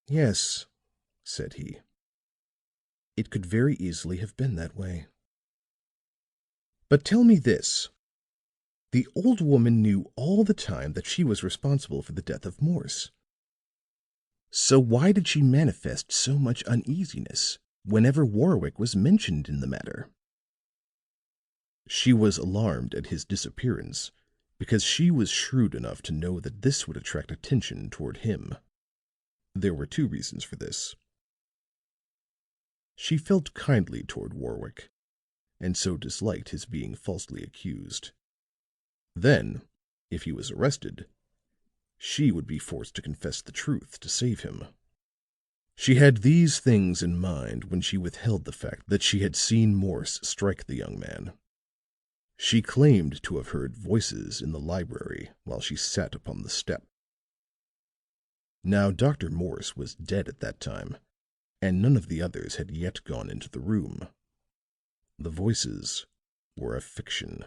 "Yes," said he. "It could very easily have been that way. But tell me this. The old woman knew all the time that she was responsible for the death of Morse. So why did she manifest so much uneasiness whenever Warwick was mentioned in the matter?" She was alarmed at his disappearance because she was shrewd enough to know that this would attract attention toward him. There were two reasons for this. She felt kindly toward Warwick, and so disliked his being falsely accused. Then, if he was arrested, she would be forced to confess the truth to save him. She had these things in mind when she withheld the fact that she had seen Morse strike the young man. She claimed to have heard voices in the library while she sat upon the step. Now, Dr. Morse was dead at that time, and none of the others had yet gone into the room. The voices were a fiction.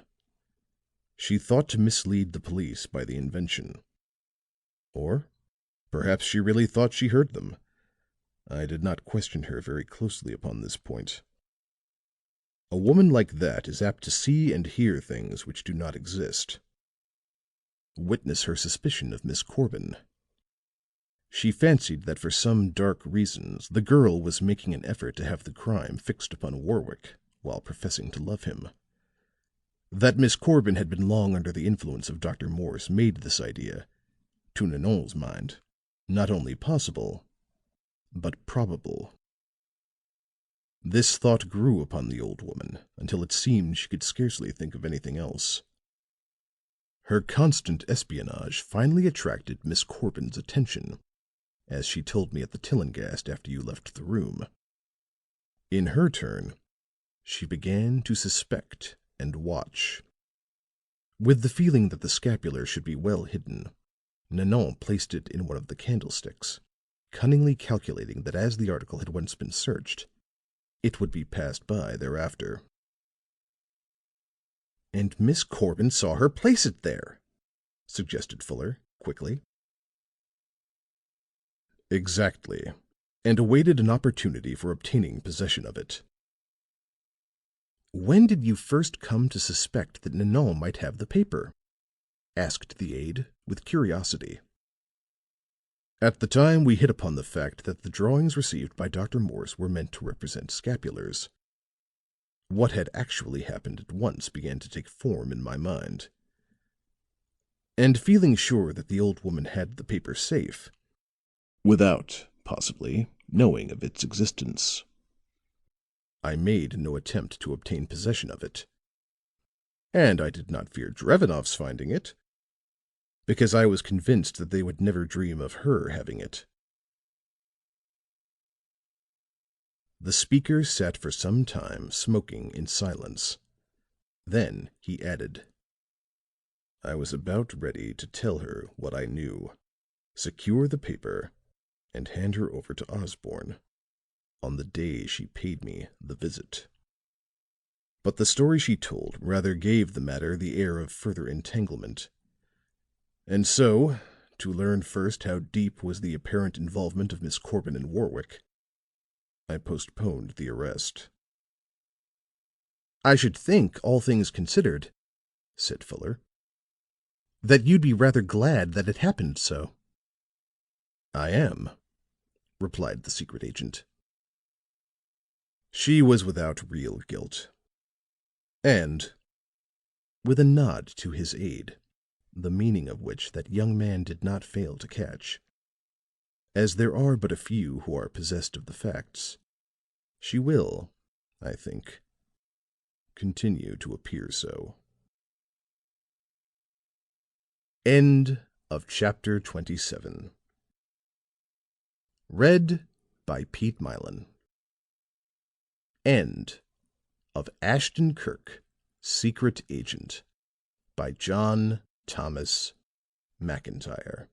She thought to mislead the police by the invention. Or perhaps she really thought she heard them. I did not question her very closely upon this point. A woman like that is apt to see and hear things which do not exist. Witness her suspicion of Miss Corbin. She fancied that for some dark reasons the girl was making an effort to have the crime fixed upon Warwick while professing to love him. That Miss Corbin had been long under the influence of Dr. Morse made this idea, to Nanon's mind, not only possible, but probable. This thought grew upon the old woman until it seemed she could scarcely think of anything else. Her constant espionage finally attracted Miss Corbin's attention, as she told me at the Tillinghast after you left the room. In her turn, she began to suspect and watch. With the feeling that the scapular should be well hidden, Nanon placed it in one of the candlesticks, cunningly calculating that as the article had once been searched, it would be passed by thereafter. "And Miss Corbin saw her place it there," suggested Fuller quickly. Exactly, and awaited an opportunity for obtaining possession of it. "When did you first come to suspect that Nanon might have the paper?" asked the aide with curiosity. At the time we hit upon the fact that the drawings received by Dr. Morse were meant to represent scapulars. What had actually happened at once began to take form in my mind. And feeling sure that the old woman had the paper safe, without, possibly, knowing of its existence, I made no attempt to obtain possession of it. And I did not fear Drevenoff's finding it, because I was convinced that they would never dream of her having it. The speaker sat for some time smoking in silence. Then he added, "I was about ready to tell her what I knew, secure the paper, and hand her over to Osborne on the day she paid me the visit. But the story she told rather gave the matter the air of further entanglement. And so, to learn first how deep was the apparent involvement of Miss Corbin and Warwick, I postponed the arrest." "I should think, all things considered," said Fuller, "that you'd be rather glad that it happened so." "I am," replied the secret agent. She was without real guilt. And, with a nod to his aide, the meaning of which that young man did not fail to catch, as there are but a few who are possessed of the facts, she will, I think, continue to appear so. End of chapter 27. Read by Pete Milan. End of Ashton Kirk, Secret Agent by John Thomas McIntyre.